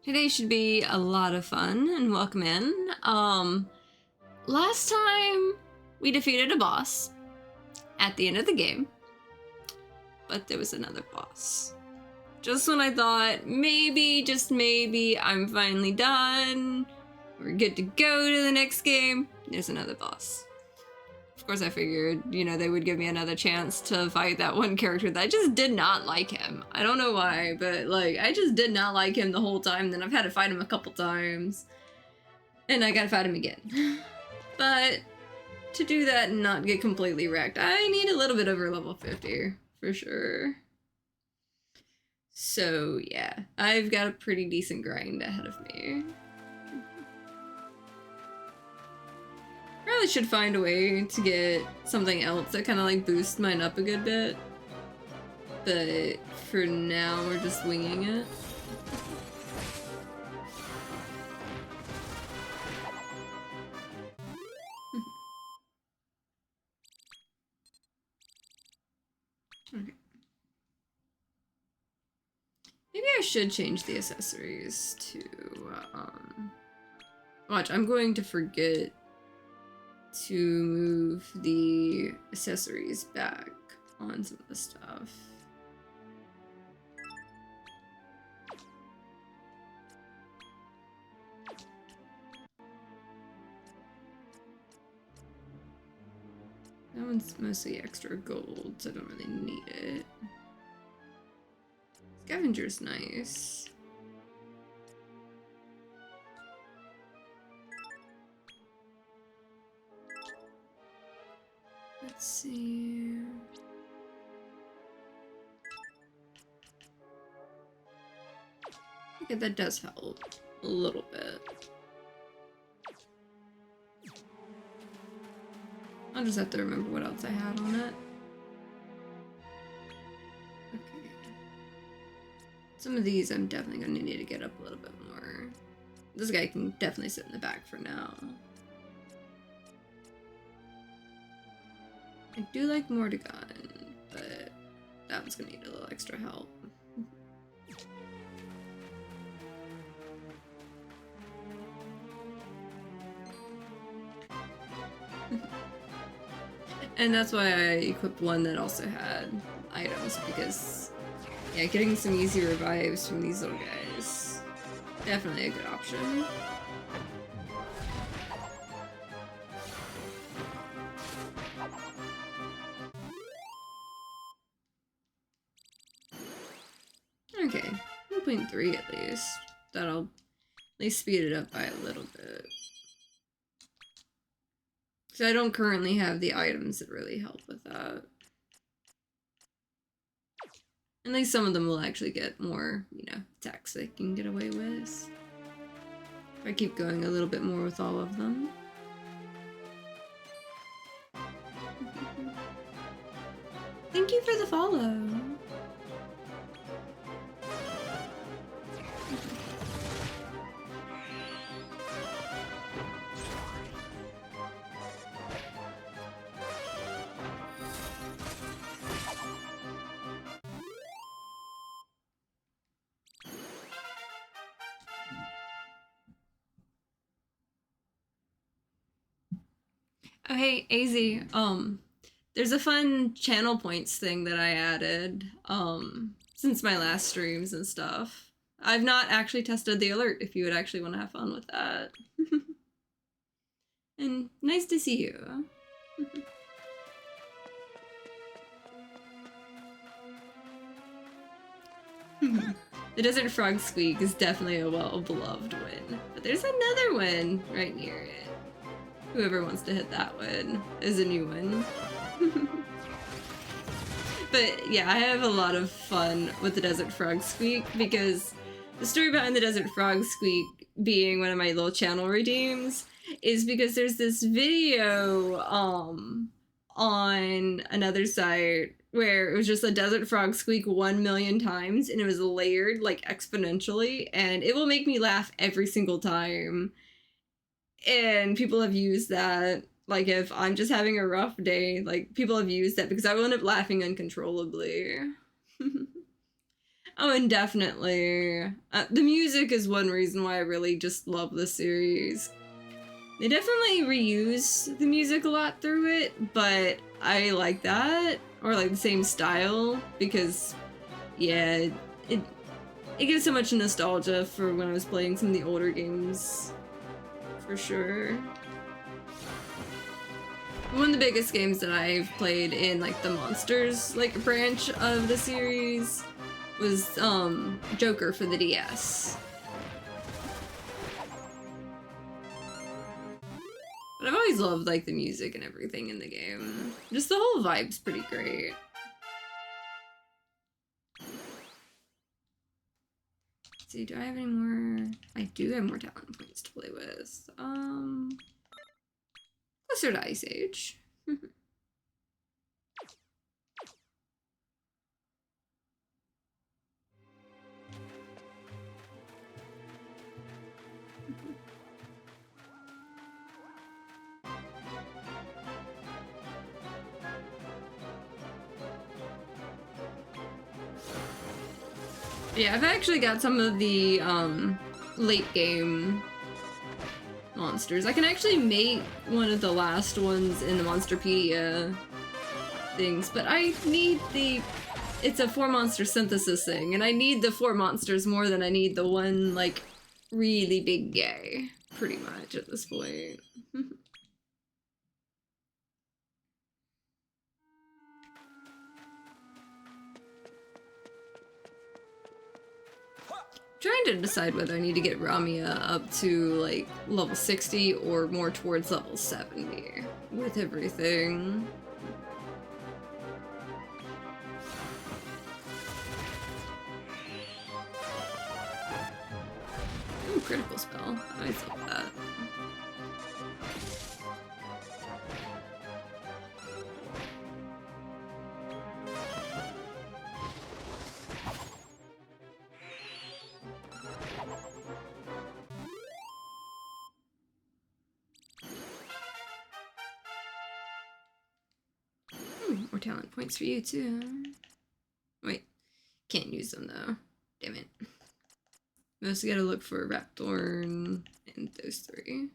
Today should be a lot of fun, and welcome in. Last time we defeated a boss at the end of the game, but there was another boss. Just when I thought maybe, just maybe, I'm finally done, we're good to go to the next game, there's another boss. Of course I figured, you know, they would give me another chance to fight that one character that I just did not like him. I don't know why, but like, I just did not like him the whole time. Then I've had to fight him a couple times. And I gotta fight him again. But to do that and not get completely wrecked, I need a little bit over level 50, for sure. So yeah, I've got a pretty decent grind ahead of me. Probably should find a way to get something else that kind of like boosts mine up a good bit. But for now, we're just winging it. Okay. Maybe I should change the accessories to, watch, I'm going to forget to move the accessories back on some of the stuff. That one's mostly extra gold, so I don't really need it. Scavenger's nice. Let's see. Okay, that does help a little bit. I'll just have to remember what else I had on it. Okay. Some of these I'm definitely going to need to get up a little bit more. This guy can definitely sit in the back for now. I do like Mordegon, but that one's gonna need a little extra help. And that's why I equipped one that also had items, because yeah, getting some easy revives from these little guys, definitely a good option. Okay, 1.3 at least. That'll at least speed it up by a little bit. So I don't currently have the items that really help with that. At least some of them will actually get more, you know, attacks they can get away with. If I keep going a little bit more with all of them. Thank you for the follow. Oh hey, AZ, there's a fun channel points thing that I added, since my last streams and stuff. I've not actually tested the alert if you would actually want to have fun with that. And nice to see you. The Desert Frog Squeak is definitely a well-beloved win, but there's another one right near it. Whoever wants to hit that one is a new one. But yeah, I have a lot of fun with the Desert Frog Squeak because the story behind the Desert Frog Squeak being one of my little channel redeems is because there's this video on another site where it was just a Desert Frog Squeak 1 million times, and it was layered like exponentially, and it will make me laugh every single time. And people have used that, like if I'm just having a rough day, like people have used that because I will end up laughing uncontrollably. Oh, and definitely. The music is one reason why I really just love this series. They definitely reuse the music a lot through it, but I like that, or like the same style, because yeah, it gives so much nostalgia for when I was playing some of the older games, for sure. One of the biggest games that I've played in like the Monsters like branch of the series was Joker for the DS. But I've always loved like the music and everything in the game. Just the whole vibe's pretty great. Let's see, do I have any more? I do have more talent points to play with. Closer to Ice Age. Yeah, I've actually got some of the late game monsters. I can actually make one of the last ones in the Monsterpedia things, but I need it's a 4-monster synthesis thing, and I need the 4 monsters more than I need the one, like, really big guy, pretty much, at this point. Trying to decide whether I need to get Ramia up to, like, level 60 or more towards level 70 with everything. Ooh, critical spell. I love that. More talent points for you too. Wait, can't use them though. Damn it. Mostly gotta look for Rapthorn and those 3.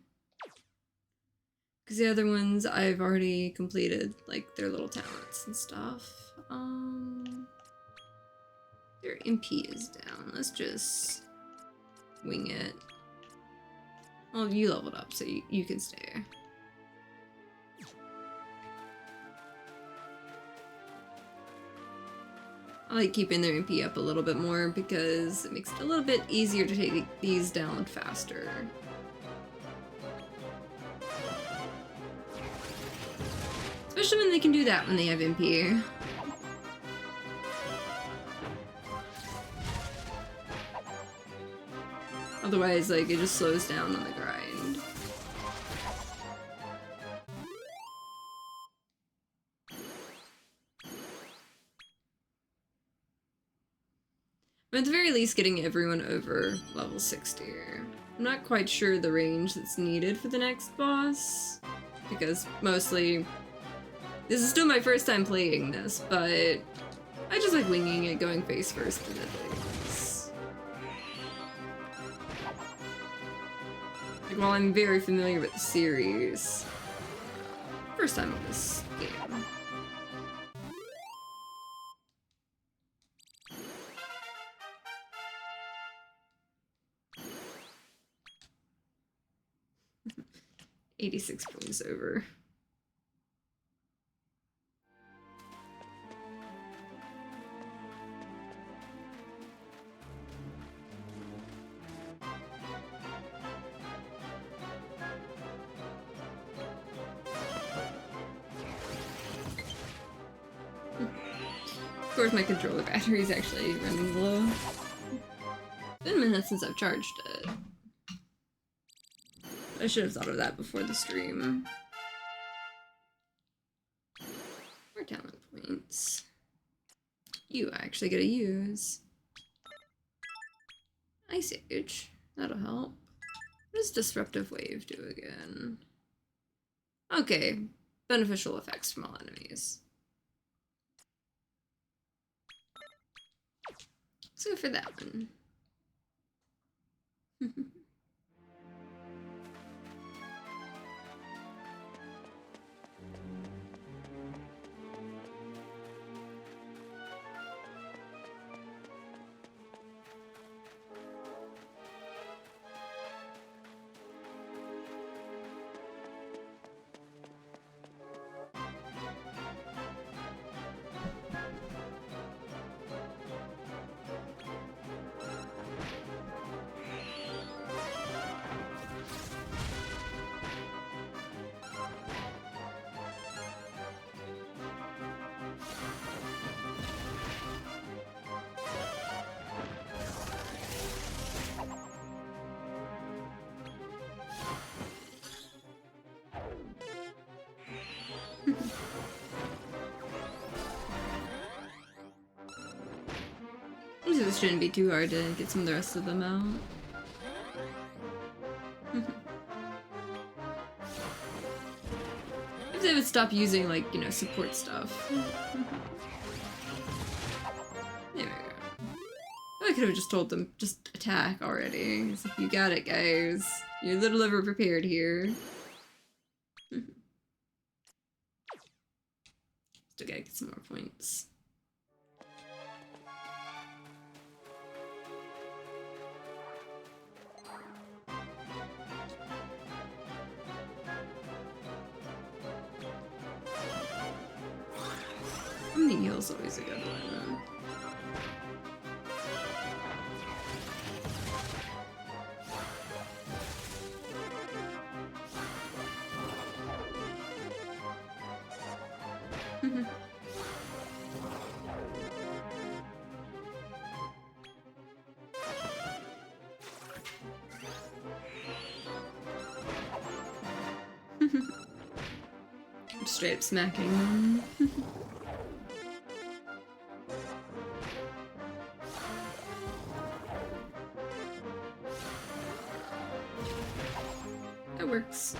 Because the other ones I've already completed, like their little talents and stuff. Their MP is down. Let's just wing it. Well, you leveled up, so you can stay. I like keeping their MP up a little bit more because it makes it a little bit easier to take these down faster. Especially when they can do that when they have MP. Otherwise, like, it just slows down on the grind. But at the very least, getting everyone over level 60. I'm not quite sure the range that's needed for the next boss, because mostly this is still my first time playing this, but I just like winging it, going face first into things. Like, while I'm very familiar with the series, first time on this game. $86 points over. Of course, my controller battery is actually running low. It's been a minute since I've charged it. I should have thought of that before the stream. More talent points. You actually get to use. Ice Age. That'll help. What does Disruptive Wave do again? Okay. Beneficial effects from all enemies. So for that one. This shouldn't be too hard to get some of the rest of them out. If they would stop using, like, you know, support stuff. There we go. I could have just told them, just attack already. It's like, you got it, guys. You're a little over prepared here. Still gotta get some more points. Heal's always a good one. Straight up smacking them. That works.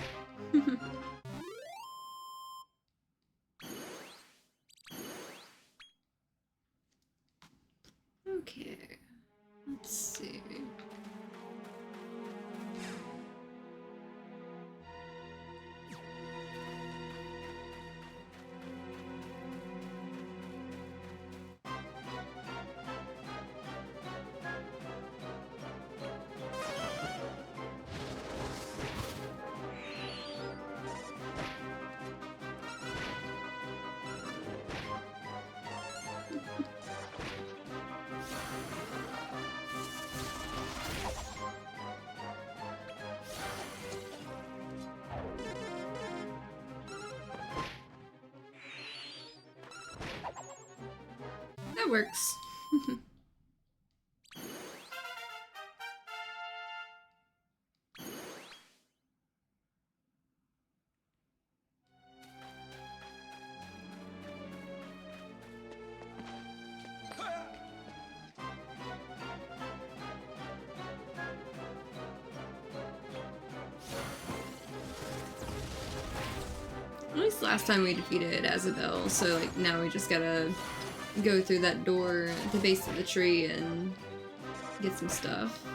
Okay, let's see. That works. At least last time we defeated Azabel, so like now we just gotta go through that door at the base of the tree and get some stuff.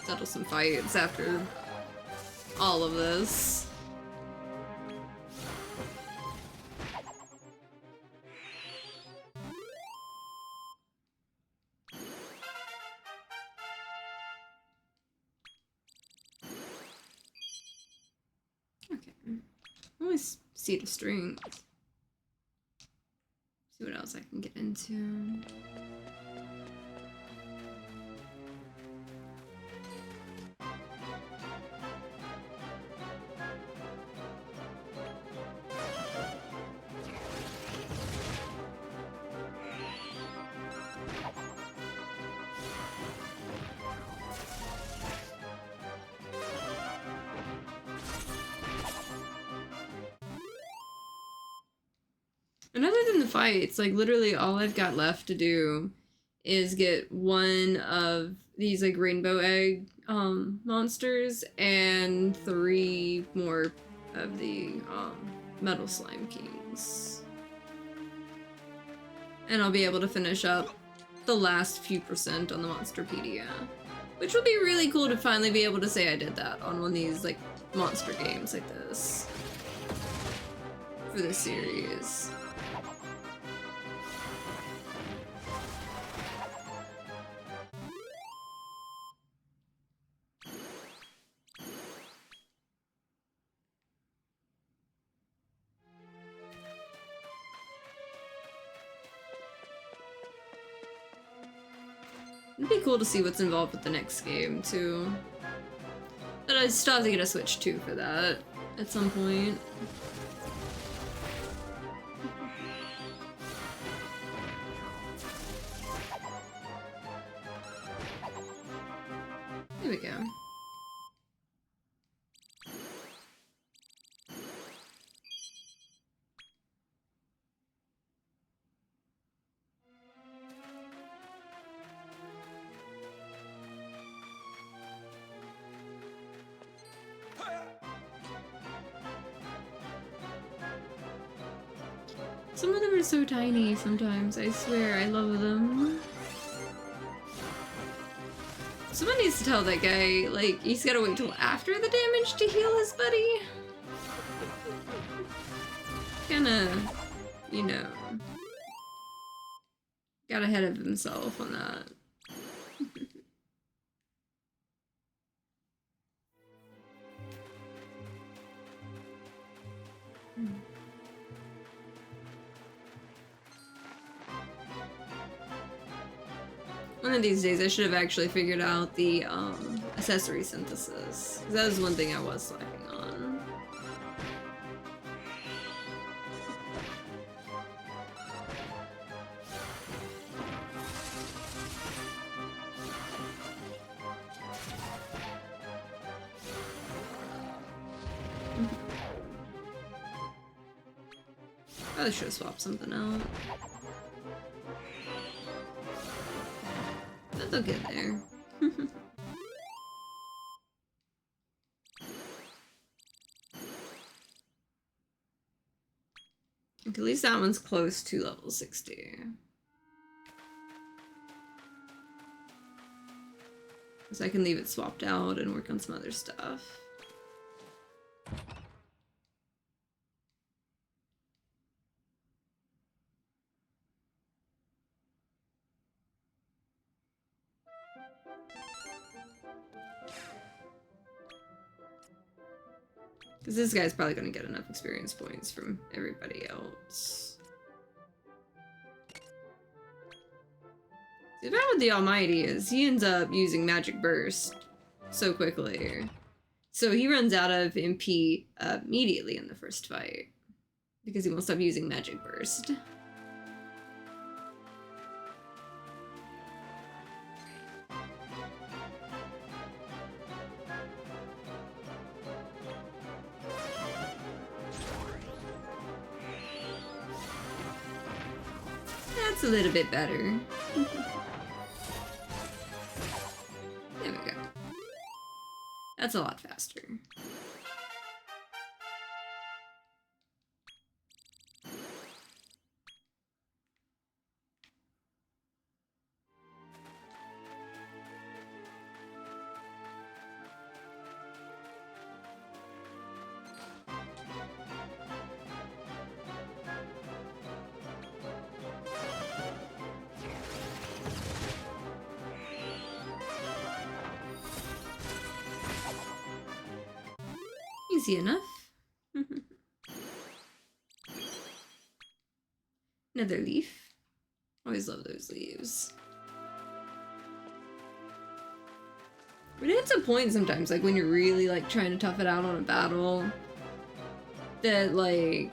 Settle some fights after all of this. Okay. Always see the strings. See what else I can get into. And other than the fights, like literally all I've got left to do is get one of these like rainbow egg monsters and 3 more of the metal slime kings. And I'll be able to finish up the last few percent on the Monsterpedia. Which would be really cool to finally be able to say I did that on one of these, like, monster games like this. For this series. It'd be cool to see what's involved with the next game, too. But I still have to get a Switch, too, for that at some point. There we go. Some of them are so tiny sometimes, I swear, I love them. Someone needs to tell that guy, like, he's gotta wait till after the damage to heal his buddy. Kinda, you know, got ahead of himself on that. One of these days I should have actually figured out the accessory synthesis. 'Cause that was one thing I was slacking on. Probably should have swapped something out. But they'll get there. At least that one's close to level 60. So I can leave it swapped out and work on some other stuff. Because this guy's probably going to get enough experience points from everybody else. The problem with the Almighty is he ends up using Magic Burst so quickly. So he runs out of MP immediately in the first fight. Because he won't stop using Magic Burst. That's a little bit better. There we go. That's a lot faster. Easy enough. Another leaf. Always love those leaves. But it's a point sometimes, like when you're really like trying to tough it out on a battle, that like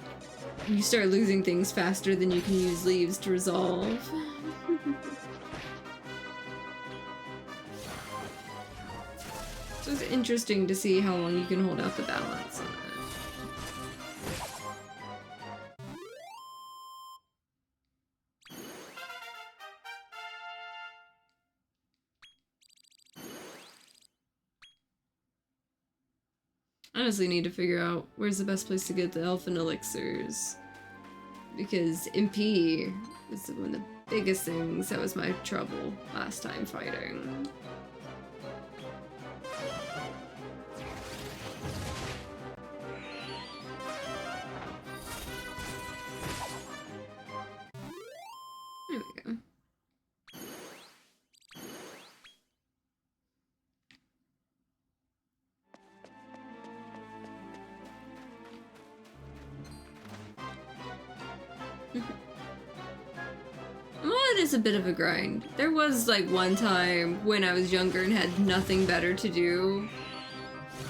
you start losing things faster than you can use leaves to resolve. So it's interesting to see how long you can hold out the balance on it. I honestly need to figure out where's the best place to get the elfin elixirs. Because MP was one of the biggest things that was my trouble last time fighting. There we go. Well, it is a bit of a grind. There was like one time when I was younger and had nothing better to do,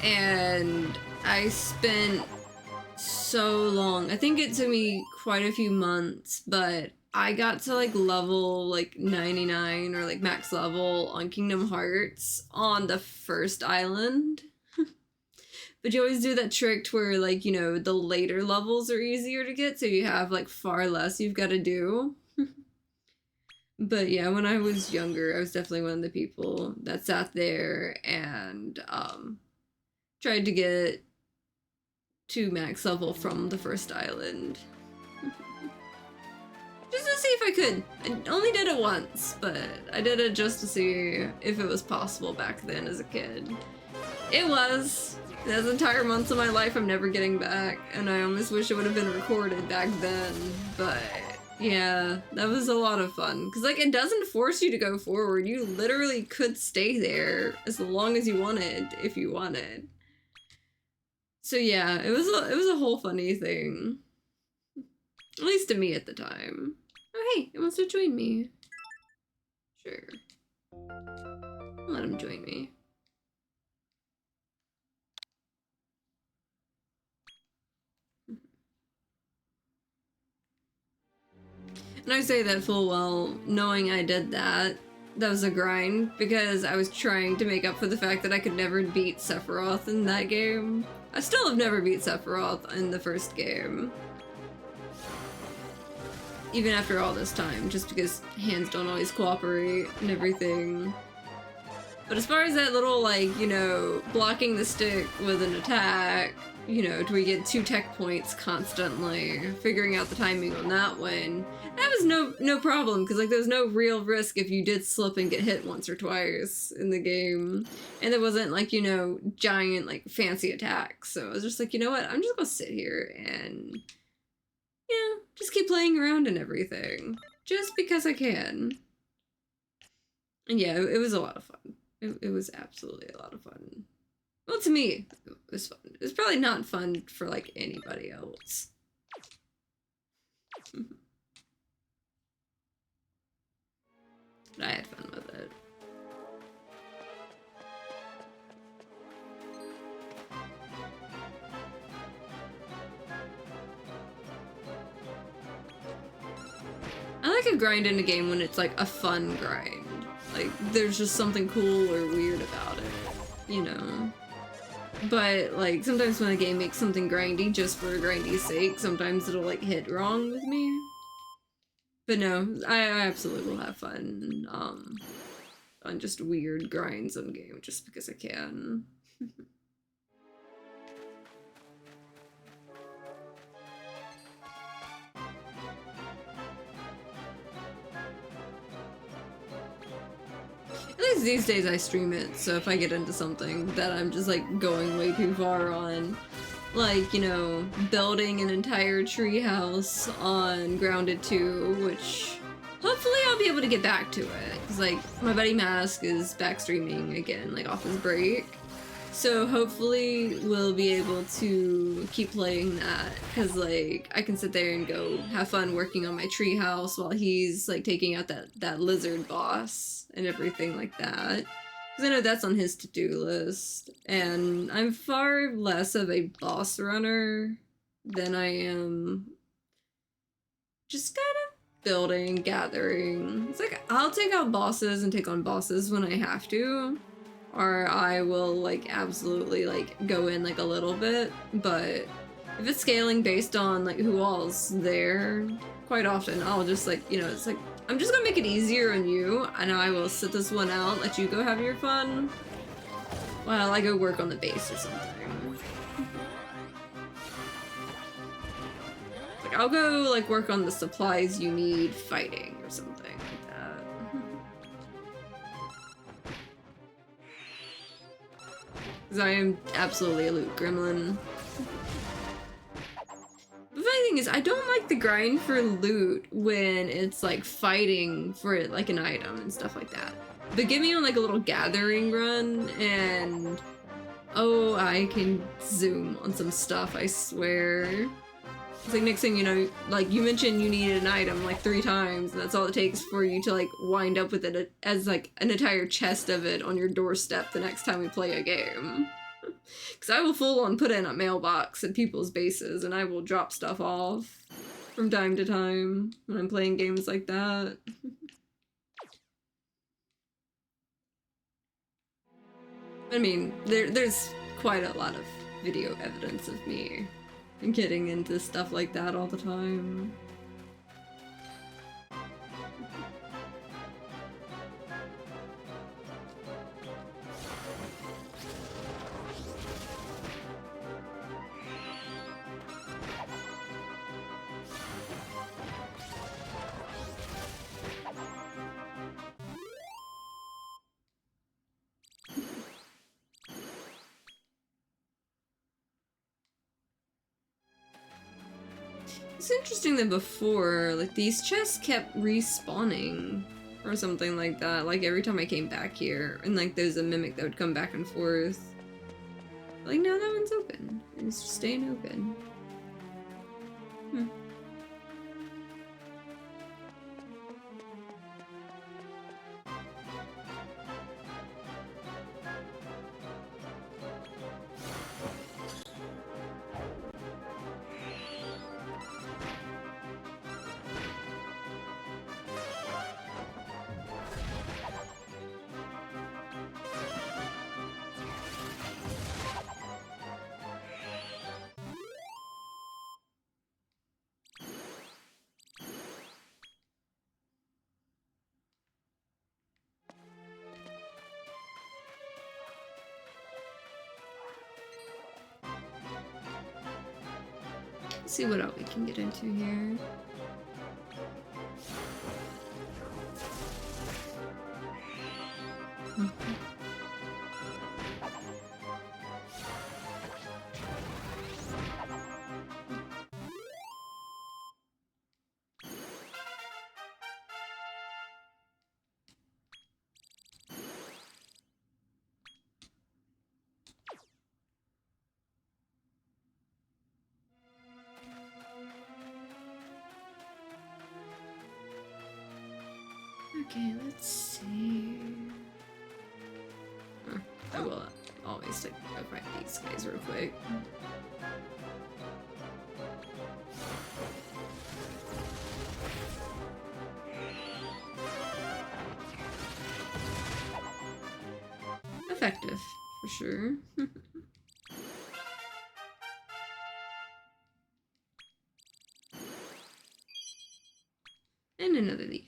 and I spent so long. I think it took me quite a few months, but I got to like level like 99 or like max level on Kingdom Hearts on the first island. But you always do that trick to where, like, you know, the later levels are easier to get, so you have like far less you've got to do. But yeah, when I was younger, I was definitely one of the people that sat there and tried to get to max level from the first island. Just to see if I could. I only did it once, but I did it just to see if it was possible back then as a kid. It was. Those entire months of my life I'm never getting back, and I almost wish it would have been recorded back then, but yeah, that was a lot of fun. Because, like, it doesn't force you to go forward. You literally could stay there as long as you wanted, if you wanted. So yeah, it was a whole funny thing. At least to me at the time. Oh hey, it wants to join me. Sure. I'll let him join me. And I say that full well, knowing I did that. That was a grind, because I was trying to make up for the fact that I could never beat Sephiroth in that game. I still have never beat Sephiroth in the first game. Even after all this time, just because hands don't always cooperate and everything. But as far as that little, like, you know, blocking the stick with an attack, you know, to where you get 2 tech points constantly, figuring out the timing on that one, that was no problem, because, like, there was no real risk if you did slip and get hit once or twice in the game. And there wasn't, like, you know, giant, like, fancy attacks. So I was just like, you know what, I'm just gonna sit here and, yeah, just keep playing around and everything. Just because I can. And yeah, it was a lot of fun. It was absolutely a lot of fun. Well, to me, it was fun. It was probably not fun for, like, anybody else. But I had fun with it. I like a grind in a game when it's, like, a fun grind. Like, there's just something cool or weird about it, you know? But, like, sometimes when a game makes something grindy just for grindy's sake, sometimes it'll, like, hit wrong with me. But no, I absolutely will have fun, on just weird grinds on game, just because I can. At least these days I stream it, so if I get into something that I'm just, like, going way too far on, like, you know, building an entire treehouse on Grounded 2, which hopefully I'll be able to get back to it, because, like, my buddy Mask is back streaming again, like, off his break. So hopefully we'll be able to keep playing that, because, like, I can sit there and go have fun working on my treehouse while he's, like, taking out that lizard boss and everything like that. Because I know that's on his to-do list, and I'm far less of a boss runner than I am just kind of building, gathering. It's like, I'll take out bosses and take on bosses when I have to, or I will, like, absolutely, like, go in, like, a little bit, but if it's scaling based on, like, who all's there, quite often I'll just, like, you know, it's like, I'm just gonna make it easier on you, and I will sit this one out, let you go have your fun, while I go work on the base or something. But Like, I'll go, like, work on the supplies you need fighting or something like that. Because I am absolutely a loot gremlin. The funny thing is, I don't like the grind for loot when it's, like, fighting for, like, an item and stuff like that. But give me on, like, a little gathering run, and... oh, I can zoom on some stuff, I swear. It's like, next thing you know, like, you mentioned you needed an item, like, 3 times, and that's all it takes for you to, like, wind up with it as, like, an entire chest of it on your doorstep the next time we play a game. Because I will full-on put in a mailbox at people's bases, and I will drop stuff off from time to time when I'm playing games like that. I mean, there's quite a lot of video evidence of me getting into stuff like that all the time. It's interesting that before, like, these chests kept respawning or something like that, like, every time I came back here, and, like, there's a mimic that would come back and forth. Like, no, that one's open. It's just staying open. Hmm. Let's see what else we can get into here. Okay, let's see. I will always take go fight these guys real quick. Effective, for sure. And another leaf.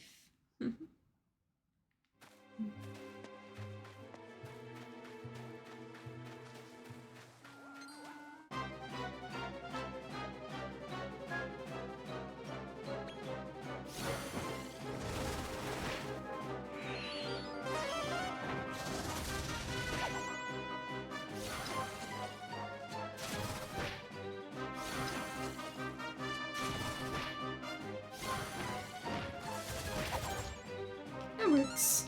That works.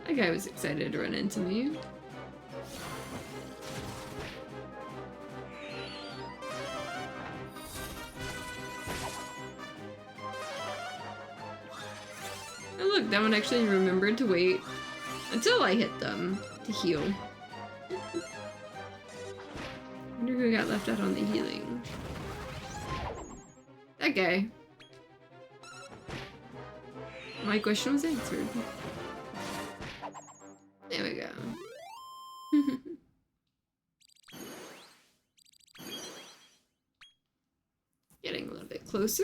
That guy was excited to run into me. Oh look, that one actually remembered to wait until I hit them to heal. Wonder who got left out on the healing. That guy. My question was answered. There we go. closer?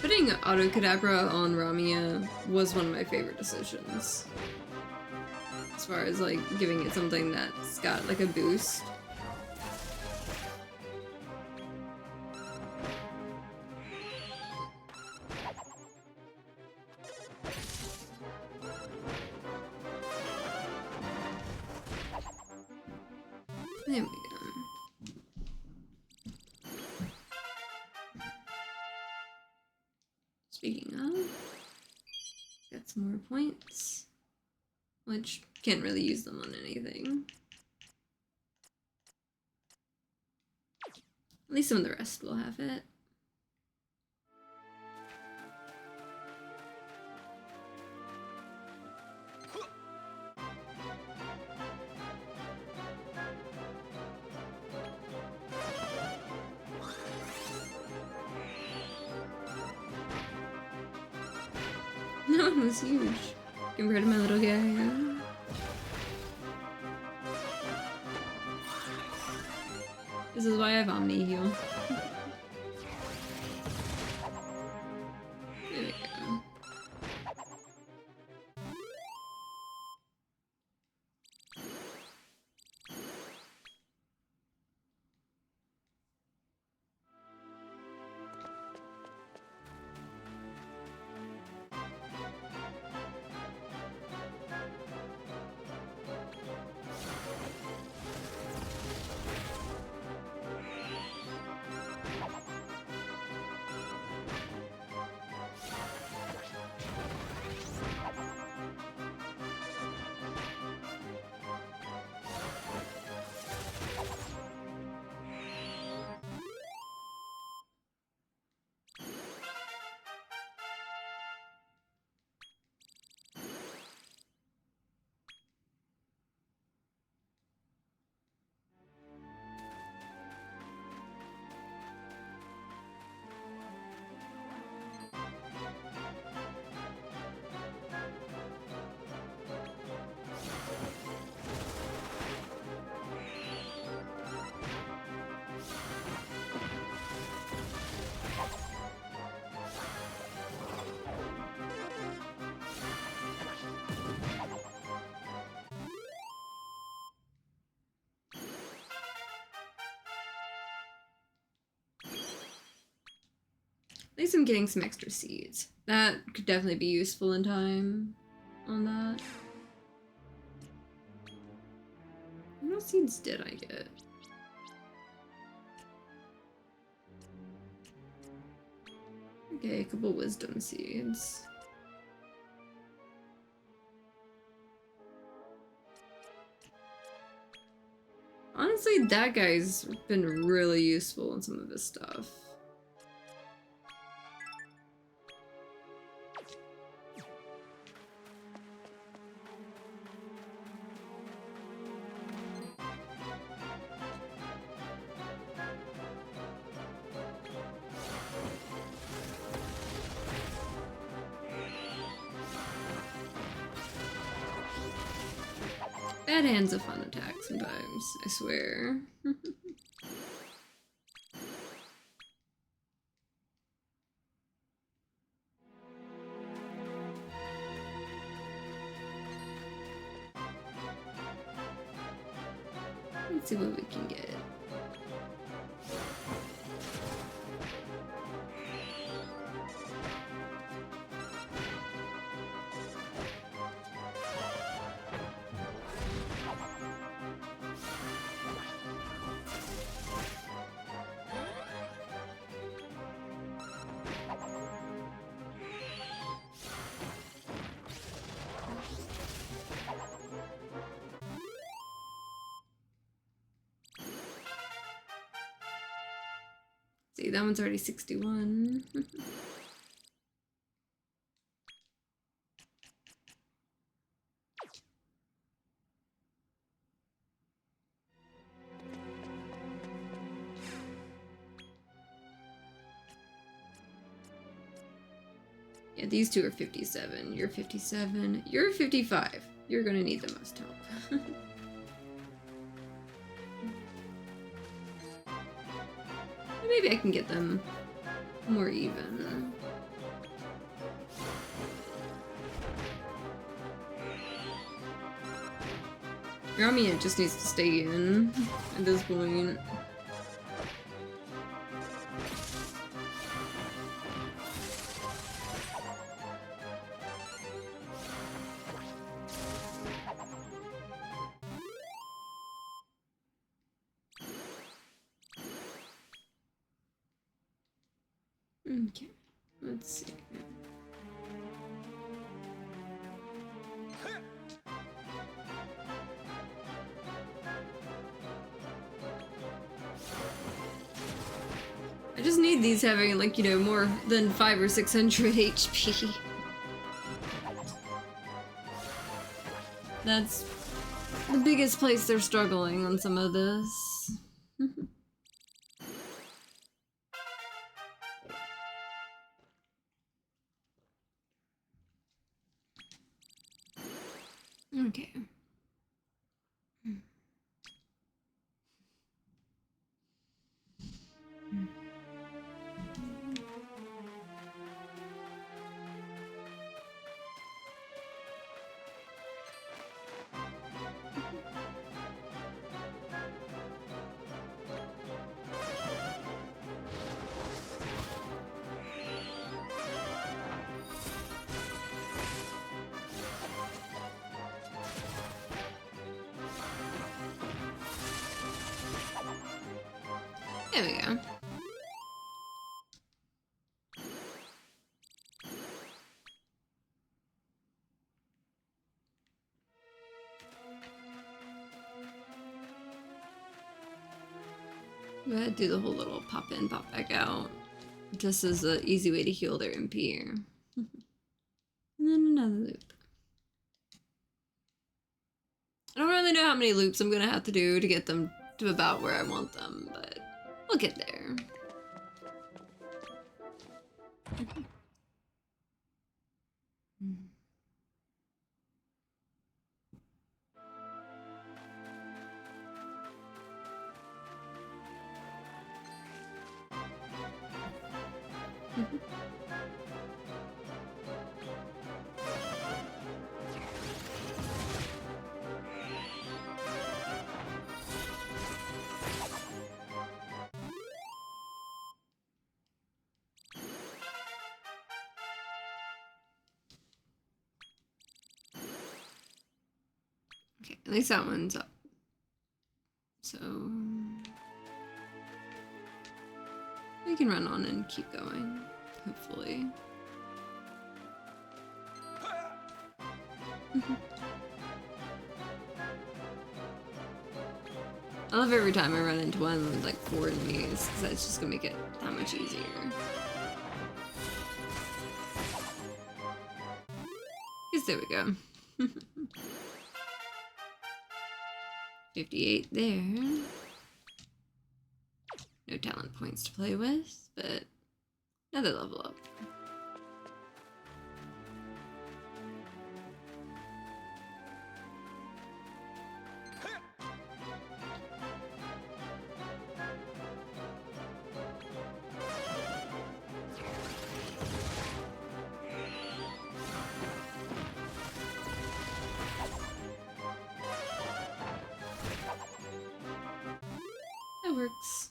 Putting Auto Kadabra on Ramia was one of my favorite decisions. As far as like giving it something that's got like a boost. There we go. Speaking of, got some more points, which can't really use them on anything. At least some of the rest will have it. No, it was huge compared to my little guy. This is why I have Omni Heal. There we go. At least I'm getting some extra seeds. That could definitely be useful in time on that. What seeds did I get? Okay, a couple wisdom seeds. Honestly, that guy's been really useful in some of his stuff. Bad hand's a fun attack sometimes, I swear. Let's see what we can get. See, that one's already 61. Yeah, these two are 57. You're 57. You're 55. You're gonna need the most help. Maybe I can get them more even. Ramiya just needs to stay in at this point. Okay, let's see. I just need these having, like, you know, more than 500 or 600 HP. That's the biggest place they're struggling on some of this. Okay. There we go. Go ahead, do the whole little pop in, pop back out. Just as an easy way to heal their MP here. And then another loop. I don't really know how many loops I'm gonna have to do to get them to about where I want them, but we'll get there. Okay, at least that one's up. So we can run on and keep going, hopefully. I love every time I run into one with like 4 enemies, because that's just gonna make it that much easier. Yes, there we go. 58 there. No talent points to play with, but another level up. That works.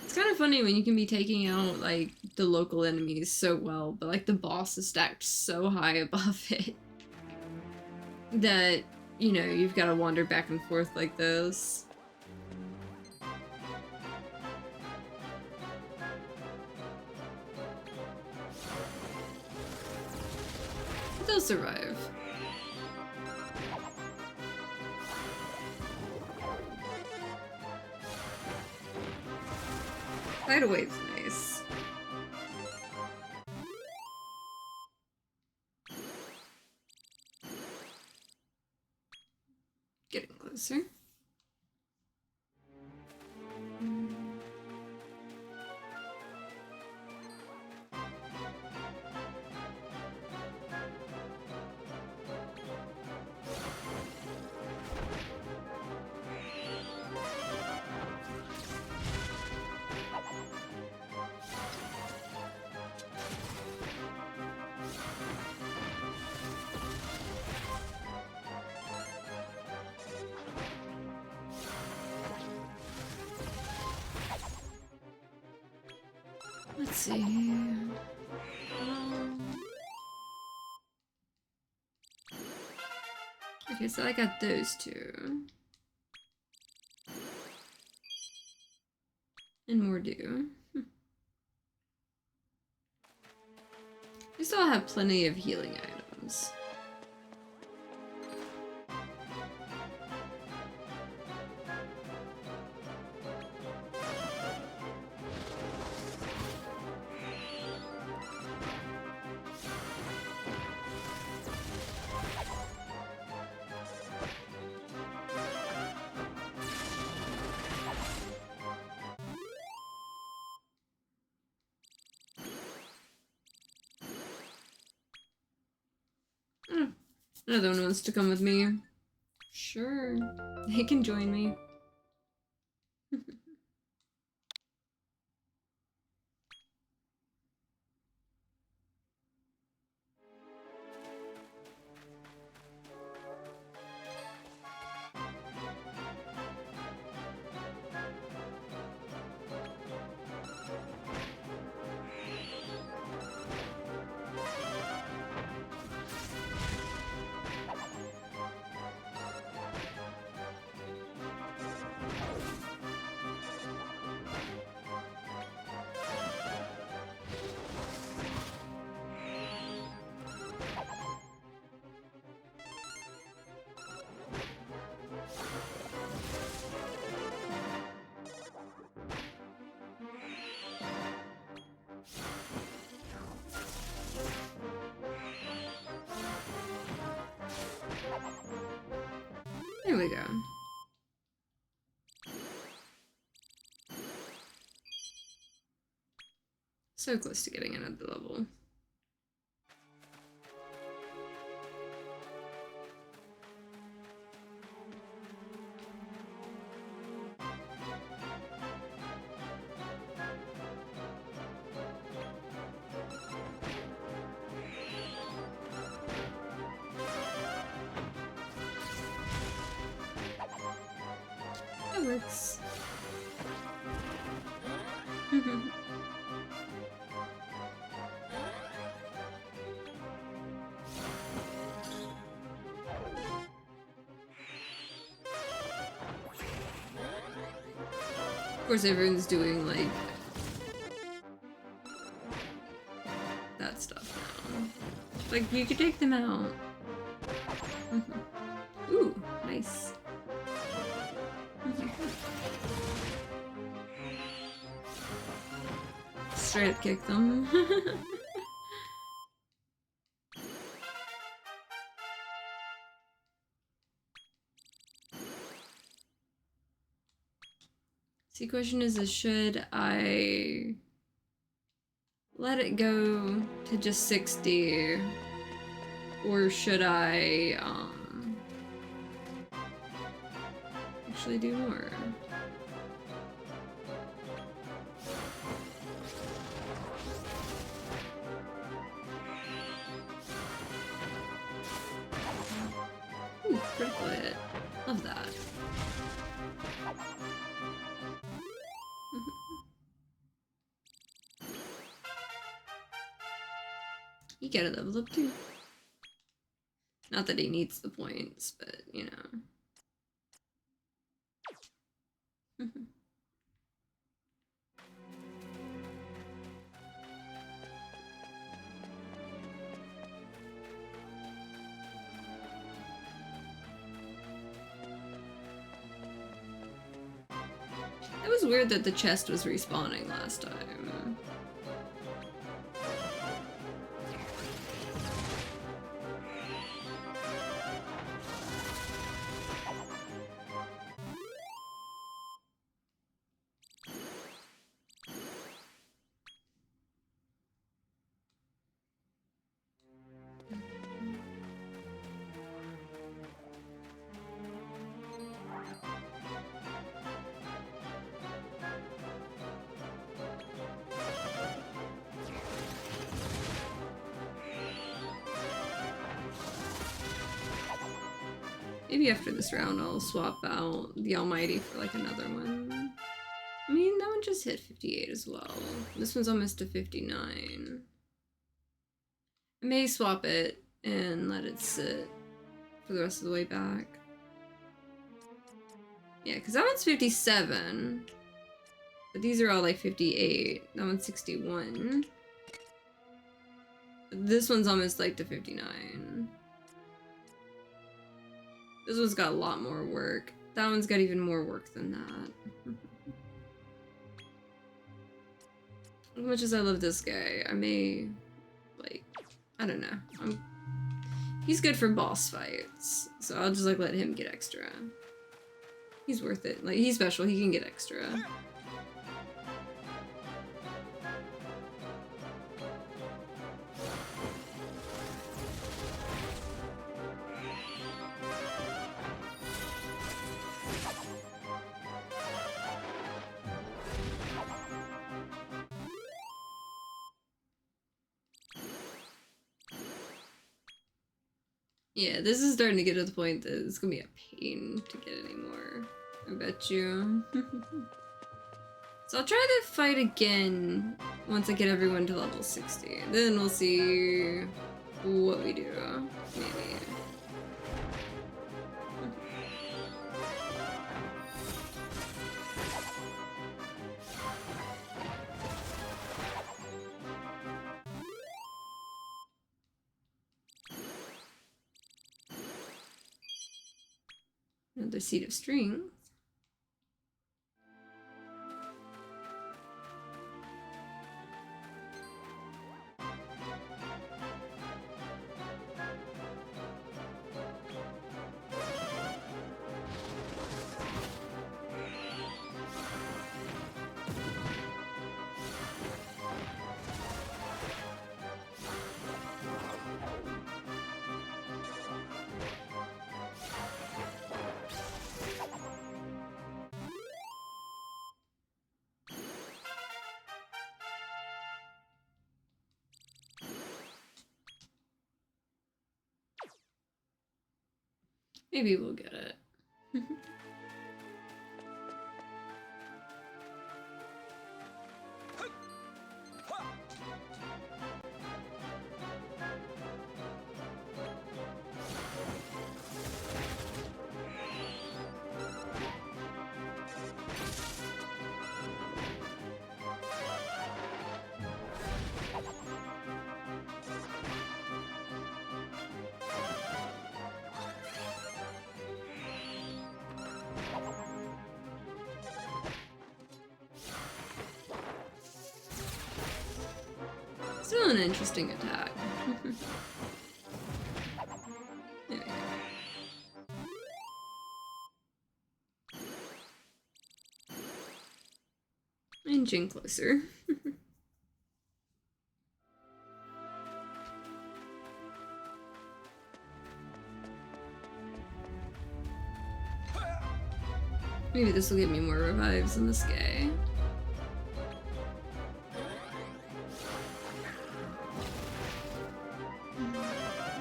It's kind of funny when you can be taking out, like, the local enemies so well, but, like, the boss is stacked so high above it that, you know, you've got to wander back and forth like this. still survive. Tidal wave's nice. Getting closer. Let's see. Okay, so I got those two. And more do. I still have plenty of healing items. Another one wants to come with me. Sure, they can join me. There we go. So close to getting another level. That works. Of course, everyone's doing like that stuff now. Like, you could take them out. Ooh, nice. Straight up kick them. See, question is should I let it go to just 60, or should I actually do more? Ooh, critical hit. Love that. He get a level up too. Not that he needs the points, but you know. was weird that the chest was respawning last time. Maybe after this round I'll swap out the Almighty for like another one. I mean, that one just hit 58 as well. This one's almost to 59. I may swap it and let it sit for the rest of the way back. Yeah, because that one's 57. But these are all like 58. That one's 61. This one's almost like to 59. This one's got a lot more work. That one's got even more work than that. As much as I love this guy, I may, like, I don't know. He's good for boss fights, so I'll just, like, let him get extra. He's worth it. Like, he's special, he can get extra. Yeah, this is starting to get to the point that it's gonna be a pain to get anymore. I bet you. So I'll try the fight again once I get everyone to level 60. Then we'll see what we do. Maybe. Another seed of strength. Maybe we'll get it. Still an interesting attack. There we go. Inching closer. Maybe this will give me more revives than this guy.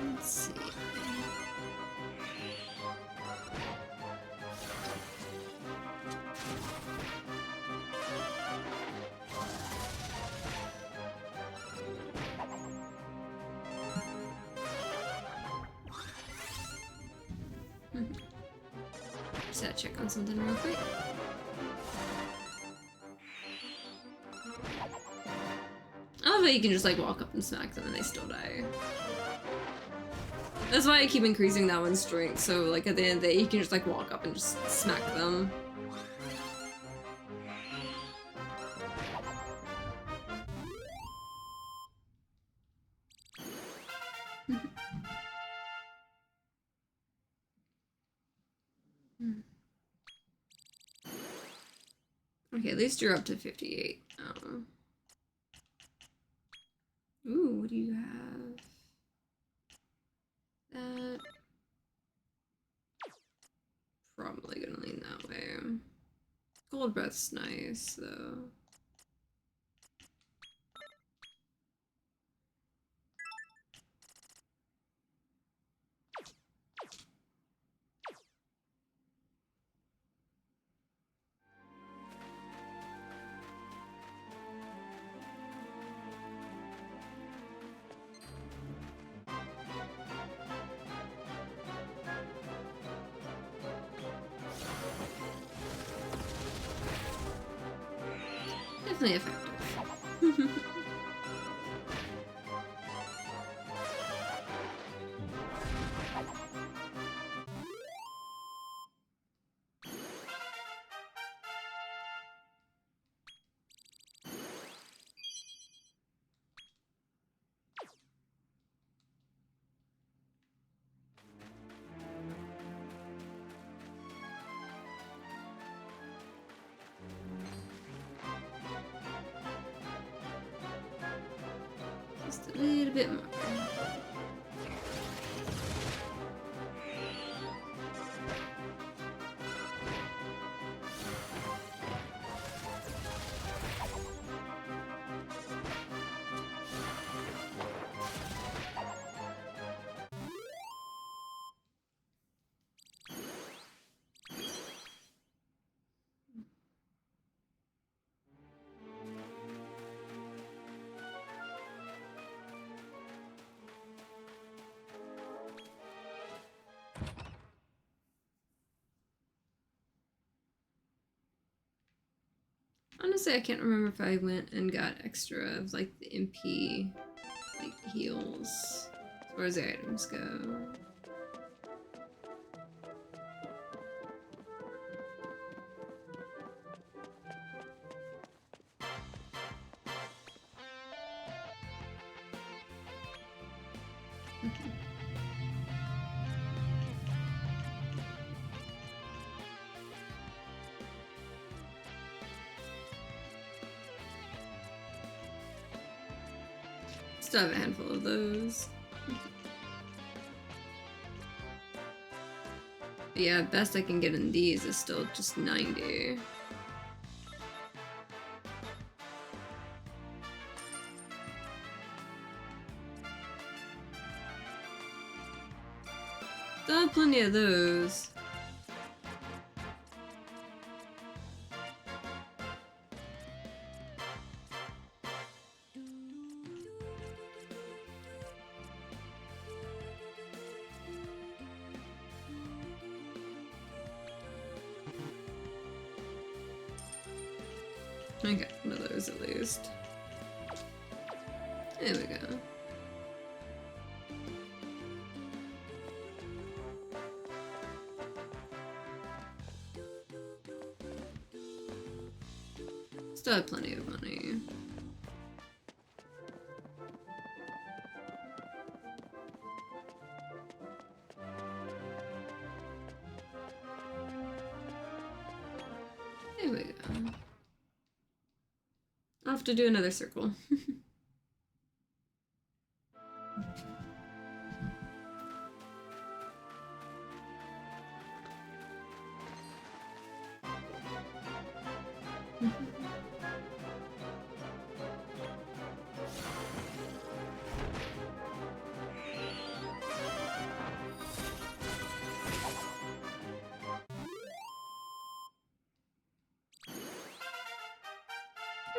Let's see. Just gotta check on something real quick. I love how you can just like walk up and smack them and they still die. That's why I keep increasing that one's strength, so like at the end of the day you can just like walk up and just smack them. Okay, at least you're up to 58. Oh. Ooh, what do you have? That. Probably gonna lean that way. Cold breath's nice, though. Definitely effective. Just a little bit more. Honestly, I can't remember if I went and got extra of like the MP like heals as far as the items go. Still have a handful of those. But yeah, best I can get in these is still just 90. Still have plenty of those. Okay, one of those at least. There we go. Still have plenty of money. There we go. I'll have to do another circle.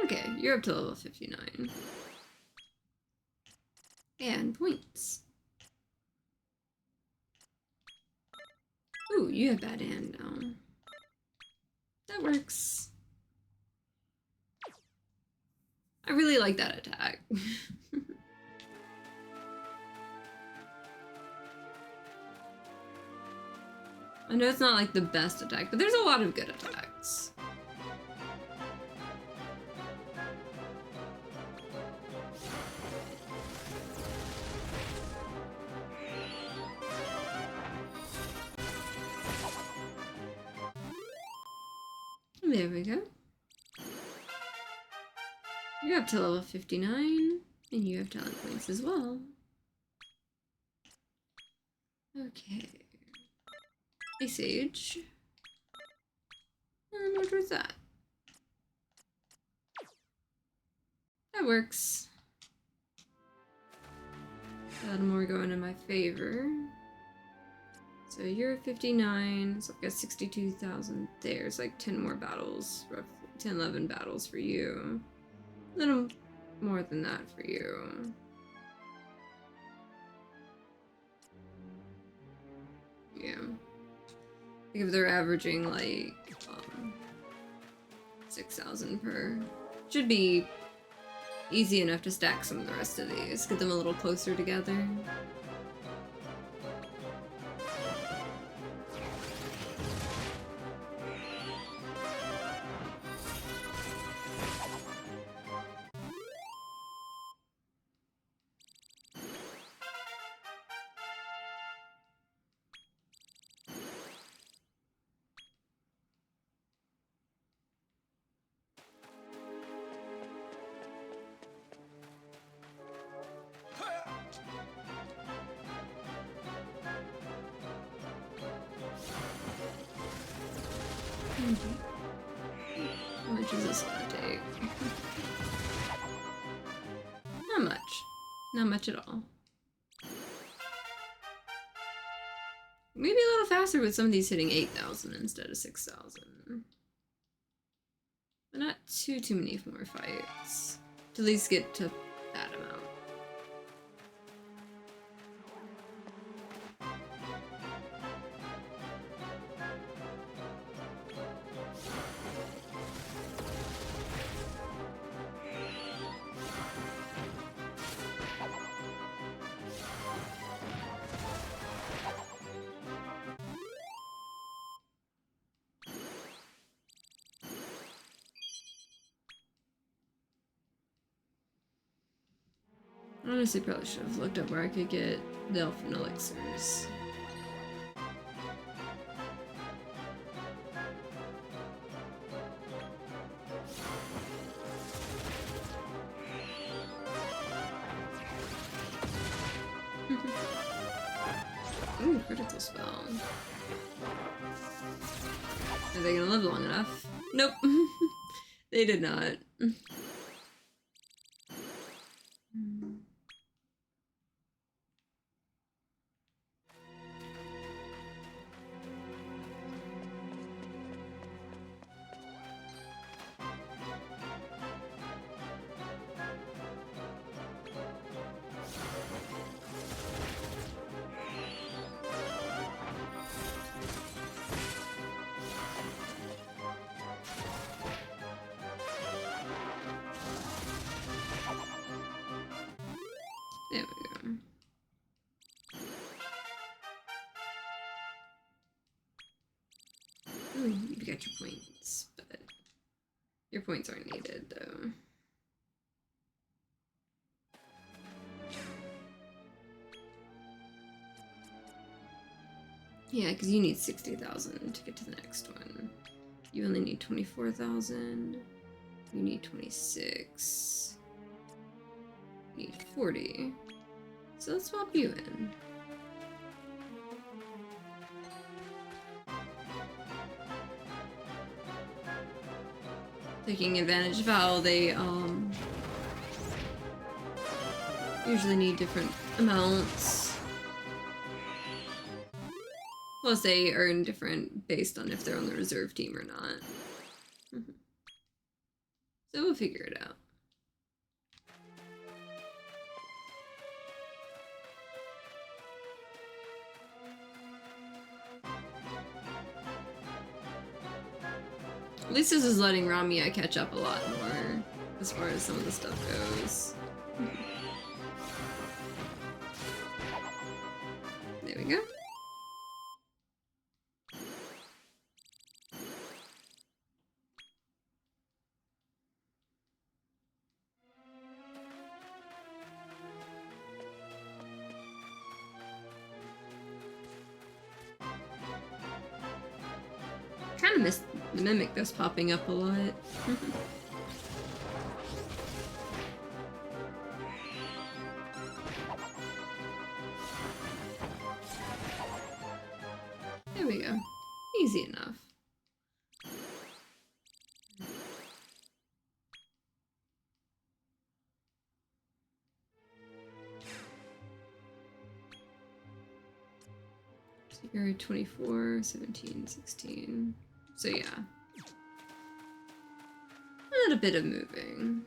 Okay, you're up to level 59. And points. Ooh, you have bad hand now. That works. I really like that attack. I know it's not like the best attack, but there's a lot of good attacks. There we go. You're up to level 59, and you have talent points as well. Okay. A sage. And what was that? That works. Got more going in my favor. So you're at 59, so I've got 62,000 there. It's like 10 more battles, roughly 10, 11 battles for you. A little more than that for you. Yeah. I think if they're averaging like 6,000 per, should be easy enough to stack some of the rest of these. Get them a little closer together. How much is this gonna take? Not much. Not much at all. Maybe a little faster with some of these hitting 8,000 instead of 6,000. But not too many more fights. To at least get to that amount. Honestly, probably should have looked up where I could get the elfin elixirs. Ooh, critical spell. Are they gonna live long enough? Nope. They did not. There we go. Ooh, you got your points, but your points aren't needed though. Yeah, because you need 60,000 to get to the next one. You only need 24,000. You need 26. You need 40. So let's swap you in. Taking advantage of how they usually need different amounts. Plus they earn different based on if they're on the reserve team or not. So we'll figure it out. At least this is letting Ramia catch up a lot more as far as some of the stuff goes. There we go. Kind of missed The mimic that's popping up a lot. There we go. Easy enough. You're 24, 17, 16. So yeah. A bit of moving.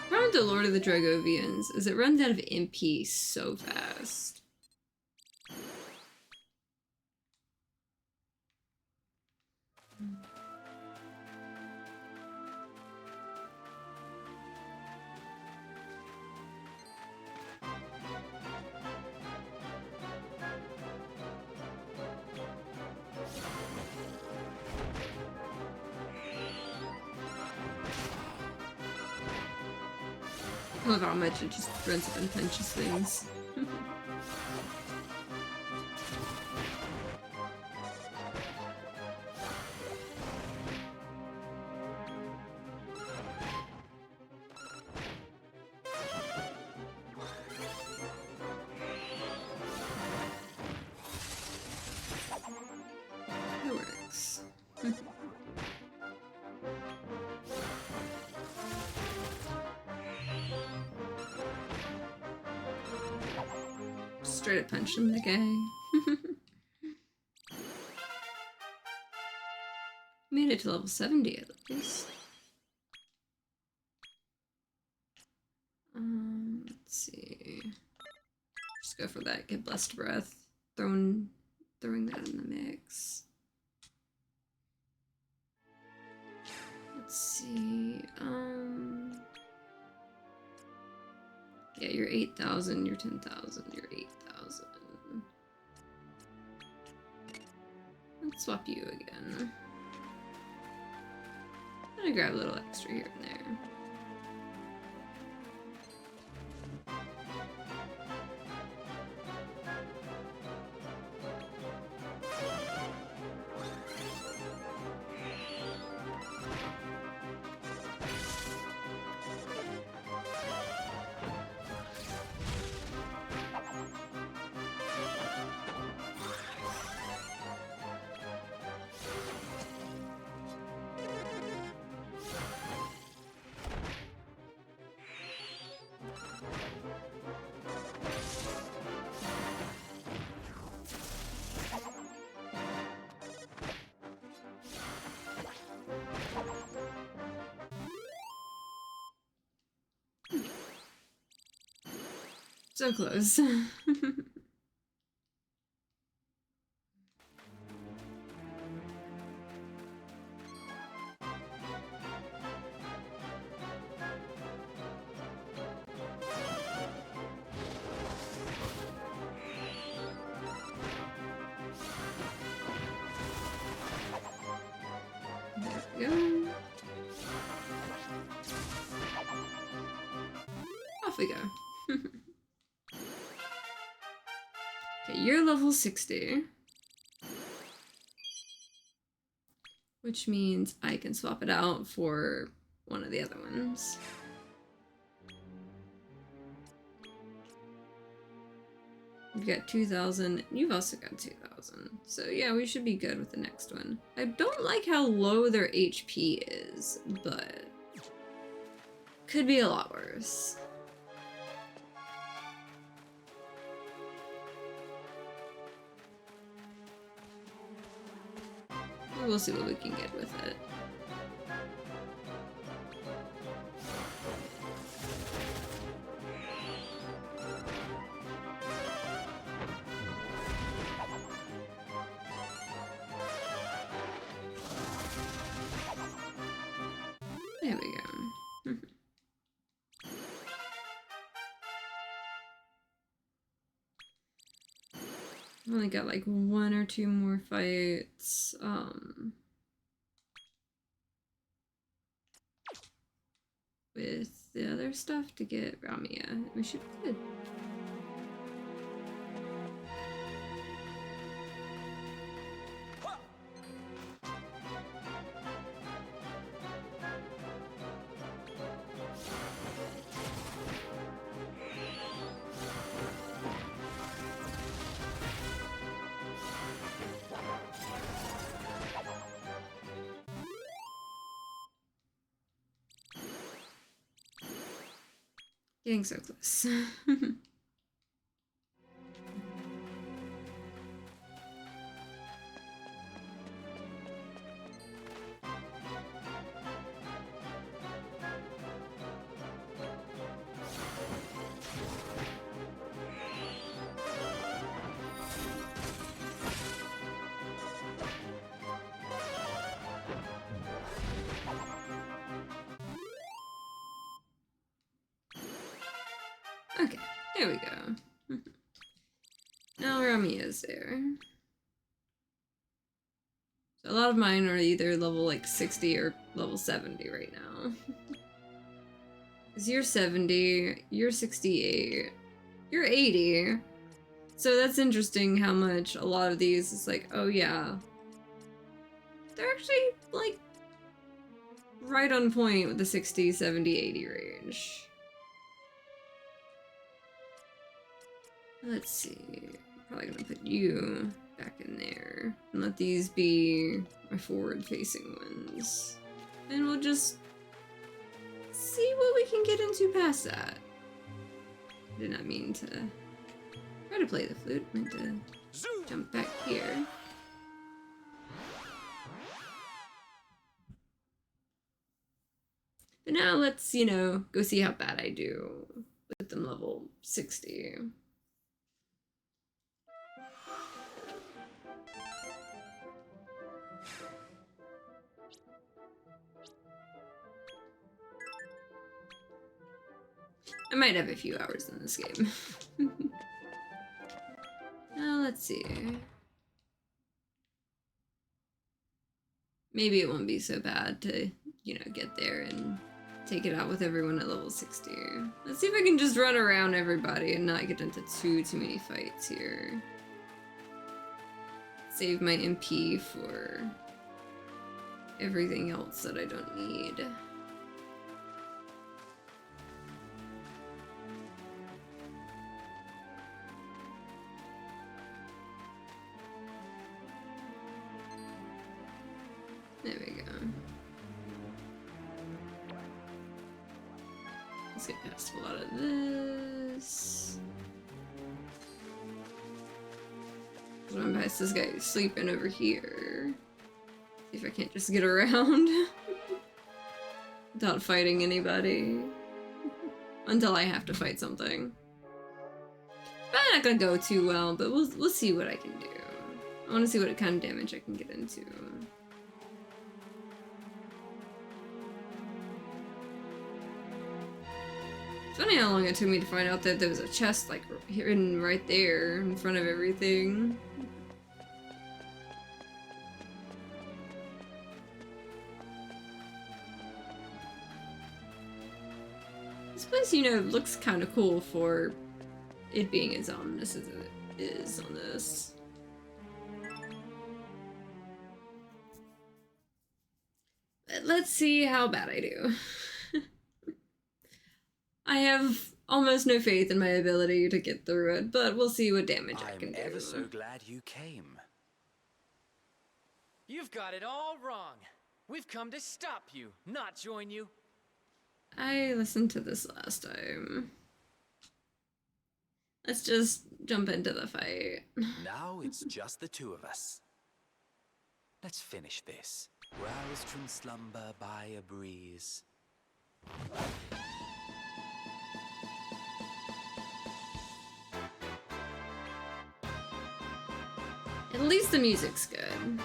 Problem with the Lord of the Dragovians is it runs out of MP so fast. I love how much it just runs up and punches things. It works. Straight up punch him, the guy. Made it to level 70 at least. Let's see. Just go for that. Get blessed breath. Throwing that in the mix. Let's see. Yeah, you're 8,000. You're 10,000. You're 8,000. Let's swap you again. I'm gonna grab a little extra here and there. So close. There we go. Off we go. Okay, you're level 60. Which means I can swap it out for one of the other ones. You've got 2,000. You've also got 2,000. So yeah, we should be good with the next one. I don't like how low their HP is, but could be a lot worse. We'll see what we can get with it. There we go. Only got like 1 or 2 more fights. With the other stuff to get Ramia. We should be good. Getting so close. Okay, there we go. Now Rami is there. So a lot of mine are either level like 60 or level 70 right now. Cause you're 70, you're 68, you're 80. So that's interesting how much a lot of these is like, oh yeah. They're actually like right on point with the 60, 70, 80 range. Let's see, probably gonna put you back in there and let these be my forward-facing ones. And we'll just see what we can get into past that. I did not mean to try to play the flute, I meant to jump back here. But now let's, you know, go see how bad I do with them level 60. I might have a few hours in this game. Now let's see. Maybe it won't be so bad to, you know, get there and take it out with everyone at level 60. Let's see if I can just run around everybody and not get into too many fights here. Save my MP for everything else that I don't need. There we go. Let's get past a lot of this. Run past this guy sleeping over here. See if I can't just get around without fighting anybody. Until I have to fight something. Probably not gonna go too well, but we'll see what I can do. I want to see what kind of damage I can get into. It's funny how long it took me to find out that there was a chest like hidden right there in front of everything. This place, you know, looks kind of cool for it being as ominous as it is on this. But let's see how bad I do. I have almost no faith in my ability to get through it, but we'll see what damage I can do. I'm ever so glad you came. You've got it all wrong. We've come to stop you, not join you. I listened to this last time. Let's just jump into the fight. Now it's just the two of us. Let's finish this. Roused from slumber by a breeze. At least the music's good.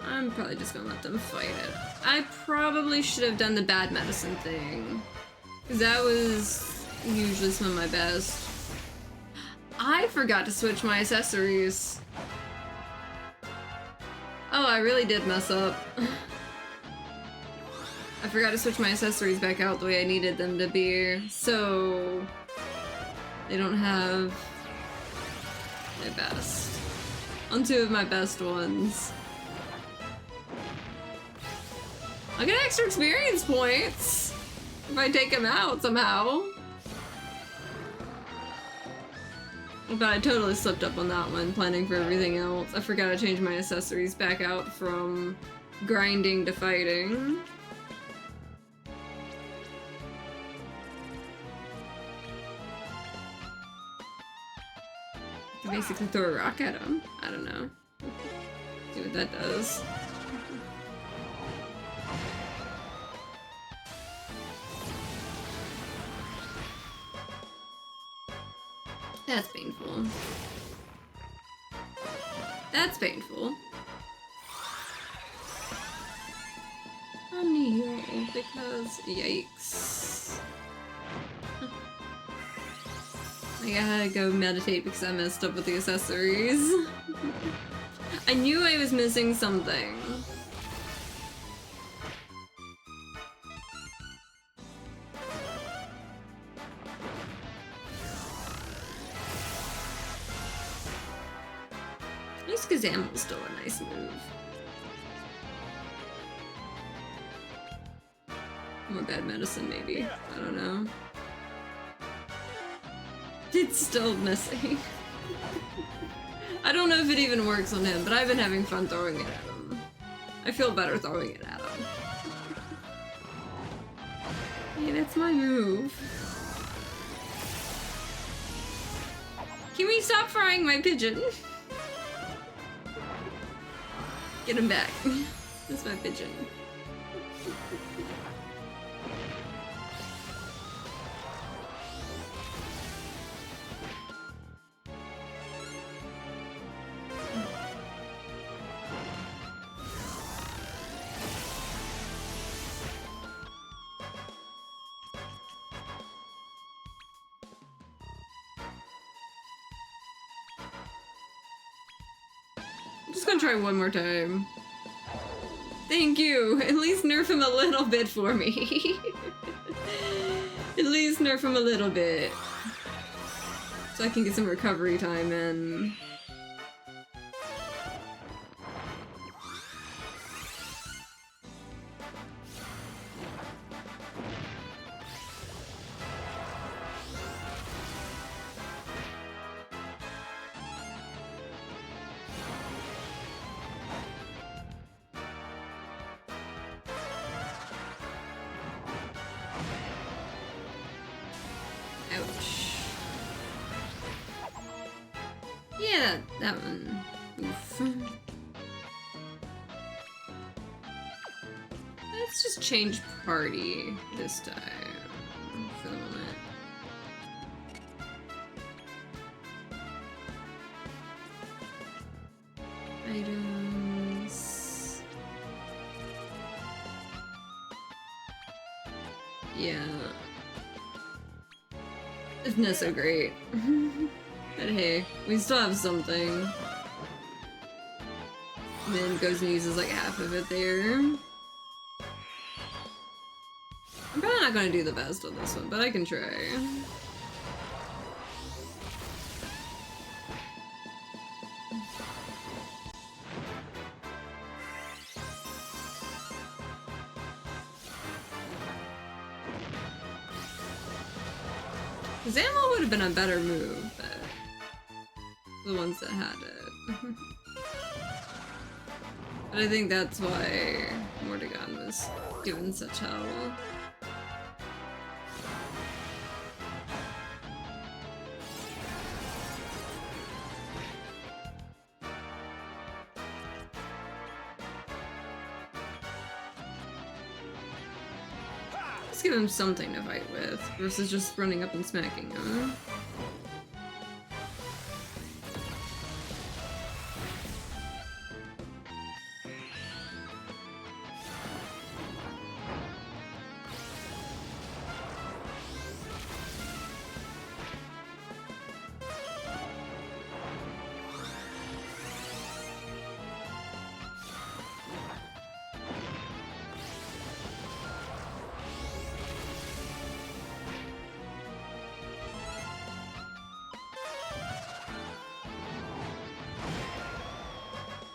I'm probably just gonna let them fight it. I probably should have done the bad medicine thing. Because that was usually some of my best. I forgot to switch my accessories. Oh, I really did mess up. I forgot to switch my accessories back out the way I needed them to be, so they don't have my best. On two of my best ones. I'll get extra experience points if I take them out somehow. But I totally slipped up on that one, planning for everything else. I forgot to change my accessories back out from grinding to fighting. I basically throw a rock at him. I don't know. See what that does. That's painful. That's painful. I'm heal because yikes. I gotta go meditate because I messed up with the accessories. I knew I was missing something. At least Kazamel's still a nice move. More bad medicine, maybe. I don't know. It's still missing. I don't know if it even works on him, but I've been having fun throwing it at him. I feel better throwing it at him. Hey, that's my move. Can we stop frying my pigeon? Get him back. That's my pigeon. I'm just gonna try one more time. Thank you! At least nerf him a little bit for me. At least nerf him a little bit. So I can get some recovery time in. Ouch. Yeah, that one. Oof. Let's just change party this time for the moment. Items. Yeah. It's not so great. But hey, we still have something. And then goes and uses like half of it there. I'm probably not gonna do the best on this one, but I can try. Zamo would have been a better move, but the ones that had it. But I think that's why Mordegon was given such hell. Let's give him something to fight with, versus just running up and smacking him.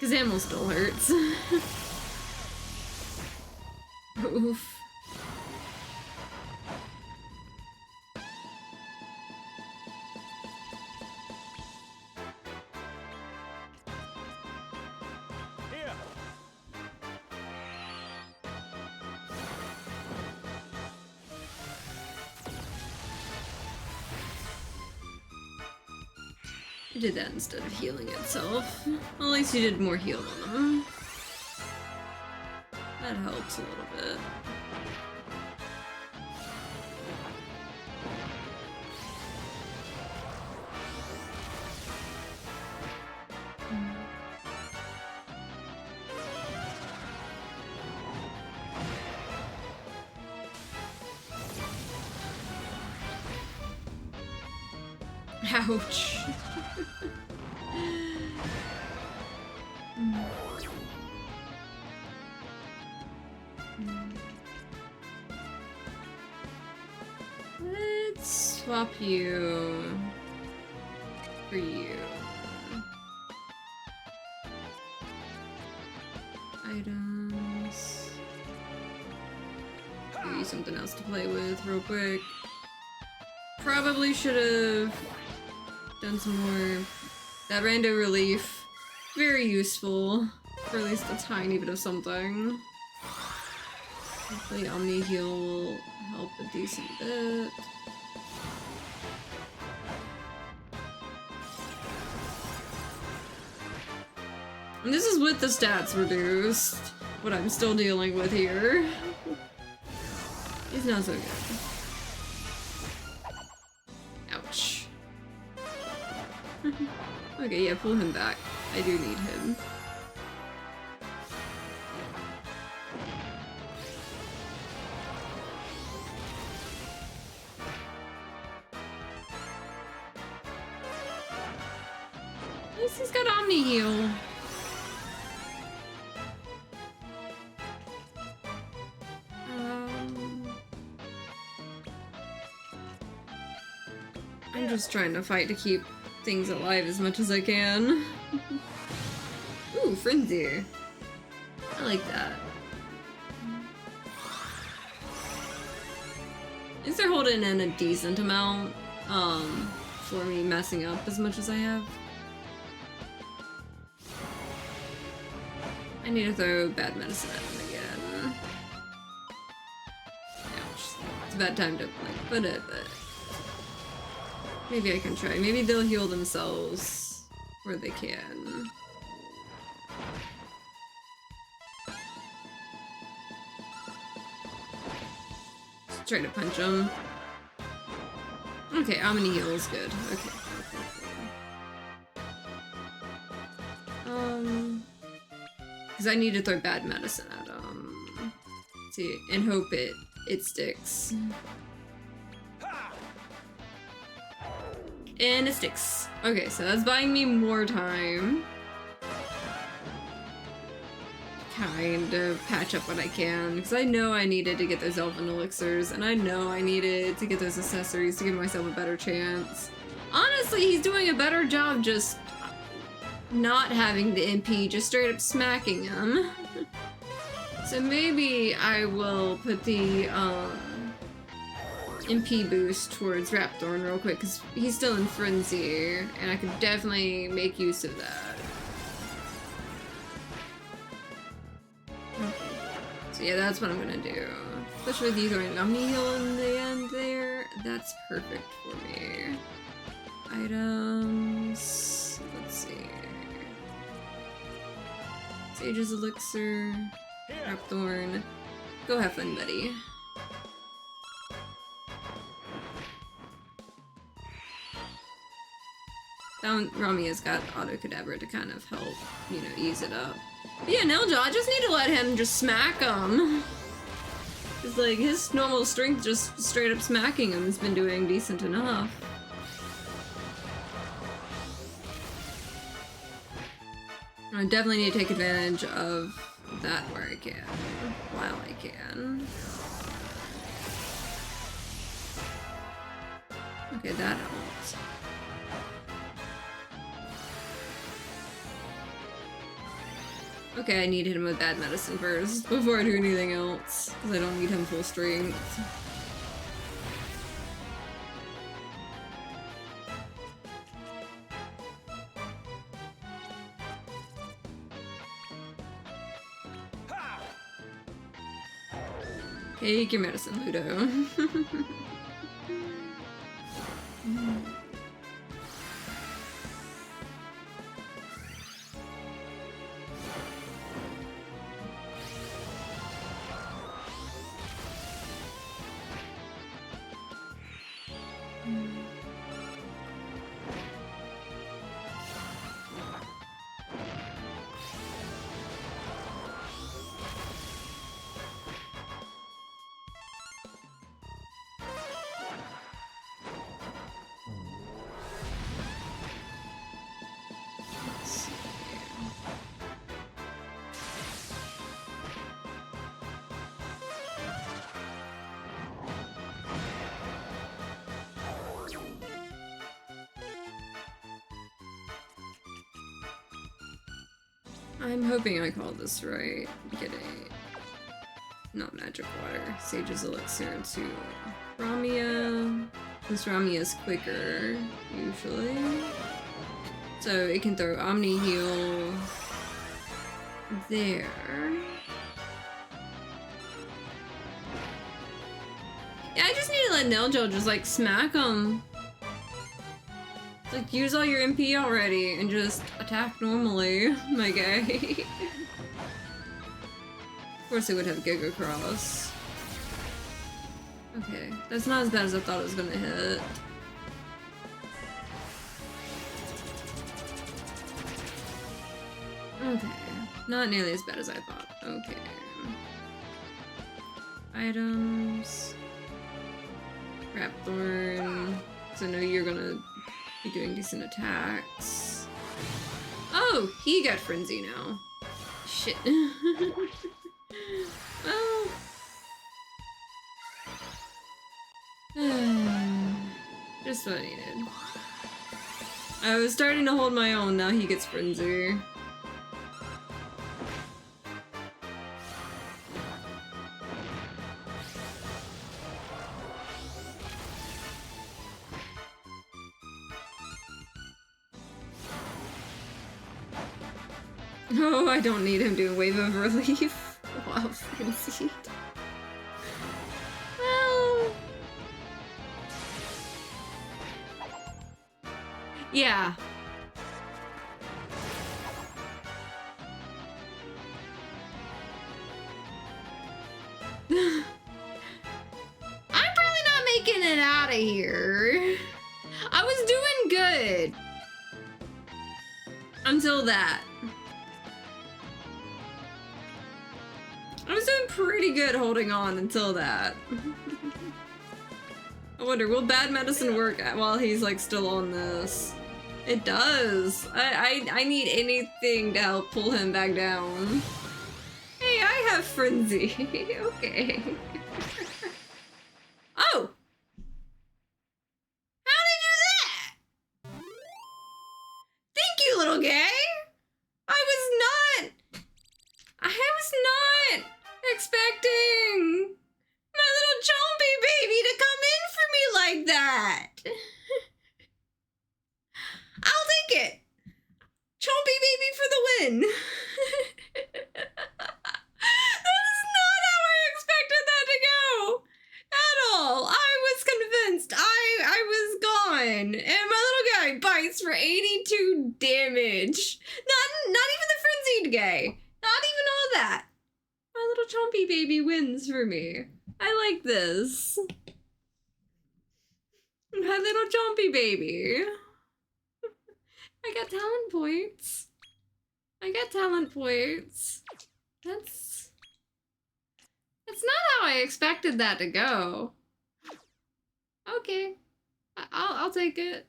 His ammo still hurts. Oof. Here. It did that instead of healing itself. Well, at least you did more heal on them. That helps a little bit. Ouch. Let's swap you for you. Items. Give you something else to play with real quick. Probably should have done some more. That rando relief. Very useful. For at least a tiny bit of something. Hopefully Omni Heal will help a decent bit. And this is with the stats reduced. What I'm still dealing with here. He's not so good. Ouch. Okay, yeah, pull him back. I do need him. At least he's got Omni Heal. I'm just trying to fight to keep things alive as much as I can. Ooh, Frenzy. I like that. At least they're holding in a decent amount, for me messing up as much as I have. I need to throw bad medicine at him again. Ouch. It's a bad time to like put it, but maybe I can try. Maybe they'll heal themselves where they can. Just try to punch them. Okay, Omni Heal is good. Okay. Because I need to throw bad medicine at them. See, and hope it sticks. And it sticks. Okay, so that's buying me more time. Kind of patch up what I can, because I know I needed to get those elven elixirs, and I know I needed to get those accessories to give myself a better chance. Honestly, he's doing a better job just not having the MP, just straight up smacking him. So maybe I will put the MP boost towards Rapthorn real quick, because he's still in Frenzy, and I could definitely make use of that. So yeah, that's what I'm gonna do. Especially with you throwing Omni Heal in the end there. That's perfect for me. Items. Let's see. Sage's Elixir. Rapthorn. Go have fun, buddy. Ramia's got Auto Cadaver to kind of help, you know, ease it up. But yeah, Nelja, I just need to let him just smack him. It's like his normal strength just straight up smacking him has been doing decent enough. I definitely need to take advantage of that where I can, while I can. Okay, that helps. Okay, I need to hit him with bad medicine first before I do anything else, because I don't need him full strength. Take your medicine, Ludo. I'm hoping I called this right. Get a... not magic water. Sage's elixir into Ramia. This Ramia is quicker, usually. So it can throw Omni Heal there. Yeah, I just need to let Neldril just like smack him. Like, use all your MP already and just attack normally, my guy. Of course it would have Giga Cross. Okay, that's not as bad as I thought it was gonna hit. Okay, not nearly as bad as I thought. Okay. Items. Crapthorn. So I know you're gonna be doing decent attacks. Oh, he got Frenzy now. Shit. Well. Just what I needed. I was starting to hold my own, now he gets Frenzy. Oh, I don't need him doing Wave of Relief. Wow, Frenzy. Well... yeah. I'm probably not making it out of here. I was doing good. Until that. I was doing pretty good holding on until that. I wonder, will bad medicine work while he's like still on this? It does. I need anything to help pull him back down. Hey, I have Frenzy. Okay. Oh! How'd I do that? Thank you, little guy! I was not expecting my little Chompy baby to come in for me like that. I'll take it. Chompy baby for the win. That is not how I expected that to go at all. I was convinced I was gone, and my little guy bites for 82 damage. Not even the frenzied guy. Not even all that. My little Chompy baby wins for me. I like this. My little Chompy baby. I got talent points. That's not how I expected that to go. Okay. I'll take it.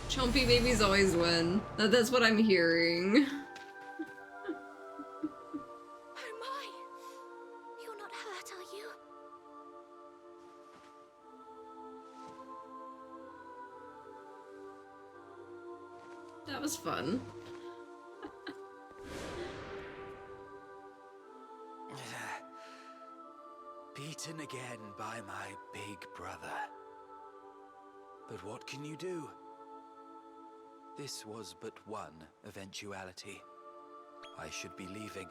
Chompy babies always win. That's what I'm hearing. Oh my! You're not hurt, are you? That was fun. Beaten again by my big brother. But what can you do? This was but one eventuality. I should be leaving.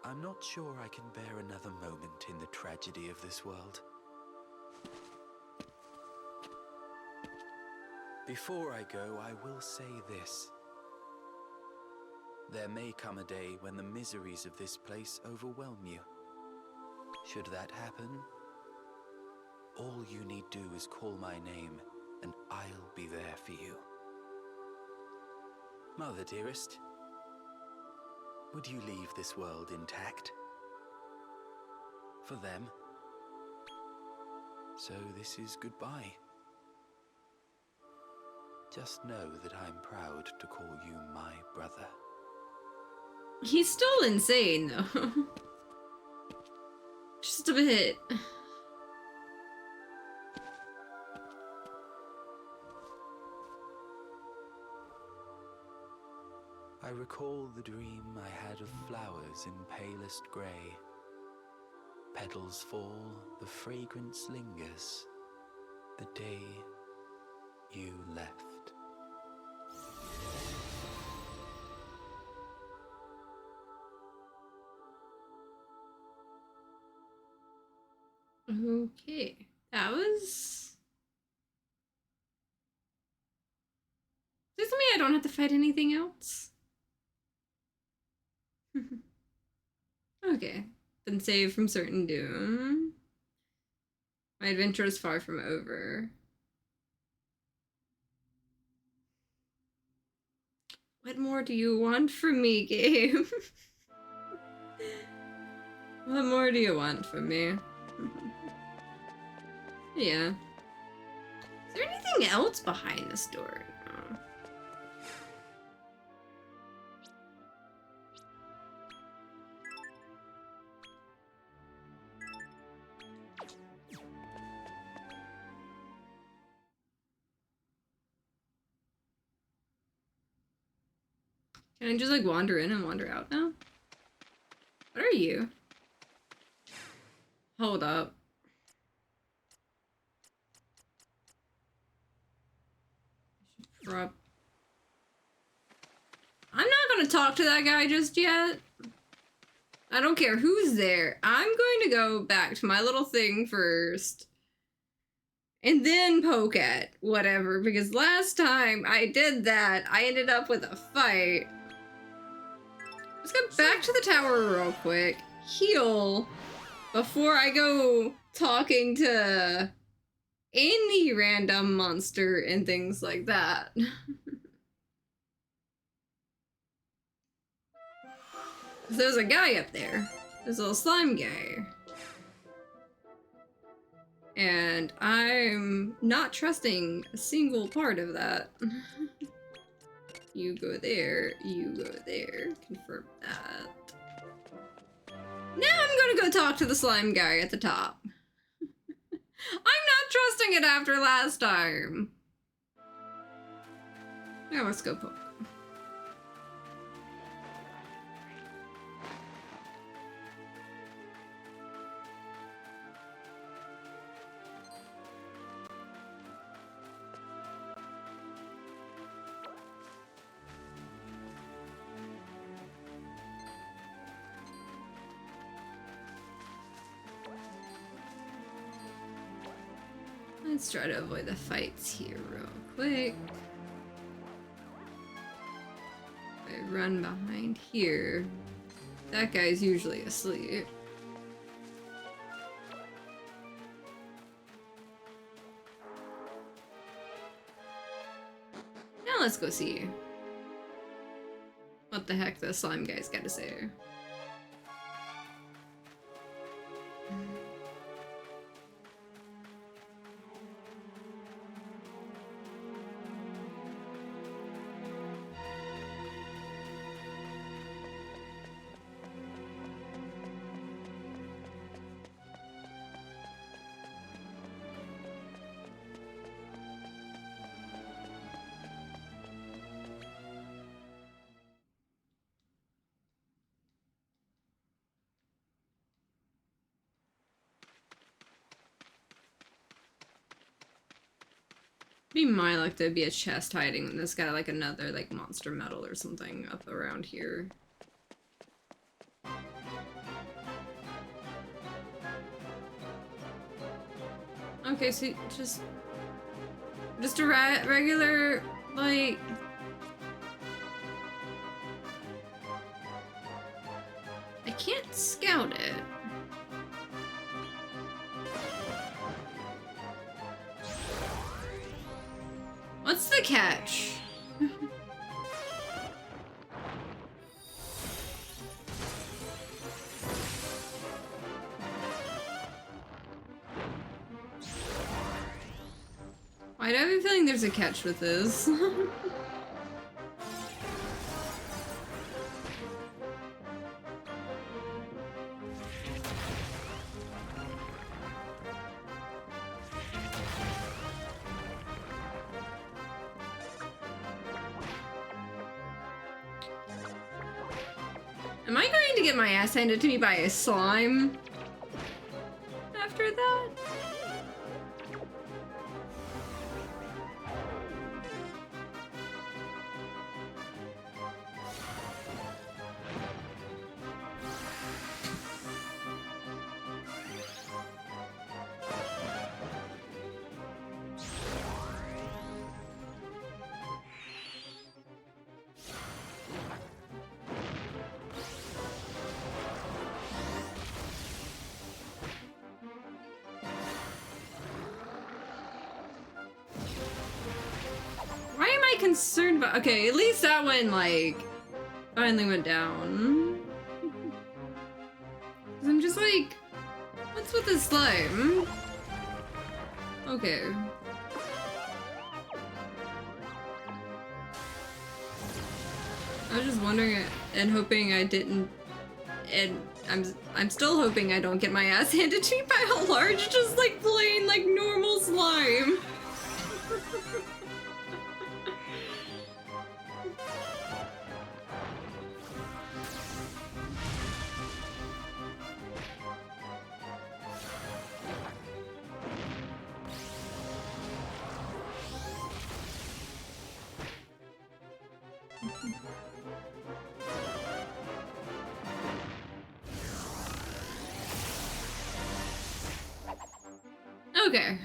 I'm not sure I can bear another moment in the tragedy of this world. Before I go, I will say this. There may come a day when the miseries of this place overwhelm you. Should that happen, all you need do is call my name, and I'll be there for you. Mother, dearest, would you leave this world intact? For them? So this is goodbye. Just know that I'm proud to call you my brother. He's still insane, though. Just a bit. I recall the dream I had of flowers in palest grey. Petals fall, the fragrance lingers. The day you left. Okay, that was... Does this mean I don't have to fight anything else? Okay, been saved from certain doom. My adventure is far from over. What more do you want from me, game? What more do you want from me? Yeah. Is there anything else behind this door? No. Can I just like wander in and wander out now? What are you? Hold up. I'm not gonna talk to that guy just yet. I don't care who's there. I'm going to go back to my little thing first. And then poke at whatever, because last time I did that, I ended up with a fight. Let's go back to the tower real quick. Heal before I go talking to any random monster and things like that. There's a guy up there. There's a little slime guy. And I'm not trusting a single part of that. You go there, you go there. Confirm that. Now I'm gonna go talk to the slime guy at the top. I'm not trusting it after last time. Now let's go poke. Let's try to avoid the fights here real quick. I run behind here. That guy's usually asleep. Now let's go see what the heck the slime guy's got to say. Be my luck there'd be a chest hiding in this guy, like another like monster metal or something up around here. Okay, so just a regular like. I can't scout it. What's the catch? Why do I have a feeling there's a catch with this? Am I going to get my ass handed to me by a slime after that? Why am I concerned about— okay, at least that one, like, finally went down. 'Cause I'm just like, what's with this slime? Okay. I was just wondering and hoping I didn't, and I'm still hoping I don't get my ass handed to me by a large, just like plain, like normal slime. Okay.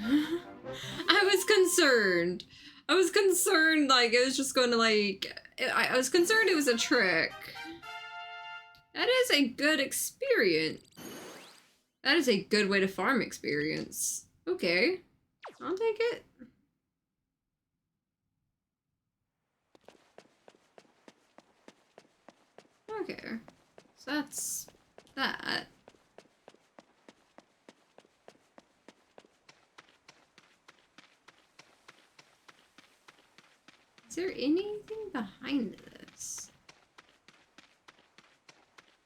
I was concerned. I was concerned, like, it was just going to, like... I was concerned it was a trick. That is a good experience. That is a good way to farm experience. Okay. I'll take it. Okay. So that's that. Is there anything behind this?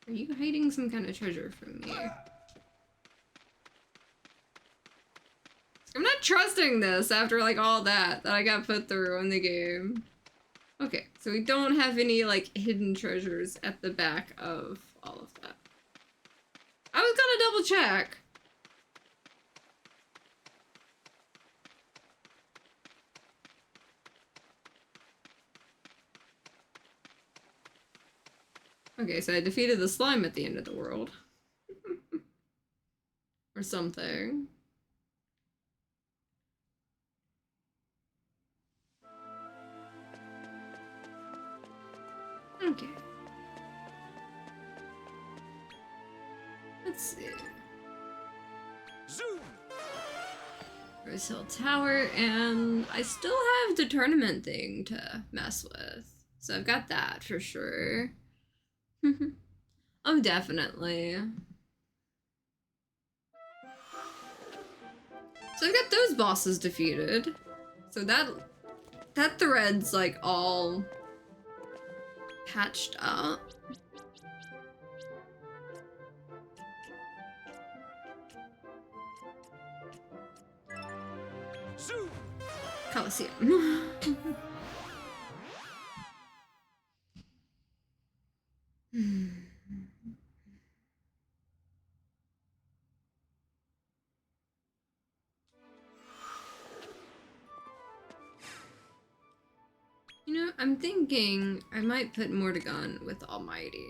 Are you hiding some kind of treasure from me? I'm not trusting this after like all that I got put through in the game. Okay, so we don't have any like hidden treasures at the back of all of that. I was gonna double check. Okay, so I defeated the slime at the end of the world. Or something. Okay. Let's see. Zoom! Rose Hill Tower, and I still have the tournament thing to mess with. So I've got that for sure. Oh, definitely. So I've got those bosses defeated. So that thread's like all patched up. Zoom! Coliseum. I'm thinking I might put Mordegon with Almighty.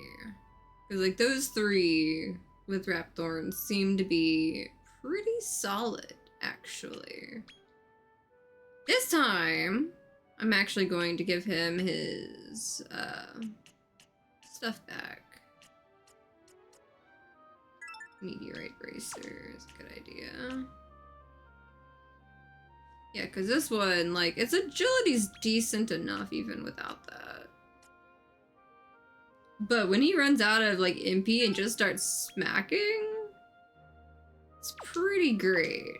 Because, like, those three with Rapthorns seem to be pretty solid, actually. This time, I'm actually going to give him his, stuff back. Meteorite Bracer is a good idea. Yeah, because this one, like, its agility's decent enough even without that. But when he runs out of, like, Impy and just starts smacking, it's pretty great.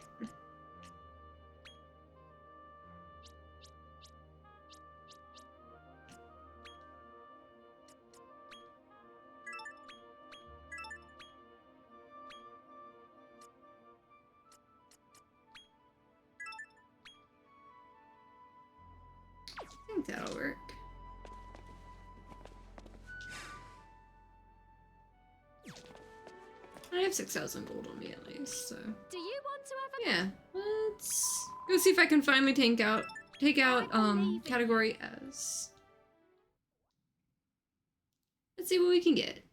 I think that'll work. I have 6,000 gold on me at least, so. Do you want to have a Yeah, let's go see if I can finally take out category S. Let's see what we can get.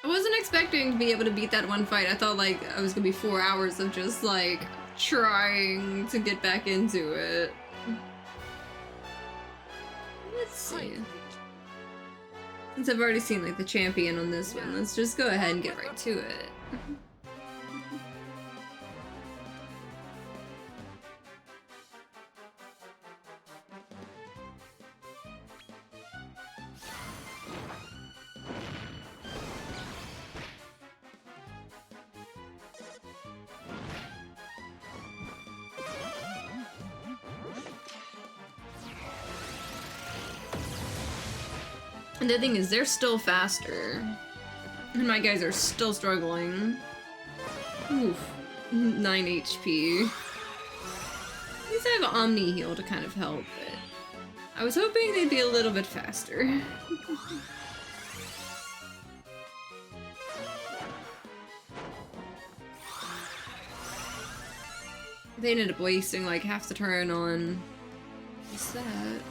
I wasn't expecting to be able to beat that one fight. I thought like I was gonna be 4 hours of just like trying to get back into it. Let's see. Since I've already seen like the champion on this one, let's just go ahead and get right to it. And the thing is, they're still faster. And my guys are still struggling. Oof. 9 HP. At least I have Omni Heal to kind of help, but I was hoping they'd be a little bit faster. They ended up wasting like half the turn on... What's that?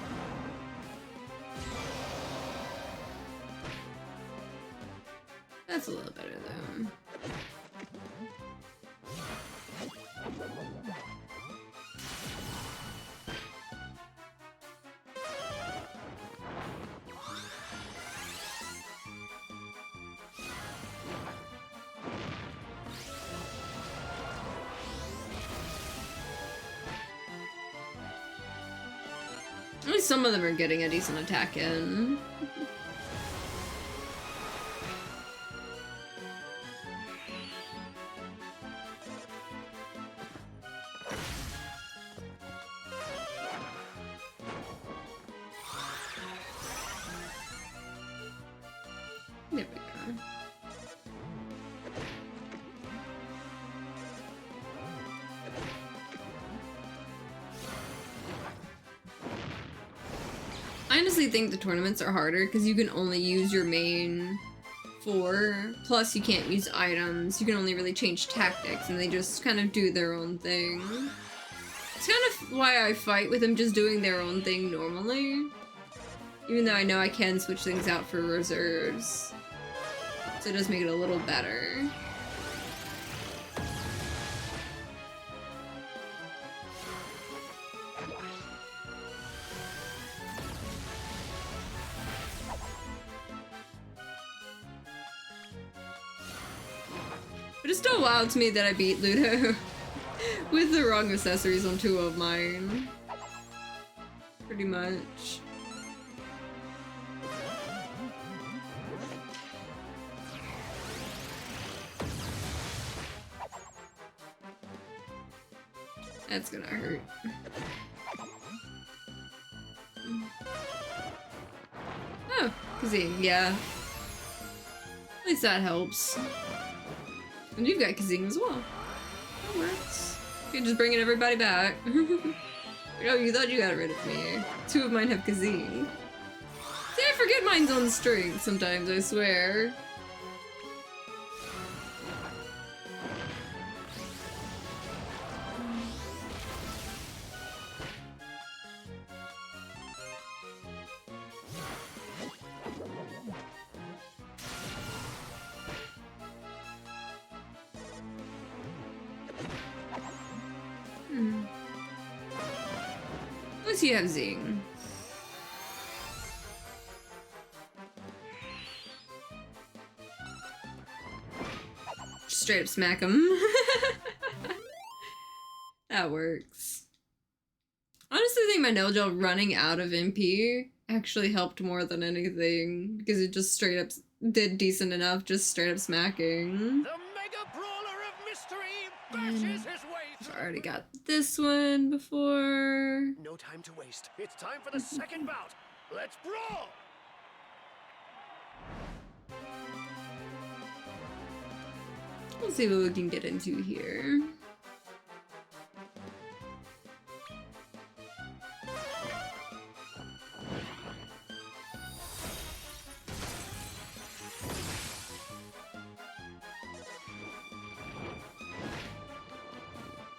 That's a little better though. At least some of them are getting a decent attack in. There we go. I honestly think the tournaments are harder because you can only use your main 4, plus you can't use items, you can only really change tactics, and they just kind of do their own thing. It's kind of why I fight with them just doing their own thing normally. Even though I know I can switch things out for reserves. So it does make it a little better. But it's still wild to me that I beat Ludo with the wrong accessories on 2 of mine. Pretty much. That's gonna hurt. Oh, Kazing, yeah. At least that helps. And you've got Kazing as well. That works. You're just bringing everybody back. Oh, you thought you got rid of me. 2 of mine have Kazing. See, I forget mine's on string sometimes, I swear. Since you have Zing. Straight up smack him. That works. Honestly, I think my Nilgel running out of MP actually helped more than anything because it just straight up did decent enough, just straight up smacking. The mega brawler of mystery bashes his way I've through. already got this one before. No time to waste. It's time for the second bout. Let's brawl. Let's see what we can get into here.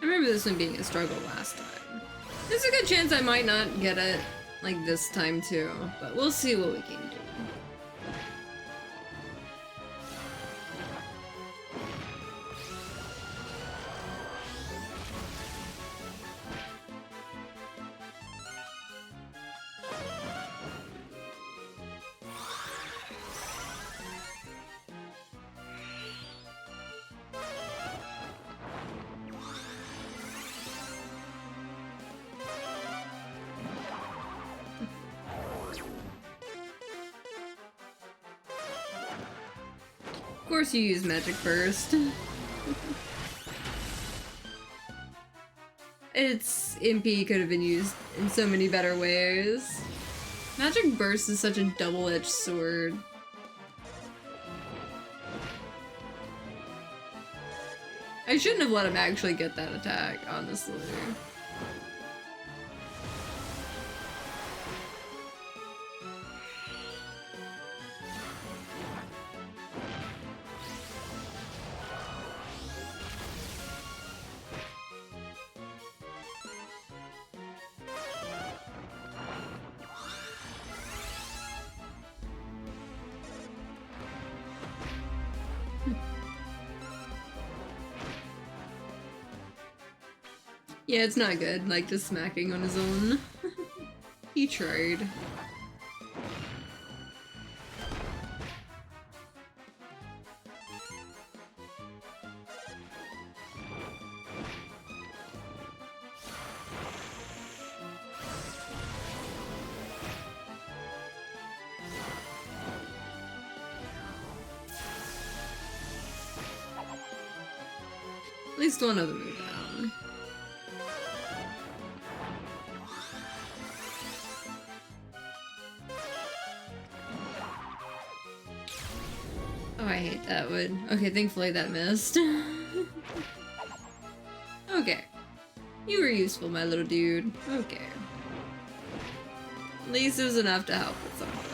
I remember this one being a struggle last time. There's a good chance I might not get it like this time too, but we'll see what we can do. Of course you use Magic Burst. Its MP could have been used in so many better ways. Magic Burst is such a double-edged sword. I shouldn't have let him actually get that attack, honestly. Yeah, it's not good, like, just smacking on his own. He tried. At least one of them moved down. Oh, I hate that one. Okay, thankfully that missed. Okay. You were useful, my little dude. Okay. At least it was enough to help with something.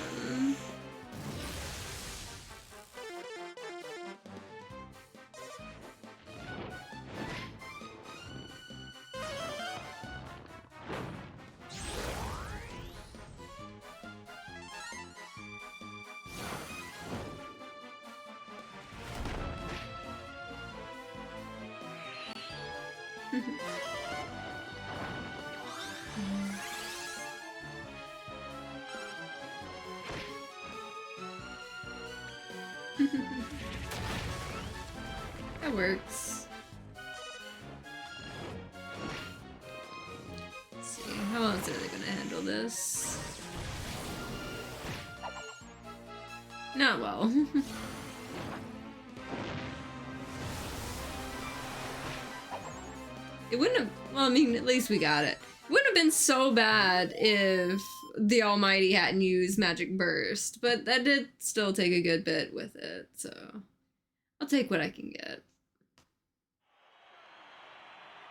That works. Let's see, how else are they gonna handle this? Not well. It wouldn't have, well, I mean, at least we got it. It wouldn't have been so bad if the Almighty hadn't used Magic Burst, but that did still take a good bit with it, so I'll take what I can get.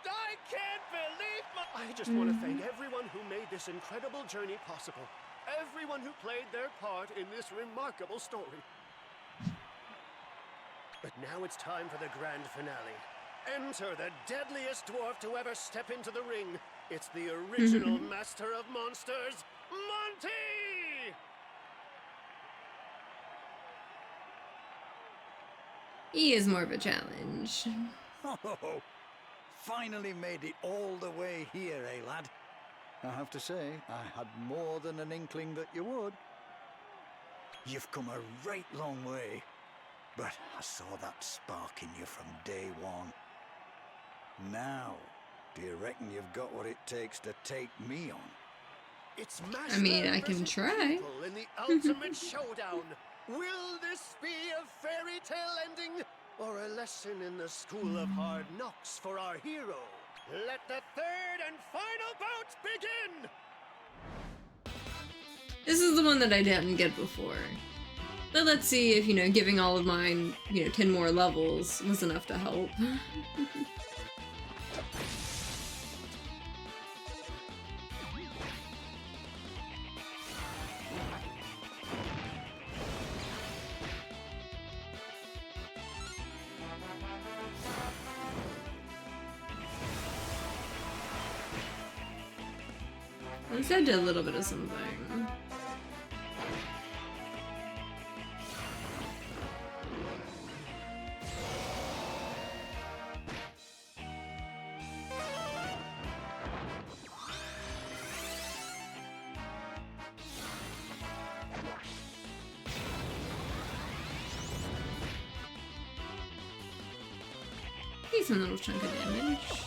I can't believe I just want to thank everyone who made this incredible journey possible. Everyone who played their part in this remarkable story. But now it's time for the grand finale. Enter the deadliest dwarf to ever step into the ring. It's the original master of monsters, Monty! He is more of a challenge. Oh, finally made it all the way here, eh, lad? I have to say, I had more than an inkling that you would. You've come a right long way, but I saw that spark in you from day one. Now, do you reckon you've got what it takes to take me on? It's I mean, master I can versus try. pupil in the ultimate showdown. Will this be a fairy tale ending or a lesson in the school of hard knocks for our hero? Let the third and final bout begin! This is the one that I didn't get before. But let's see if, giving all of mine, 10 more levels was enough to help. At least I did a little bit of something. Decent little chunk of damage.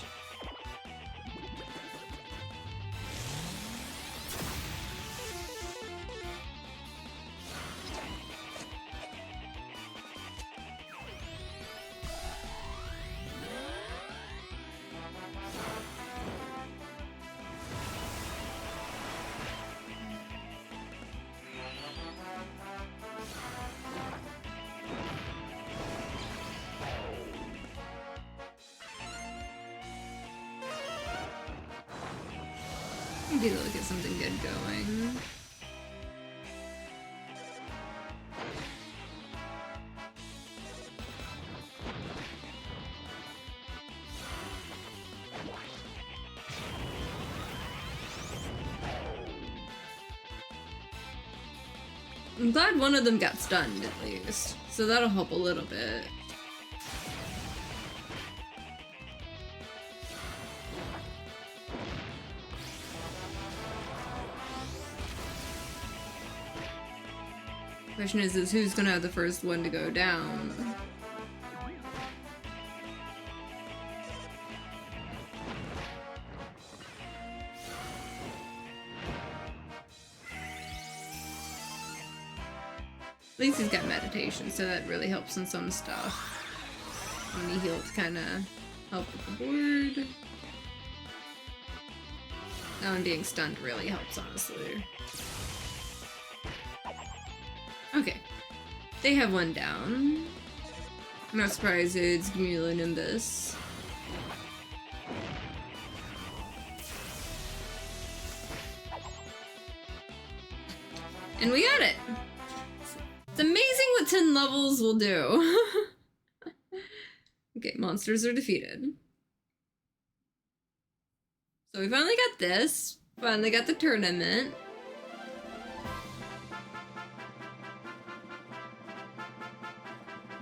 Maybe they'll get something good going. I'm glad one of them got stunned at least, so that'll help a little bit. Question is who's gonna have the first one to go down? At least he's got meditation, so that really helps in some stuff. When he heals, kind of help with the board. That one being stunned really helps, honestly. Okay, they have one down. I'm not surprised it's Cumulonimbus. And we got it! It's amazing what 10 levels will do. Okay, monsters are defeated. So we finally got this. Finally got the tournament.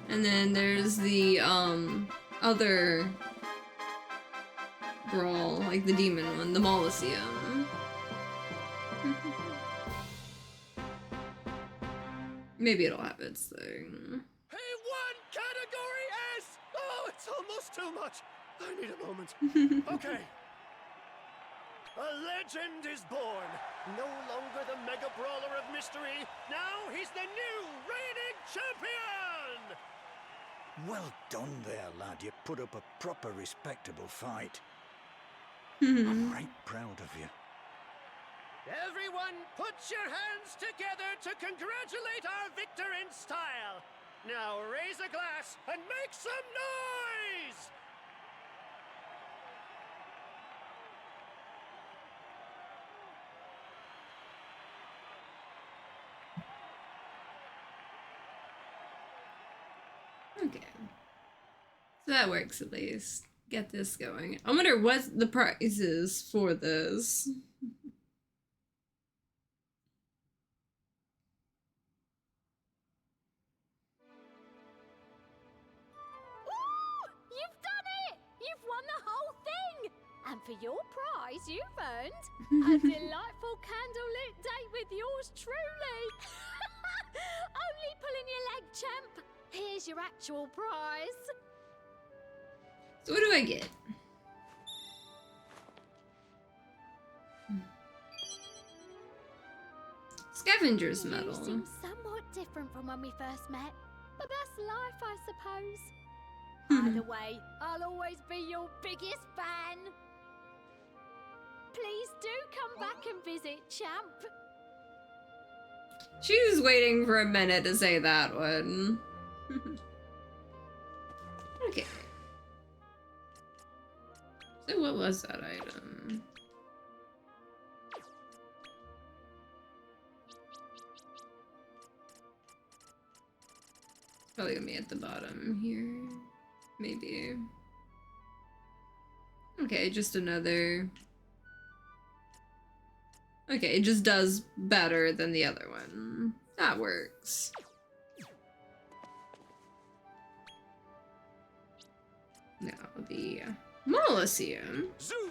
And then there's the, other brawl, like the demon one, the Mollysium. Maybe it'll have its thing. Hey, one category S! Oh, it's almost too much. I need a moment. Okay. A legend is born. No longer the mega brawler of mystery. Now he's the new reigning champion! Well done there, lad. You put up a proper respectable fight. I'm right proud of you. Everyone, put your hands together to congratulate our victor in style. Now raise a glass and make some noise! Okay. So that works at least. Get this going. I wonder what the prize is for this. You've done it! You've won the whole thing! And for your prize, you've earned a delightful candlelit date with yours truly. Only pulling your leg, champ. Here's your actual prize. So what do I get? Scavenger's medal. You seem somewhat different from when we first met, but that's life, I suppose. Either way, I'll always be your biggest fan. Please do come back and visit, champ. She's waiting for a minute to say that one. Okay. So what was that item? It's probably gonna be at the bottom here. Maybe. Okay, just another. Okay, it just does better than the other one. That works. Now the Molosseum. Zoom!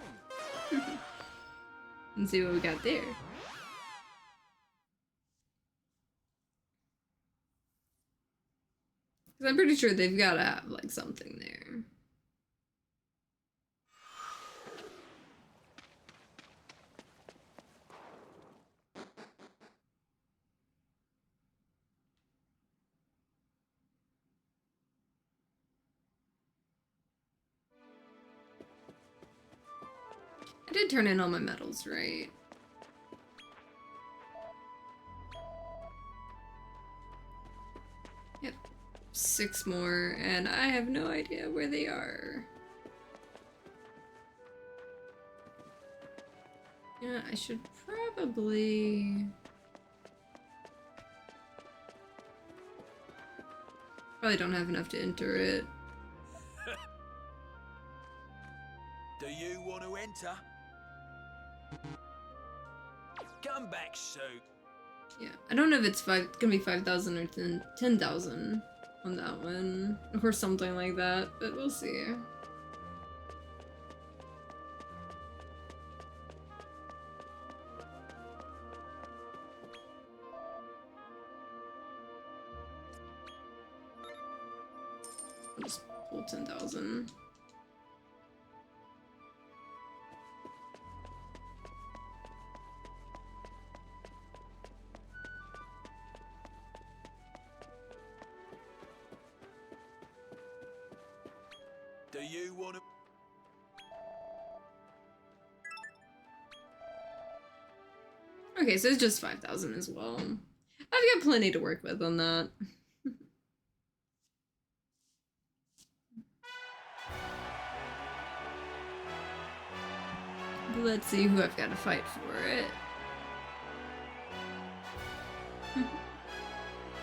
And see what we got there. 'Cause I'm pretty sure they've got to have like something there. I did turn in all my medals, right? Yep. 6 more, and I have no idea where they are. Yeah, I should probably... Probably don't have enough to enter it. Do you want to enter? Come back soon. Yeah, I don't know if it's gonna be 5,000 or 10,000 on that one, or something like that, but we'll see. I'll just pull 10,000. Do you want to? Okay, so it's just 5,000 as well. I've got plenty to work with on that. Let's see who I've got to fight for it.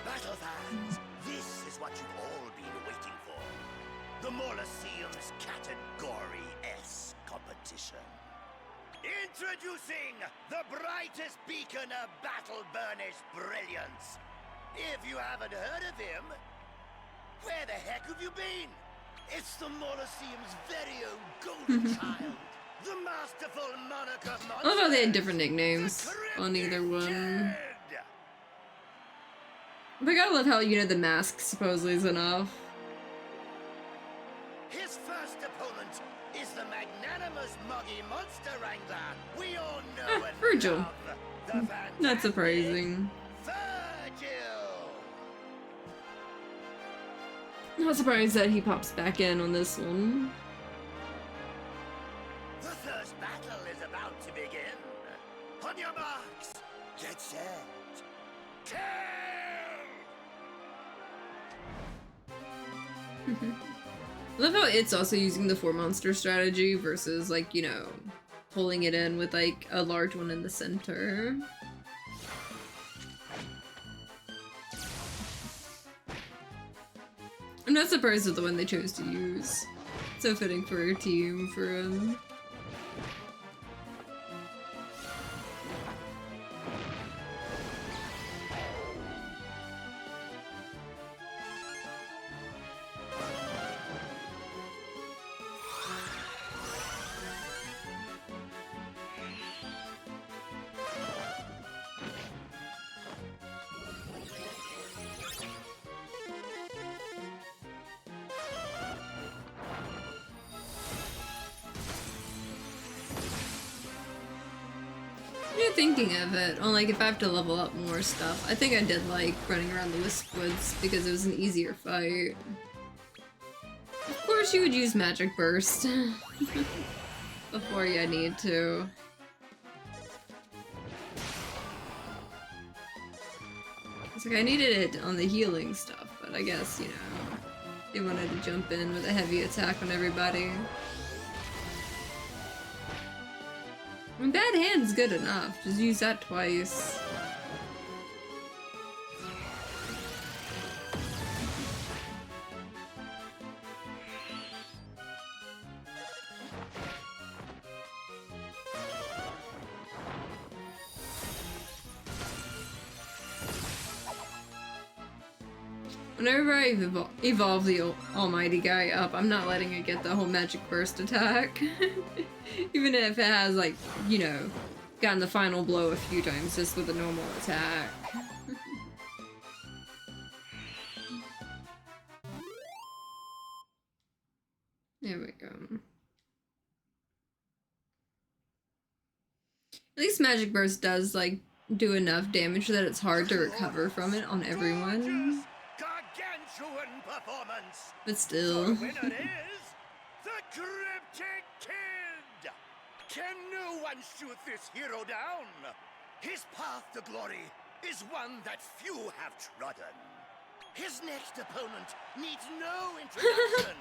Battle fans, this is what you've all been waiting for. The Molosseum's Category S competition. Introducing the brightest beacon of battle-burnished brilliance. If you haven't heard of him, where the heck have you been? It's the Molosseum's very own golden child. The masterful monarch of monsters. I love how they had different nicknames on either one. But I gotta love how, you know, the mask supposedly is enough. His first opponent is the magnanimous muggy monster wrangler. We all know and Virgil. love the Not fantastic surprising. Virgil. Not surprised that he pops back in on this one. The first battle is about to begin. On your marks, get set, kill! I love how it's also using the 4-monster strategy versus, like, you know, pulling it in with, like, a large one in the center. I'm not surprised at the one they chose to use. So fitting for her team, for him. of thinking of it on like if I have to level up more stuff. I think I did like running around the Wisp Woods because it was an easier fight. Of course you would use Magic Burst before you need to. It's like I needed it on the healing stuff, but I guess, you know, they wanted to jump in with a heavy attack on everybody. I mean, Bad Hand's good enough. Just use that twice. Whenever I evolve the almighty guy up, I'm not letting it get the whole magic burst attack. Even if it has, like, you know, gotten the final blow a few times just with a normal attack. There we go. At least Magic Burst does, like, do enough damage that it's hard to recover from it on everyone. Gargantuan performance. But still. The winner is the Cryptic Kid. Can no one shoot this hero down? His path to glory is one that few have trodden. His next opponent needs no introduction.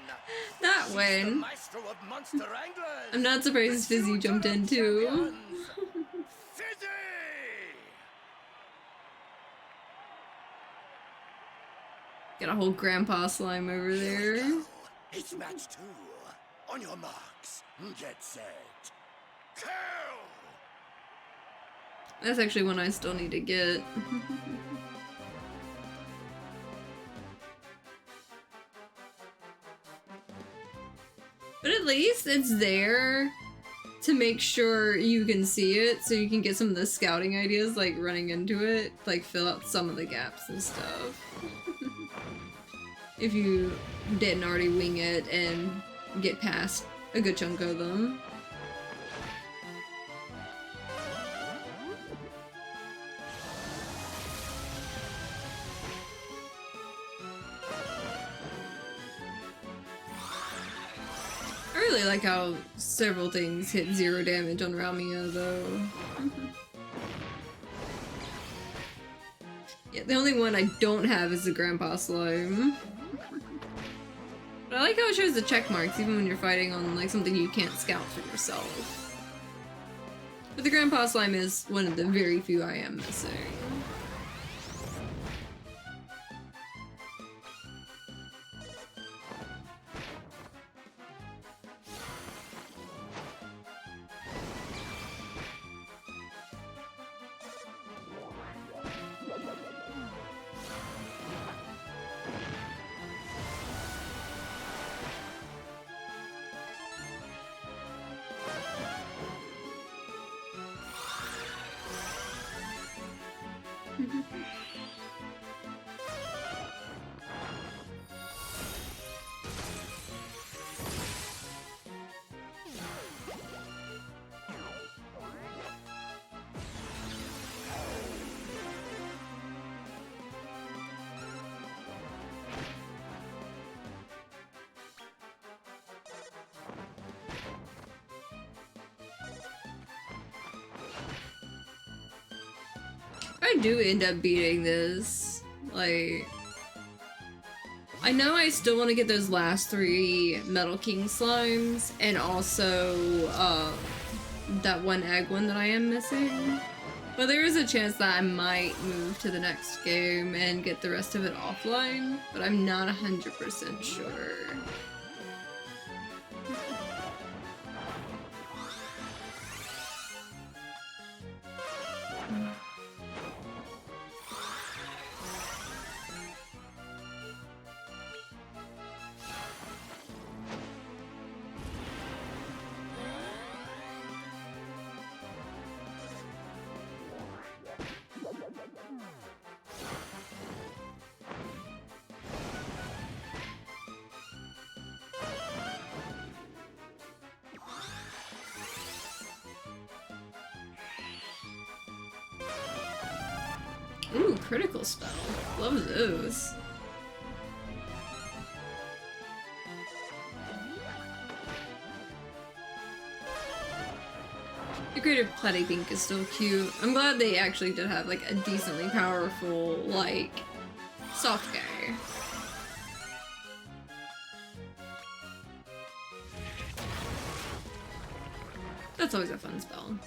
That She's way. the maestro of monster anglers. I'm not surprised Fizzy jumped in too. Fizzy! Got a whole grandpa slime over there. It's match 2. On your marks, get set, kill! That's actually one I still need to get. But at least it's there to make sure you can see it, so you can get some of the scouting ideas, like running into it, like fill out some of the gaps and stuff. If you didn't already wing it and get past a good chunk of them. I really like how several things hit 0 damage on Ramia, though. Yeah, the only one I don't have is the Grandpa Slime. But I like how it shows the check marks even when you're fighting on like something you can't scout for yourself. But the Grandpa Slime is one of the very few I am missing. I do end up beating this, like, I know I still want to get those last 3 Metal King slimes, and also, that one egg one that I am missing. But there is a chance that I might move to the next game and get the rest of it offline, but I'm not 100% sure. Ooh, critical spell. Love those. The creative Platy Pink is still cute. I'm glad they actually did have like a decently powerful, like, soft guy. That's always a fun spell.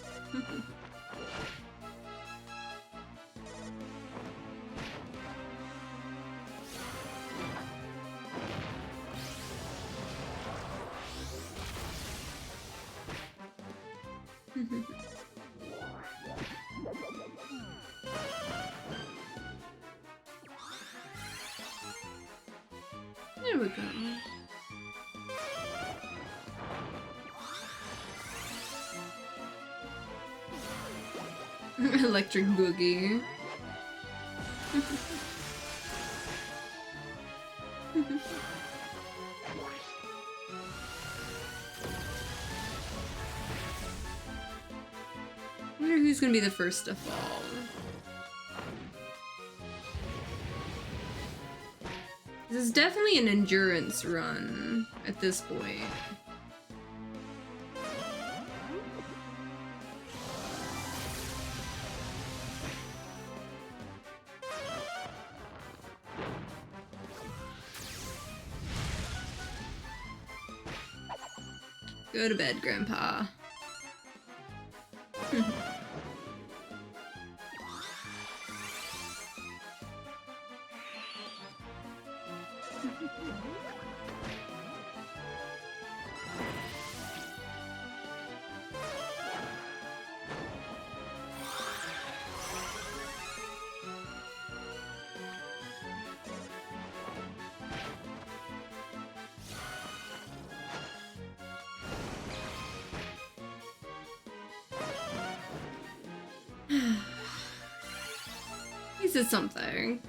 There we go. Electric Boogie. I wonder who's gonna be the first to fall. This is definitely an endurance run at this point. Go to bed, Grandpa. He said something.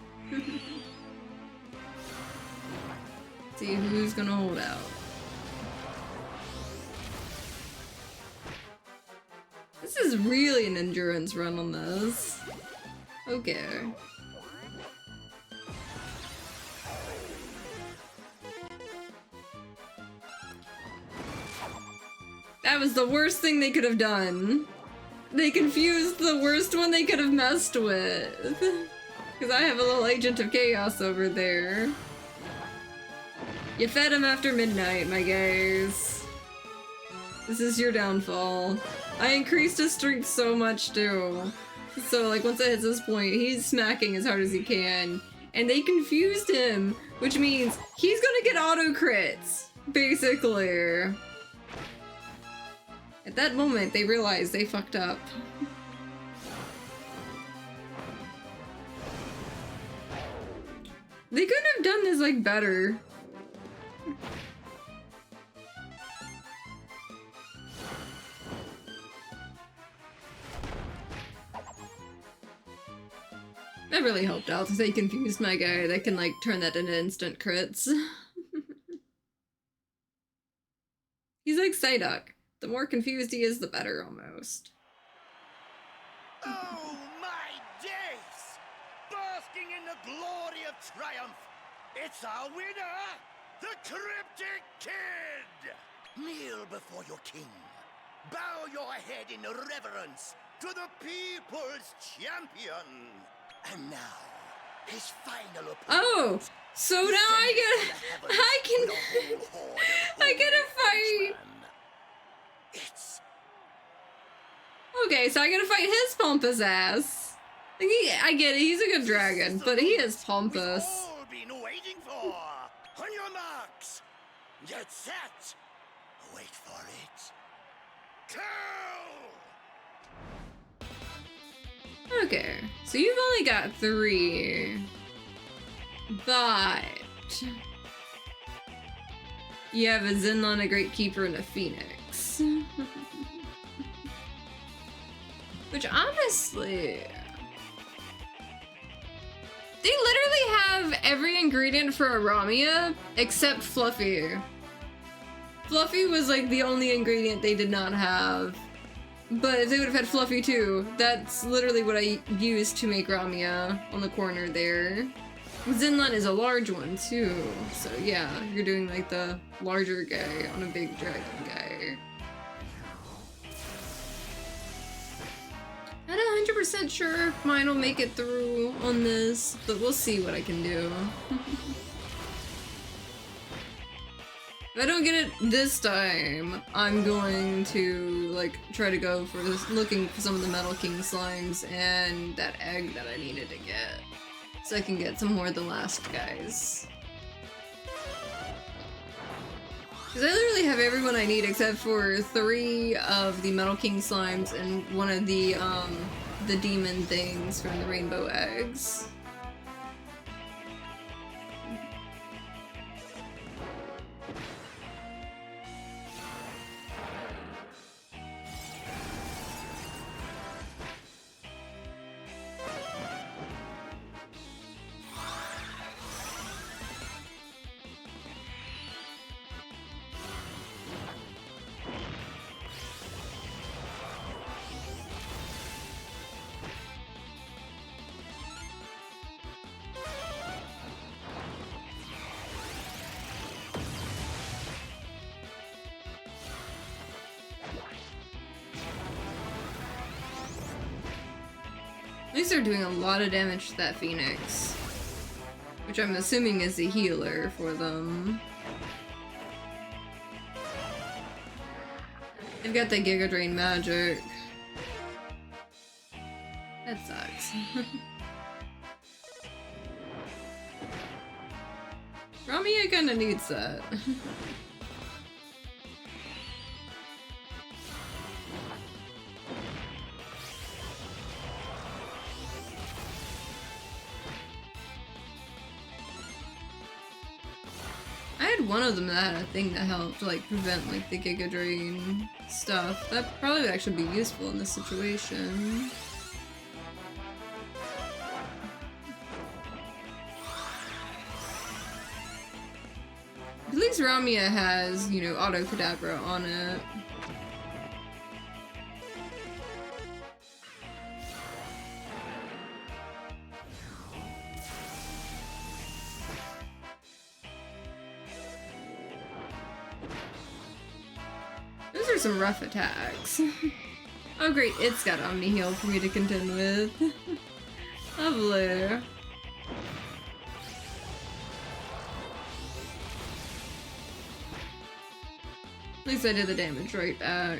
See who's gonna hold out. This is really an endurance run on this. Okay. That was the worst thing they could have done. They confused the worst one they could have messed with. Because I have a little agent of chaos over there. You fed him after midnight, my guys. This is your downfall. I increased his strength so much too. So like once it hits this point, he's smacking as hard as he can. And they confused him, which means he's gonna get auto crits, basically. At that moment, they realized they fucked up. They could have done this, like, better. That really helped out. They confused my guy. They can, like, turn that into instant crits. He's like Psyduck. The more confused he is, the better, almost. Oh my days! Basking in the glory of triumph, it's our winner, the Cryptic Kid! Kneel before your king. Bow your head in reverence to the people's champion. And now, his final opponent. Oh! So now I get a fight! It's... Okay, so I gotta fight his pompous ass. Like, I get it, he's a good dragon, but he is pompous. We've all been waiting for. On your marks, get set. Wait for it. Go! Okay, so you've only got 3. But... you have a Zenlon, a Great Keeper, and a Phoenix. Which, honestly... they literally have every ingredient for a Ramia, except Fluffy. Fluffy was, like, the only ingredient they did not have. But if they would have had Fluffy too, that's literally what I used to make Ramia on the corner there. Zinlan is a large one too, so yeah, you're doing like the larger guy on a big dragon guy. Not 100% sure if mine will make it through on this, but we'll see what I can do. If I don't get it this time, I'm going to like try to go for this, looking for some of the Metal King slimes and that egg that I needed to get, so I can get some more of the last guys. Because I literally have everyone I need except for 3 of the Metal King slimes and one of the demon things from the rainbow eggs. At least they're doing a lot of damage to that Phoenix, which I'm assuming is a healer for them. They've got the Giga Drain magic. That sucks. Ramia kinda needs that. One of them that had a thing that helped like prevent like the Giga Drain stuff. That probably would actually be useful in this situation. At least Ramia has, you know, Auto Kadabra on it. Those are some rough attacks. Oh great, it's got Omni Heal for me to contend with. Lovely. At least I did the damage right back.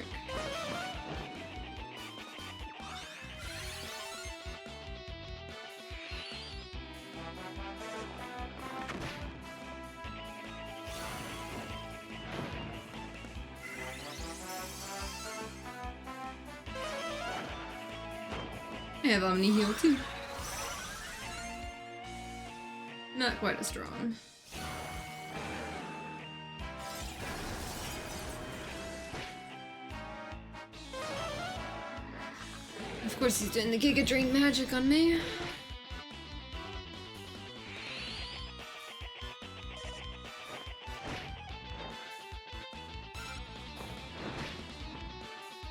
I have Omni Heal too. Not quite as strong. Of course he's doing the Giga Drain magic on me.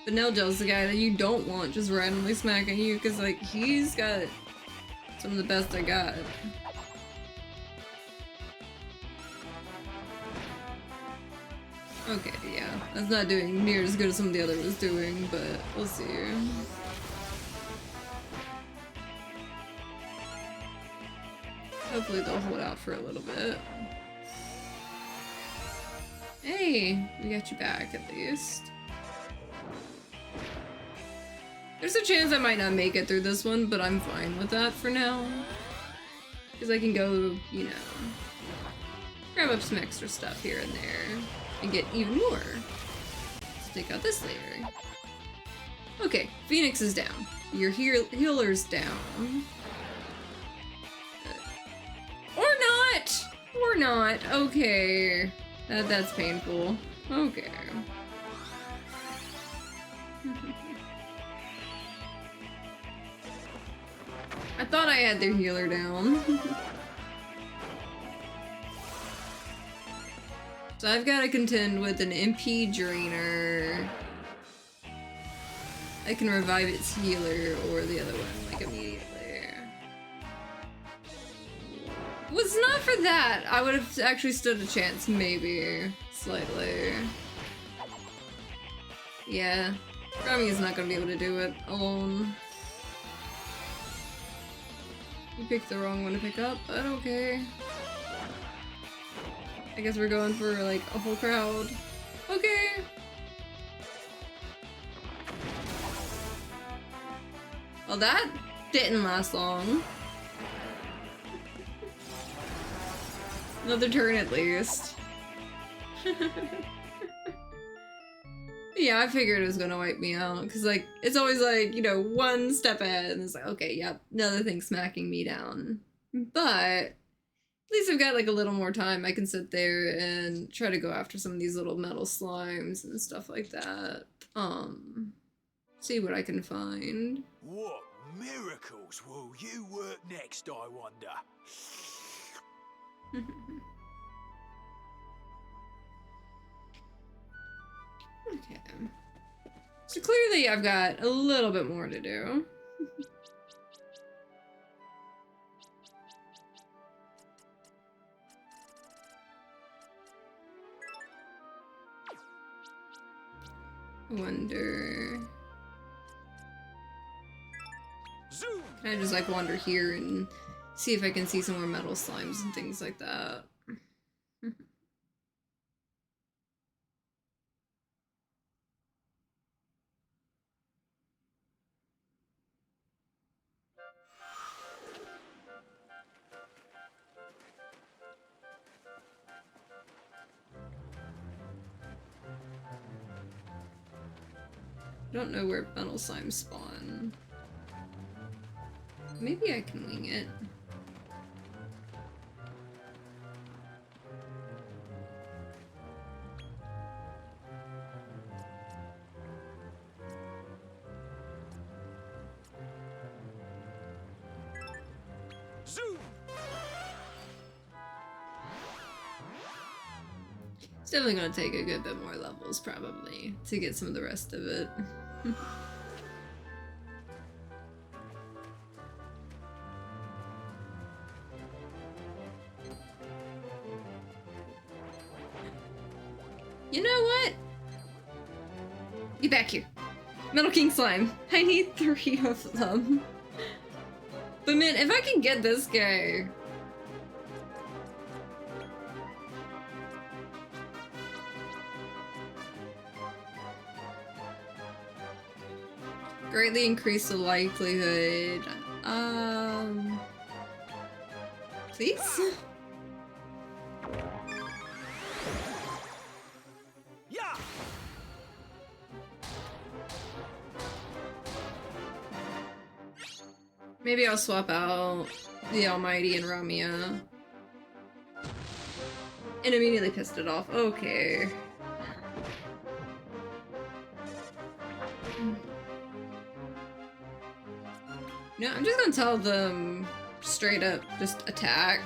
But Nelgel's the guy that you don't want just randomly smacking you, because like he's got some of the best I got. Okay, yeah, that's not doing near as good as some of the other was doing, but we'll see. Hopefully they'll hold out for a little bit. Hey, we got you back at least. There's a chance I might not make it through this one, but I'm fine with that for now. Because I can go, you know, grab up some extra stuff here and there and get even more. Let's take out this layer. Okay, Phoenix is down. Your healer's down. Or not! Or not. Okay. That's painful. Okay. I thought I had their healer down. So I've got to contend with an MP Drainer. I can revive its healer or the other one, like, immediately. Was not for that, I would have actually stood a chance, maybe. Slightly. Yeah. Rami's not gonna be able to do it alone. You picked the wrong one to pick up, but okay. I guess we're going for, like, a whole crowd. Okay! Well, that didn't last long. Another turn at least. Yeah, I figured it was gonna wipe me out, because, like, it's always, like, you know, one step ahead, and it's like, okay, yep, another thing smacking me down. But, at least I've got, like, a little more time. I can sit there and try to go after some of these little metal slimes and stuff like that. See what I can find. What miracles will you work next, I wonder? Okay. So clearly I've got a little bit more to do. Wonder... Can I just, like, wander here and see if I can see some more metal slimes and things like that? I don't know where metal slimes spawn. Maybe I can wing it. Zoom! It's definitely gonna take a good bit more levels, probably, to get some of the rest of it. You know what? Get back here. Metal King Slime. I need 3 of them. But man, if I can get this guy... Greatly increase the likelihood. Please? Yeah! Maybe I'll swap out the Almighty and Ramia. And immediately pissed it off. Okay. No, I'm just gonna tell them straight up, just attack.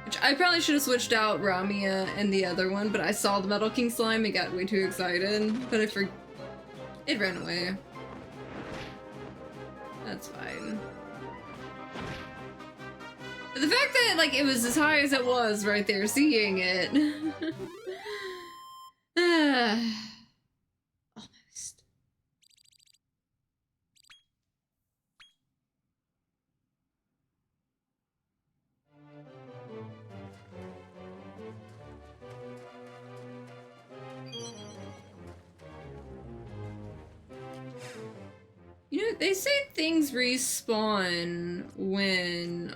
Which I probably should have switched out Ramia and the other one, but I saw the Metal King Slime and got way too excited. But it ran away. That's fine. But the fact that, like, it was as high as it was right there, seeing it. Almost. You know, they say things respawn when,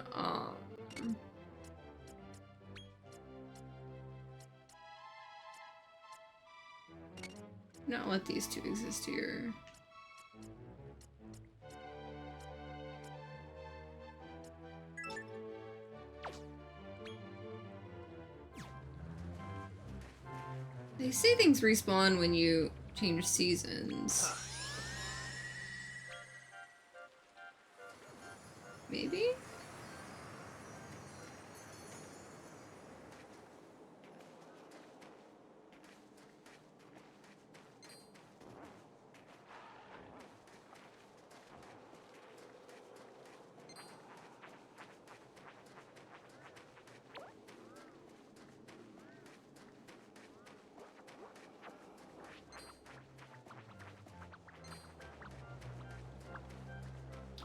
not let these two exist here. They say things respawn when you change seasons. Maybe?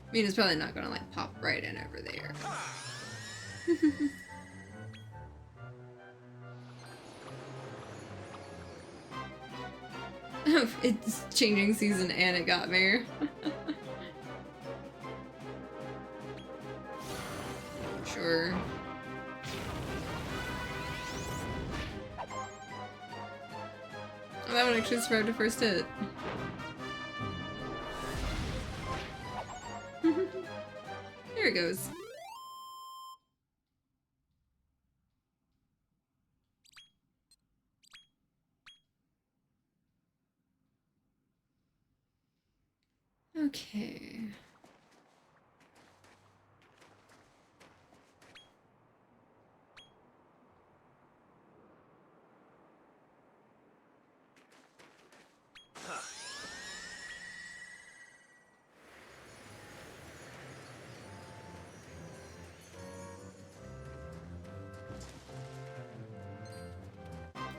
I mean, it's probably not gonna like pop right in over there. It's changing season and it got me. Sure. Oh, that one actually survived a first hit. There it goes. Okay.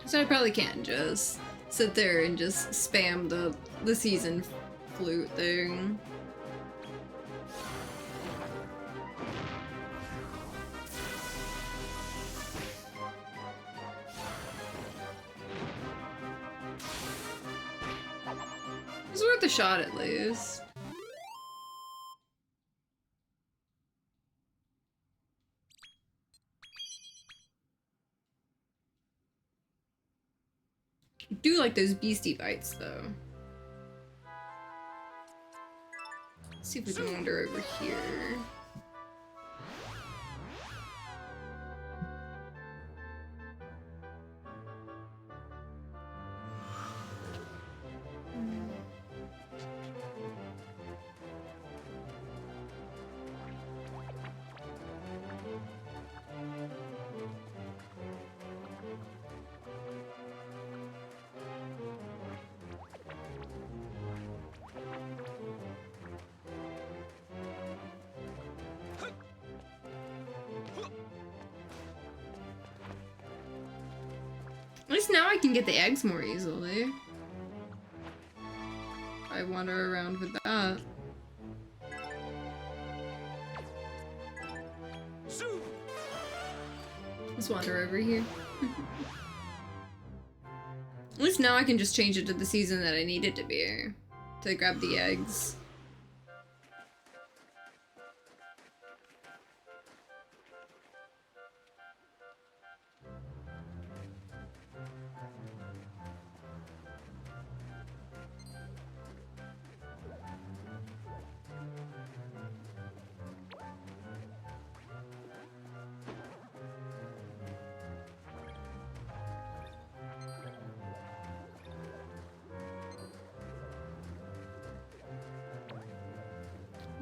So I probably can't just sit there and just spam the season flute thing. It's worth a shot at least. I do like those beastie bites though. Let's see if we can wander over here. At least now I can get the eggs more easily. I wander around with that. Let's wander over here. At least now I can just change it to the season that I need it to be. To grab the eggs.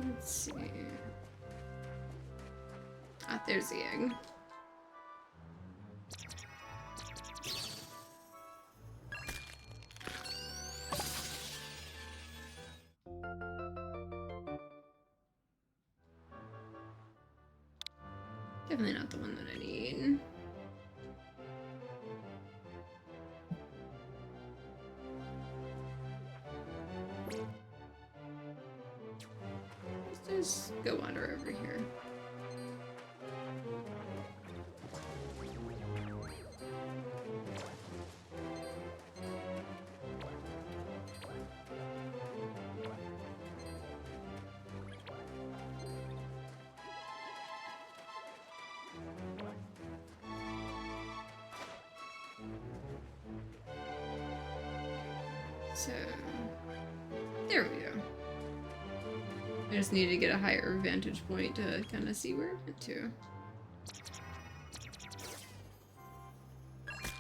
Let's see. Ah, there's the egg. Definitely not the one that I need. Let's just go wander over here. So, there we go. I just need to get a higher vantage point to kind of see where I'm at to.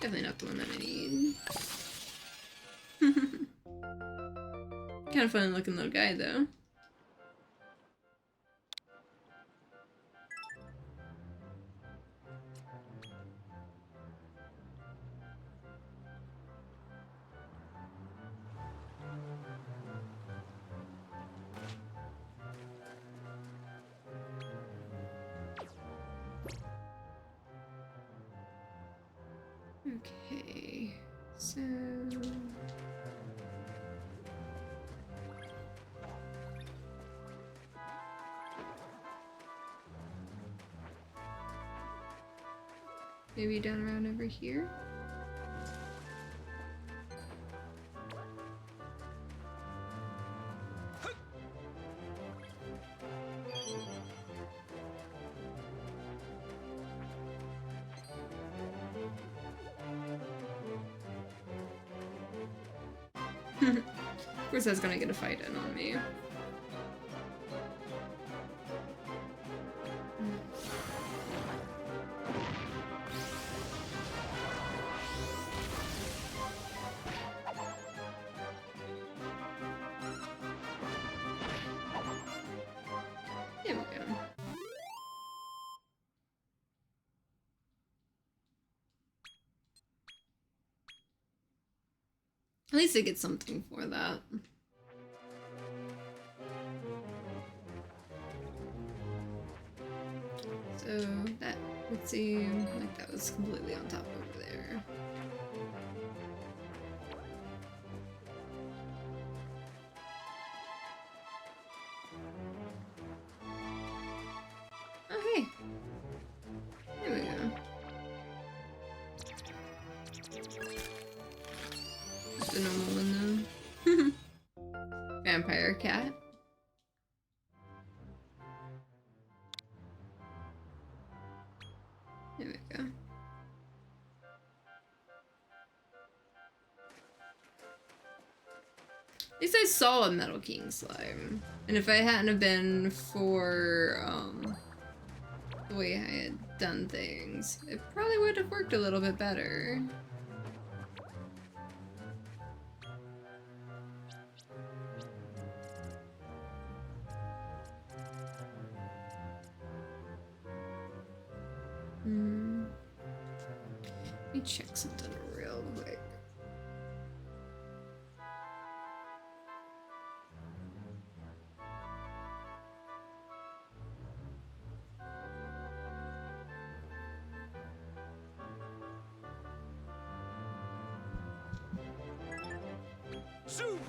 Definitely not the one that I need. Kind of fun looking little guy though. Okay, so Maybe down around over here. Of course that's gonna get a fight in on me. There we go. At least I get something for that. So that would seem like that was completely on top over there. Oh hey! There we go. Just a normal one then. Vampire cat. There we go. At least I saw a Metal King slime. And if I hadn't have been for, the way I had done things, it probably would have worked a little bit better. Let me check something real quick. Zoom!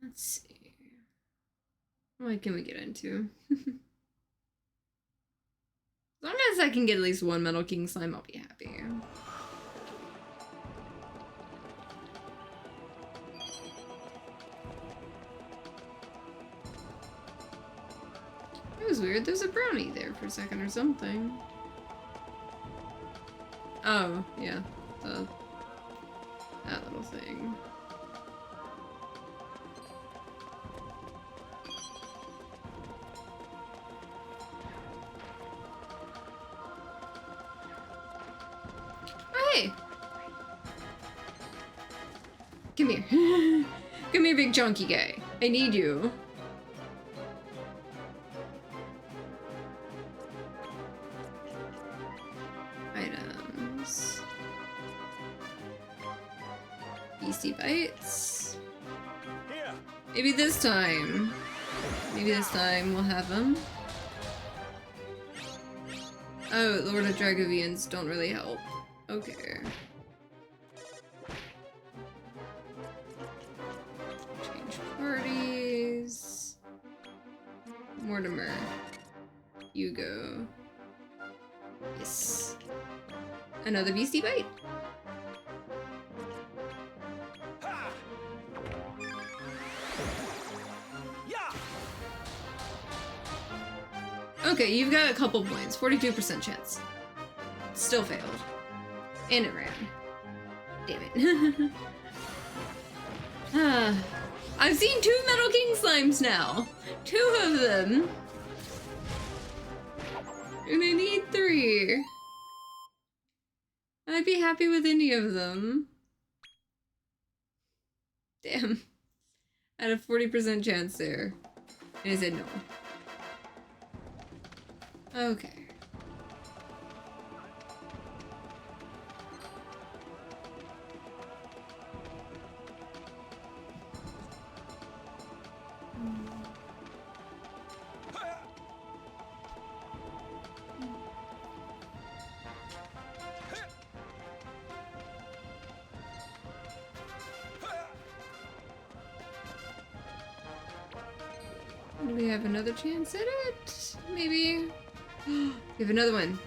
Let's see. What can we get into? As long as I can get at least one Metal King slime, I'll be happy. It was weird. There's a brownie there for a second or something. Oh, yeah. That little thing. Hey! Come here. Come here, big chunky guy. I need you. Items. Beastie Bites. Here! Maybe this time. Maybe this time we'll have them. Oh, Lord of Dragovians don't really help. Okay. Change parties. Mortimer. You go. Yes. Another Beastie Bite. Ha! Yeah! Okay, you've got a couple points. 42% chance. Still failed. And it ran. Damn it. I've seen 2 Metal King slimes now. 2 of them. And I need 3. I'd be happy with any of them. Damn. I had a 40% chance there. And I said no. Okay. Do we have another chance at it? Maybe. We have another one.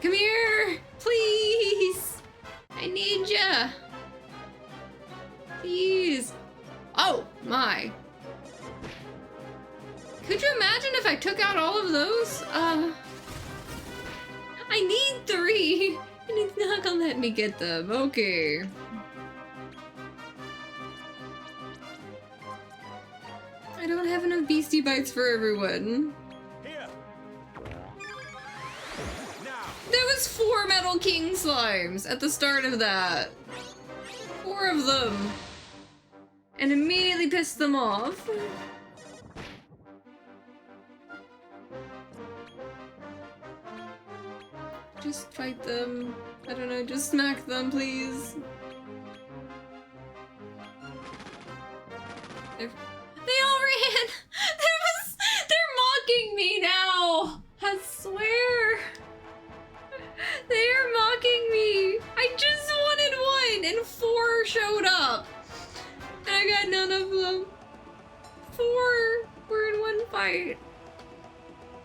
Come here! Please! I need ya! Please! Oh, my. Could you imagine if I took out all of those? I need 3! And it's not gonna let me get them. Okay. I don't have enough beastie bites for everyone. Here. There was 4 Metal King slimes at the start of that. 4 of them. And immediately pissed them off. Just fight them. I don't know, just smack them, please. They all ran! They're mocking me now! I swear! They are mocking me! I just wanted 1 and 4 showed up! And I got none of them. 4 were in one fight.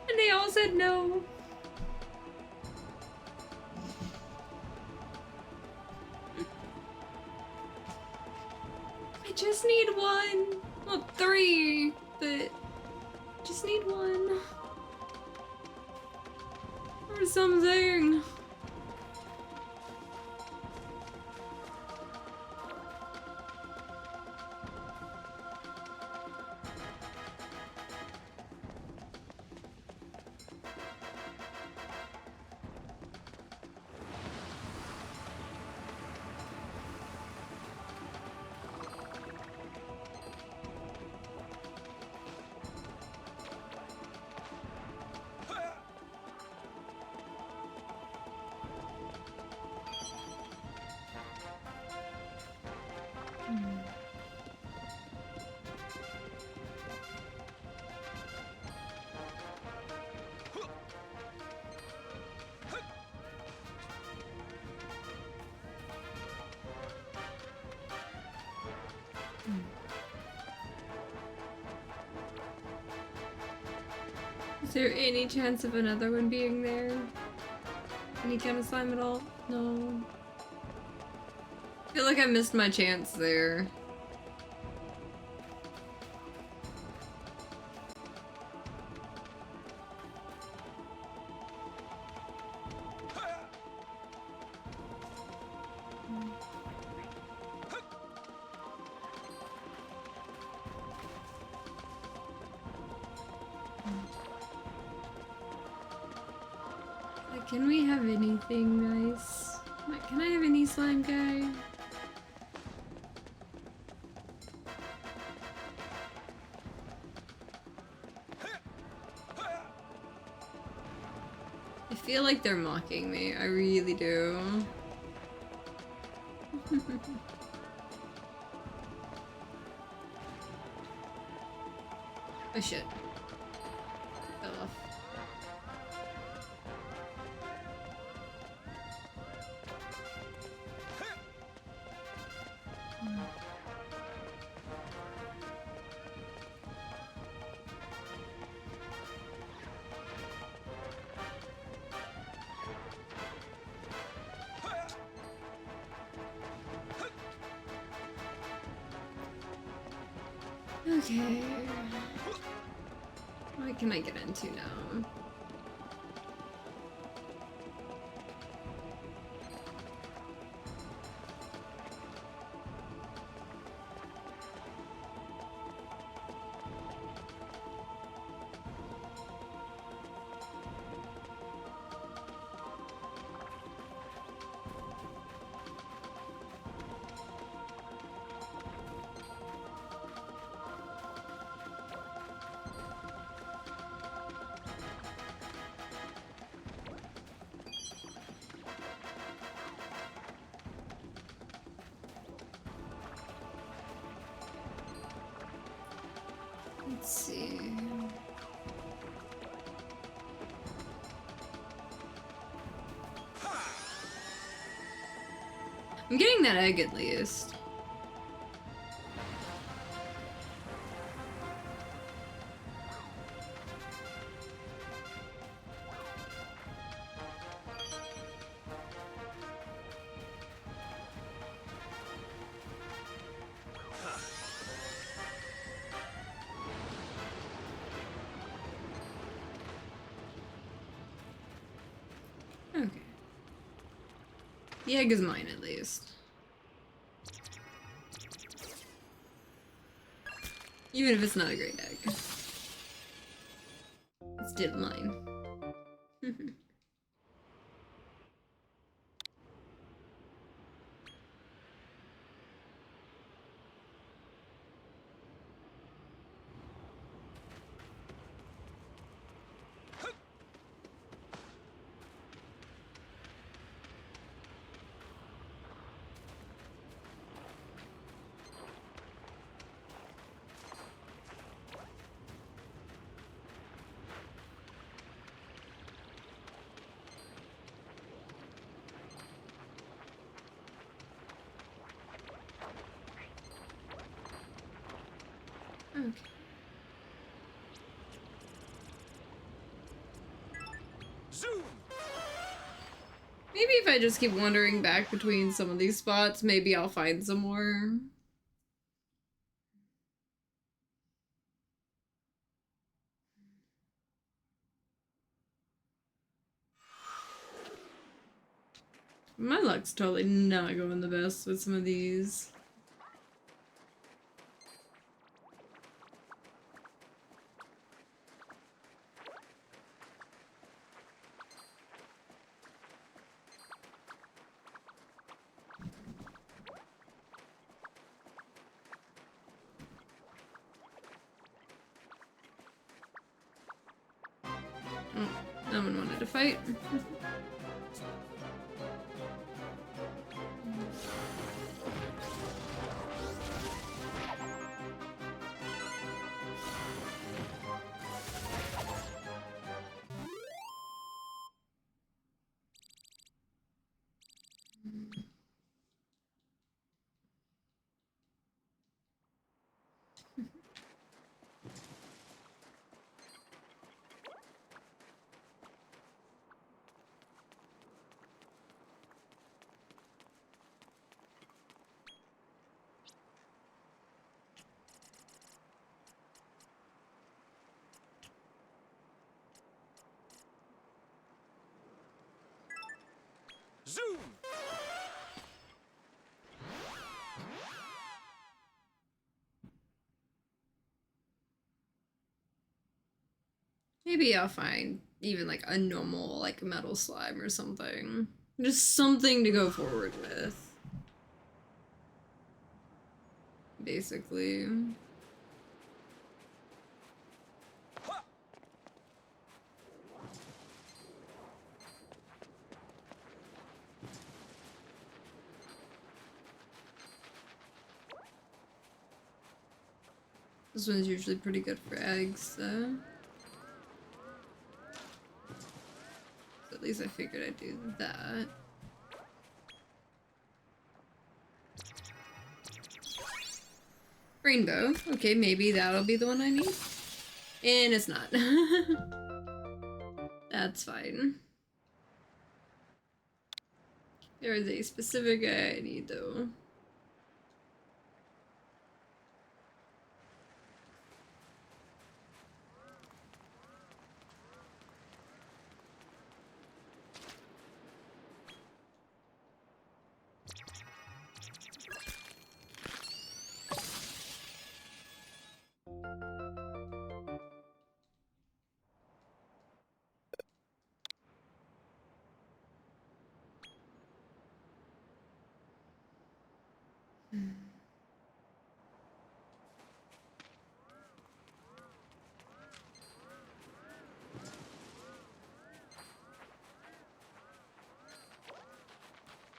And they all said no. I just need 1. Well, 3, but just need 1. Or something. Is there any chance of another one being there? Any kind of slime at all? No. I feel like I missed my chance there. Can we have anything nice? Can I have any slime guy? I feel like they're mocking me. I really do. Oh shit. Fell off. Okay. What can I get into now? Let's see. I'm getting that egg at least. The egg is mine, at least. Even if it's not a great egg. It's still mine. Okay. Zoom! Maybe if I just keep wandering back between some of these spots, maybe I'll find some more. My luck's totally not going the best with some of these. Oh, no one wanted to fight. Zoom! Maybe I'll find even like a normal like metal slime or something. Just something to go forward with. Basically. This one's usually pretty good for eggs, though. So at least I figured I'd do that. Rainbow. Okay, maybe that'll be the one I need. And it's not. That's fine. There is a specific guy I need, though.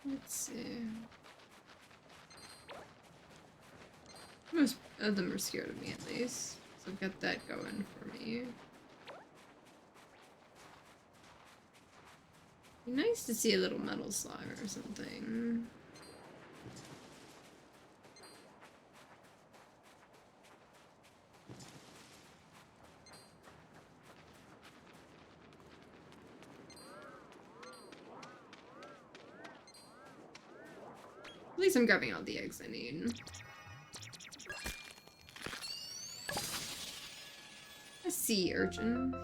Let's see. Most of them are scared of me, at least. So I've got that going for me. Be nice to see a little metal slime or something. At least I'm grabbing all the eggs I need. A sea urchin.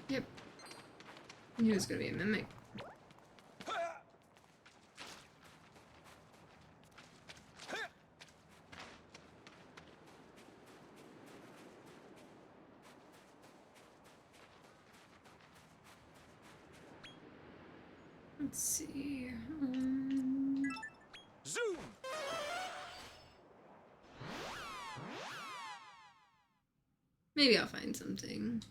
Yep. He was gonna be a mimic. Let's see. Zoom! Maybe I'll find something.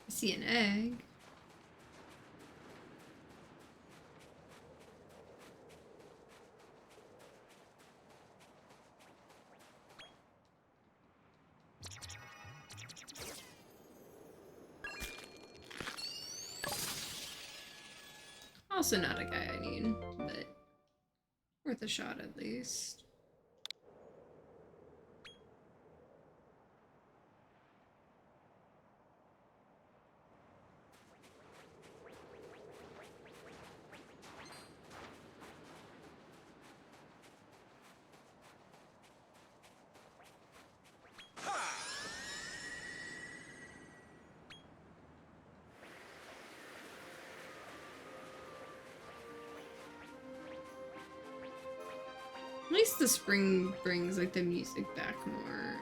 I see an egg. Also not a guy I need, but worth a shot at least. At least the spring brings like the music back more.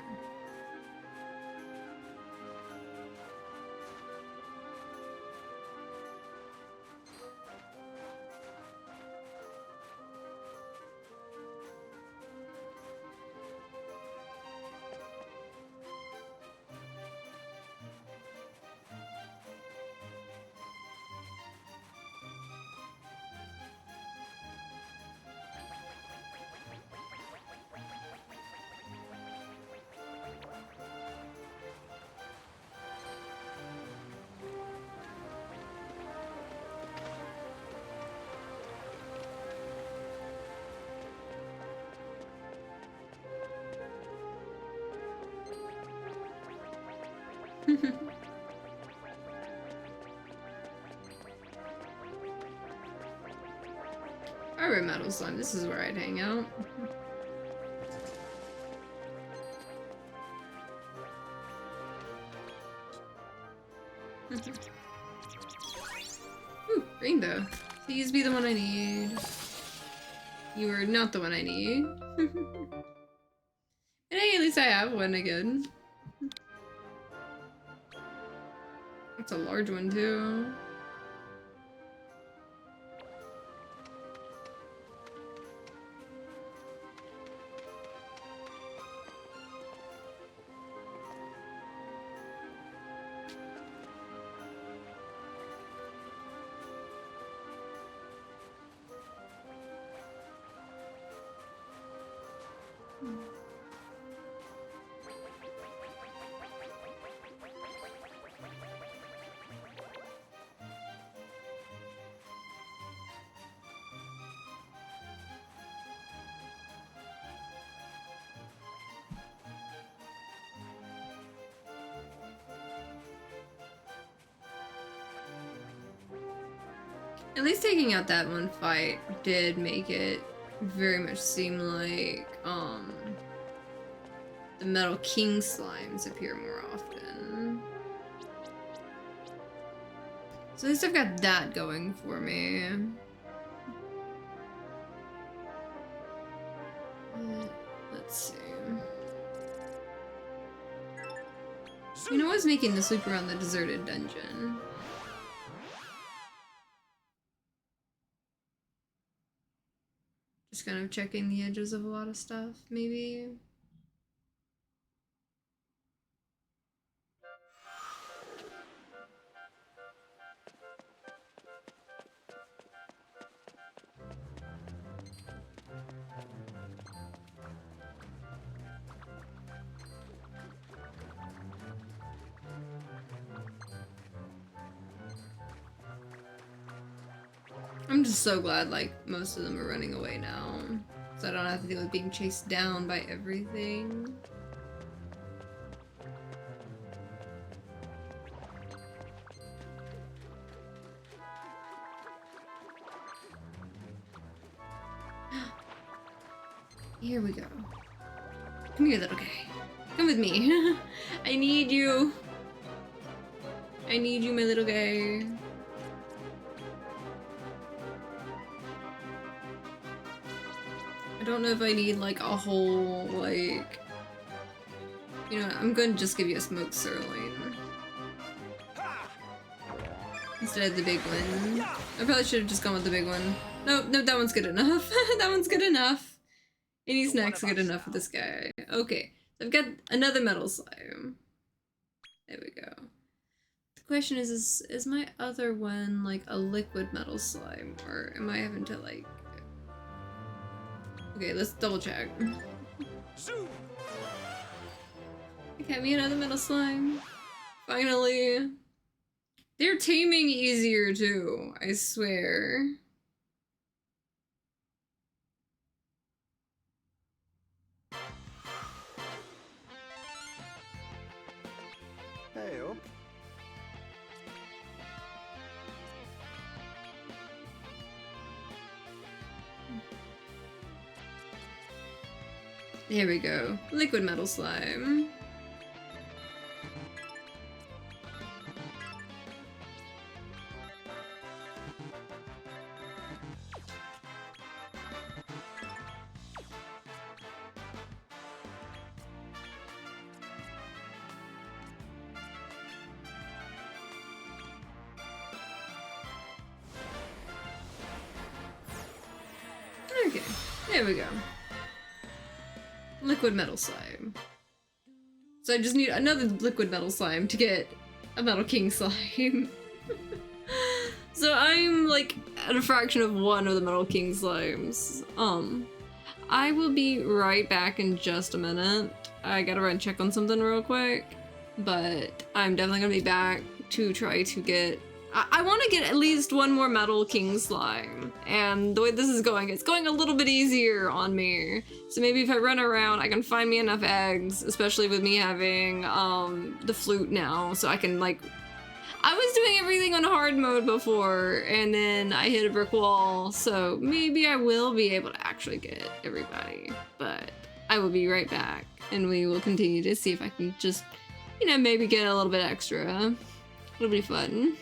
Alright, Metal Slime, this is where I'd hang out. Ooh, rainbow. Please be the one I need. You are not the one I need. And hey, at least I have one again. It's a large one too. At least taking out that one fight did make it very much seem like, the Metal King slimes appear more often. So at least I've got that going for me. Let's see. You know, I was making this loop around the deserted dungeon. Just kind of checking the edges of a lot of stuff, maybe. I'm just so glad, like, most of them are running away now. So I don't have to deal with being chased down by everything. Here we go. Come here, little guy. Come with me. I need you. I need you, my little guy. I don't know if I need like a whole, like, you know, I'm gonna just give you a smoked sirloin instead of the big one. I probably should have just gone with the big one. No, no, that one's good enough. That one's good enough. Any snacks are good enough for this guy. Okay, so I've got another metal slime. There we go. The question is my other one like a liquid metal slime, or am I having to like... Okay, let's double check. Get me another metal slime. Finally. They're taming easier too, I swear. Hey up. There we go. Liquid metal slime. Okay, there we go. Liquid metal slime. So I just need another liquid metal slime to get a metal king slime. So I'm like at a fraction of one of the metal king slimes. I will be right back in just a minute. I gotta run check on something real quick, but I'm definitely gonna be back to try to get... I want to get at least one more metal king slime, and the way this is going, it's going a little bit easier on me. So maybe if I run around, I can find me enough eggs, especially with me having the flute now, so I can like... I was doing everything on hard mode before, and then I hit a brick wall, so maybe I will be able to actually get everybody. But I will be right back, and we will continue to see if I can just, you know, maybe get a little bit extra. It'll be fun.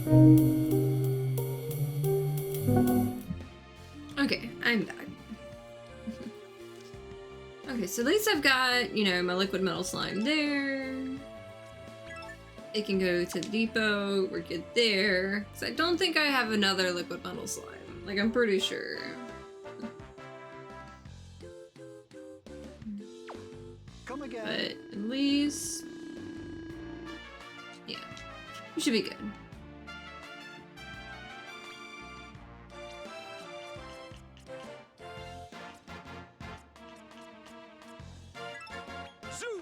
Okay, I'm back. Okay, so at least I've got, you know, my liquid metal slime there. It can go to the depot. We're good there. Because I don't think I have another liquid metal slime. Like, I'm pretty sure. Come again. But at least... yeah. We should be good. Zoom!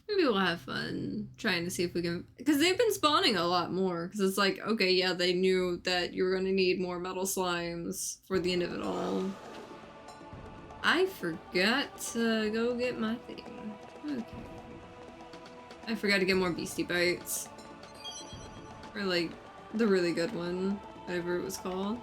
Maybe we'll have fun trying to see if we can... because they've been spawning a lot more. Because it's like, okay, yeah, they knew that you were going to need more metal slimes for the end of it all. I forgot to go get my thing. Okay. I forgot to get more beastie bites. Or like, the really good one. Whatever it was called.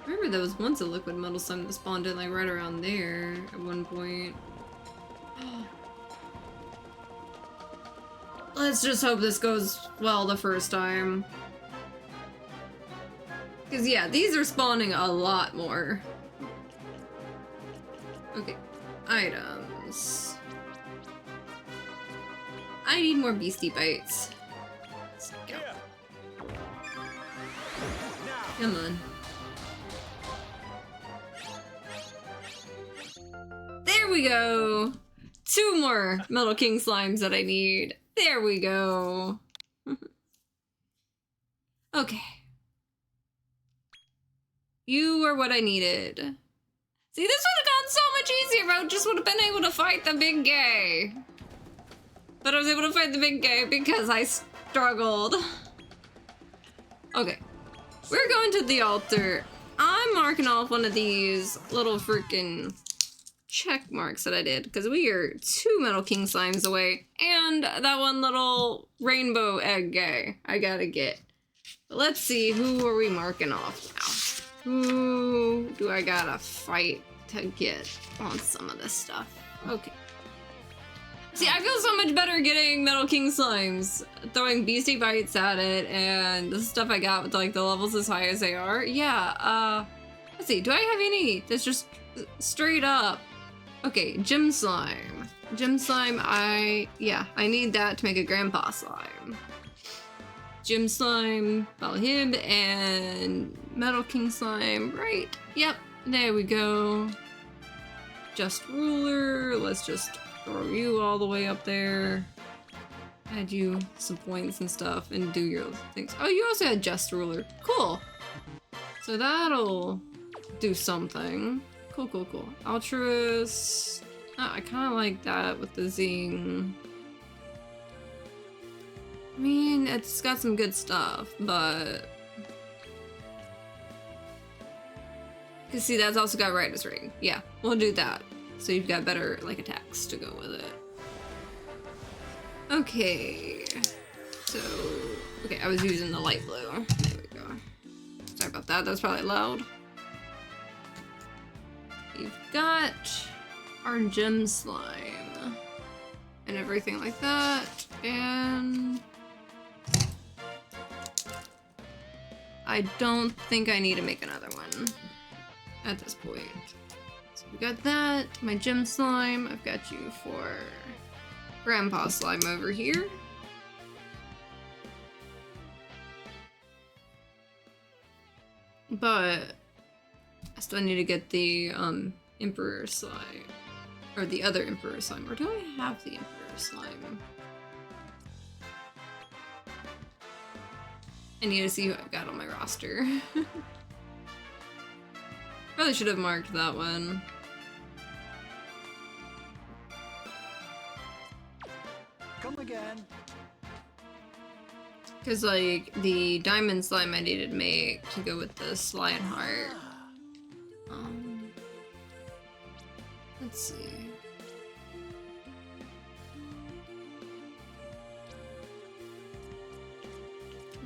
I remember there was once a liquid metal slime that spawned in like right around there at one point. Let's just hope this goes well the first time. Because yeah, these are spawning a lot more. Okay, items. I need more beastie bites. Let's go. Here. Come on. There we go! 2 more Metal King slimes that I need. There we go. Okay. You are what I needed. See, this would have gone so much easier if I just would have been able to fight the big guy. But I was able to fight the big guy because I struggled. Okay. We're going to the altar. I'm marking off one of these little freaking check marks that I did because we are 2 Metal King slimes away and that one little rainbow egg guy I gotta get. But let's see, who are we marking off now? Who do I gotta fight to get on some of this stuff? Okay. See, I feel so much better getting Metal King slimes, throwing beastie bites at it, and the stuff I got with like the levels as high as they are. Yeah, let's see, do I have any that's just straight up? Okay, gym slime. Gym slime, I need that to make a grandpa slime. Gym slime, Balahib, and Metal King slime, right? Yep, there we go. Just ruler, let's just throw you all the way up there. Add you some points and stuff and do your things. Oh, you also had just ruler. Cool. So that'll do something. Cool, cool, cool. Altruist. Oh, I kind of like that with the zing. I mean, it's got some good stuff, but... Cause see, that's also got Rider's Ring. Yeah, we'll do that. So you've got better, like, attacks to go with it. Okay. So... okay, I was using the light blue. There we go. Sorry about that, that's probably loud. We've got our gem slime and everything like that, and I don't think I need to make another one at this point. So we got that, my gem slime. I've got you for grandpa slime over here. But I still need to get the Emperor slime, or the other Emperor slime, or do I have the Emperor slime? I need to see who I've got on my roster. Probably should have marked that one. Come again. Because, like, the diamond slime I needed to make to go with the Lion Heart. Let's see.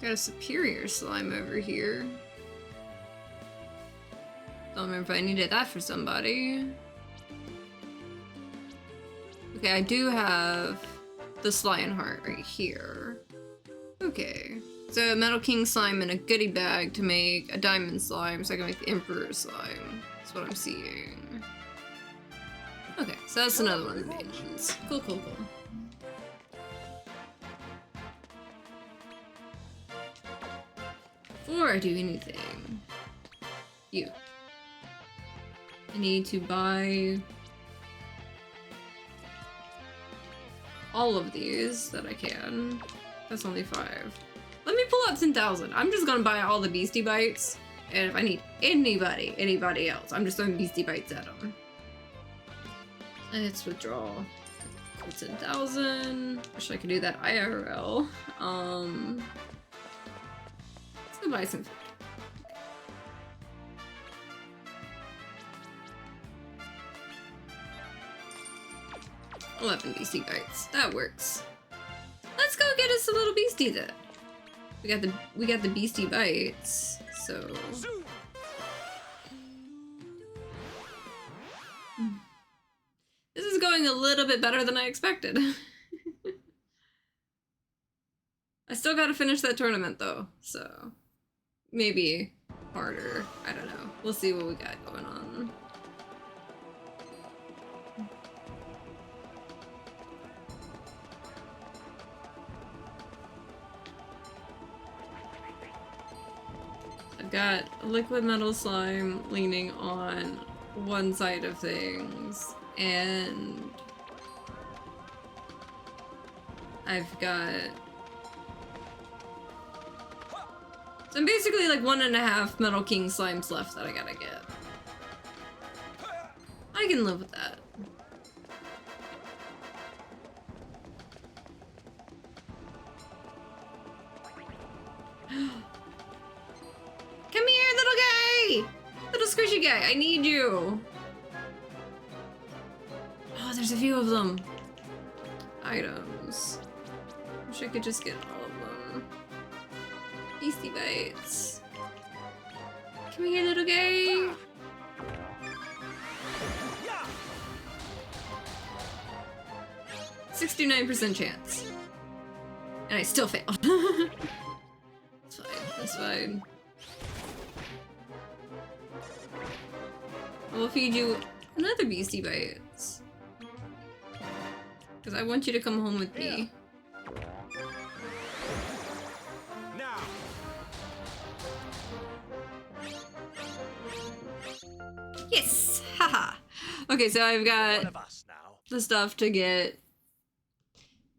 Got a superior slime over here. Don't don't remember if I needed that for somebody. Okay, I do have the Slion Heart right here. Okay. So Metal King slime in a goodie bag to make a diamond slime so I can make the Emperor slime. That's what I'm seeing. Okay, so that's another one of the main ones. Cool, cool, cool. Before I do anything, I need to buy all of these that I can. That's only 5. Let me pull out 10,000. I'm just gonna buy all the Beastie Bites, and if I need anybody else, I'm just throwing Beastie Bites at them. Let's withdraw 10,000. Wish I could do that IRL. Let's go buy some food. 11 Beastie Bites. That works. Let's go get us a little beastie then. We got the Beastie Bites, so this is going a little bit better than I expected. I still gotta finish that tournament though, so maybe harder. I don't know. We'll see what we got going on. I've got a liquid metal slime leaning on one side of things, and I've got... So I'm basically like 1.5 Metal King slimes left that I gotta get. I can live with that. Come here, little guy! Little squishy guy, I need you! Oh, there's a few of them. Items. Wish I could just get all of them. Beastie Bites. Come here, little guy! 69% chance. And I still failed. It's fine, that's fine. I'll feed you another Beastie Bites. Because I want you to come home with me. Now. Yes! Haha! Okay, so I've got One of us now. the stuff to get,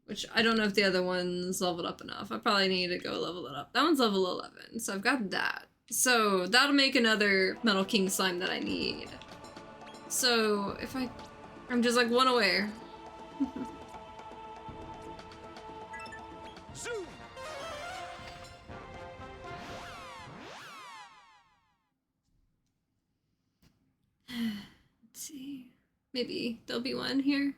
which I don't know if the other one's leveled up enough. I probably need to go level it up. That one's level 11, so I've got that. So that'll make another Metal King slime that I need. So if I'm just like one away. Zoom. Let's see. Maybe there'll be one here.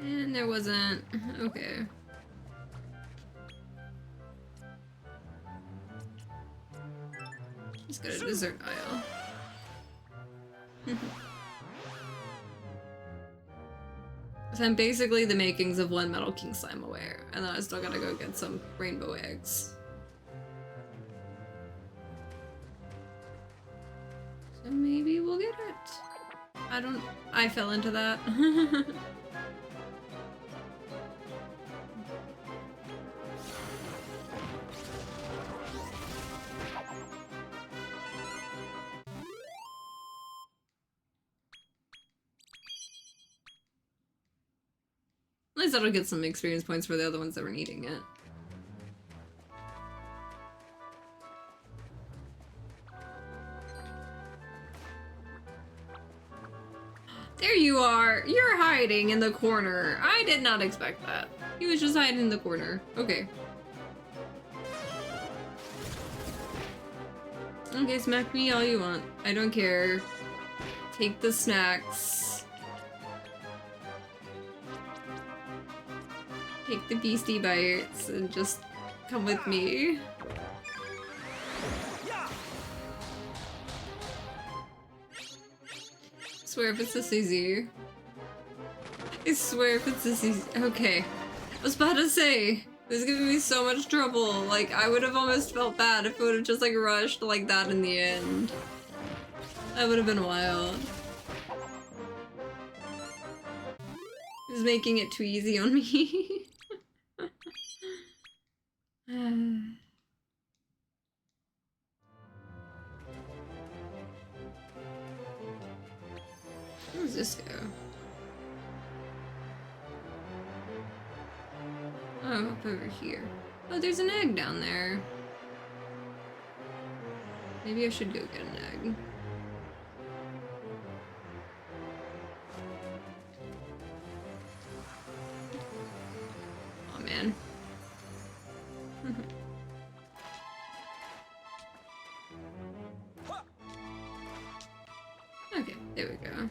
And there wasn't. Okay. Let's go to dessert aisle. So I'm basically the makings of one Metal King slime away, and then I still gotta go get some rainbow eggs. So maybe we'll get it. I fell into that. At least that'll get some experience points for the other ones that were needing it. There you are! You're hiding in the corner. I did not expect that. He was just hiding in the corner. Okay. Okay, smack me all you want. I don't care. Take the snacks. Take the beastie bites and just come with me. Swear if it's this easy. I swear if it's this easy. Okay. I was about to say, this is giving me so much trouble. Like, I would have almost felt bad if it would have just like rushed like that in the end. That would have been wild. He's making it too easy on me. Where does this go? Oh, up over here. Oh, there's an egg down there. Maybe I should go get an egg. Oh man. Okay, there we go.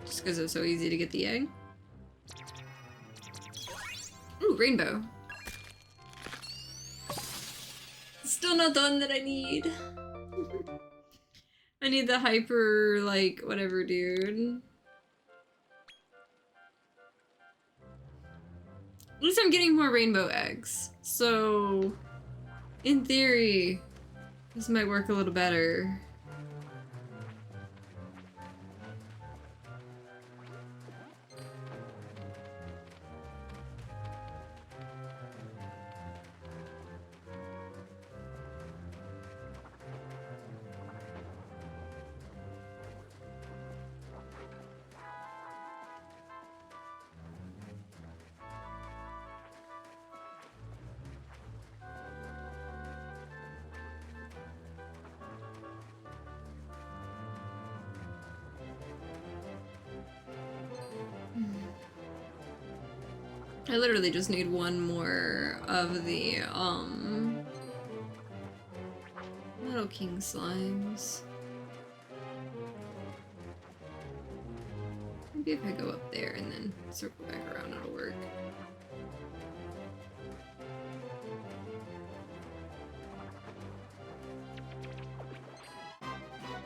Just because it was so easy to get the egg. Ooh, rainbow. Still not the one that I need. I need the hyper, like, whatever, dude. At least I'm getting more rainbow eggs. So, in theory, this might work a little better. I literally just need one more of the, Metal King slimes. Maybe if I go up there and then circle back around, it'll work.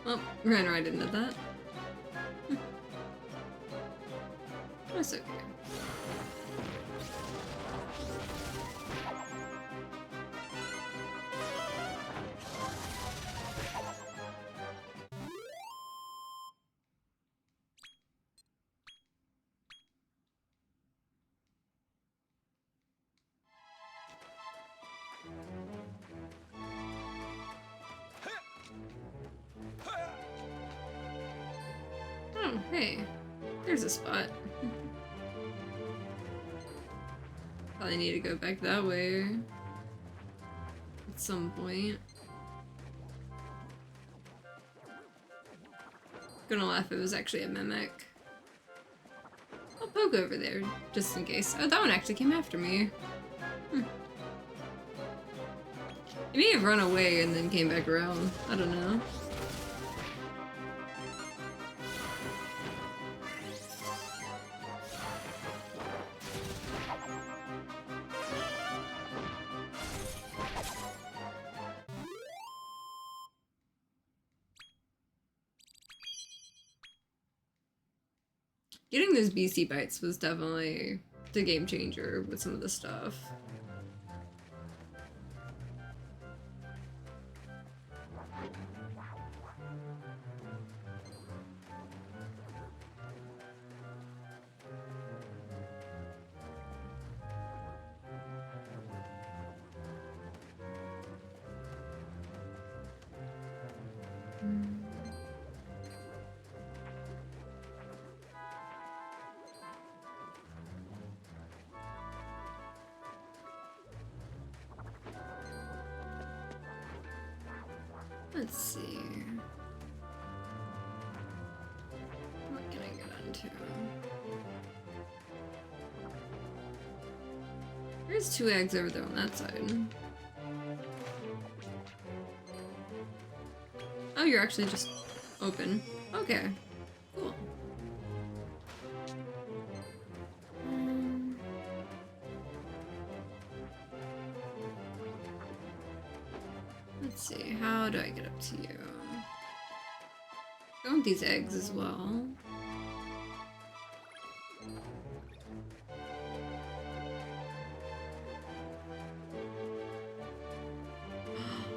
Oh, ran right into that. That's okay. Oh, hey. There's a spot. Probably need to go back that way at some point. Gonna laugh if it was actually a mimic. I'll poke over there, just in case. Oh, that one actually came after me. He may have run away and then came back around. I don't know. Getting those BC bites was definitely the game changer with some of the stuff. Let's see. What can I get onto? There's 2 eggs over there on that side. Oh, you're actually just open. Okay. Cool. Let's see, how do I get up to you? I want these eggs as well.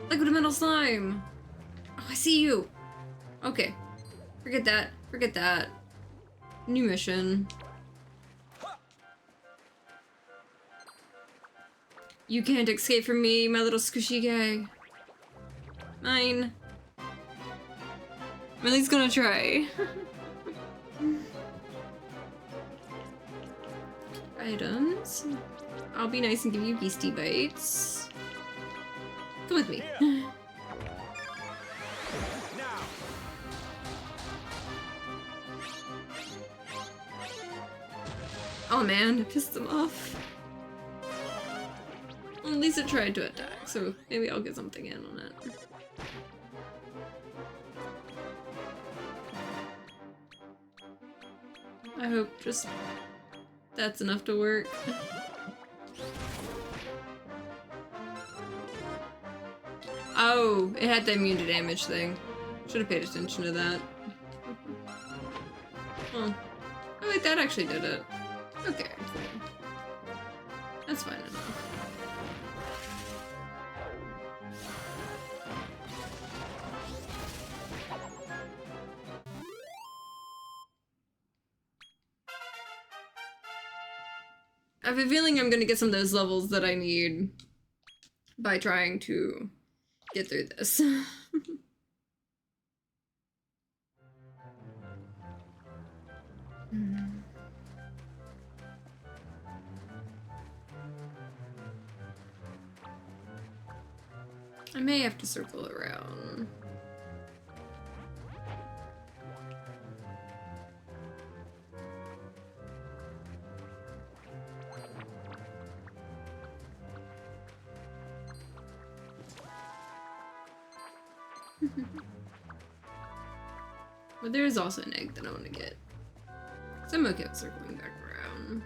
Liquid slime! Oh, I see you! Okay. Forget that. Forget that. New mission. You can't escape from me, my little squishy guy. Mine. I'm at least gonna try. Items. I'll be nice and give you beastie bites. Come with me. Oh man, I pissed them off. Well, at least it tried to attack, so maybe I'll get something in on it. I hope just that's enough to work. Oh, it had the immune to damage thing. Should have paid attention to that. Oh. Oh wait, that actually did it. Okay, cool. That's fine enough. I have a feeling I'm gonna get some of those levels that I need by trying to get through this. I may have to circle around. But there is also an egg that I want to get. So I'm okay with circling back around.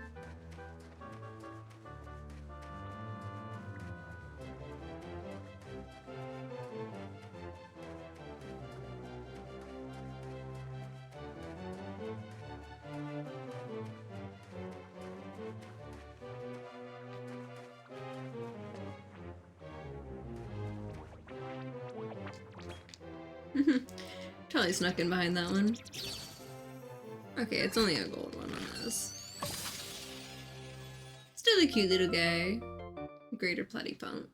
Totally snuck in behind that one. Okay, it's only a gold one on this. Still a cute little guy. Greater Platypunk.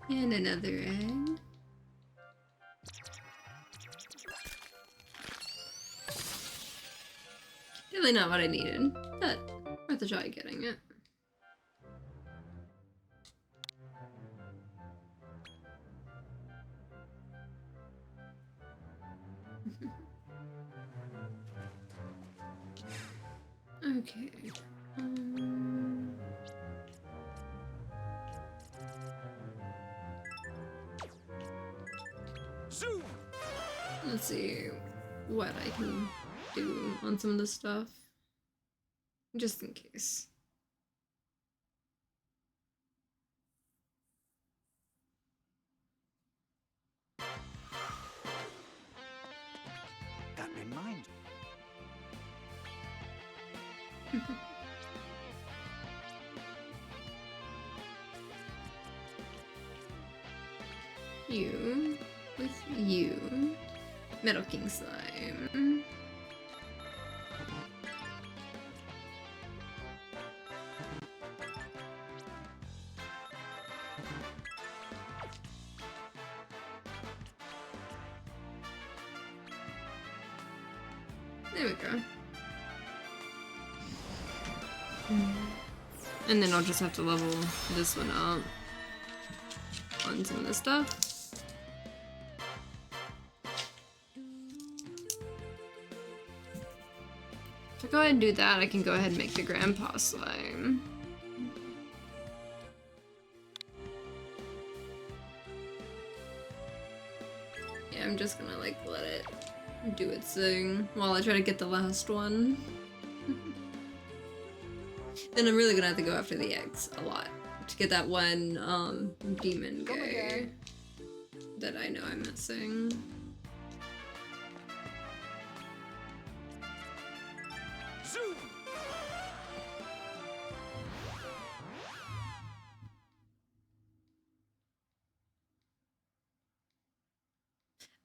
And another egg. Really not what I needed, but worth a try getting it. Okay. Let's see what I can do on some of this stuff, just in case. That reminds You with you. Metal King slime. There we go. And then I'll just have to level this one up on some of this stuff. I go ahead and do that, I can go ahead and make the grandpa slime. Yeah, I'm just gonna like let it do its thing while I try to get the last one. Then I'm really gonna have to go after the eggs a lot to get that one demon guy that I know I'm missing. Zoom!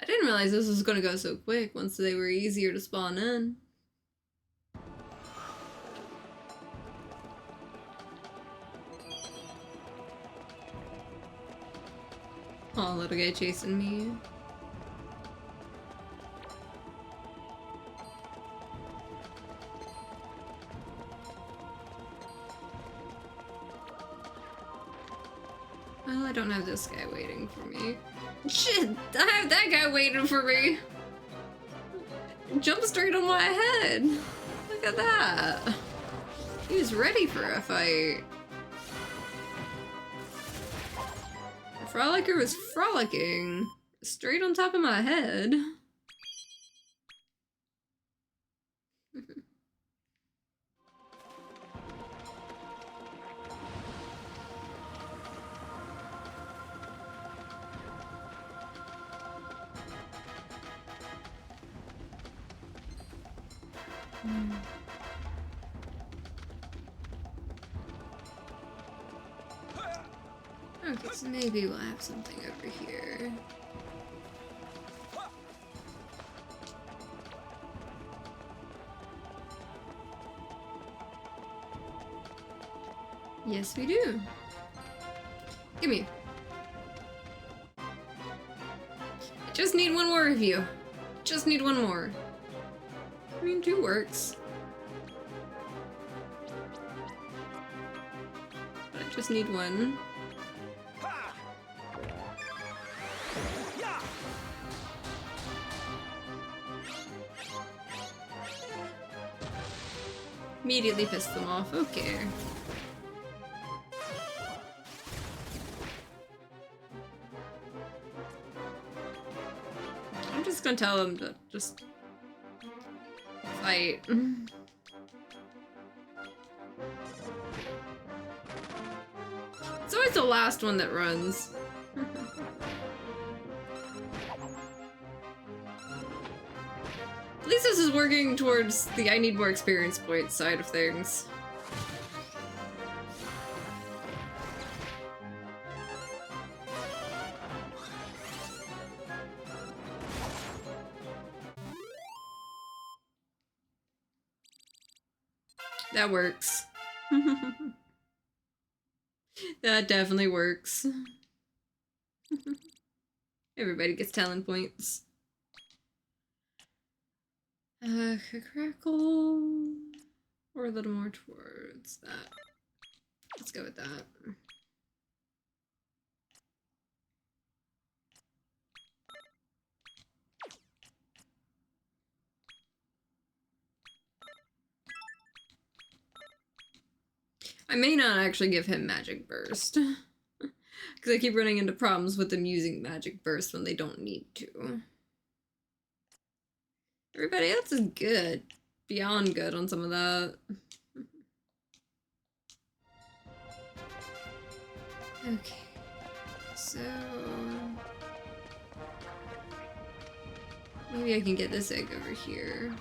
I didn't realize this was gonna go so quick once they were easier to spawn in. Oh, little guy chasing me. Well, I don't have this guy waiting for me. Shit, I have that guy waiting for me. Jump straight on my head. Look at that. He was ready for a fight. The Frolicker was frolicking straight on top of my head. Okay, so maybe we'll have something over here. Yes, we do. Gimme. I just need one more of you. Just need one more. I mean, 2 works. But I just need one. Immediately pissed them off. Okay. I'm just gonna tell them to just fight. It's always the last one that runs. At least this is working towards the I need more experience points side of things. That works. That definitely works. Everybody gets talent points. Crackle. Or a little more towards that. Let's go with that. I may not actually give him Magic Burst. Because I keep running into problems with them using Magic Burst when they don't need to. Everybody else is good. Beyond good on some of that. Okay. So... maybe I can get this egg over here.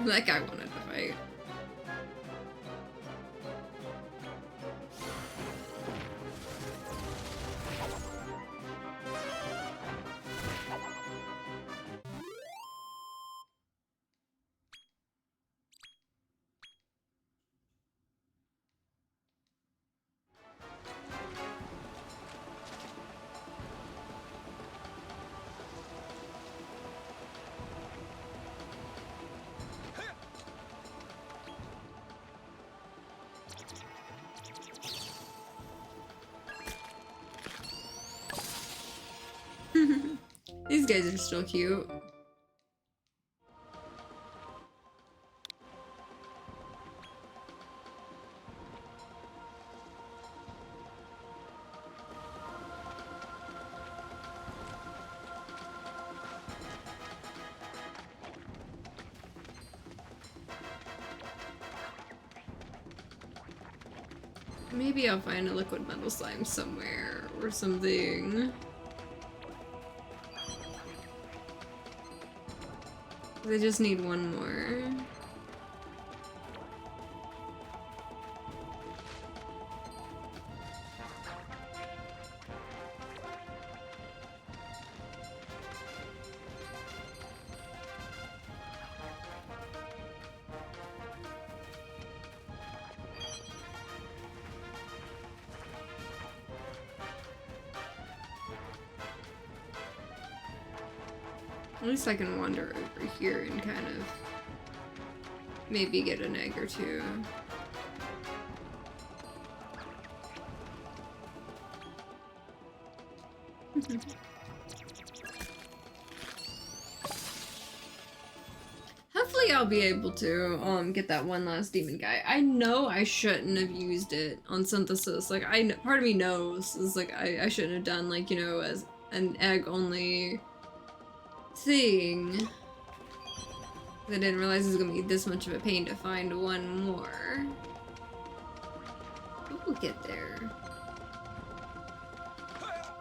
That guy wanted to fight. These guys are still cute. Maybe I'll find a liquid metal slime somewhere or something. I just need one more. At least I can wander over here and kind of maybe get an egg or two. Hopefully I'll be able to get that one last demon guy. I know I shouldn't have used it on synthesis. Like part of me knows is like I shouldn't have done like, you know, as an egg only thing. I didn't realize it was gonna be this much of a pain to find one more. We'll get there.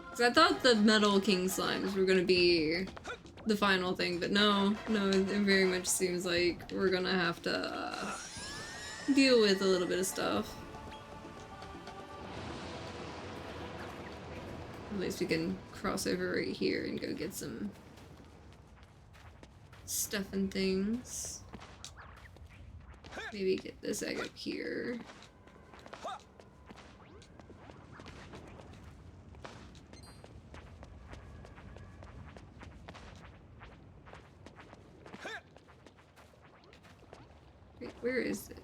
Cause I thought the metal king slimes were gonna be the final thing, but no, it very much seems like we're gonna have to deal with a little bit of stuff. At least we can cross over right here and go get some stuff and things. Maybe get this egg up here. Wait, where is it?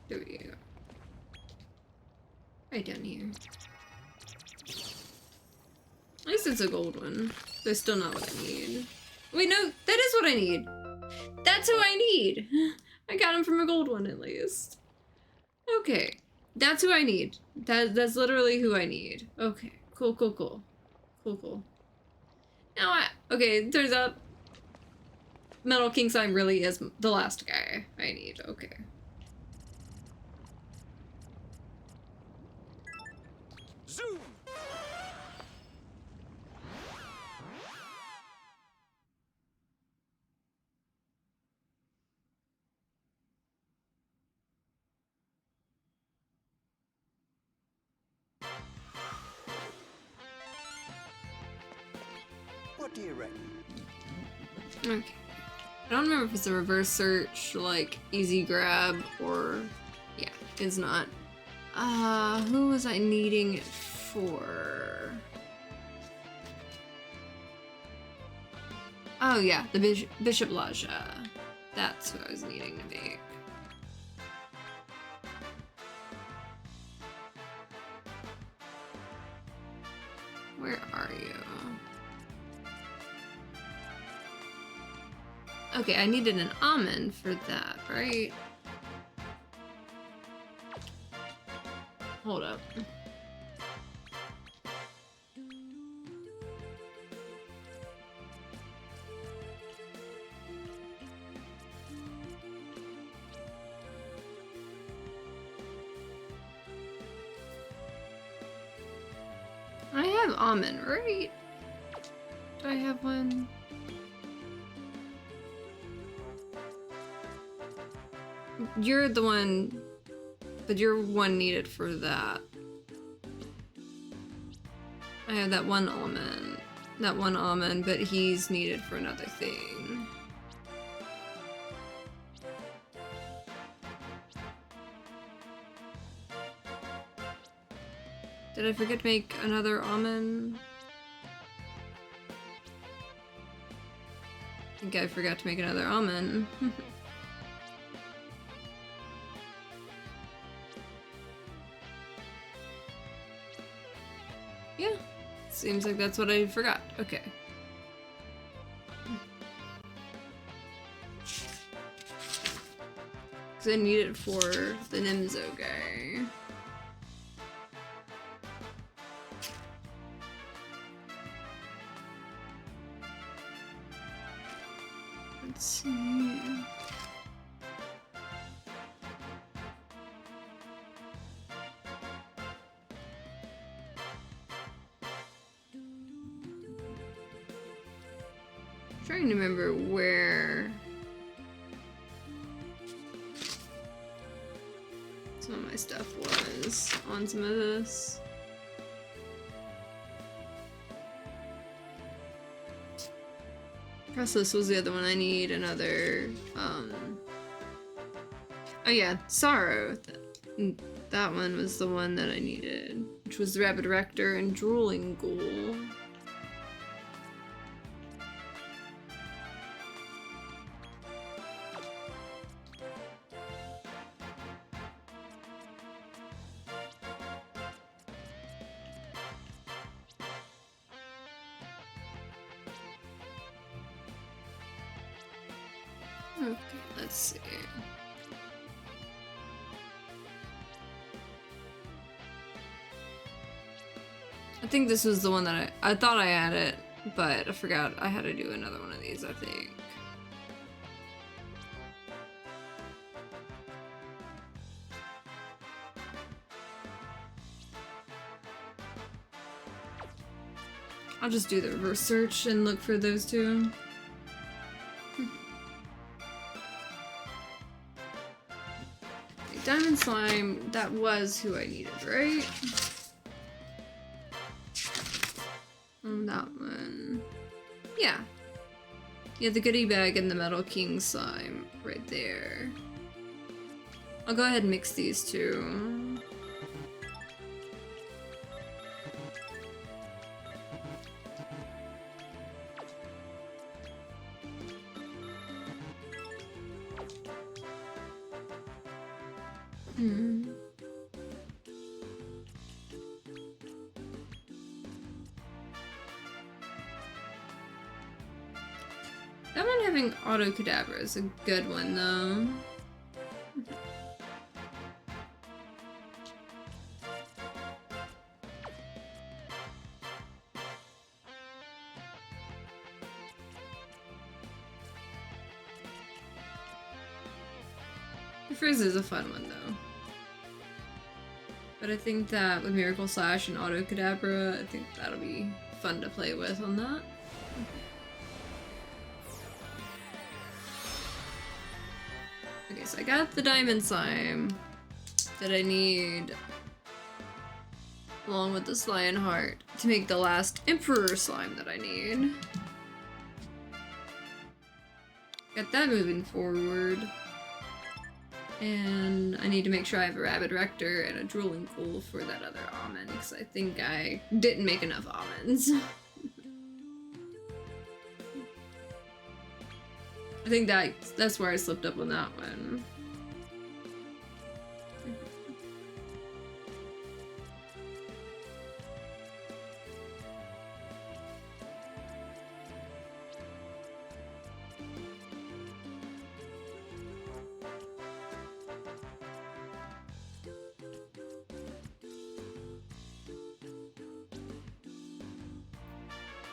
There we go. Right down here. At least it's a gold one. That's still not what I need. Wait, no, that is what I need. That's who I need. I got him from a gold one, at least. Okay, that's who I need. That's literally who I need. Okay, cool. Now okay, it turns out Metal King Slime really is the last guy I need. Okay. Zoom! What do you reckon? Okay. I don't remember if it's a reverse search, like easy grab, or yeah, it's not. Who was I needing it for? Oh yeah, the Bishop Laja. That's who I was needing to make. Where are you? Okay, I needed an almond for that, right? Hold up. I have almond, right? Do I have one? You're the one, but you're one needed for that. I have that one almond, but he's needed for another thing. Did I forget to make another almond? I think I forgot to make another almond. Yeah, seems like that's what I forgot. Okay. Because I need it for the Nimzo guy. Let's see. Trying to remember where some of my stuff was on some of this. Pressless was the other one I need. Another, oh yeah, Sorrow. That one was the one that I needed, which was the Rapid Rector and Drooling Ghoul. Okay, let's see. I think this was the one that I thought I had it, but I forgot I had to do another one of these, I think. I'll just do the reverse search and look for those two. Diamond Slime, that was who I needed, right? On that one. Yeah. Yeah, the goodie bag and the Metal King Slime right there. I'll go ahead and mix these two. That one having Auto Kadabra is a good one though. The Frizz is a fun one though. But I think that with Miracle Slash and Auto Kadabra, I think that'll be fun to play with on that. Okay, so I got the Diamond Slime that I need along with this Lion Heart to make the last Emperor Slime that I need. Got that moving forward. And I need to make sure I have a Rabid Rector and a Drooling Ghoul for that other almond, because I think I didn't make enough almonds. I think that's where I slipped up on that one.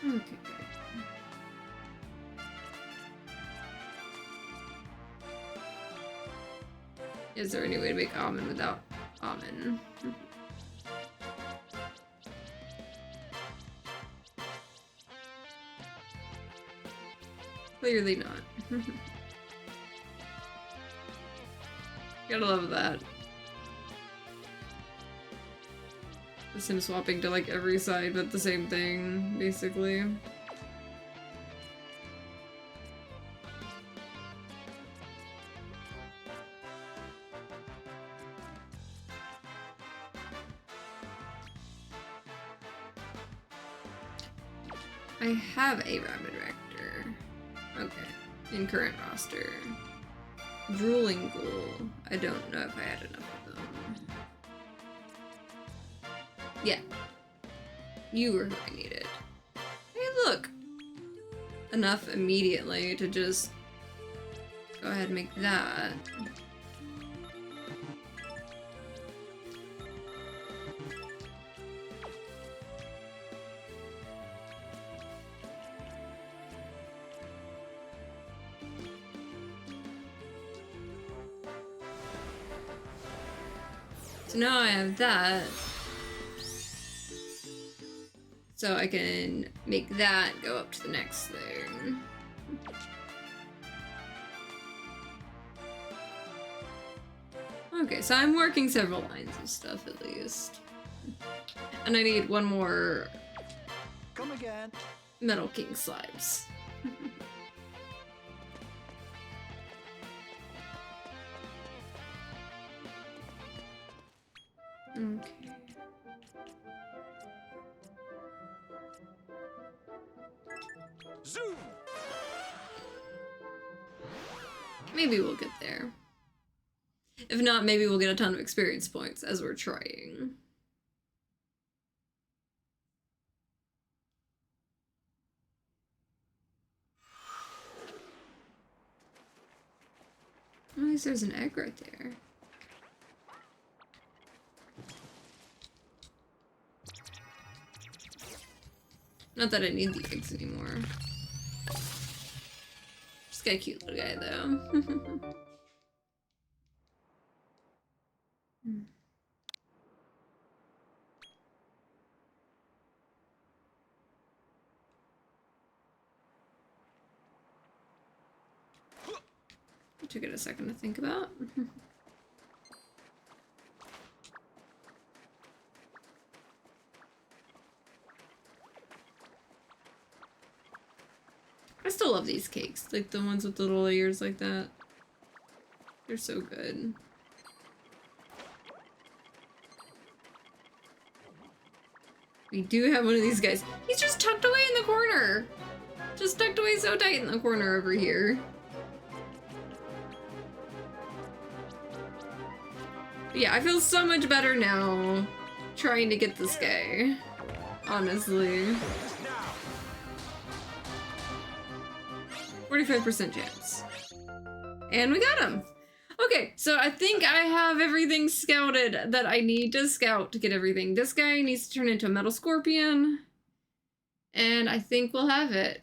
Okay. Is there any way to make almond without almond? Clearly not. Gotta love that. The sim swapping to like every side but the same thing, basically. I have a Rabid Rector. Okay. In current roster. Drooling Ghoul. I don't know if I had enough of them. Yeah. You were who I needed. Hey, look! Enough immediately to just go ahead and make that. So now I have that. So I can make that go up to the next thing. Okay, so I'm working several lines of stuff at least. And I need one more Come again. Metal King slabs. Okay. Zoom! Maybe we'll get there. If not, maybe we'll get a ton of experience points as we're trying. At least there's an egg right there. Not that I need the eggs anymore. Just got a cute little guy though. It took it a second to think about. I still love these cakes, like the ones with the little ears like that. They're so good. We do have one of these guys. He's just tucked away in the corner. Just tucked away so tight in the corner over here. But yeah, I feel so much better now trying to get this guy. Honestly. 45% chance. And we got him! Okay, so I think I have everything scouted that I need to scout to get everything. This guy needs to turn into a metal scorpion. And I think we'll have it.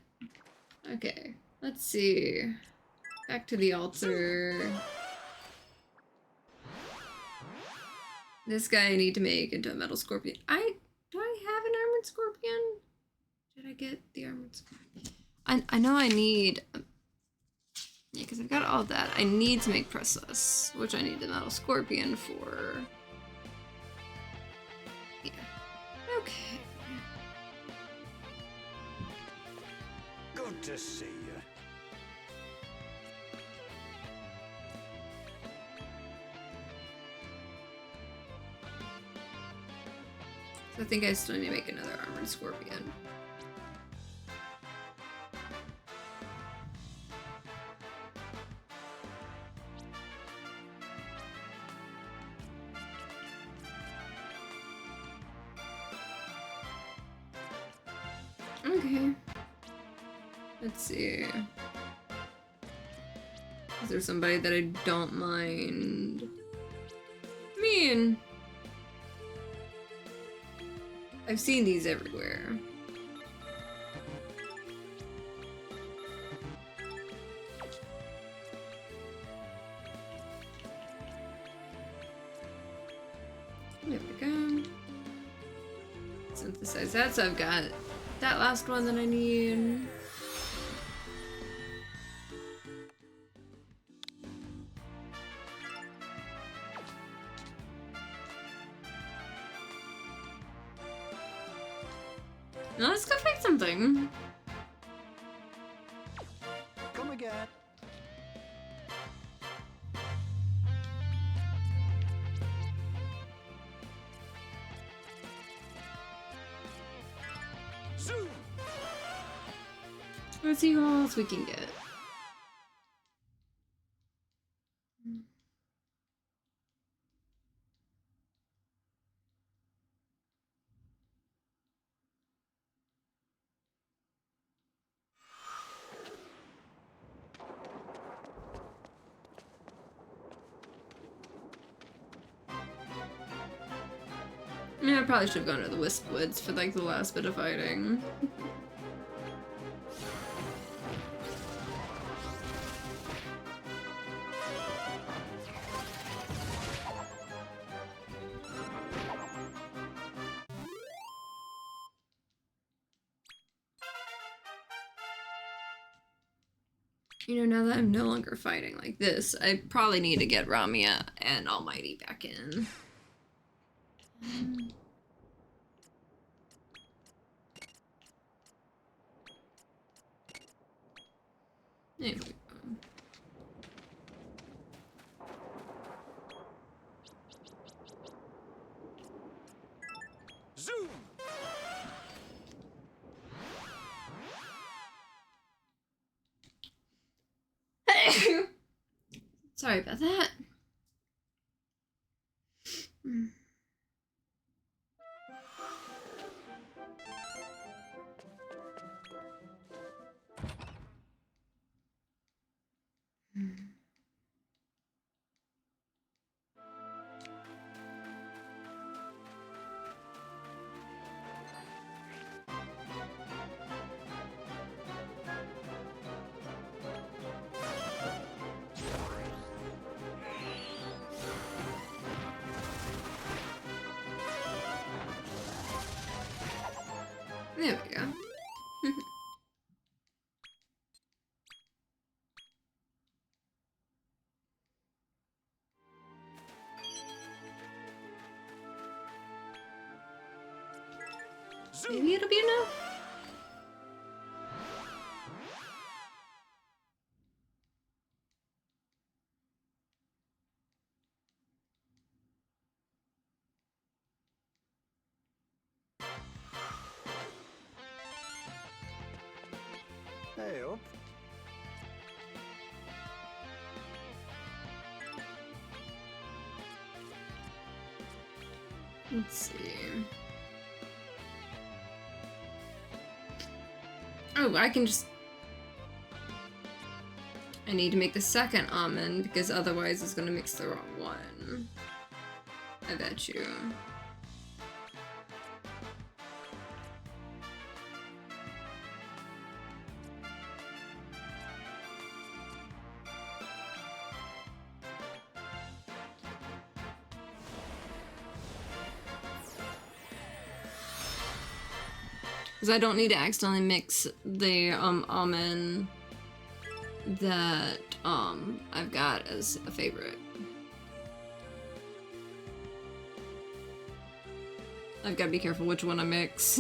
Okay, let's see. Back to the altar. This guy I need to make into a metal scorpion. Do I have an armored scorpion? Did I get the armored scorpion? I know I need... Yeah, because I've got all that. I need to make Pressless, which I need a metal scorpion for. Yeah. Okay. Good to see you. So I think I still need to make another armored scorpion. Okay. Let's see. Is there somebody that I don't mind? I mean, I've seen these everywhere. There we go. Synthesize that, so I've got that last one that I need. Now let's go find something. Come again. Zoom! Let's see who else we can get. Yeah, I probably should have gone to the Wisp Woods for like the last bit of fighting. You know, now that I'm no longer fighting like this, I probably need to get Ramia and Almighty back in. There we go. Zoom! Sorry about that. There we go. Maybe it'll be enough. Hey up. Let's see. Oh, I can just... I need to make the second almond because otherwise it's gonna mix the wrong one. I bet you. Because I don't need to accidentally mix the almond that I've got as a favorite. I've got to be careful which one I mix.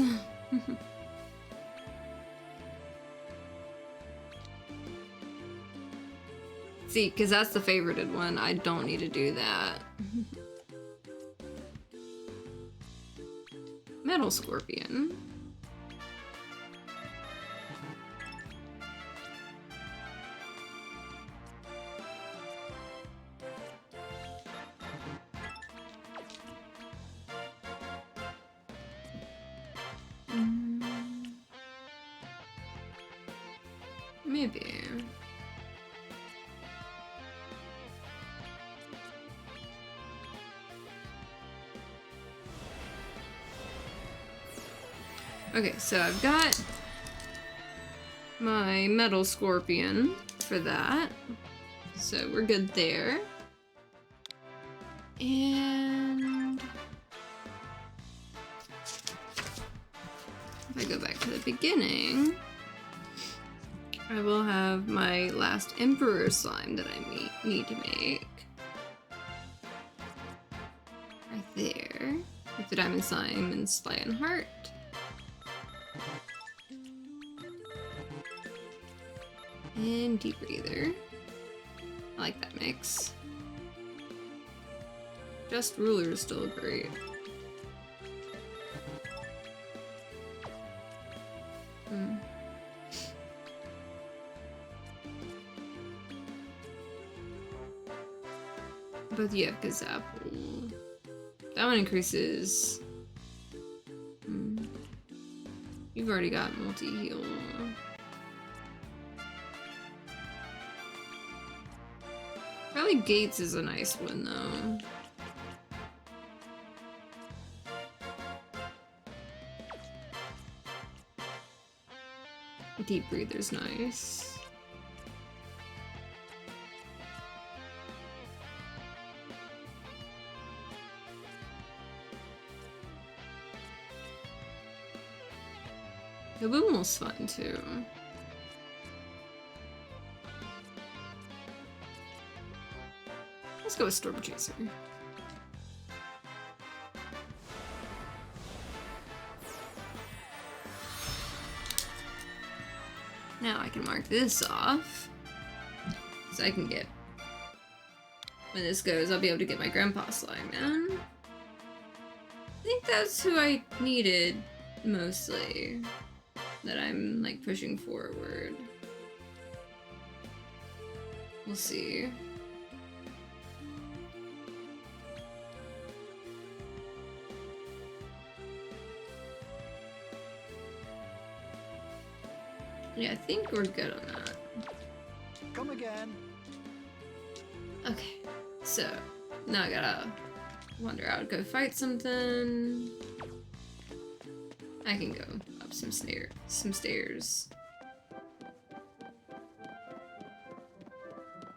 See, because that's the favorited one. I don't need to do that. Metal Scorpion. Maybe. Okay, so I've got my Metal Scorpion for that. So we're good there. And if I go back to the beginning, I will have my last Emperor slime that I need to make. Right there. With the Diamond Slime and Sly and Heart. And Deep Breather. I like that mix. Just Ruler is still great. But yeah, Gazapple. That one increases. You've already got multi-heal. Probably Gates is a nice one though. Deep Breather's nice. The Boomle's fun too. Let's go with Storm Chaser. Now I can mark this off. So I can get... When this goes, I'll be able to get my Grandpa Slime in. I think that's who I needed, mostly. That I'm, like, pushing forward. We'll see. Yeah, I think we're good on that. Come again. Okay, so now I gotta wander out, go fight something. I can go up some stairs.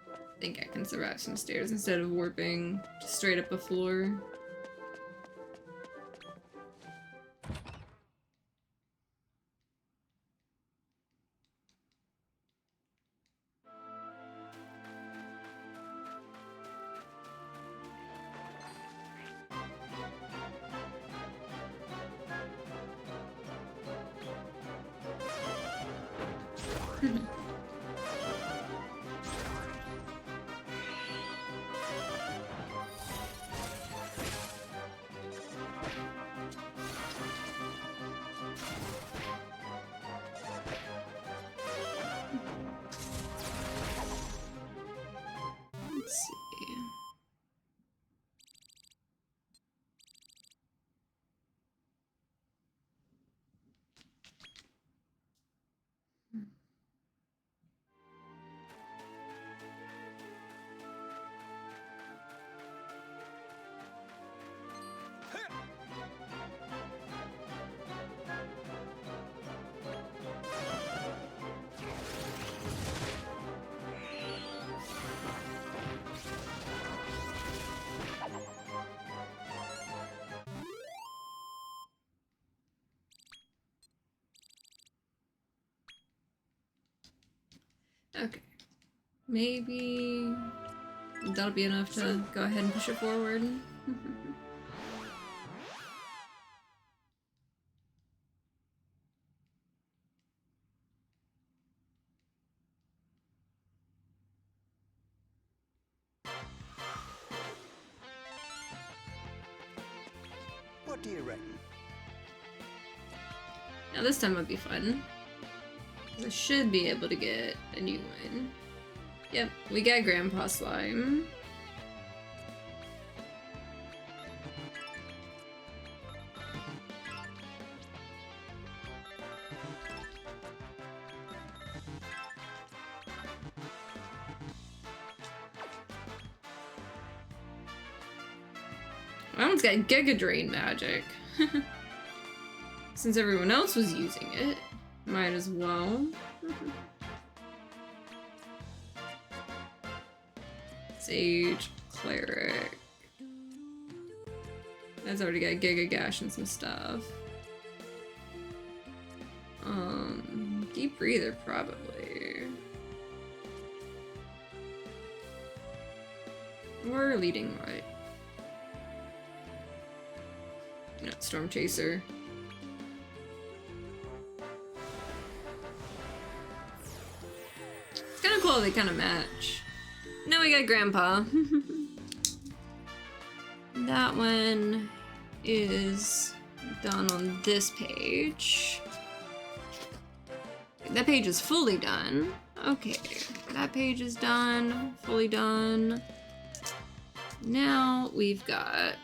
I think I can survive some stairs instead of warping just straight up a floor. Let's see. Okay. Maybe that'll be enough to go ahead and push it forward. What do you reckon? Now this time would be fun. I should be able to get a new one. Yep, we got Grandpa Slime. That one's got Giga Drain magic. Since everyone else was using it, might as well. Sage, Cleric. That's already got Giga Gash and some stuff. Deep Breather probably. We're leading right. No, Storm Chaser. It's kind of cool they kind of match. Now we got Grandpa. That one is done on this page. That page is fully done. Okay, that page is done, fully done. Now we've got...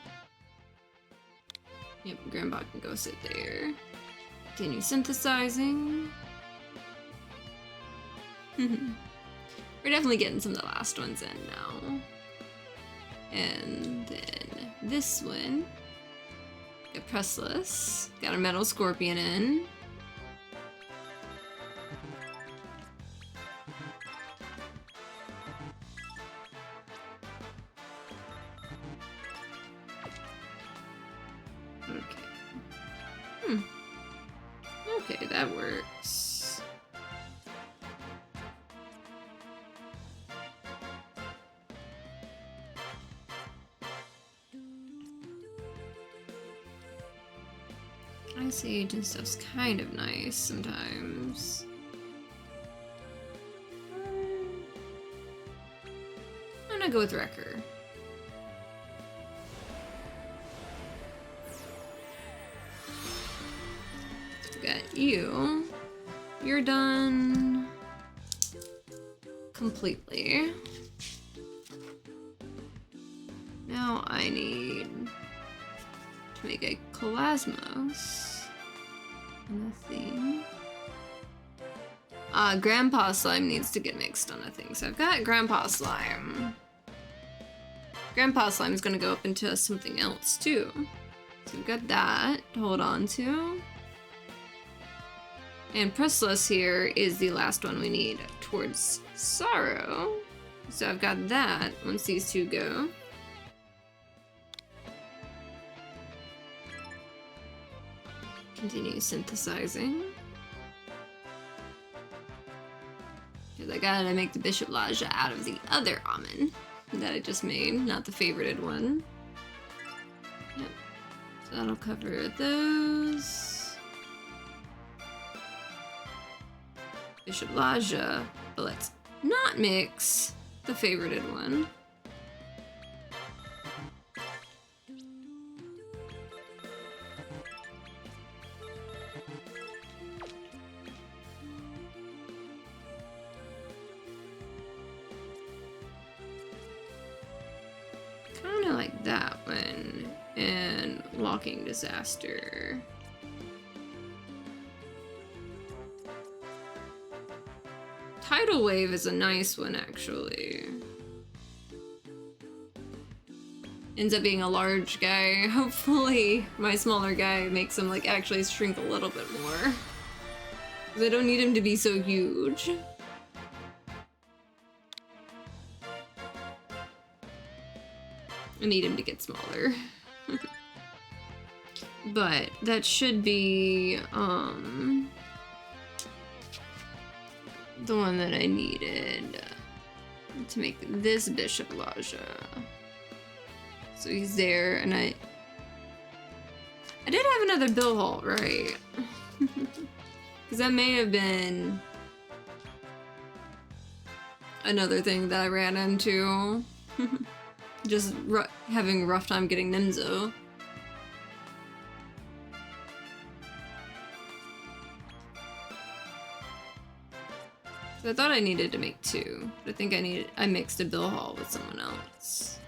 Yep, Grandpa can go sit there. Continue synthesizing. We're definitely getting some of the last ones in now. And then this one. Got Pressless. Got a Metal Scorpion in. Okay, that works. Ice Age and stuff's kind of nice sometimes. I'm gonna go with Wrecker. Got you. You're done completely. Now I need to make a Cosmos and a thing. Grandpa Slime needs to get mixed on a thing. So I've got Grandpa Slime. Grandpa Slime is gonna go up into something else too. So we've got that to hold on to. And Pressless here is the last one we need towards Sorrow. So I've got that once these two go. Continue synthesizing. Because I gotta make the Bishop Laja out of the other almond that I just made, not the favorited one. Yep. So that'll cover those. Bishop Laja, but let's not mix the favorited one. Kind of like that one, and Walking Disaster. Tidal Wave is a nice one, actually. Ends up being a large guy. Hopefully my smaller guy makes him like actually shrink a little bit more. Because I don't need him to be so huge. I need him to get smaller. But that should be the one that I needed to make this Bishop Laja. So he's there, and I did have another Bill Hall, right? Because that may have been another thing that I ran into. Just having a rough time getting Nimzo. So I thought I needed to make two, but I think I mixed a Bill Hall with someone else.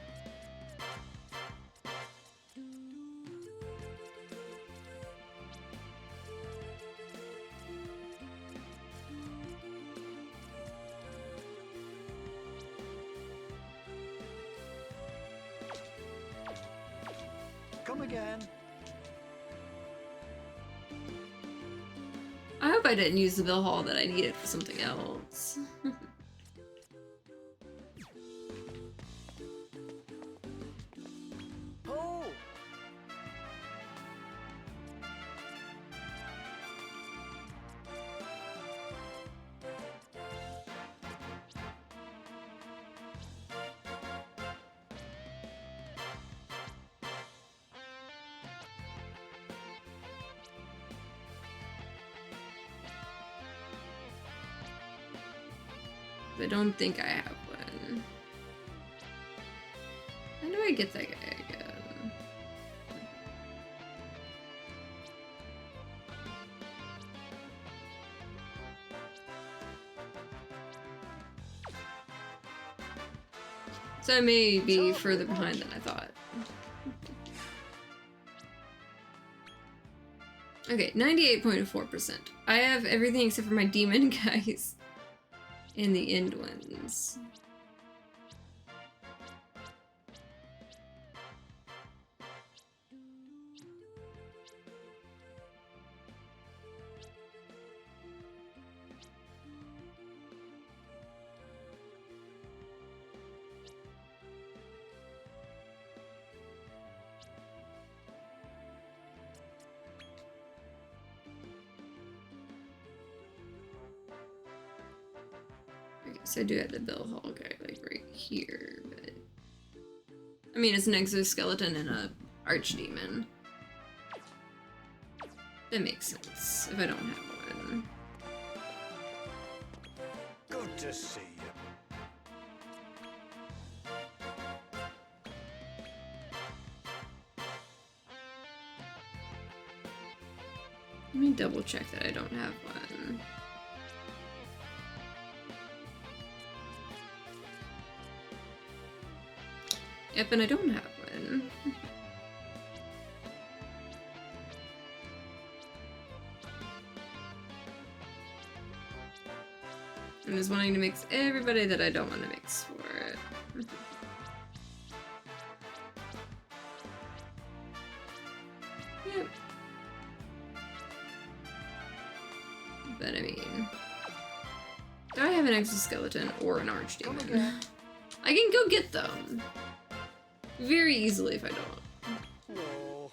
Come again. I hope I didn't use the Bill Hall that I needed for something else. Oh! I don't think I have one. How do I get that guy again? So I may be further behind than I thought. Okay, 98.4%. I have everything except for my demon guys. And the end ones. So I do have the Bill Hall guy like right here, but I mean it's an exoskeleton and a archdemon. That makes sense if I don't have one. Good to see you. Let me double check that I don't have one. Yep, and I don't have one. I'm just wanting to mix everybody that I don't want to mix for it. Yep. But I mean, do I have an exoskeleton or an archdemon? I can go get them very easily if I don't. No.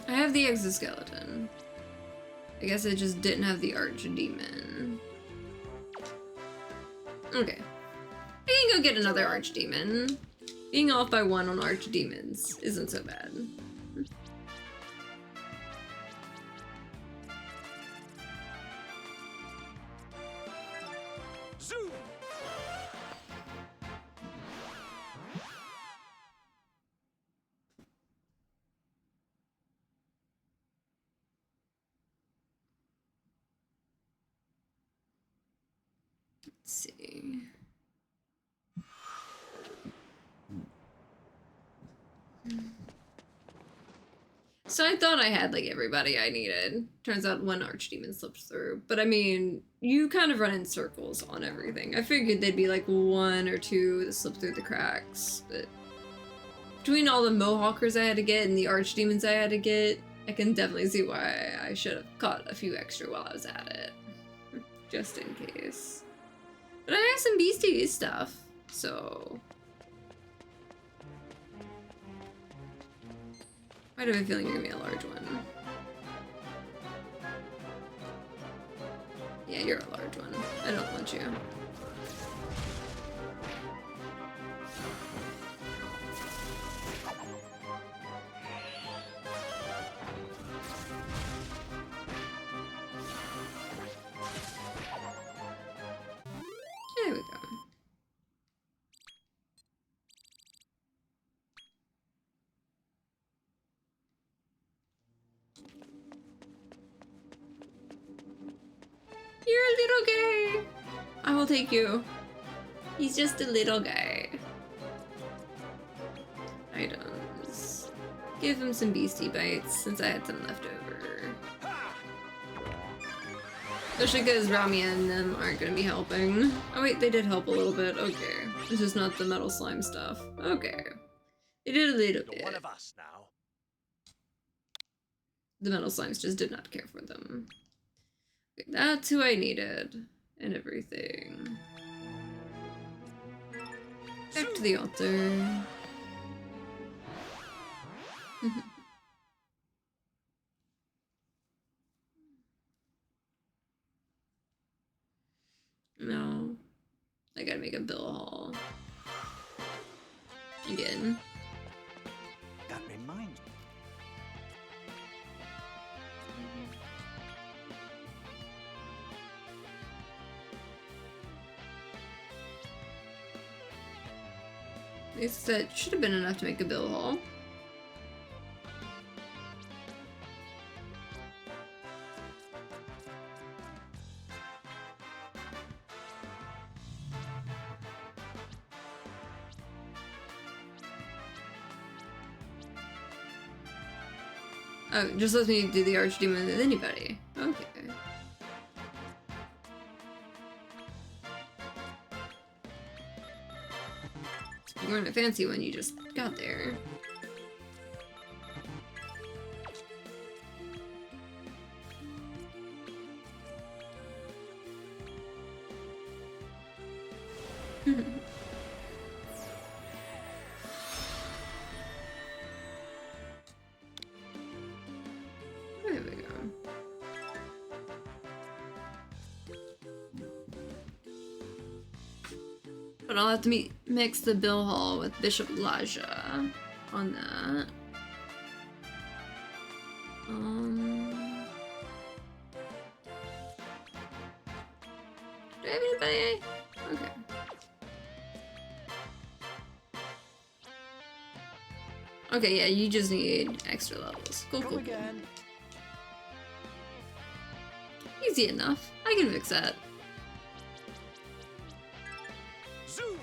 I have the exoskeleton. I guess I just didn't have the archdemon. Okay. I can go get another archdemon. Being off by one on archdemons isn't so bad. Zoom! Let's see. So I thought I had like everybody I needed. Turns out one archdemon slipped through. But I mean, you kind of run in circles on everything. I figured they'd be like one or two that slip through the cracks. But between all the Mohawkers I had to get and the archdemons I had to get, I can definitely see why I should have caught a few extra while I was at it. Just in case. But I have some beastie stuff, so... I have a feeling you're gonna be a large one. Yeah, you're a large one. I don't want you. There we go. You're a little guy. I will take you. He's just a little guy. Items. Give him some beastie bites since I had some left over. Especially because Rami and them aren't going to be helping. Oh wait, they did help a little bit. Okay. This is not the metal slime stuff. Okay. They did a little bit. One of us now. The metal slimes just did not care for them. Okay, that's who I needed. And everything. Back to the altar. No. I gotta make a bill haul. Again. That reminds me. That should have been enough to make a bill haul. Oh, just lets me do the archdemon with anybody. Okay. You weren't a fancy one, you just got there. There we go. But I'll have to mix the Bill Hall with Bishop Elijah on that. Do I have anybody? Okay. Okay, yeah, you just need extra levels. Cool, cool. Again. Easy enough. I can fix that. Zoom!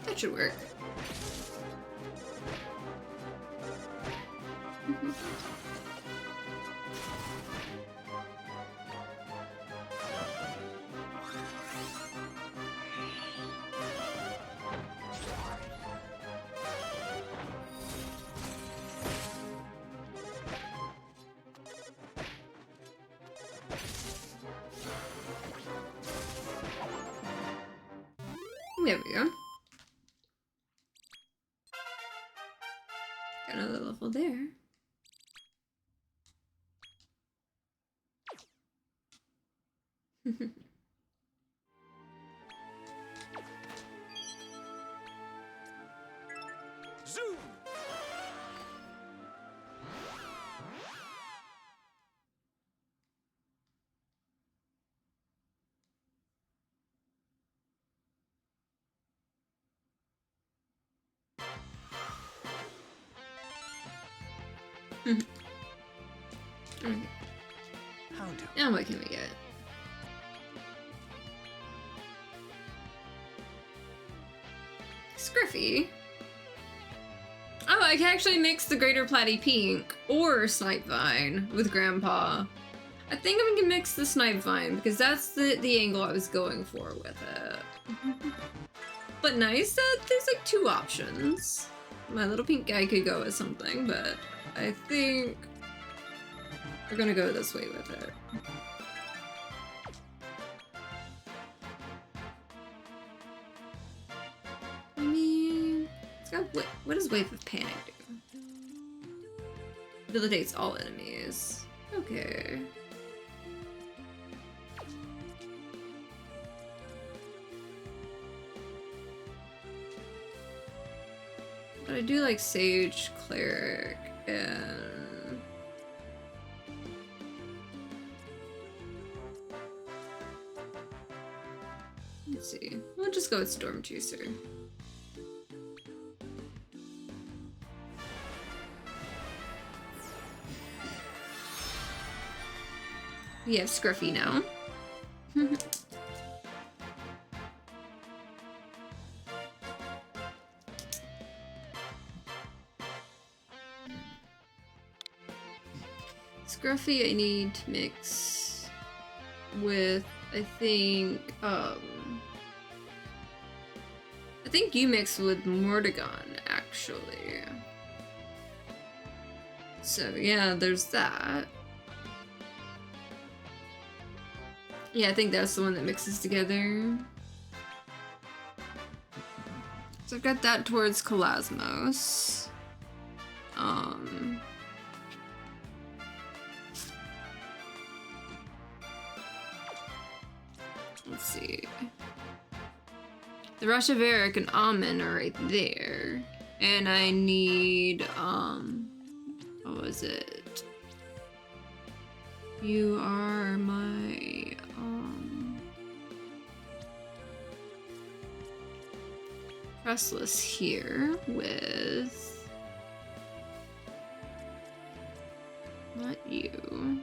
That should work. There we go. Got another level there. Zoom! Okay. How do? Now what can we get? Scruffy. Oh, I can actually mix the Greater Platy Pink or Snipevine with Grandpa. I think I'm gonna mix the Snipevine because that's the angle I was going for with it. But nice that there's like two options. My little pink guy could go with something, but I think we're gonna go this way with it. I mean, it's got what does Wave of Panic do? Debilitates all enemies. Okay. But I do like Sage, Cleric, and... Let's see. We'll just go with Storm Chaser. We have Scruffy now. Scruffy I need to mix with, I think you mix with Mordegon, actually. So yeah, there's that. Yeah, I think that's the one that mixes together. So I've got that towards Kalasmos. Let's see. The Rush of Eric and Amen are right there. And I need, what was it? You are my, Restless here with, not you.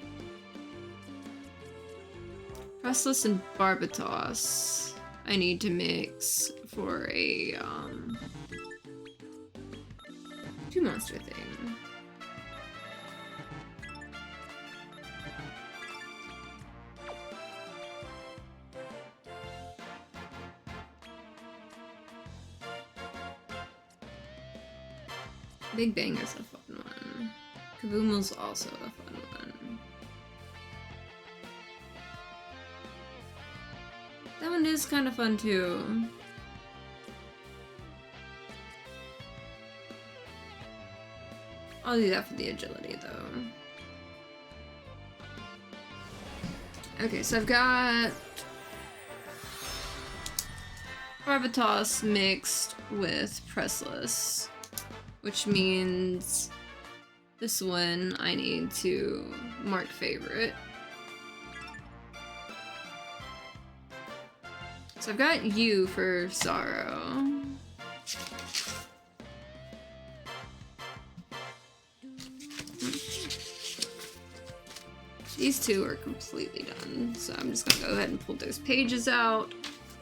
Restless and Barbatos. I need to mix for a, 2-monster thing. Big Banger's a fun one. Kaboomel's also a fun one. That one is kind of fun too. I'll do that for the agility though. Okay, so I've got Barbatos mixed with Pressless, which means this one I need to mark favorite. So I've got you for Sorrow. These two are completely done, so I'm just gonna go ahead and pull those pages out.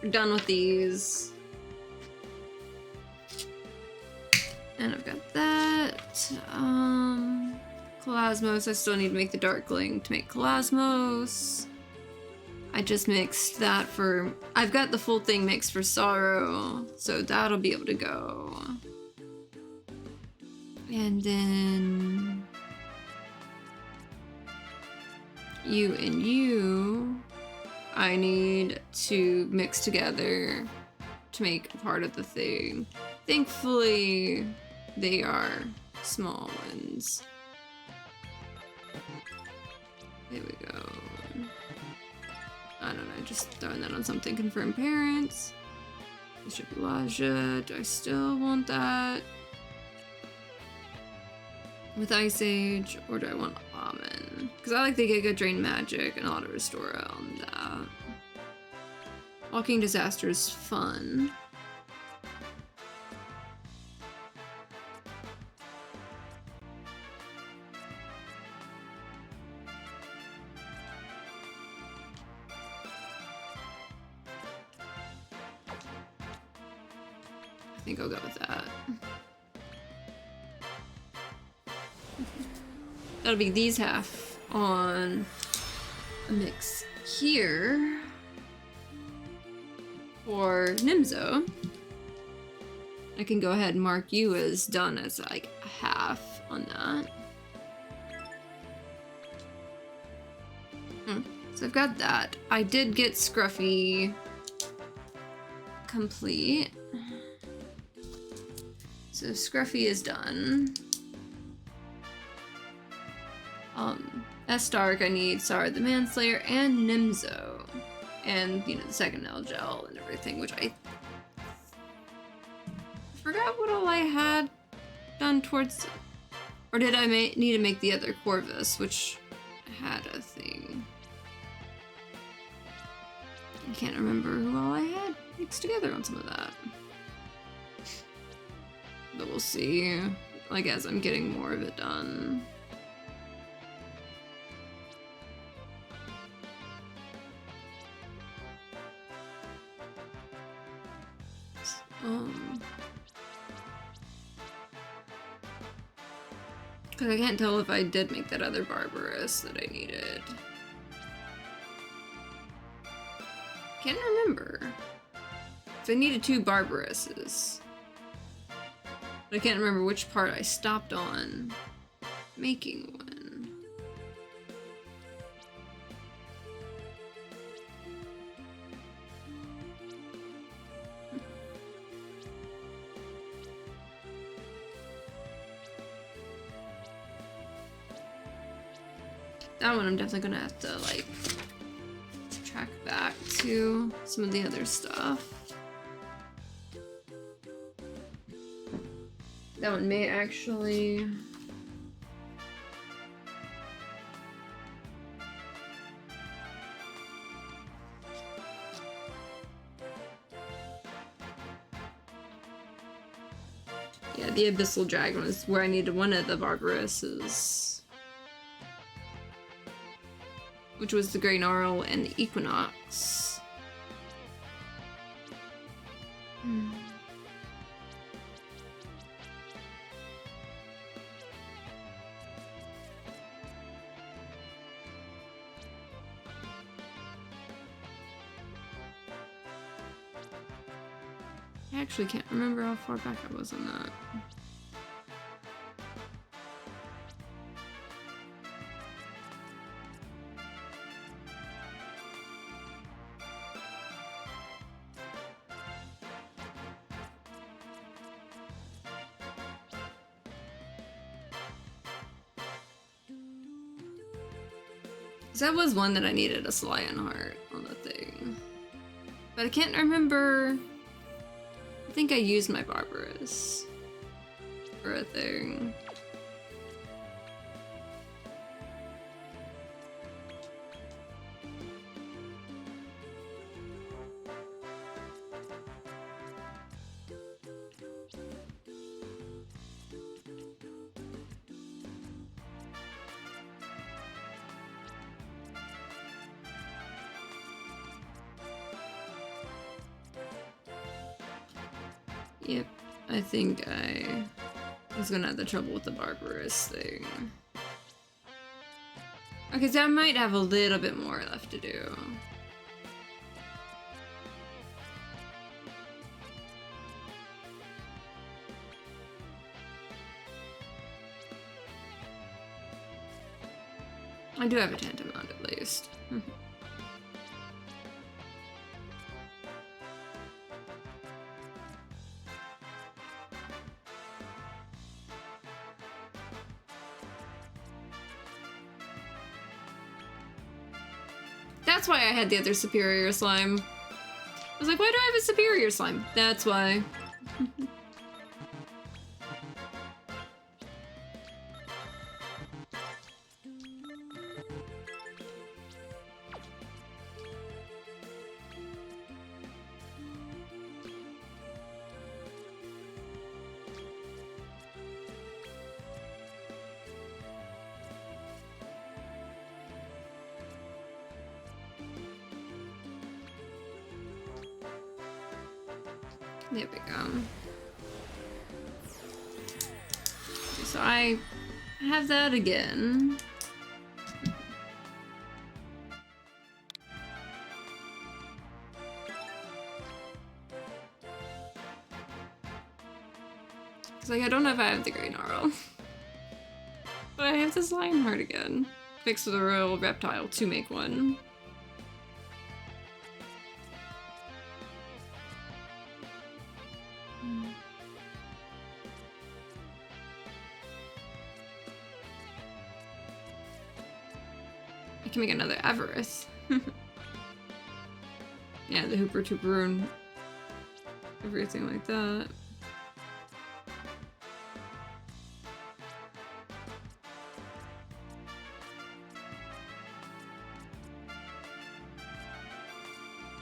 We're done with these. And I've got that. Calasmos, I still need to make the Darkling to make Calasmos. I just mixed that for... I've got the full thing mixed for Sorrow, so that'll be able to go. And then... you and you, I need to mix together to make a part of the thing. Thankfully, they are small ones. There we go. I don't know, just throwing that on something. Confirm parents. Bishop Elijah. Do I still want that? With Ice Age, or do I want Almond? Because I like the Giga Drain Magic and Auto Restore on that. Walking Disaster is fun. I think I'll go with that. That'll be these half on a mix here for Nimzo. I can go ahead and mark you as done as like a half on that. So I've got that. I did get Scruffy complete. So Scruffy is done. S-Dark, I need Sara the Manslayer and Nimzo. And, you know, the second L-Gel and everything, which I forgot what all I had done towards... Or did I need to make the other Corvus, which had a thing. I can't remember who all I had mixed together on some of that. But we'll see, like, as I'm getting more of it done. Because I can't tell if I did make that other Barbarous that I needed. Can't remember. So I needed 2 Barbarouses. But I can't remember which part I stopped on making one. That one I'm definitely gonna have to, like, track back to some of the other stuff. That one may actually... Yeah, the Abyssal Dragon was where I needed one of the Barbarouses. Which was the Grey Gnarl and the Equinox. I actually can't remember how far back I was on that. Because that was one that I needed a Slion heart on the thing. But I can't remember. I think I used my Barbarous for a thing. Yep, I think I was gonna have the trouble with the Barbarous thing. Okay, so I might have a little bit more left to do. I do have a tantamount at least. That's why I had the other superior slime. I was like, why do I have a superior slime? That's why. There we go. Okay, so I have that again. It's like I don't know if I have the Grey Gnarl. But I have this Lionheart again. Fixed with a Royal Reptile to make one. I can make another Avarice. Yeah, the Hooper Tooper and everything like that.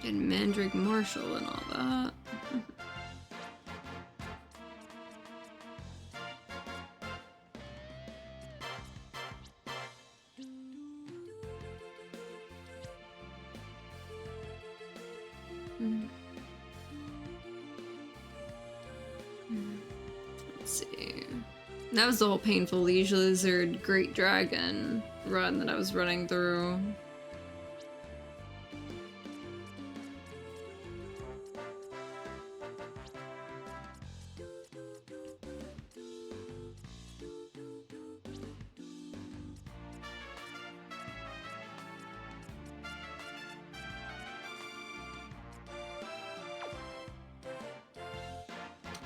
And Mandrake Marshall and all that. Let's see. That was the whole Painful Liege Lizard Great Dragon run that I was running through.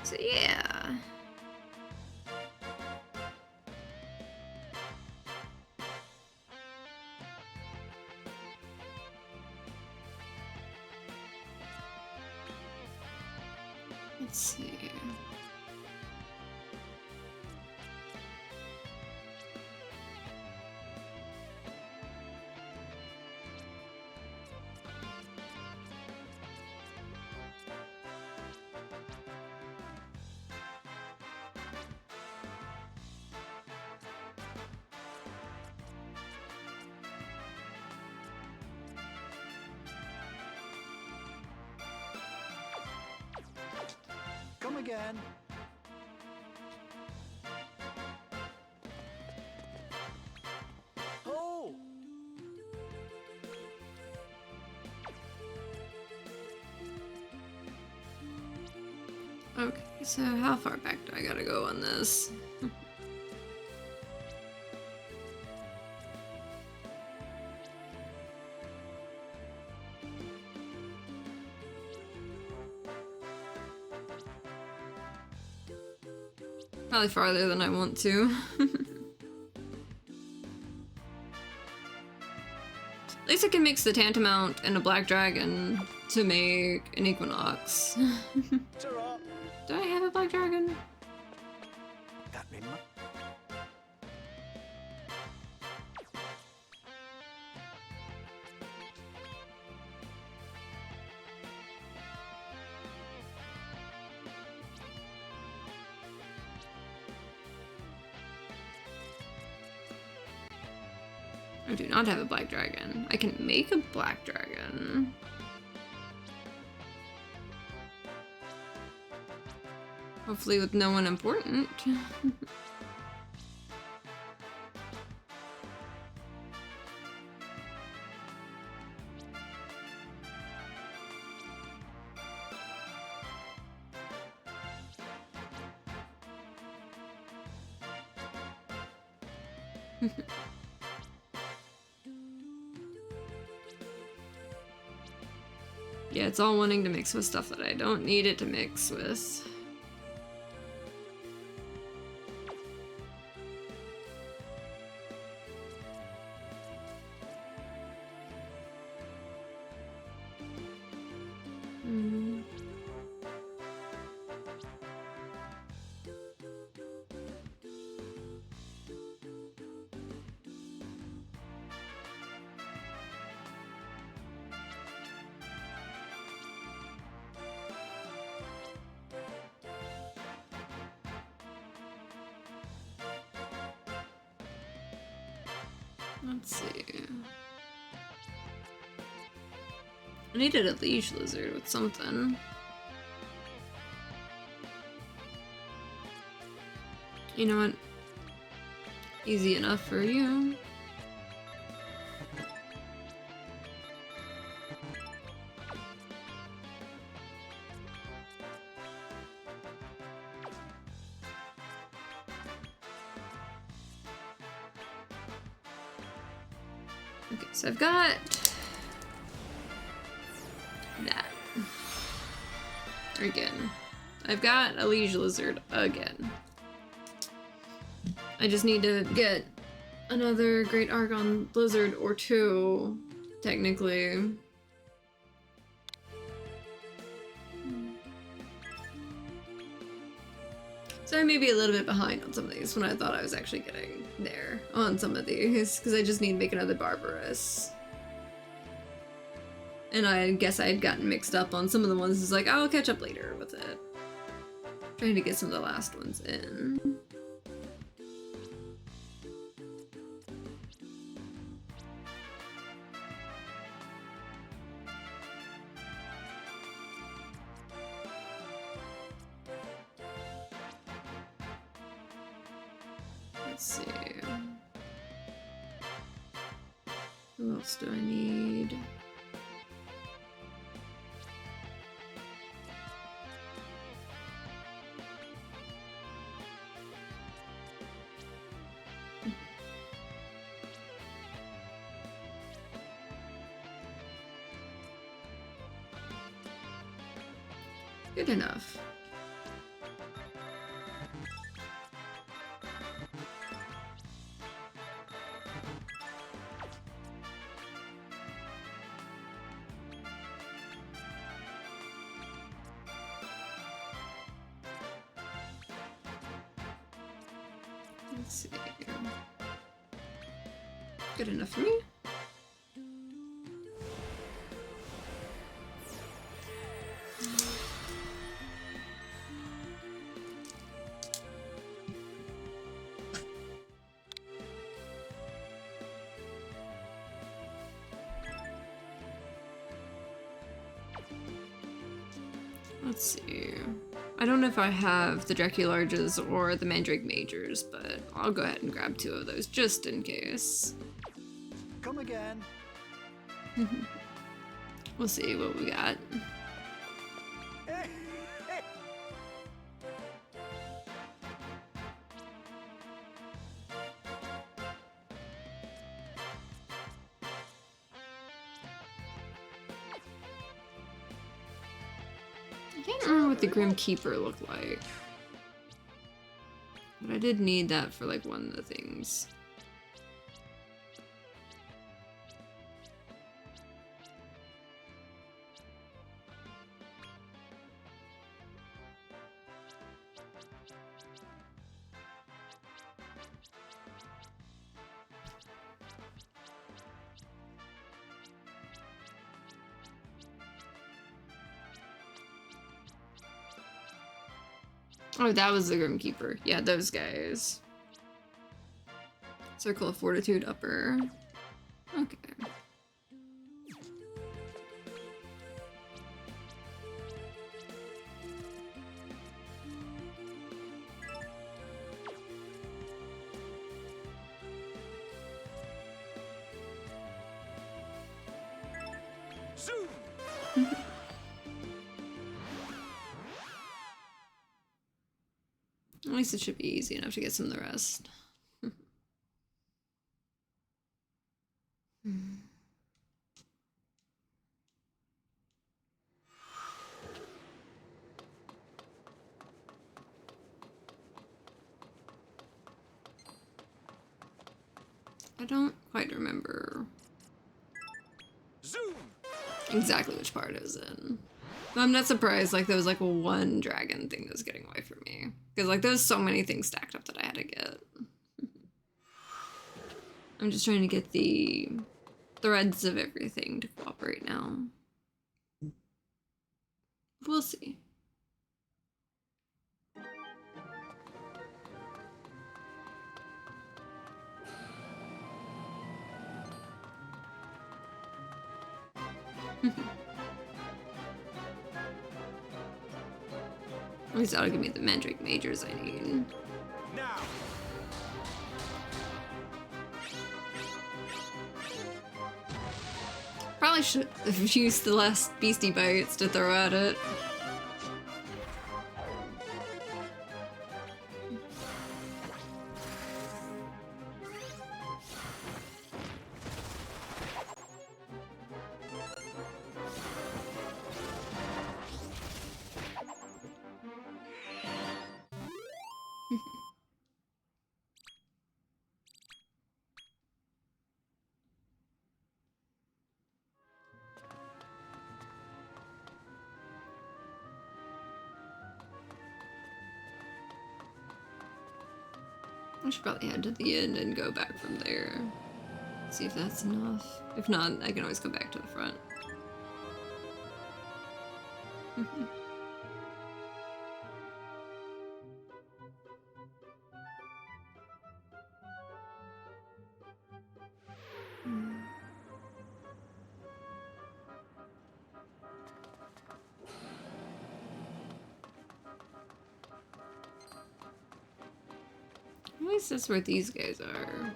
So yeah. Let's see. Come again. Oh! Okay, so how far back do I gotta go on this? Probably farther than I want to. guess I can mix the Tantamount and a Black Dragon to make an Equinox. Ta-ra. Do I have a Black Dragon? That me, ma- I do not have a Black Dragon. I can make a Black Dragon. Hopefully with no one important. Yeah, it's all wanting to mix with stuff that I don't need it to mix with. Mm. Let's see. I needed a leash lizard with something. You know what? Easy enough for you. Okay, so I've got that. Again. I've got a liege lizard again. I just need to get another Great Argon lizard or two, technically. So I may be a little bit behind on some of these when I thought I was actually getting there on some of these, because I just need to make another Barbarous. And I guess I had gotten mixed up on some of the ones. It's like, I'll catch up later with it. Trying to get some of the last ones in. Let's see. Who else do I need? Good enough. Let's see. Good enough for me. Let's see. I don't know if I have the Dracularges or the Mandrake Majors, but I'll go ahead and grab two of those just in case. Come again. We'll see what we got. I can't remember what the Grim Keeper looked like. But I did need that for like one of the things. Oh, that was the Grim Keeper. Yeah, those guys. Circle of Fortitude upper. Okay. Zoom! At least it should be easy enough to get some of the rest. I don't quite remember Zoom! exactly which part it was in. But I'm not surprised, like, there was, like, one dragon thing that was getting away from me. Because, like, there was so many things stacked up that I had to get. I'm just trying to get the threads of everything to cooperate now. We'll see. At least that'll give me the Mandrake Majors I need. Now! Probably should have used the last Beastie Bites to throw at it. I should probably head to the end and go back from there. See if that's enough. If not, I can always come back to the front. At least that's where these guys are.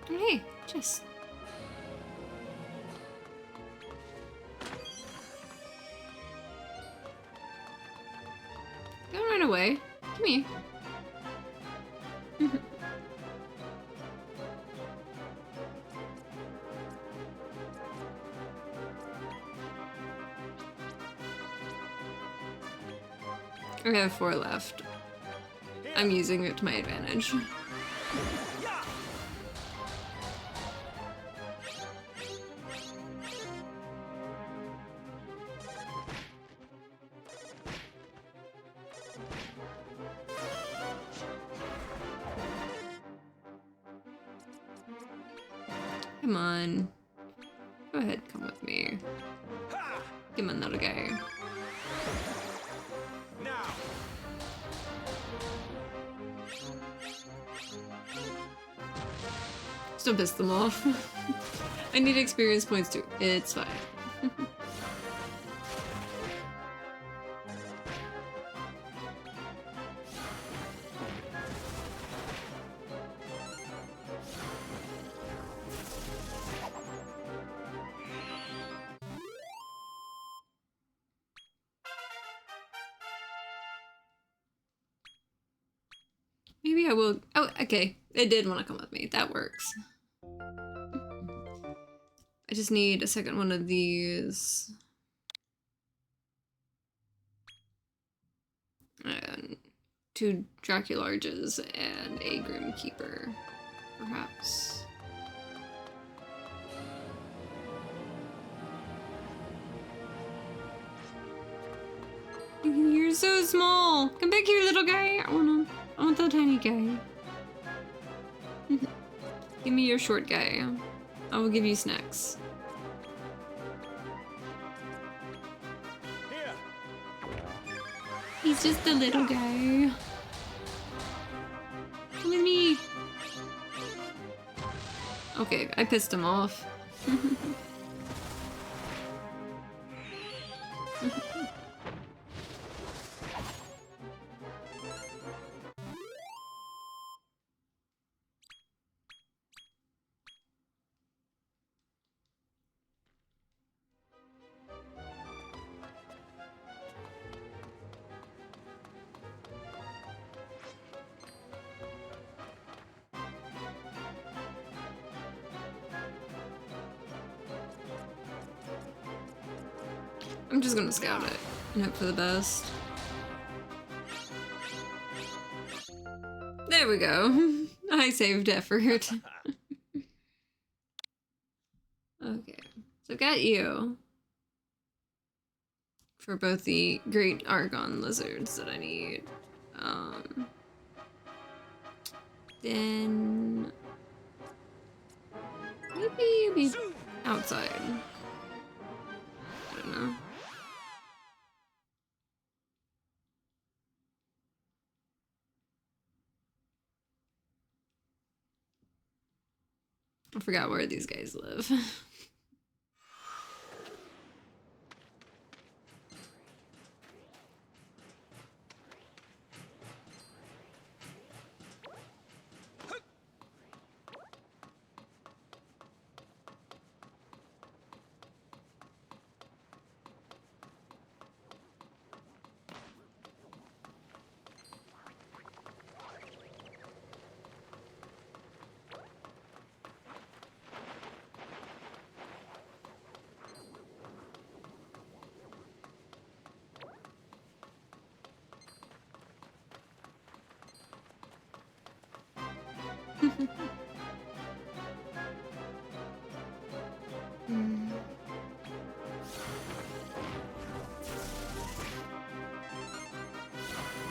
Oh, hey, just. Don't run away. Come here. I have 4 left. I'm using it to my advantage. Come on. Go ahead, come with me. Come on, little guy. Now! Just don't piss them off. I need experience points too. It's fine. Maybe I will. Oh, okay. It did want to come with me. That works. I just need a second one of these. And 2 Dracularges and a Grim Keeper, perhaps. You're so small. Come back here, little guy. I want the tiny guy. Give me your short guy. I will give you snacks. He's just a little guy. Come with me. Okay, I pissed him off. I'm just gonna scout it and hope for the best. There we go. I saved effort. Okay, so I've got you for both the great Argon lizards that I need. Then maybe you'd be outside. I don't know. I forgot where these guys live.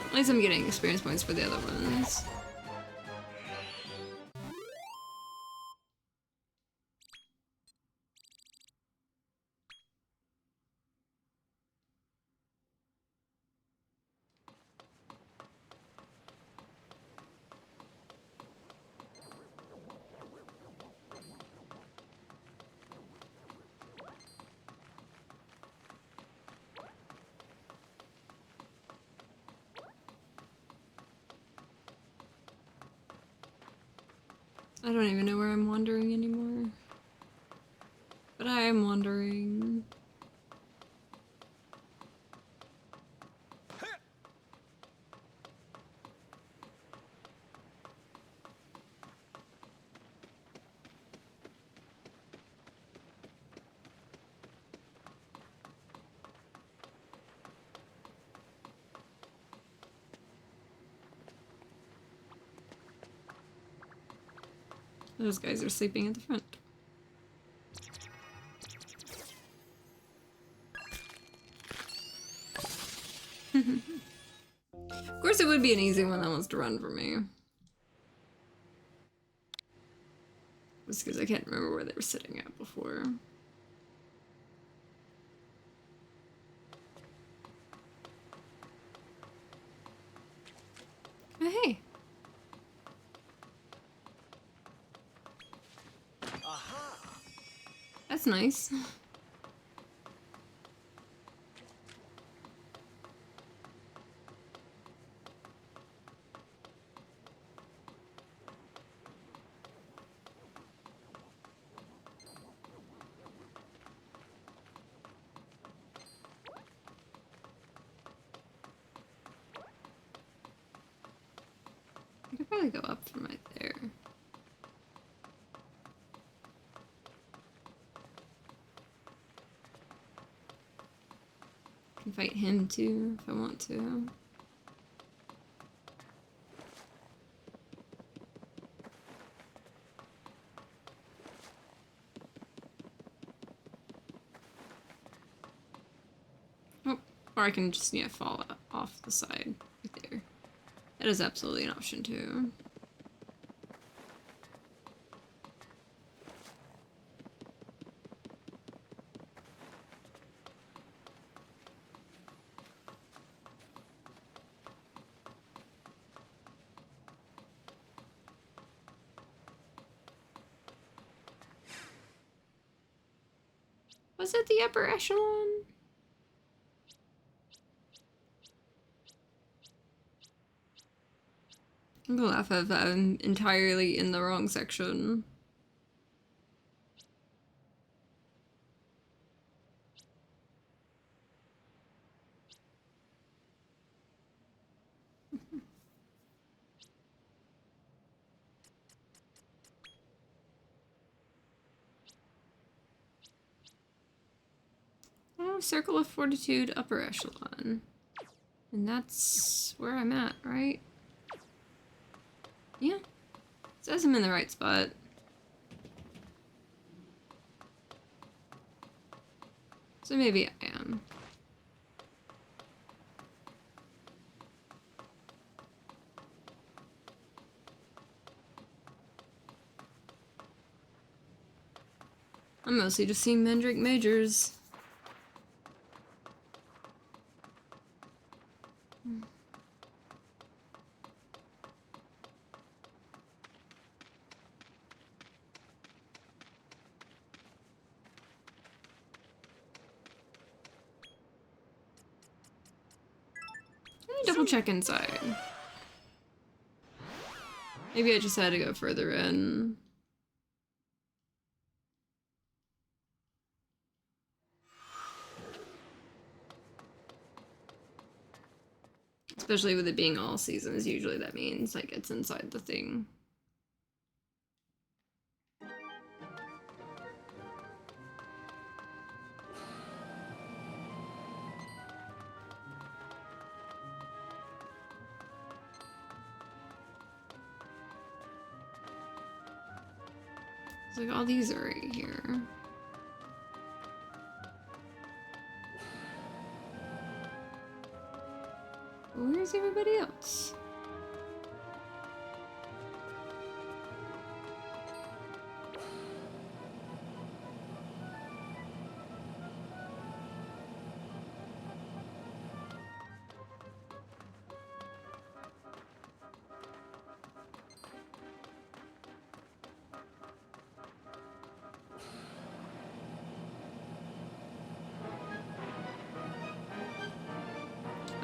At least I'm getting experience points for the other ones. I don't even know where I'm wandering anymore. But I am wandering. Those guys are sleeping at the front. Of course it would be an easy one that wants to run for me. Just because I can't remember where they were sitting at before. Oh, hey. That's nice. I could probably go up from right there. I can fight him too if I want to. Oh, or I can just, yeah, fall off the side right there. That is absolutely an option too. Was it the upper echelon? I'm gonna laugh if I'm entirely in the wrong section. Oh, Circle of Fortitude, upper echelon. And that's where I'm at, right? Yeah. Says I'm in the right spot. So maybe I am. I'm mostly just seeing Mandrake Majors. Let me double check inside. Maybe I just had to go further in. Especially with it being all seasons, usually that means like it's inside the thing. It's like all these are right here. Where's everybody else?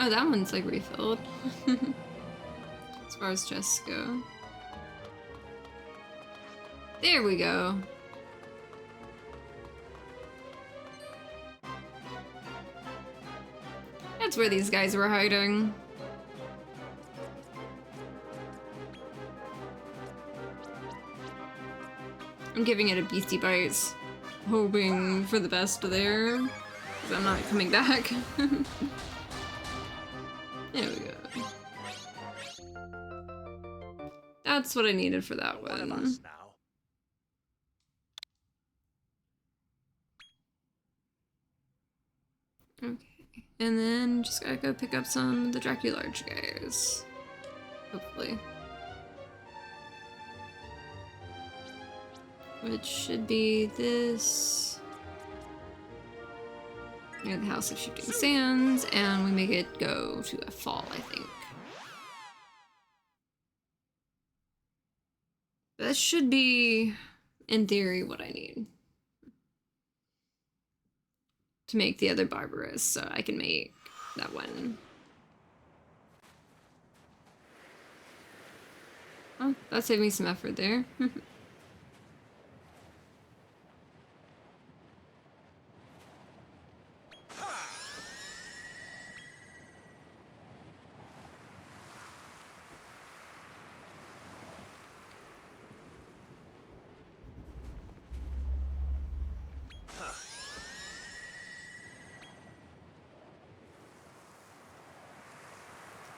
Oh, that one's like refilled. As far as chests go. There we go. That's where these guys were hiding. I'm giving it a Beastie Bites, hoping for the best there, because I'm not coming back. There we go. That's what I needed for that one. Okay, and then just gotta go pick up some of the Dracularge guys. Hopefully. Which should be this. Near the House of Shooting Sands, and we make it go to a fall, I think. That should be, in theory, what I need to make the other Barbarous, so I can make that one. Oh, that saved me some effort there.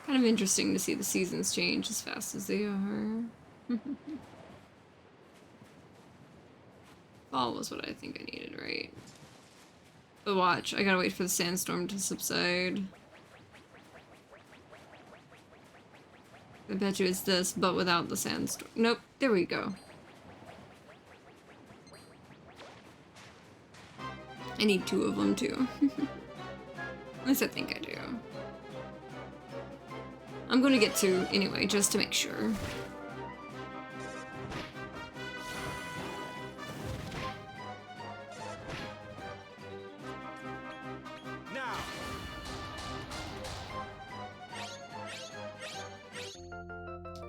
Kind of interesting to see the seasons change as fast as they are. Fall was what I think I needed, right? But watch, I gotta wait for the sandstorm to subside. I bet you it's this, but without the sandstorm. Nope, there we go. I need 2 of them too. At least I think I do. I'm gonna get 2 anyway, just to make sure.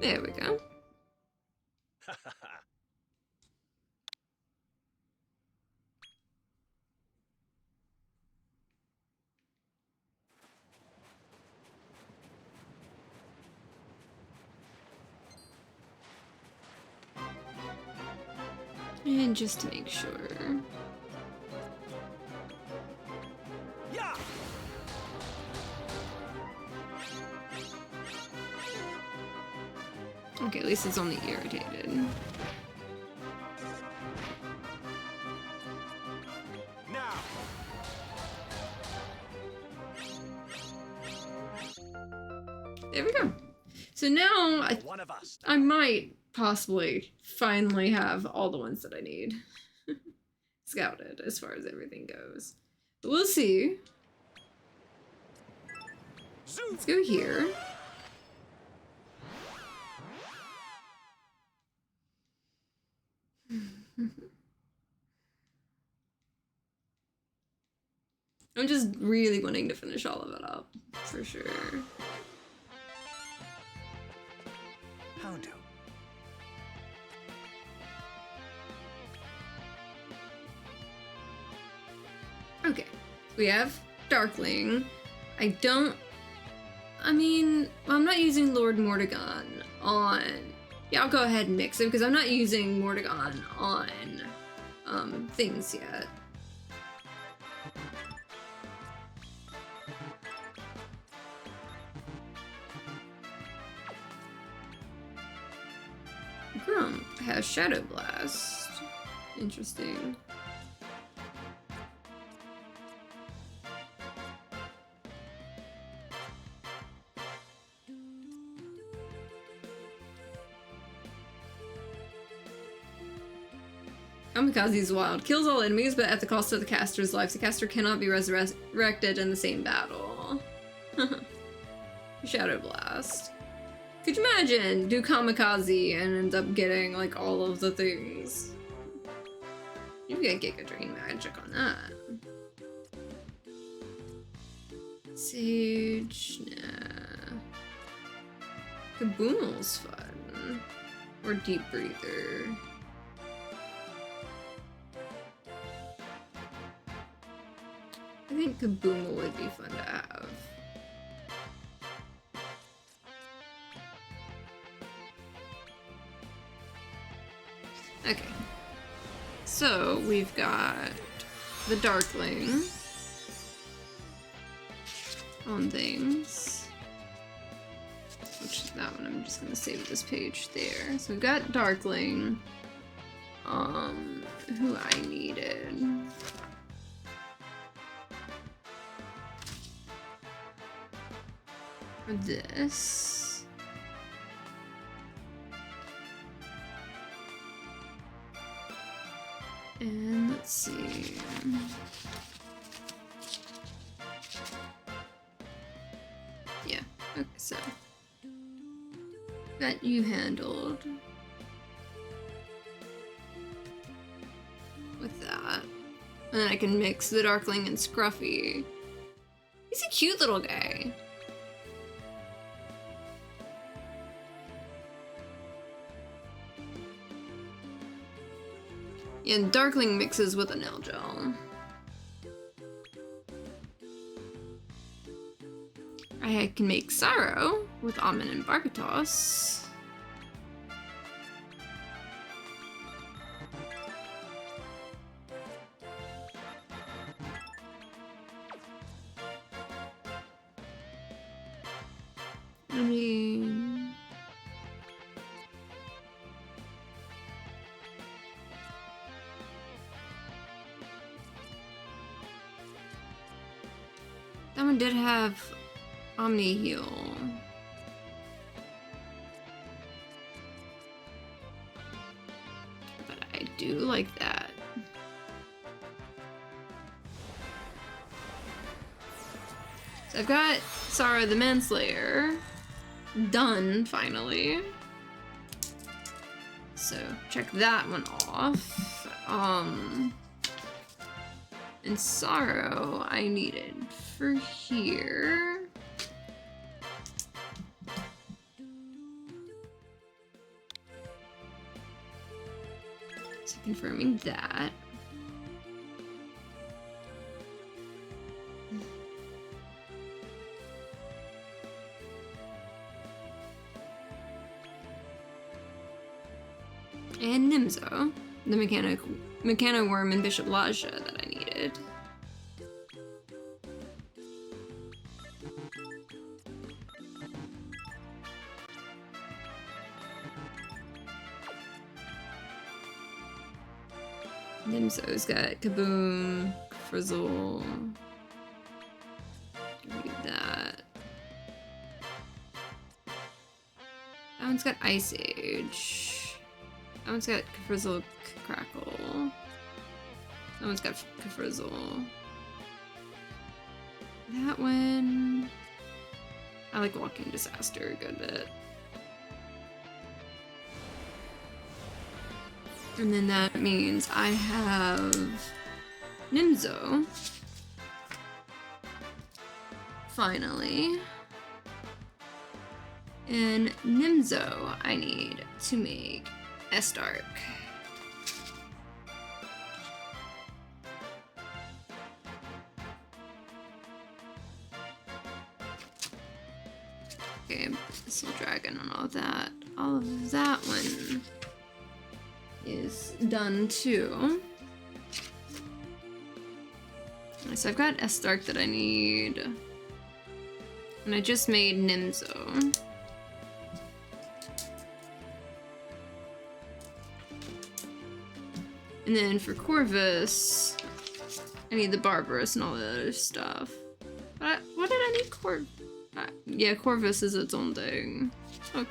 There we go. And just to make sure. Yeah. Okay, at least it's only irritated. Now. There we go. So now One of us. I might possibly finally have all the ones that I need scouted as far as everything goes. But we'll see. Let's go here. I'm just really wanting to finish all of it up, for sure. How do? Okay, we have Darkling. I'm not using Lord Mordegon on... Yeah, I'll go ahead and mix it, because I'm not using Mordegon on, things yet. Grump has Shadow Blast. Interesting. Kamikaze's wild. Kills all enemies, but at the cost of the caster's life. The caster cannot be resurrected in the same battle. Shadow Blast. Could you imagine? Do Kamikaze and end up getting, like, all of the things. You get Giga Drain magic on that. Sage, nah. Kaboomel's fun. Or Deep Breather. I think Kaboomel would be fun to have. Okay. So, we've got the Darkling on things. Which, that one I'm just gonna save this page there. So we've got Darkling. Who I needed. For this. And let's see. Yeah, okay, so that you handled with that. And then I can mix the Darkling and Scruffy. He's a cute little guy. And Darkling mixes with a nail gel. I can make Sorrow with Almond and Barbatos. I mean... that one did have Omni Heal. But I do like that. So I've got Sorrow the Manslayer done, finally. So check that one off. And Sorrow I needed for here. So confirming that. And Nimzo, the Mechano Worm and Bishop Laja that I needed. Nimzo's got Kaboom, Frizzle. Read that. That one's got Ice Age. That one's got Frizzle Crackle. That one's got Frizzle. That one... I like Walking Disaster a good bit. And then that means I have Nimzo. Finally. And Nimzo I need to make S-Dark. Okay, Soul Dragon and all that. All of that one is done too. So I've got S-Dark that I need. And I just made Nimzo. And then for Corvus, I need the Barbarous and all the other stuff. But what did I need yeah, Corvus is its own thing. Okay.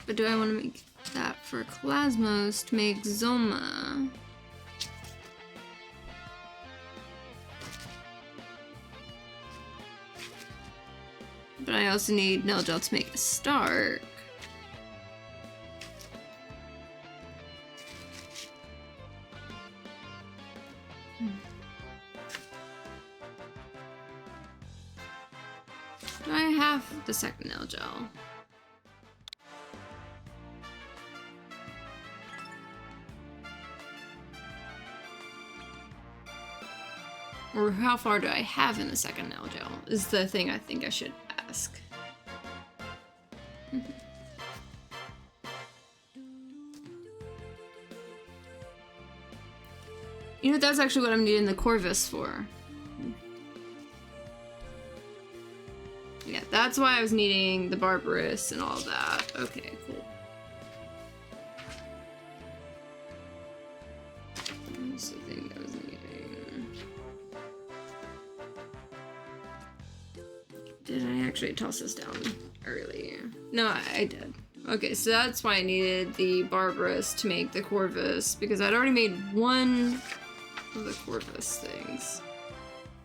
But do I want to make that for Klasmos to make Zoma? But I also need Nelgel to make a Stark. Do I have the second Nelgel? Or how far do I have in the second Nelgel is the thing I think I should ask. You know, that's actually what I'm needing the Corvus for. Yeah, that's why I was needing the Barbarous and all that. Okay, cool. That's the thing I was needing. Did I actually toss this down early? No, I did. Okay, so that's why I needed the Barbarous to make the Corvus, because I'd already made one of the Corvus things.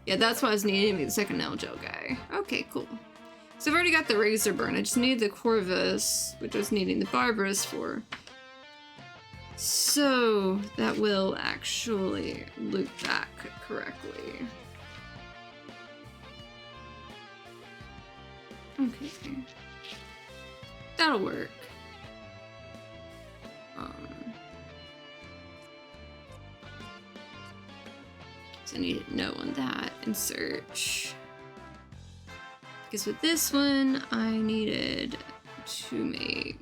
Yeah, that's why I was needing to make the second Nelgel guy. Okay, cool. So I've already got the Razor Burn. I just need the Corvus, which I was needing the Barbarous for. So that will actually loop back correctly. Okay. That'll work. So I need to know on that and search. Because with this one, I needed to make,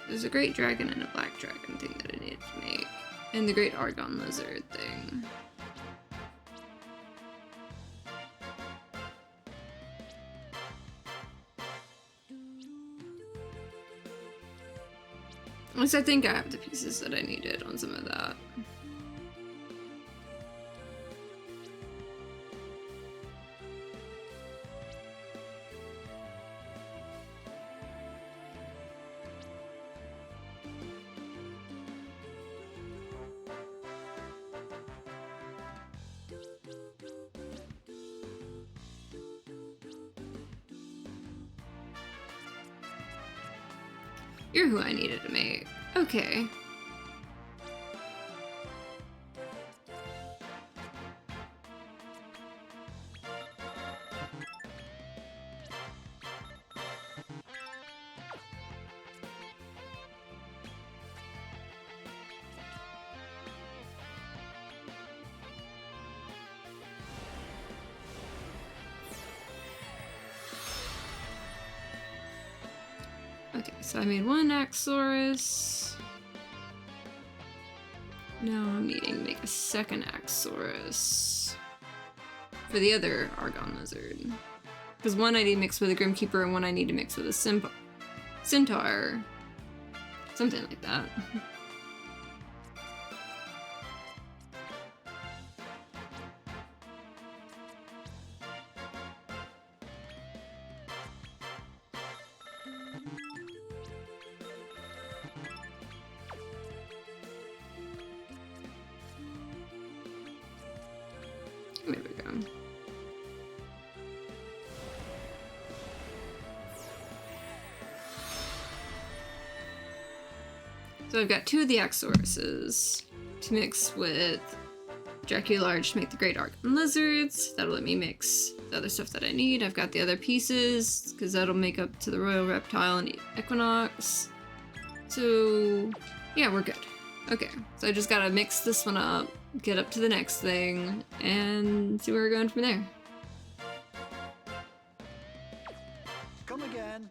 there's a Great Dragon and a Black Dragon thing that I needed to make. And the Great Argon Lizard thing. At least I think I have the pieces that I needed on some of that. You're who I needed to make. Okay. Okay, so I made one Axorus. Now I'm needing to make a second Axorus for the other Argon Lizard. Because one I need to mix with a Grimkeeper and one I need to mix with a Centaur. Something like that. There we go. So I've got two of the Axoruses to mix with Dracula to make the Great Argon Lizards. That'll let me mix the other stuff that I need. I've got the other pieces, because that'll make up to the Royal Reptile and Equinox. So, yeah, we're good. Okay, so I just gotta mix this one up, get up to the next thing, and see where we're going from there. Come again.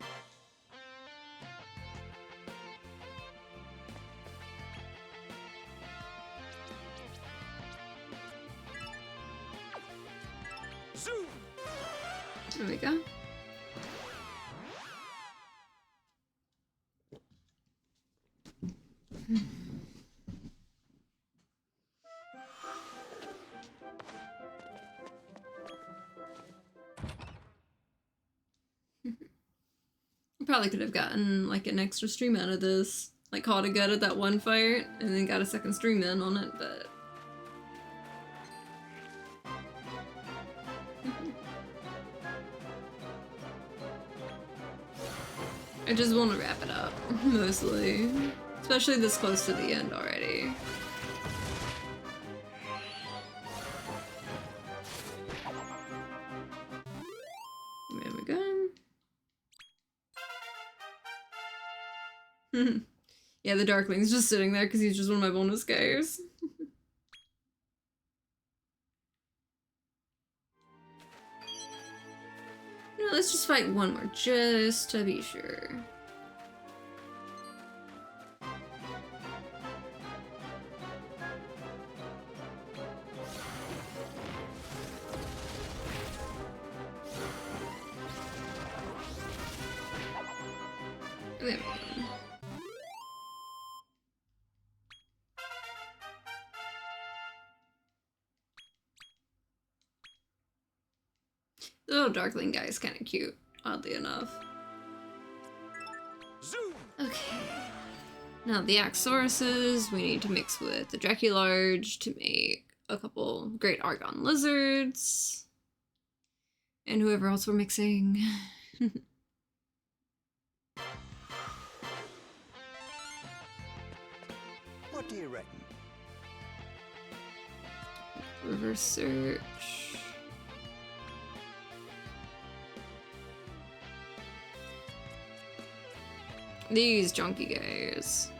Zoom! There we go. I probably could have gotten like an extra stream out of this. Like caught a gut at that one fight and then got a second stream in on it, but I just want to wrap it up, mostly. Especially this close to the end already. There we go. Yeah, the Darkling's just sitting there because he's just one of my bonus guys. No, let's just fight one more, just to be sure. There we go. The little Darkling guy is kind of cute, oddly enough. Zoom! Okay. Now the Axoruses, we need to mix with the Dracularge to make a couple Great Argon Lizards. And whoever else we're mixing. What do you reckon? Reverse search. These junky guys.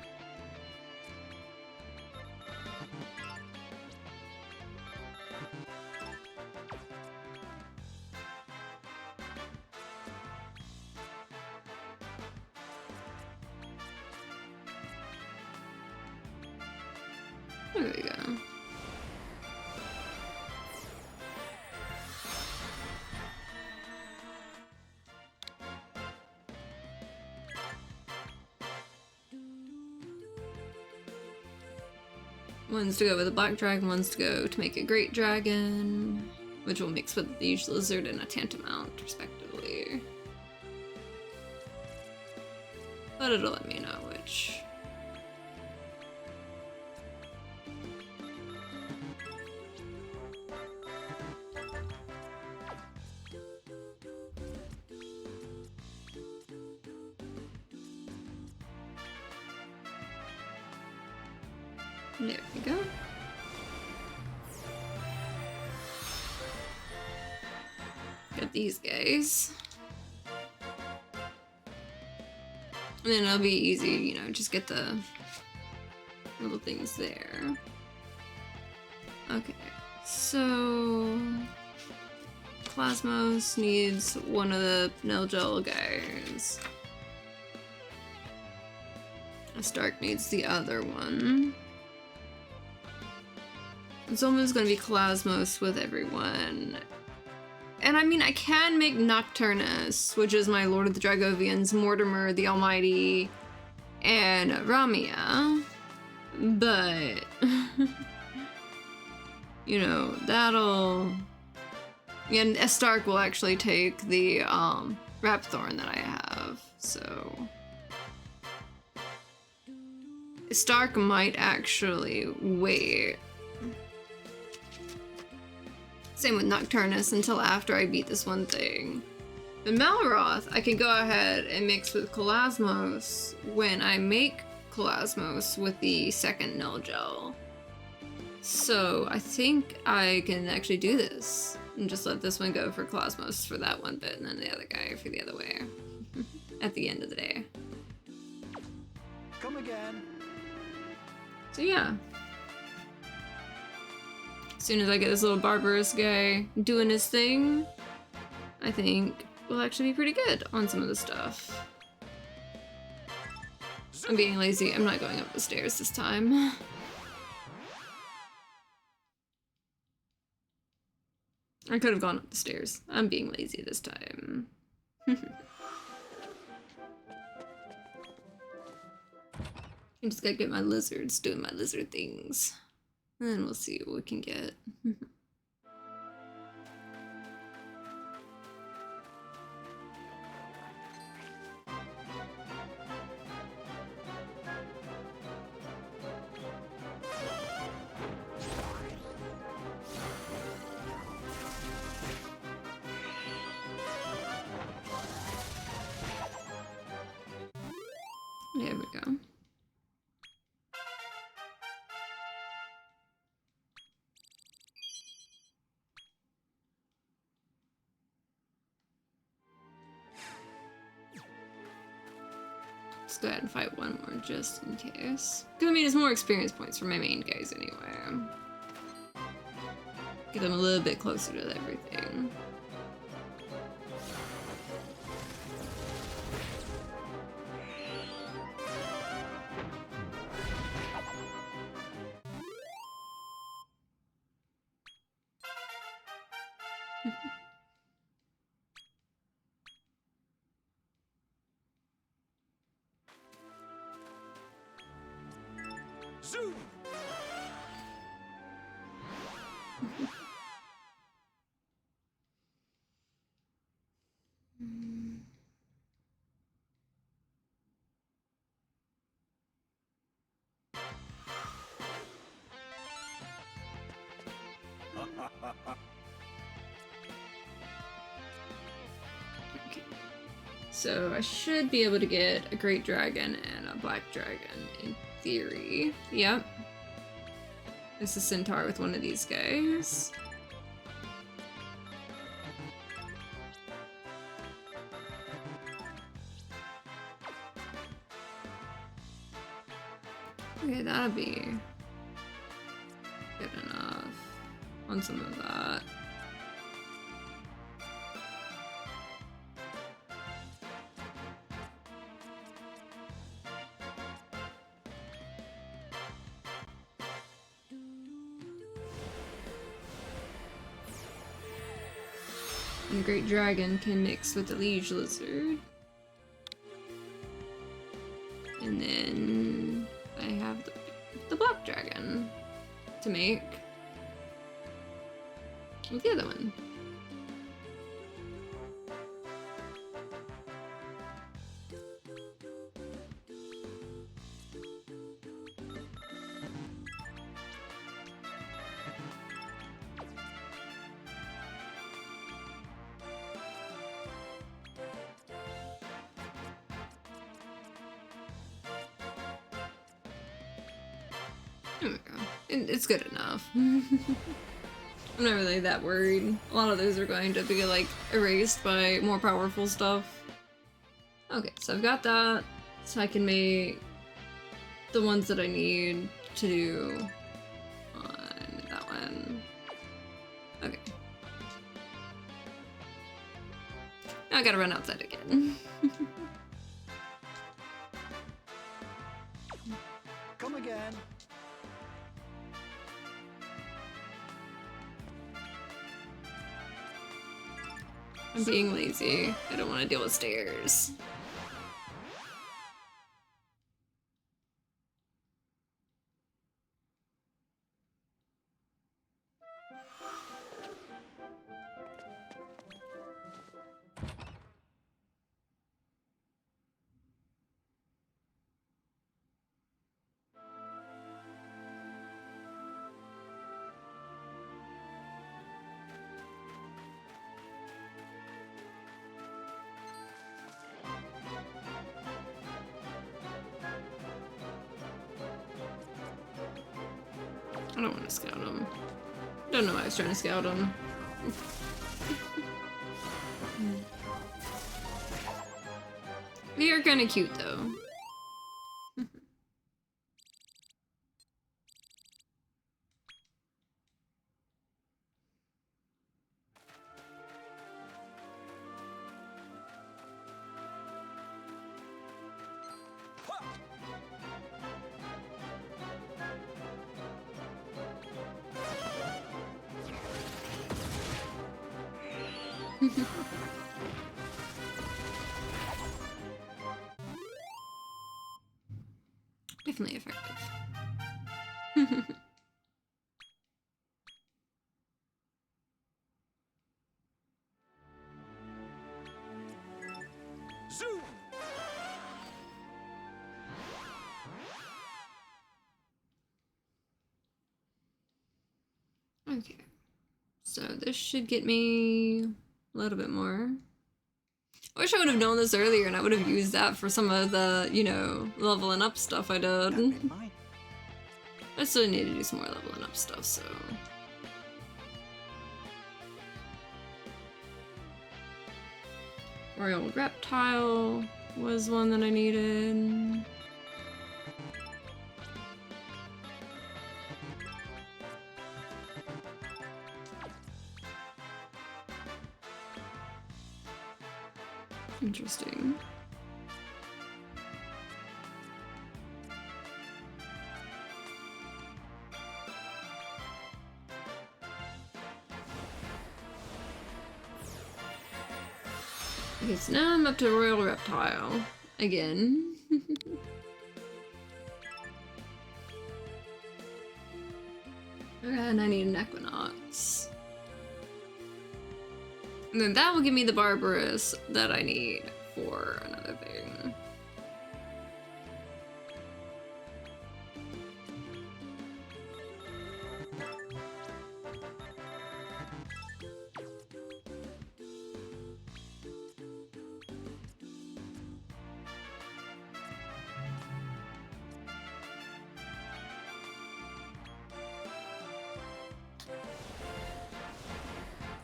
There we go. One's to go with a black dragon, one's to go to make a great dragon, which will mix with the huge lizard and a tantamount, respectively. But it'll let me know which. There we go. Got these guys. And then it'll be easy, you know, just get the little things there. Okay, so Plasmos needs one of the Nilgel guys. Stark needs the other one. It's almost gonna be Plasmos with everyone. And I mean, I can make Nocturnus, which is my Lord of the Dragovians, Mortimer the Almighty, and Ramia. But, you know, that'll... And Stark will actually take the Rapthorn that I have, so... Stark might actually wait. Same with Nocturnus until after I beat this one thing. But Malroth, I can go ahead and mix with Kelasmos when I make Kelasmos with the second Nilgel. So I think I can actually do this and just let this one go for Kelasmos for that one bit and then the other guy for the other way at the end of the day. Come again. So yeah. As soon as I get this little barbarous guy doing his thing, I think we'll actually be pretty good on some of the stuff. I'm being lazy. I'm not going up the stairs this time. I could have gone up the stairs. I'm being lazy this time. I'm just gotta get my lizards doing my lizard things. And then we'll see what we can get. There we go. Let's go ahead and fight one more just in case. Because I mean, it's more experience points for my main guys anyway. Get them a little bit closer to everything. Zoom! Okay. So I should be able to get a great dragon and a black dragon in theory. Yep. It's a centaur with one of these guys. Okay, that'll be good enough on some of that. And the Great Dragon can mix with the Liege Lizard. And then I have the Black Dragon to make with the other one. There we go. It's good enough. I'm not really that worried. A lot of those are going to be like erased by more powerful stuff. Okay, so I've got that. So I can make the ones that I need to do on that one. Okay. Now I gotta run outside again. Come again. I'm being lazy. I don't want to deal with stairs. I don't want to scout him. Don't know why I was trying to scout him. They are kind of cute though. Definitely effective. Zoom! Okay. So this should get me a little bit more. I wish I would have known this earlier and I would have used that for some of the, you know, leveling up stuff I did. I still need to do some more leveling up stuff, so. Royal Reptile was one that I needed. Interesting. Okay, so now I'm up to Royal Reptile again. And I need an Equinox. And then that will give me the Barbarous that I need for another thing.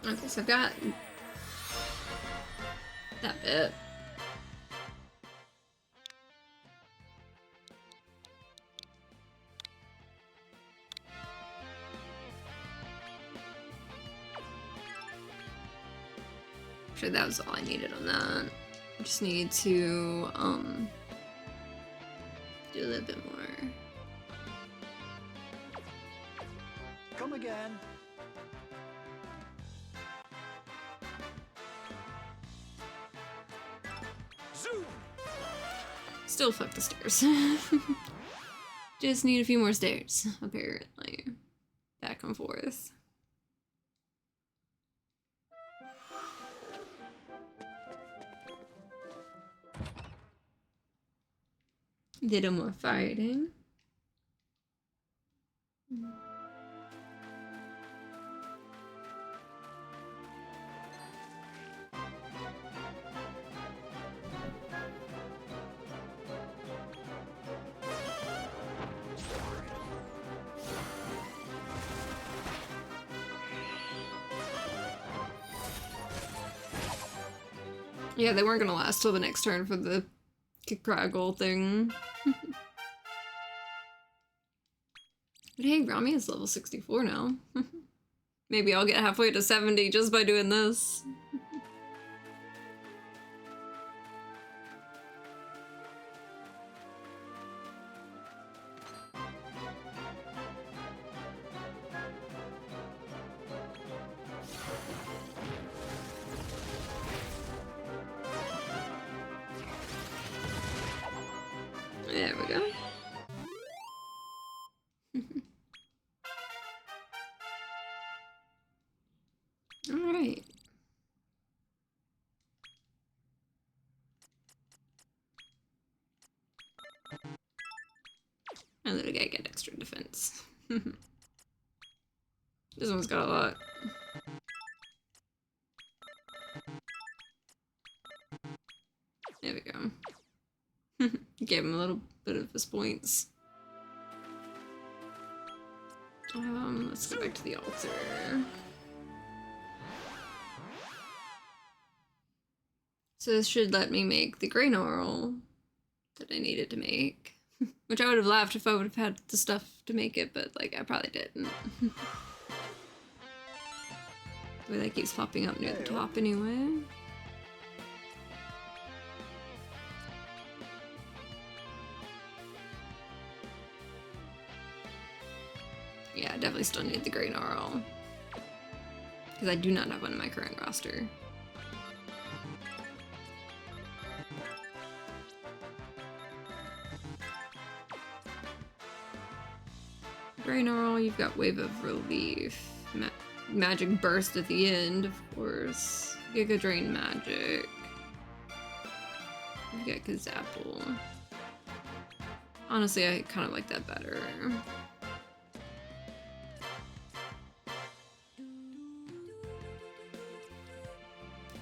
Okay, so I've got that bit. Sure, that was all I needed on that. I just need to do a little bit more. Come again. Zoom! Still fuck the stairs. Just need a few more stairs, apparently. Back and forth. Little more fighting. Yeah, they weren't gonna last till the next turn for the Craggle thing. But hey, Rami is level 64 now. Maybe I'll get halfway to 70 just by doing this. There we go. All right. And then I gotta get extra defense. This one's got a lot. There we go. Gave him a little bit of his points. Let's go back to the altar. So this should let me make the grain oil that I needed to make. Which I would have laughed if I would have had the stuff to make it, but like I probably didn't. The way that keeps popping up near the top anyway. Yeah, I definitely still need the grain oil. Because I do not have one in my current roster. Grain oil, you've got Wave of Relief. Magic Burst at the end, of course. Giga Drain Magic. You got Kazapple. Honestly, I kind of like that better.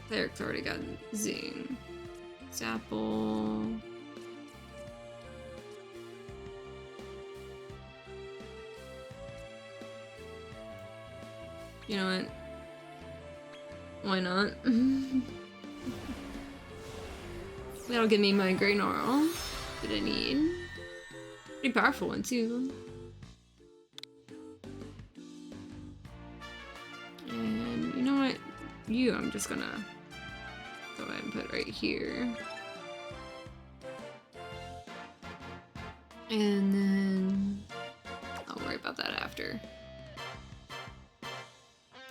Cleric's already got Zing. Zapple. You know what? Why not? That'll give me my grain oil that I need. Pretty powerful one too. And you know what? You, I'm just gonna go ahead and put right here. And then I'll worry about that after.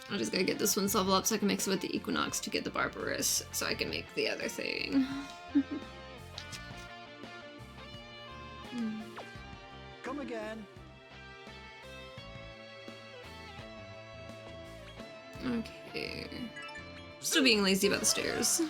I just gotta get this one's level up so I can mix it with the Equinox to get the Barbarous so I can make the other thing. Come again. Okay. Still being lazy about the stairs.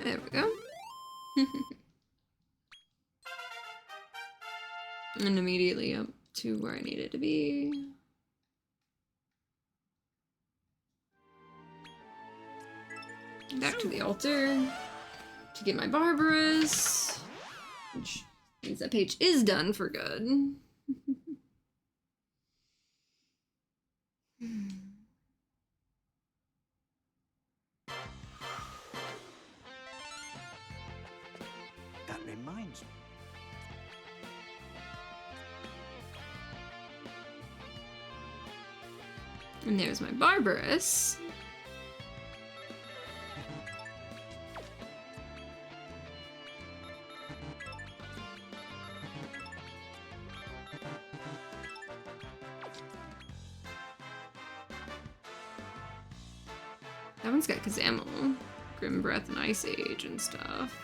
There we go. And immediately up to where I needed to be. Back to the altar to get my Barbarous, which means that page is done for good. That reminds me. And there's my Barbarous. That one's got Kazamel, Grim Breath, and Ice Age and stuff.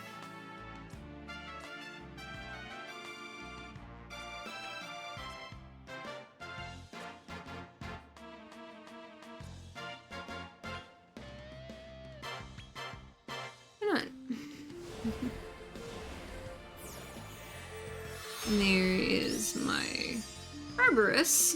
And there is my Arborus.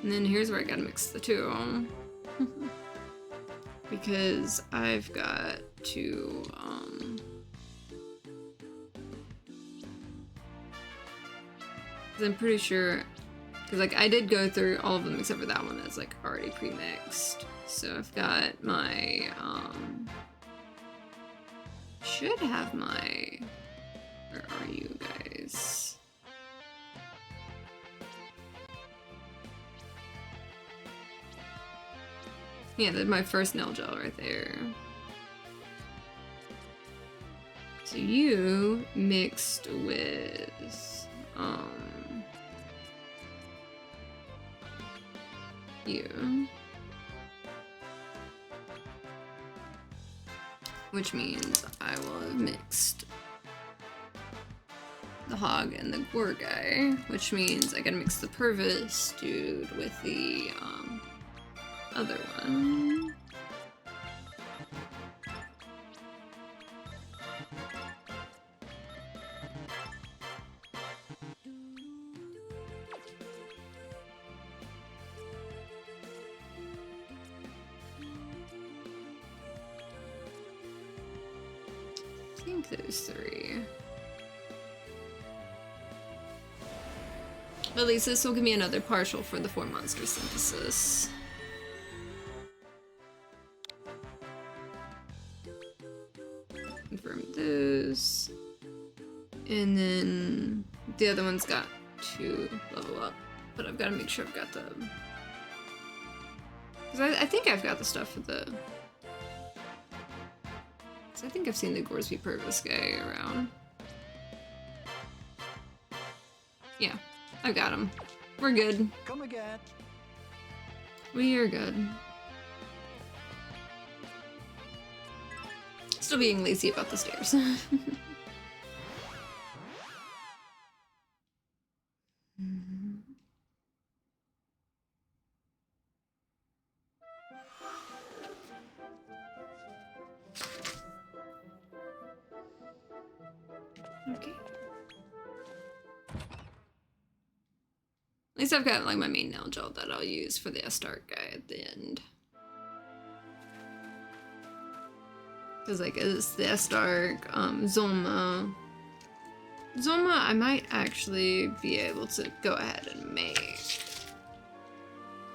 And then here's where I gotta mix the two. Because I've got to, I'm pretty sure, because like I did go through all of them except for that one that's like already pre-mixed. So I've got my, should have my, where are you guys? Yeah, that's my first nail gel right there. So you mixed with, you. Which means I will have mixed the hog and the gore guy, which means I gotta mix the Purvis dude with the, other one. I think those three. At least this will give me another partial for the 4 monster synthesis. Confirm those. And then the other one's got to level up. But I've got to make sure I've got the... Because I think I've got the stuff for the... Because I think I've seen the Gorsby Purvis guy around. Yeah, I've got him. We're good. Come again. We are good. Still being lazy about the stairs. Okay. At least I've got like my main nail gel that I'll use for the Astart guy at the end. Because like it's the Astart, Zoma. Zoma I might actually be able to go ahead and make.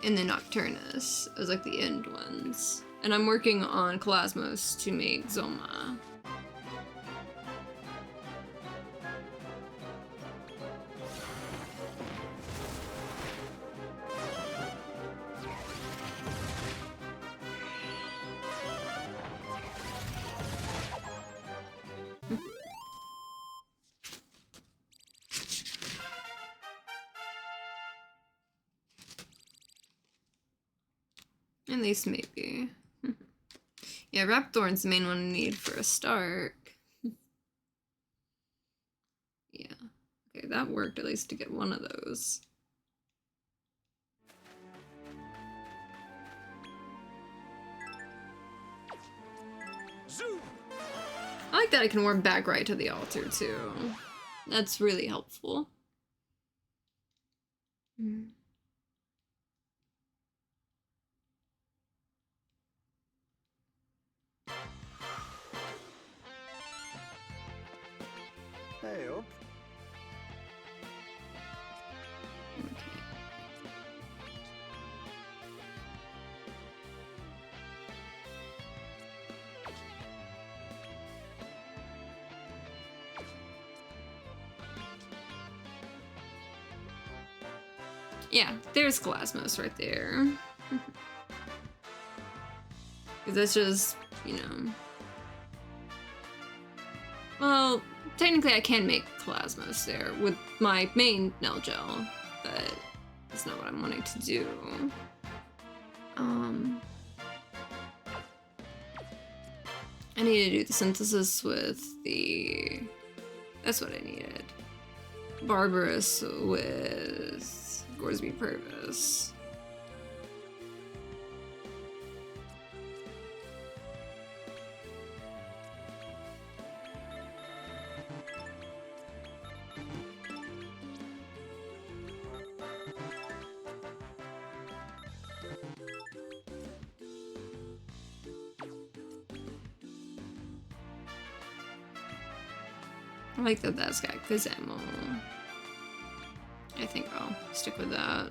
And the Nocturnus as like the end ones. And I'm working on Calasmos to make Zoma. At least maybe. Yeah, Rapthorn's the main one I need for a start. Yeah. Okay, that worked at least to get one of those. Zoom! I like that I can warp back right to the altar too. That's really helpful. Hey up. Yeah, there's Calasmos right there. Because that's just, you know... Well, technically I can make Calasmos there with my main nail gel, but that's not what I'm wanting to do. I need to do the synthesis with the... That's what I needed. Barbarous with Gorsby Purvis. I like that that's got good ammo. I think I'll stick with that.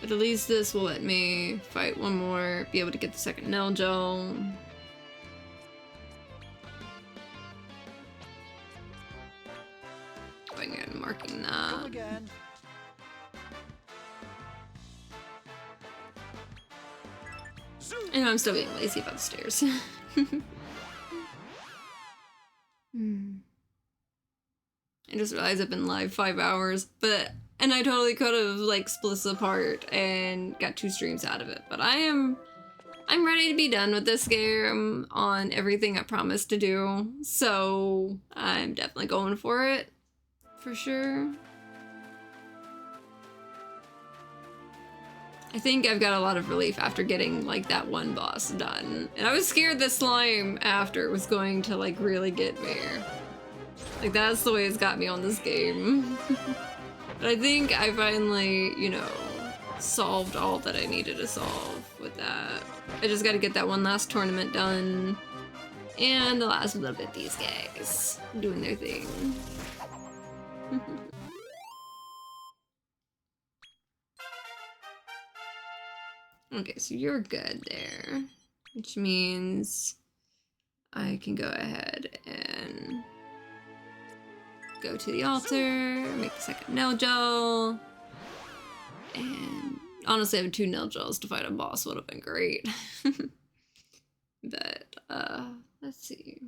But at least this will let me fight one more, be able to get the second Nell Gel. Going ahead and marking that. Again. And I'm still being lazy about the stairs. I just realized I've been live 5 hours, and I totally could have like split this apart and got 2 streams out of it. But I'm ready to be done with this game on everything I promised to do. So I'm definitely going for it. For sure. I think I've got a lot of relief after getting like that one boss done. And I was scared the slime after was going to like really get me. Like that's the way it's got me on this game. But I think I finally, you know, solved all that I needed to solve with that. I just gotta get that one last tournament done. And the last little bit these guys doing their thing. Okay, so you're good there, which means I can go ahead and go to the altar, make the second Nell Gel, and honestly having 2 Nell Gels to fight a boss would have been great. But, let's see.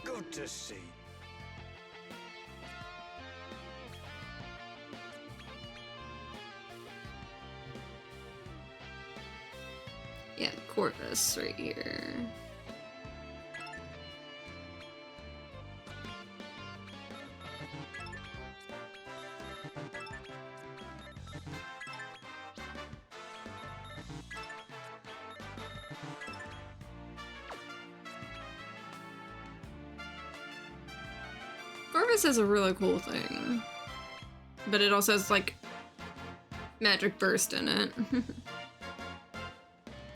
Good to see. Yeah, Corvus right here. Corvus has a really cool thing, but it also has like magic burst in it.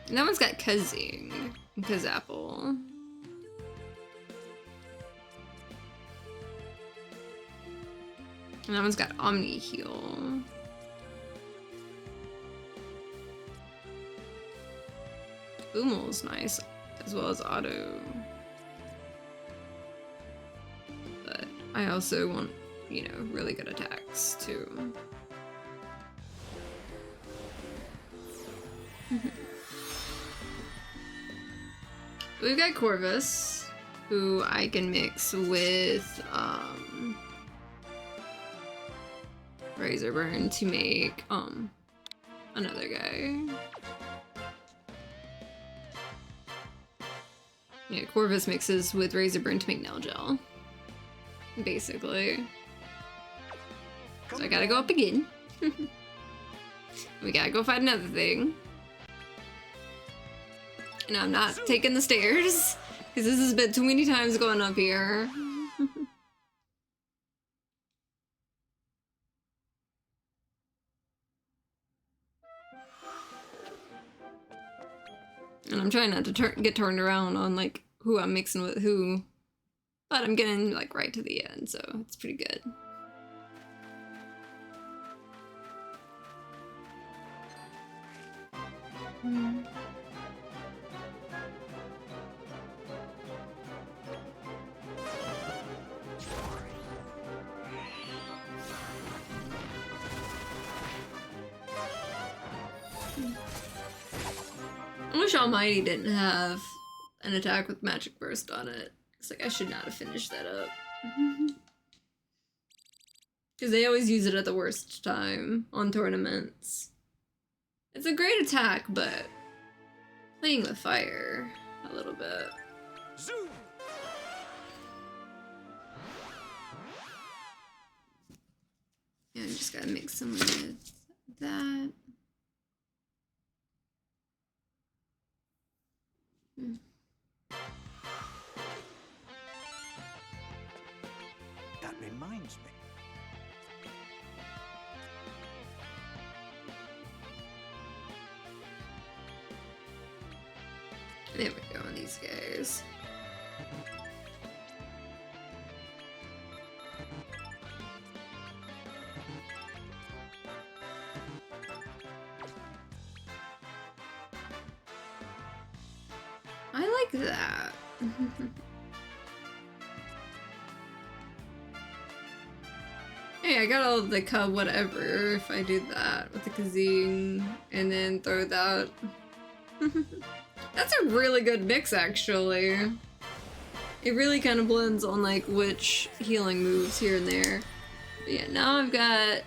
And that one's got Kazing and Kazapple. And that one's got Omni Heal. Boomel's nice, as well as Auto. But I also want, you know, really good attacks too. We've got Corvus, who I can mix with Razorburn to make another guy. Yeah, Corvus mixes with Razorburn to make Nell Gel. Basically. So I gotta go up again. We gotta go fight another thing. And I'm not taking the stairs, because this has been too many times going up here. And I'm trying not to get turned around on like who I'm mixing with who, but I'm getting like right to the end, so it's pretty good. I wish Almighty didn't have an attack with Magic Burst on it. It's like I should not have finished that up. Because they always use it at the worst time on tournaments. It's a great attack, but playing with fire a little bit. Zoom! Yeah, I just gotta mix some with that. That reminds me. There we go on these guys. I like that. Hey, I got all the cub whatever if I do that with the Kazing and then throw that. That's a really good mix, actually. It really kind of blends on like which healing moves here and there. But yeah, now I've got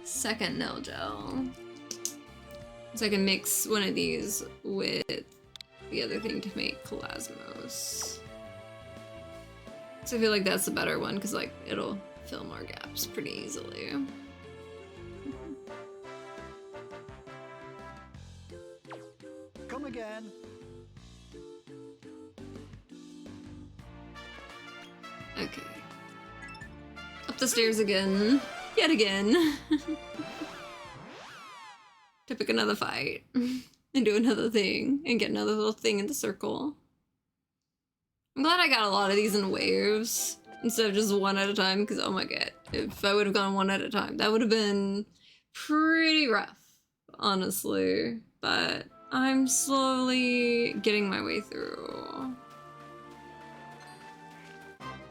second Nil Gel. So I can mix one of these with the other thing to make Kelasmos. So I feel like that's the better one because like it'll fill more gaps pretty easily. Come again. Okay. Up the stairs again. Yet again. To pick another fight. And do another thing. And get another little thing in the circle. I'm glad I got a lot of these in waves. Instead of just one at a time. Because oh my god. If I would have gone one at a time. That would have been pretty rough. Honestly. But I'm slowly getting my way through.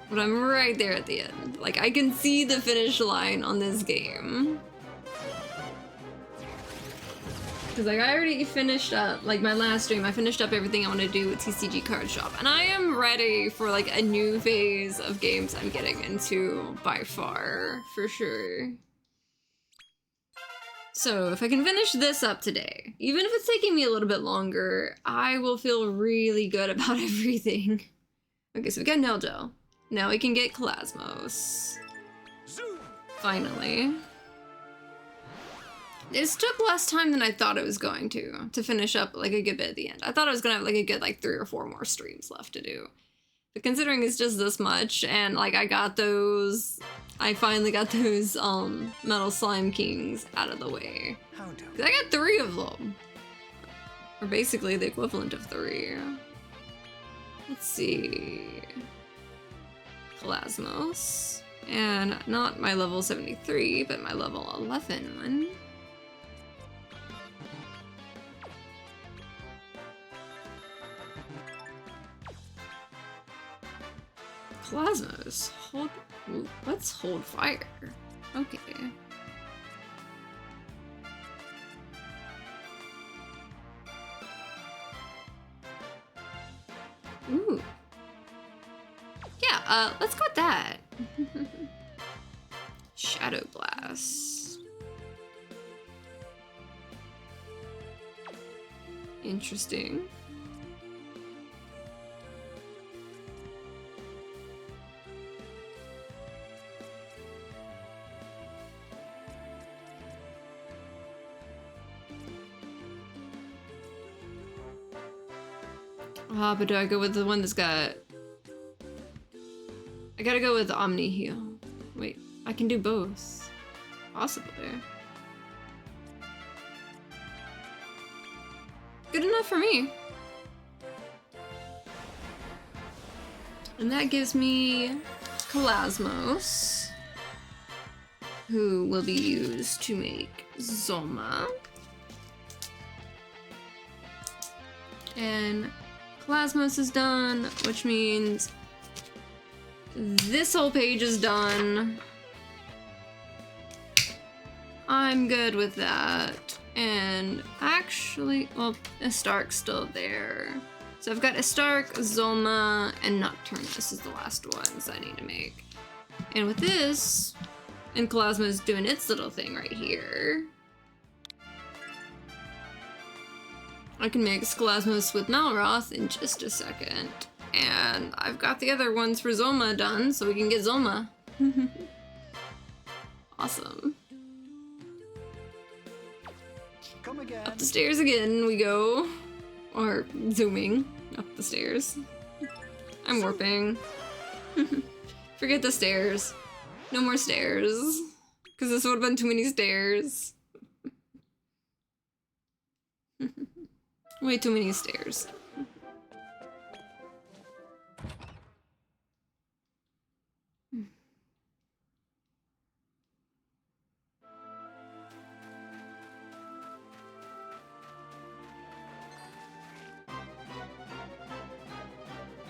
But I'm right there at the end. Like, I can see the finish line on this game. Because, like, I already finished up, like, my last stream, I finished up everything I want to do with TCG Card Shop. And I am ready for, like, a new phase of games I'm getting into by far, for sure. So, if I can finish this up today, even if it's taking me a little bit longer, I will feel really good about everything. Okay, so we got Nil Gel. Now we can get Kelasmos. Finally. This took less time than I thought it was going to finish up like a good bit at the end. I thought I was gonna have like a good like 3 or 4 more streams left to do. But considering it's just this much and like I finally got those Metal Slime Kings out of the way. How do? 'Cause I got 3 of them. Or basically the equivalent of 3. Let's see. Kelasmos. And not my level 73, but my level 11 one. Kelasmos. Let's hold fire. Okay. Ooh. Yeah, let's go with that. Shadow Blast. Interesting. But do I go with the one that's got... I gotta go with Omni Heal. Wait, I can do both. Possibly. Good enough for me. And that gives me Kelasmos, who will be used to make Zoma. And Kelasmos is done, which means this whole page is done. I'm good with that. And actually, well, Stark's still there. So I've got Stark, Zoma, and Nocturne. This is the last ones I need to make. And with this, and Kalasma's doing its little thing right here, I can make Skolasmos with Malroth in just a second. And I've got the other ones for Zoma done, so we can get Zoma. Awesome. Come again. Up the stairs again we go. Or zooming up the stairs. I'm warping. Forget the stairs. No more stairs. Because this would have been too many stairs. Way too many stairs.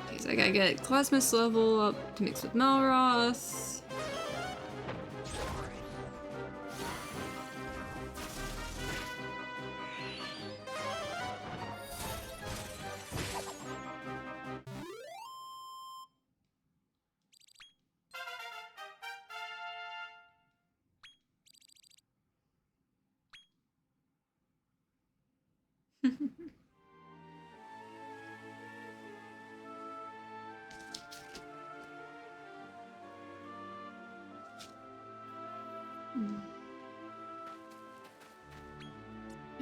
Okay, so I gotta get Cosmos level up to mix with Malroth.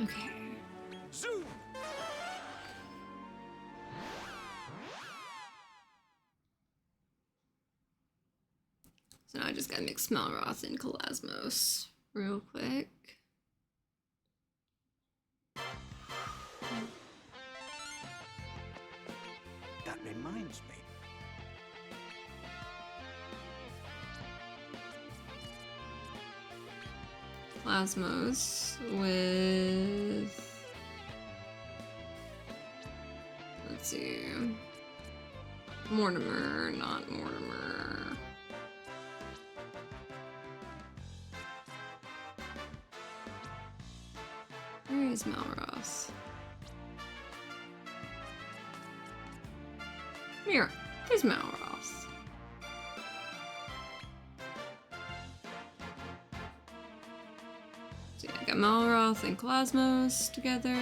Okay. Zoom! So now I just gotta mix Malroth and Kalasmos real quick. That reminds me. Plasmos with, let's see, Mortimer, not Mortimer. Where is Malroth? Here, there's Malroth. So yeah, I got Malroth and Kalasmos together.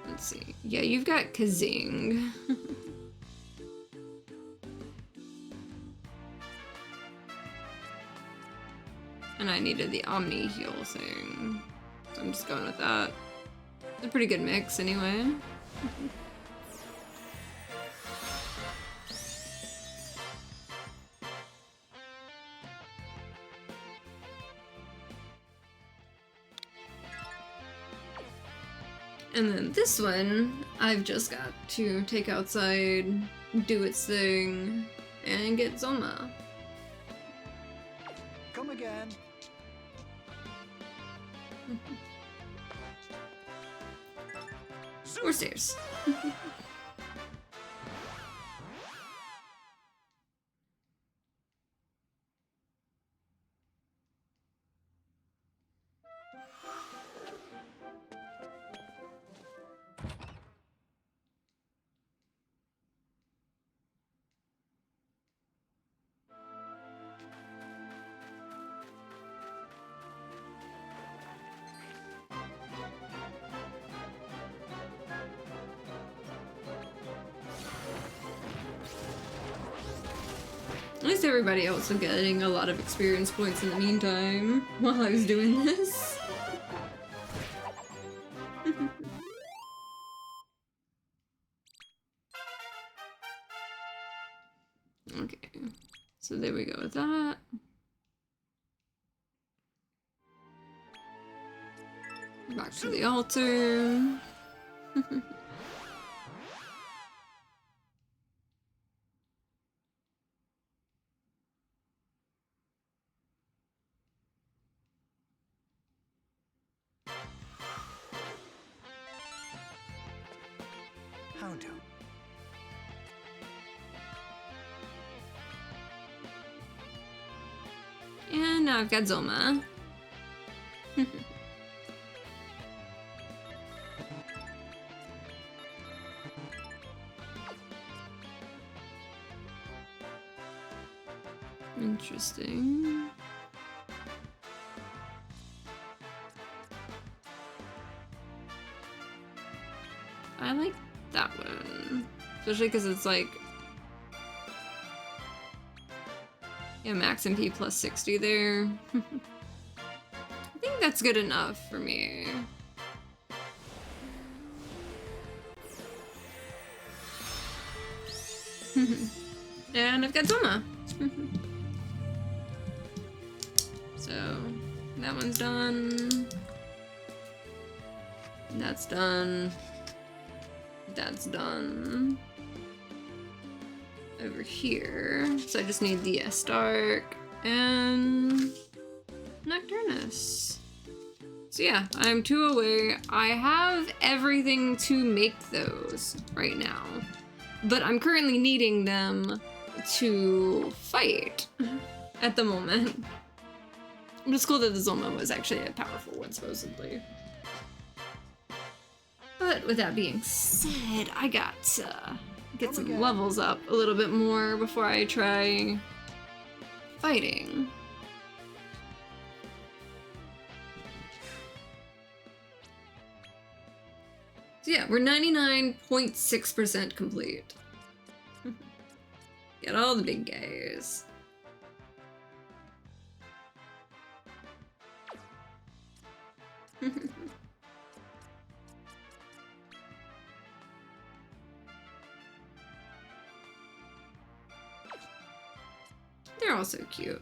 Let's see. Yeah, you've got Kazing. And I needed the Omni heal thing. So I'm just going with that. It's a pretty good mix anyway. And then this one, I've just got to take outside, do its thing, and get Zoma. Come again. More stairs. At least everybody else was getting a lot of experience points in the meantime while I was doing this. Okay, so there we go with that. Back to the altar. How do? And now I've got Zoma. Interesting. I like that one. Especially because it's like... Yeah, max MP plus 60 there. I think that's good enough for me. And I've got Zoma. So, that one's done. That's done. That's done. Over here. So I just need the Stark and Nocturnus. So yeah, I'm 2 away. I have everything to make those right now, but I'm currently needing them to fight at the moment. It's cool that the Zoma was actually a powerful one, supposedly. But with that being said, I got to get some levels up a little bit more before I try fighting. So yeah, we're 99.6% complete. Get all the big guys. They're all so cute.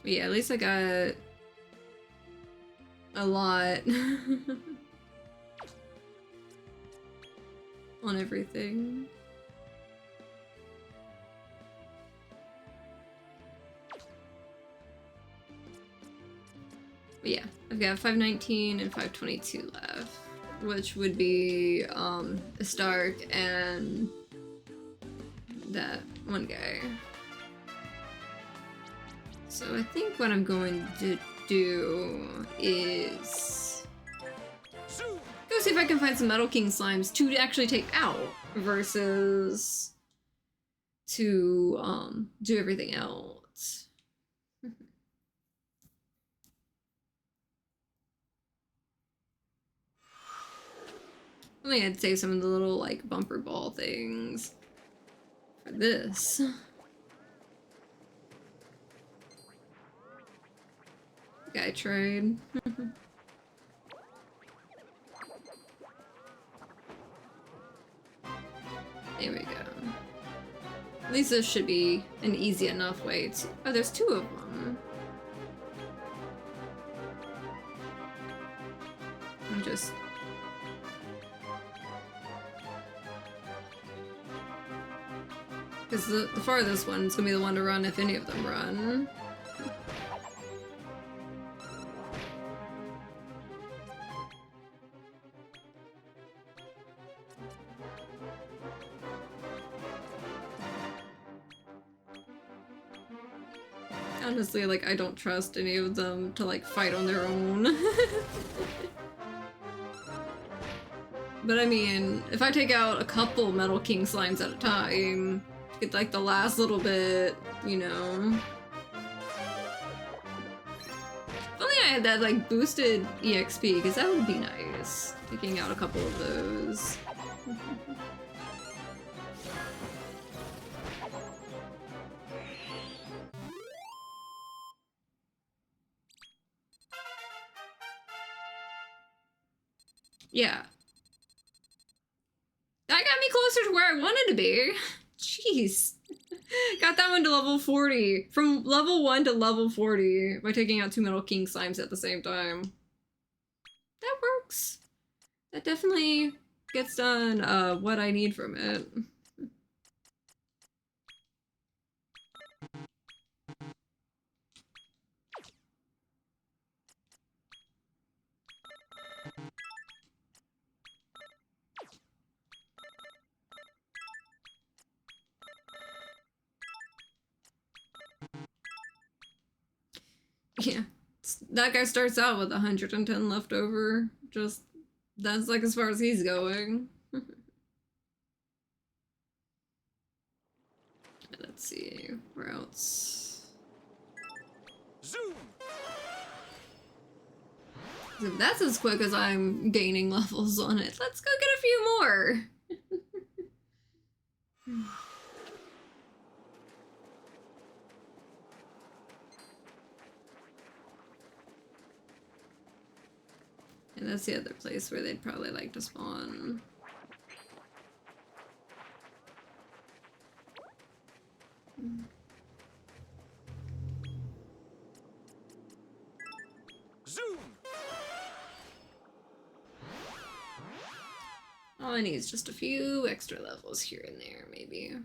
But yeah, at least I got a lot on everything. But yeah, I've got 519 and 522 left, which would be a Stark and that one guy. So I think what I'm going to do is go see if I can find some Metal King slimes to actually take out versus to do everything else. I think I'd save some of the little like bumper ball things for this. I tried. There we go. At least this should be an easy enough way to... Oh, there's 2 of them. I'm just... Because the farthest one's gonna be the one to run if any of them run. Honestly, like, I don't trust any of them to, like, fight on their own. But I mean, if I take out a couple Metal King slimes at a time, get, like, the last little bit, you know? If only I had that, like, boosted EXP, because that would be nice. Taking out a couple of those. Yeah. That got me closer to where I wanted to be. Jeez. Got that one to level 40. From level 1 to level 40 by taking out 2 Metal King slimes at the same time. That works. That definitely gets done what I need from it. Yeah. That guy starts out with 110 left over. Just, that's like as far as he's going. Let's see, where else? Zoom! If that's as quick as I'm gaining levels on it, let's go get a few more. And that's the other place where they'd probably like to spawn. Zoom! All I need is just a few extra levels here and there, maybe.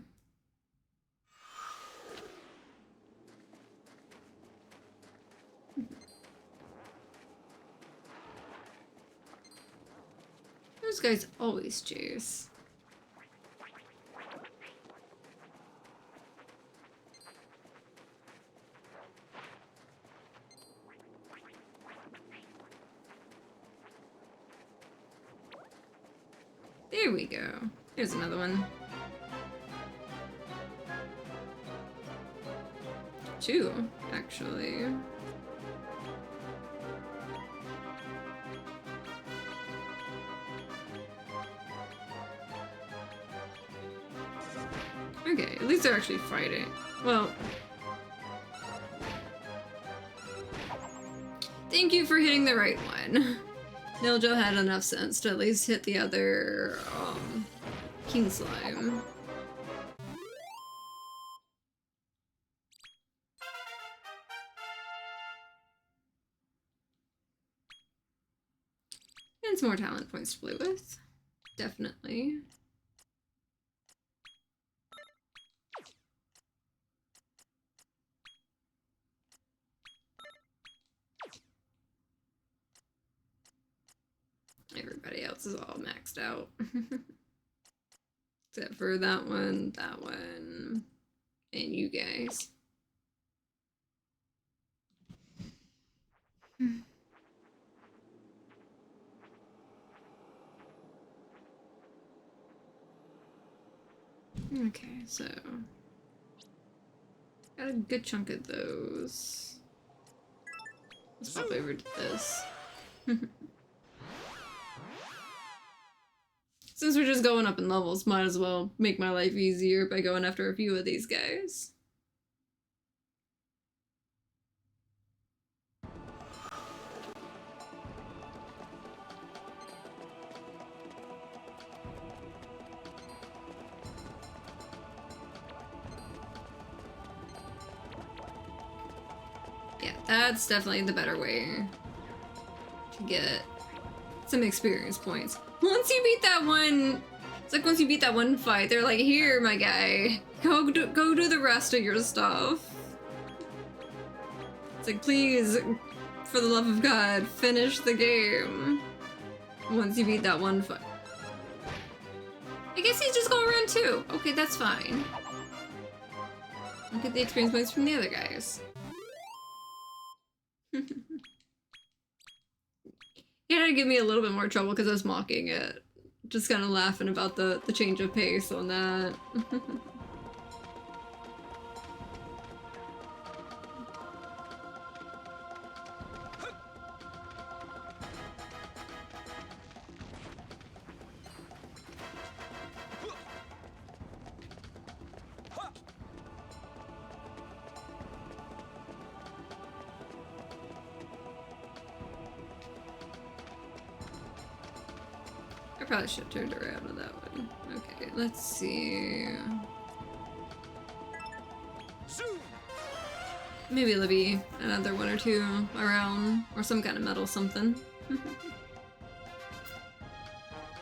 Those guys always chase. There we go. There's another one. 2, actually. Okay, at least they're actually fighting. Well, thank you for hitting the right one. Niljo had enough sense to at least hit the other, King Slime. And some more talent points to play with. Definitely. Everybody else is all maxed out. Except for that one, and you guys. Okay, so got a good chunk of those. Let's pop over to this. Since we're just going up in levels, might as well make my life easier by going after a few of these guys. Yeah, that's definitely the better way to get some experience points. Once you beat that one, it's like once you beat that one fight, they're like, here, my guy, go do the rest of your stuff. It's like, please, for the love of God, finish the game. Once you beat that one fight. I guess he's just going around too. Okay, that's fine. I'll get the experience points from the other guys. He had to give me a little bit more trouble because I was mocking it. Just kind of laughing about the change of pace on that. I probably should have turned around with that one. Okay, let's see. Maybe it'll be another one or two around, or some kind of metal something.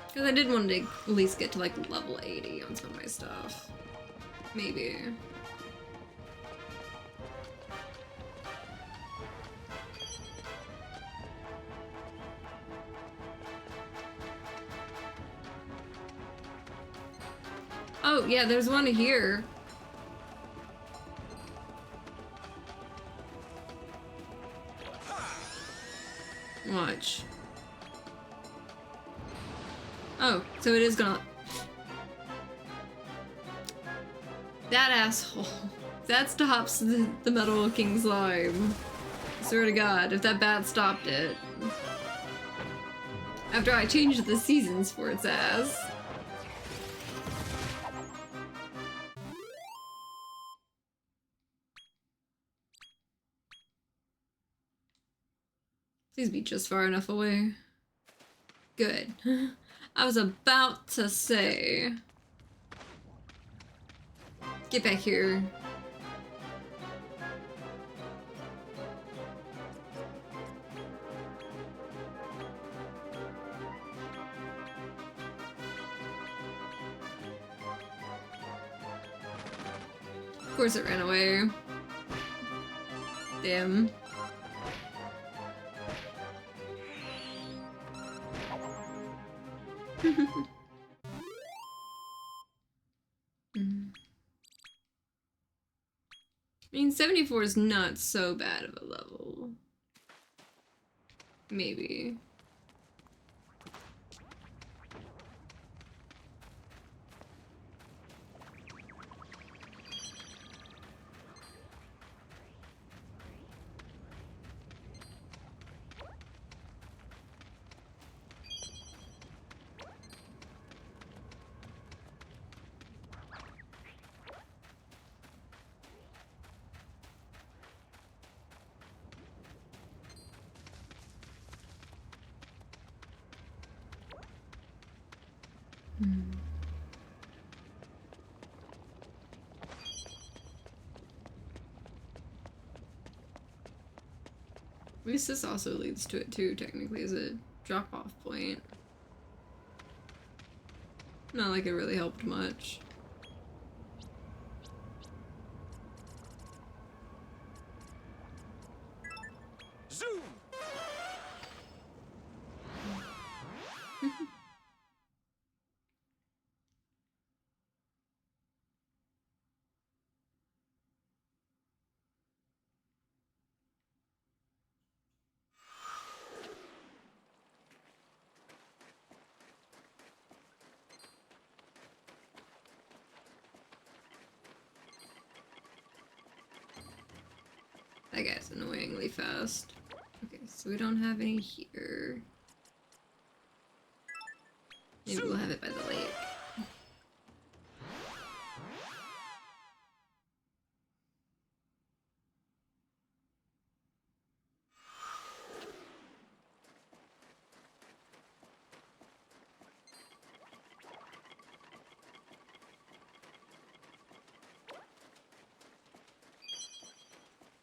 Because I did want to at least get to like level 80 on some of my stuff. Maybe. Oh, yeah, there's one here. Watch. Oh, so it is gonna... That asshole. That stops the Metal King slime. I swear to God, if that bat stopped it. After I changed the seasons for its ass. Please be just far enough away. Good. I was about to say... Get back here. Of course it ran away. Damn. I mean, 74 is not so bad of a level. Maybe. At least this also leads to it too, technically, as a drop-off point. Not like it really helped much. Zoom! That guy's annoyingly fast. Okay, so we don't have any here. Maybe we'll have it by the lake.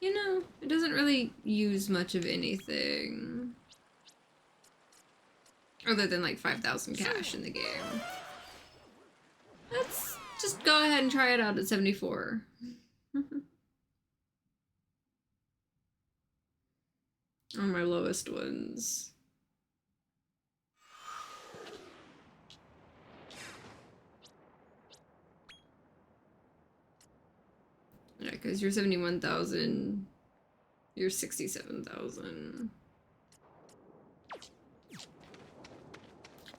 You know, it doesn't really use much of anything. Other than like 5,000 cash in the game. Let's just go ahead and try it out at 74. On my lowest ones. Yeah, because you're 71,000. You're 67,000.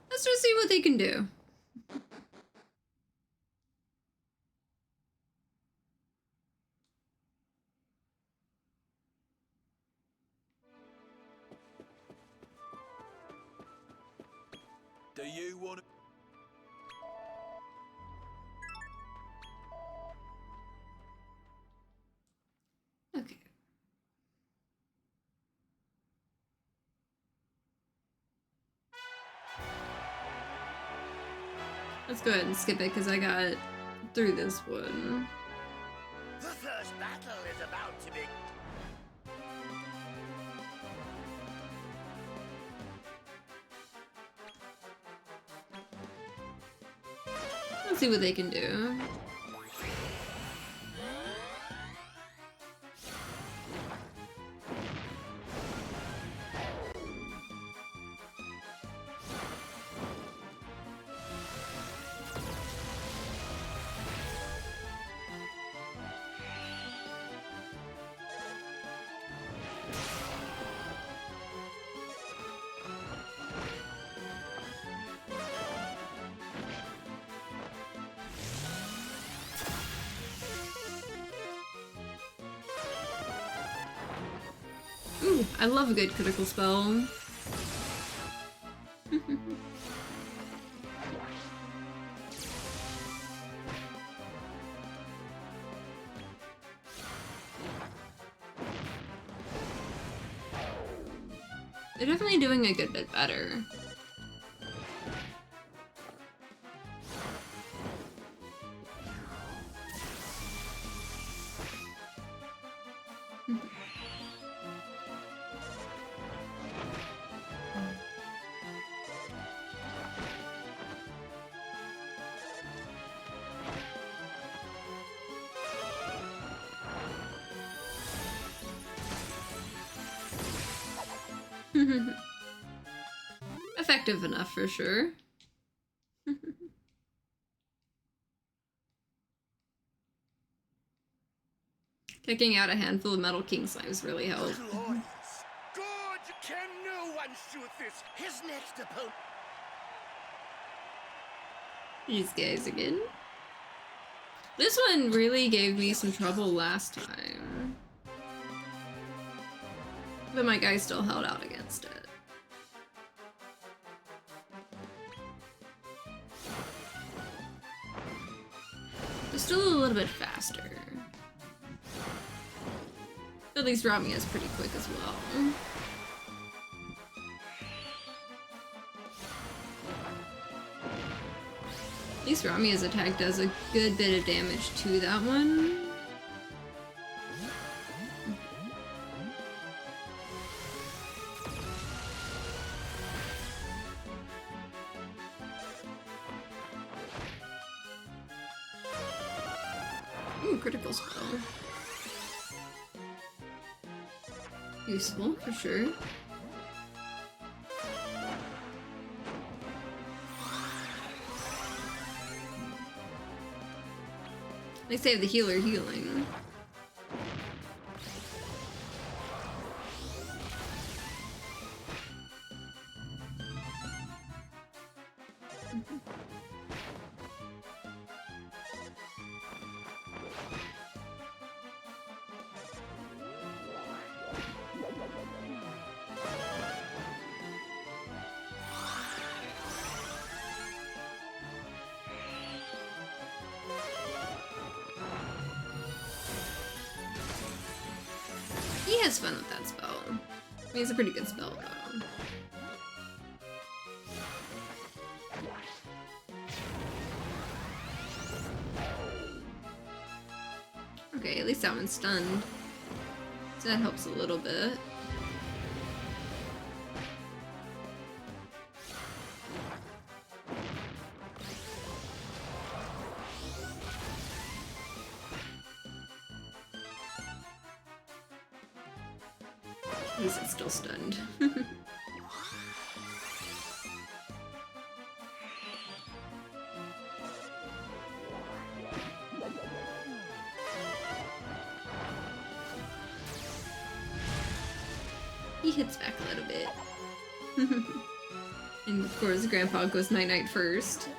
Let's just see what they can do. Do you want to... Okay. Let's go ahead and skip it because I got through this one. The first battle is about to begin. Let's see what they can do. Ooh, I love a good critical spell. They're definitely doing a good bit better. Effective enough for sure. Kicking out a handful of Metal King Slimes really helped. Glorious. Good. Can no one shoot this? His next opponent. These guys again. This one really gave me some trouble last time. But my guy still held out against it. It's still a little bit faster. At least Rami is pretty quick as well. At least Rami's attack does a good bit of damage to that one. Ooh, critical spell. Useful, for sure. They save the healer healing. He has fun with that spell. I mean, it's a pretty good spell, though. Okay, at least that one's stunned. So that helps a little bit. At least it's still stunned. He hits back a little bit. And of course, Grandpa goes night-night first.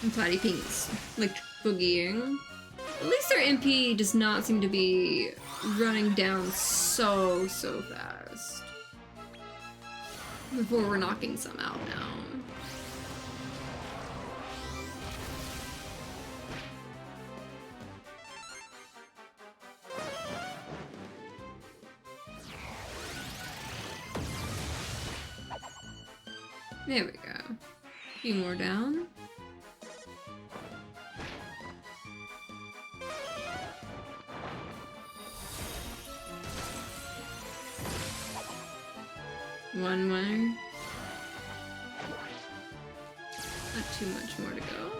And Platy Pink's like boogieing. At least their MP does not seem to be running down so fast. Before we're knocking some out now. There we go. A few more down. One more. Not too much more to go.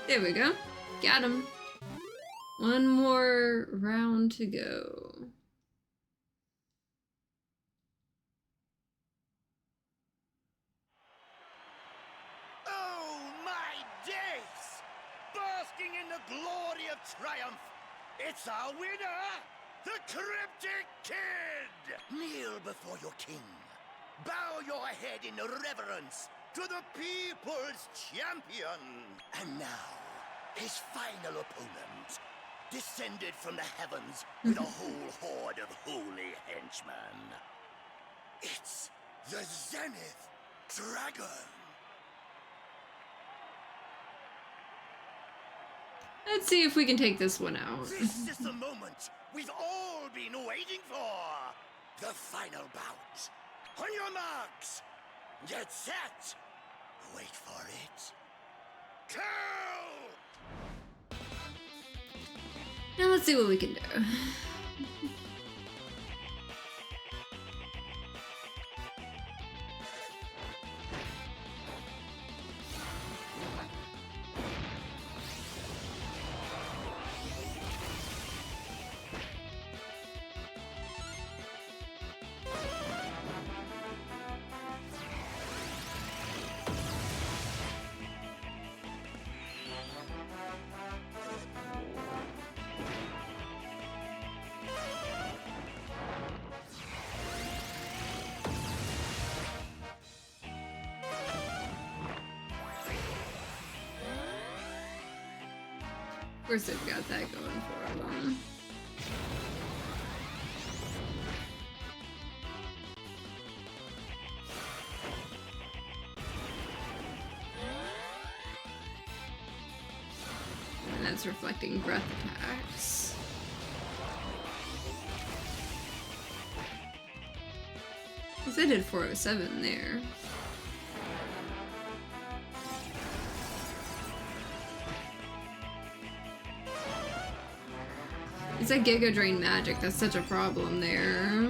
There we go. Got him. One more round to go. Oh, my days! Basking in the glory of triumph, it's our winner, the Cryptic Kid! Kneel before your king. Bow your head in reverence to the people's champion. And now, his final opponent, descended from the heavens with a whole horde of holy henchmen. It's the Zenith Dragon. Let's see if we can take this one out. This is the moment we've all been waiting for. The final bout. On your marks. Get set. Wait for it. Kill! Now let's see what we can do. Of course they've got that going for them. And that's reflecting breath attacks. Because I did 407 there. It's a Giga Drain magic, that's such a problem there.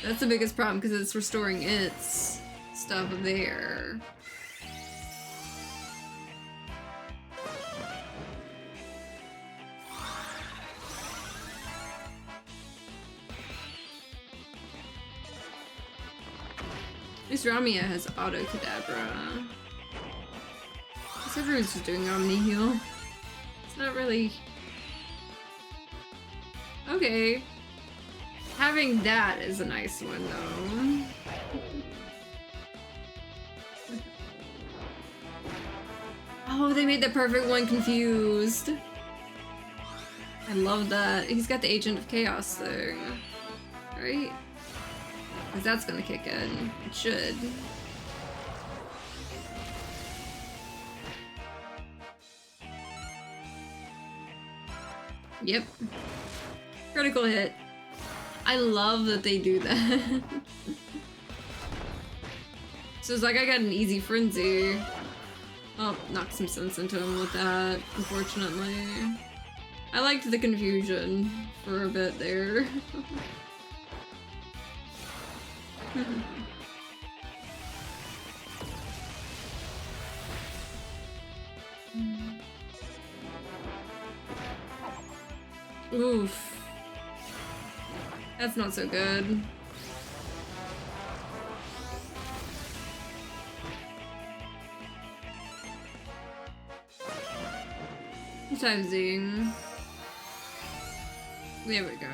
That's the biggest problem because it's restoring its stuff there. At least Ramia has Auto Kadabra. Because everyone's just doing Omni Heal. It's not really... Okay. Having that is a nice one, though. Oh, they made the perfect one confused. I love that. He's got the Agent of Chaos thing. Right? Because that's gonna kick in. It should. Yep. Critical hit. I love that they do that. So it's like I got an easy frenzy. Oh, knocked some sense into him with that, unfortunately. I liked the confusion for a bit there. Oof. That's not so good. Multi-zing. There we go.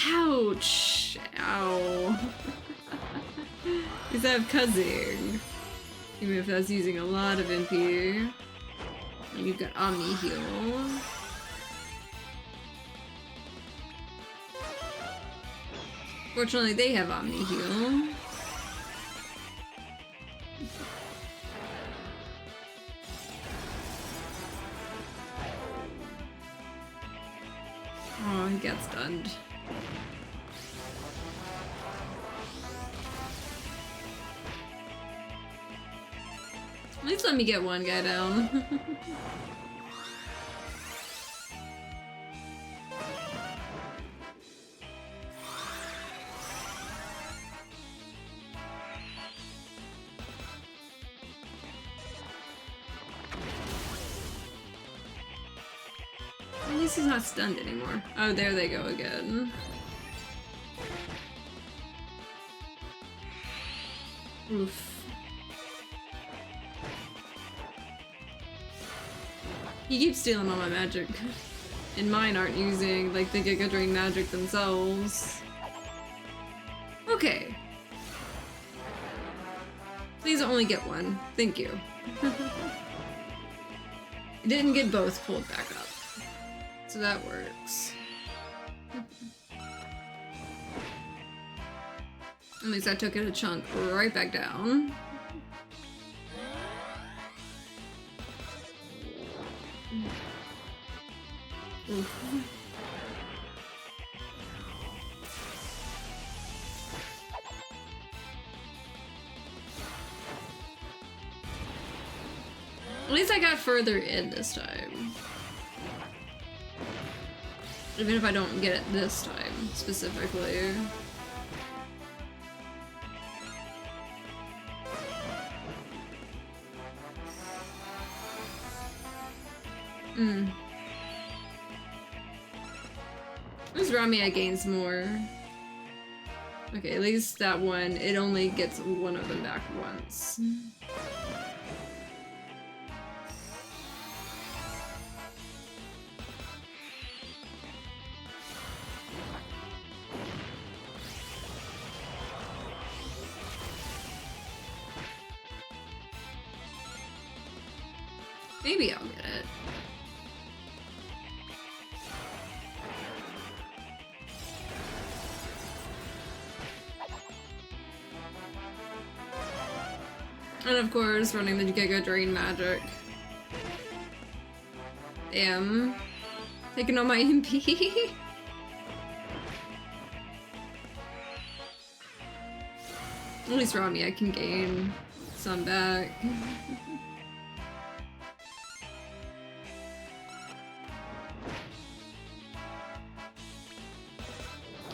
Ouch! Ow. Because I have Cuzzing. Even if that's using a lot of MP. And you've got Omni Heal. Fortunately, they have Omni Heal. Oh, he gets stunned. At least let me get one guy down. At least he's not stunned anymore. Oh, there they go again. Oof. He keeps stealing all my magic. And mine aren't using, like, the Giga Drain magic themselves. Okay. Please only only get one. Thank you. It didn't get both pulled back up. So that works. At least I took it a chunk right back down. Oof. At least I got further in this time. Even if I don't get it this time, specifically. This Ramia gains more. Okay, at least that one, it only gets one of them back once. Maybe I'll get it. And of course, running the Giga Drain magic. Damn. Taking on my MP. At least Rami, I can gain some back.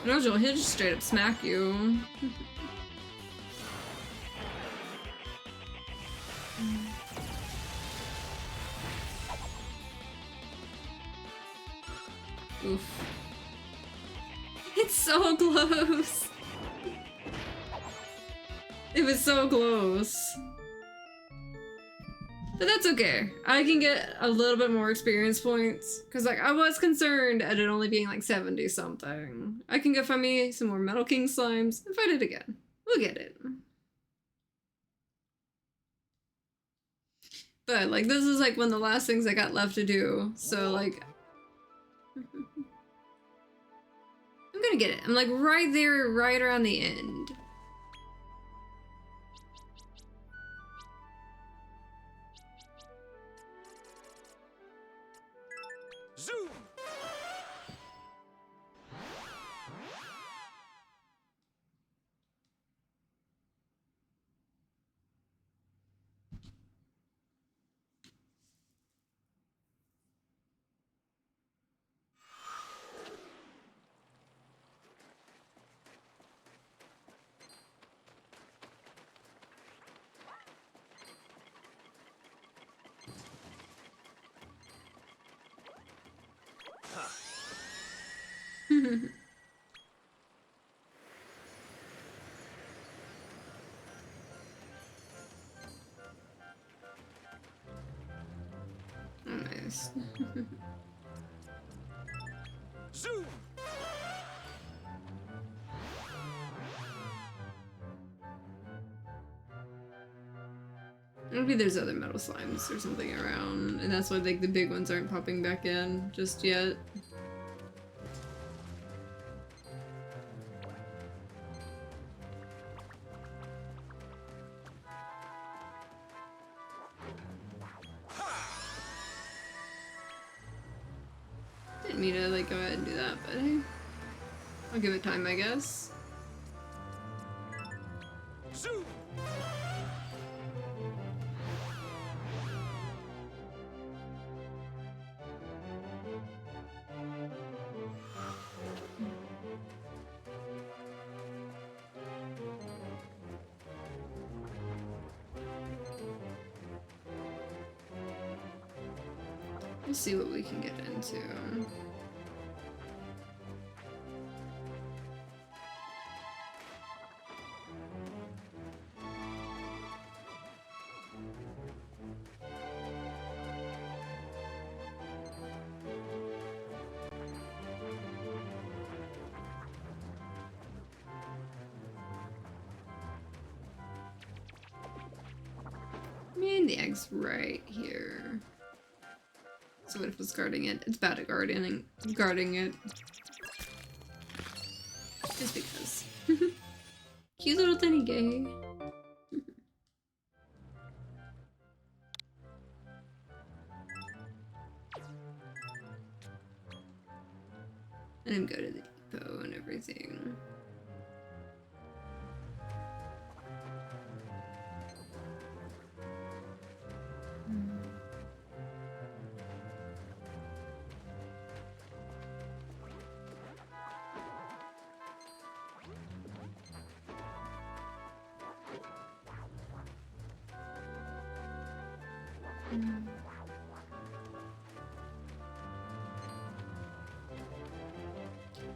No, Joel, he'll just straight up smack you. Oof. It's so close. It was so close. But that's okay. I can get a little bit more experience points. Because, like, I was concerned at it only being, like, 70 something. I can go find me some more Metal King slimes and fight it again. We'll get it. But, like, this is, like, one of the last things I got left to do. So, like... I'm gonna get it. I'm, like, right there, right around the end. Zoom! Nice. Zoom! Maybe there's other metal slimes or something around, and that's why, like, the big ones aren't popping back in just yet. Didn't mean to, like, go ahead and do that, but hey. I'll give it time, I guess. Zoom! We'll see what we can get into. I mean, the egg's right here. So what if it's guarding it? It's bad at guarding it. Just because. Cute little tiny gay. Let him go to the depot and everything.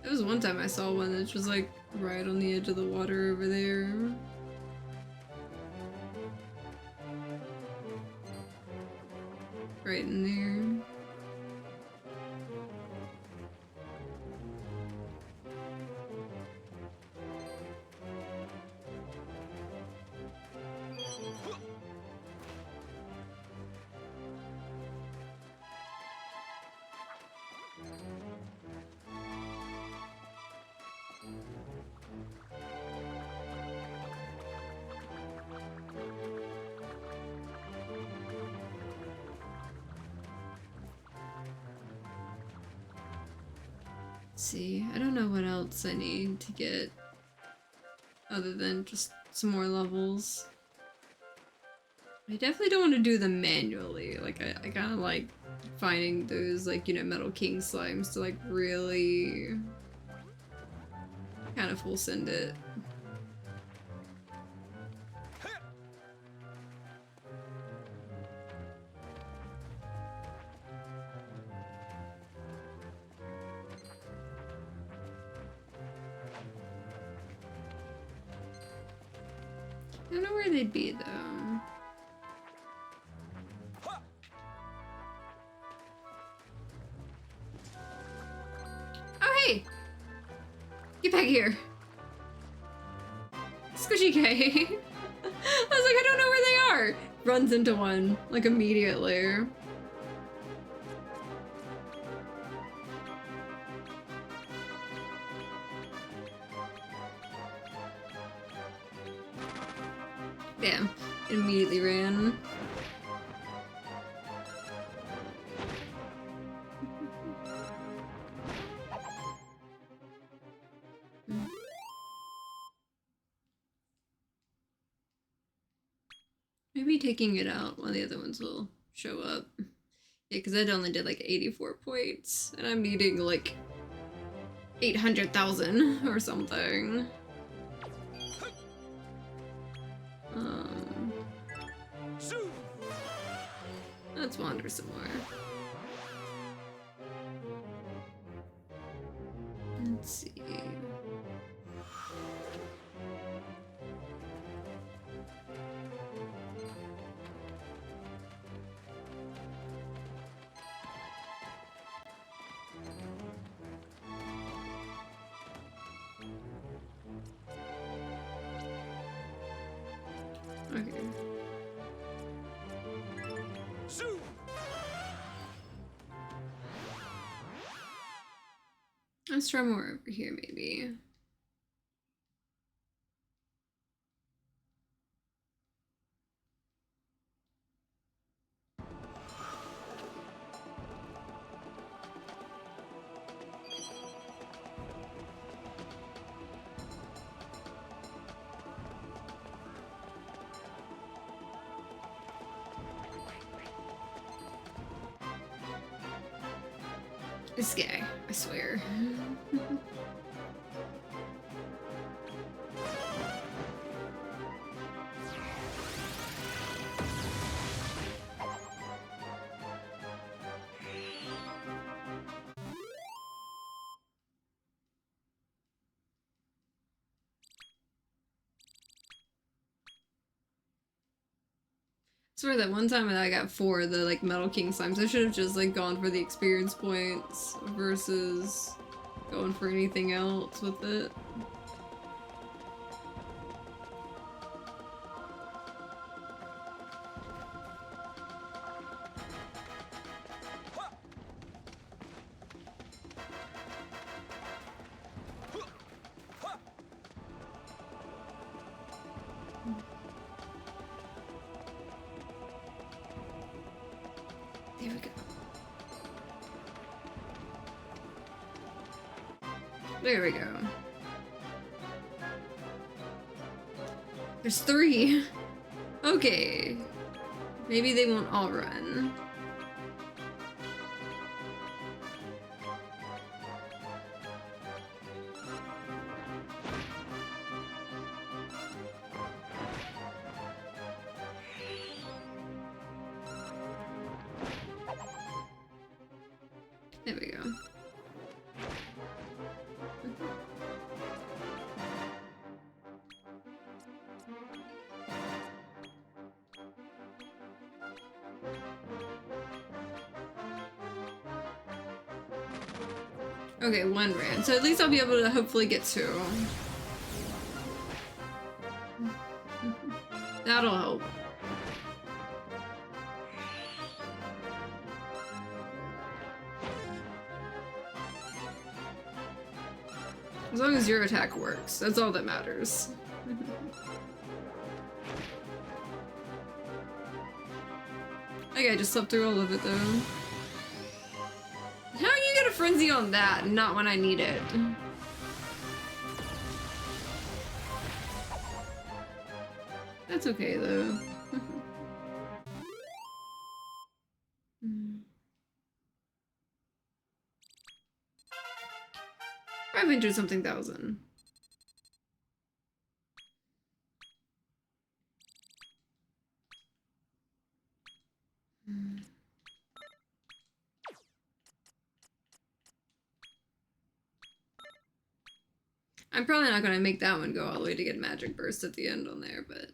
There was one time I saw one that was like right on the edge of the water over there. Right in there. See, I don't know what else I need to get other than just some more levels. I definitely don't want to do them manually. Like, I kind of like finding those, like, you know, Metal King slimes to, like, really kind of full send it. I don't know where they'd be, though. Oh, hey! Get back here! Squishy K! I was like, I don't know where they are! Runs into one, like, immediately. Damn, immediately ran. Maybe taking it out, one of the other ones will show up. Yeah, because I only did like 84 points, and I'm needing like 800,000 or something. Let's wander some more. Let's see. Okay. Let's try more over here, maybe. This guy, I swear. I swear that one time that I got 4 of the like Metal King slimes, I should have just like gone for the experience points versus going for anything else with it. There we go. There we go. There's 3. Okay. Maybe they won't all run. There we go. Okay, 1 ran. So at least I'll be able to hopefully get 2. That'll help. As long as your attack works, that's all that matters. Okay, I just slept through all of it though. How you get a frenzy on that and not when I need it? That's okay though. 500 something thousand. I'm probably not gonna make that one go all the way to get magic burst at the end on there, but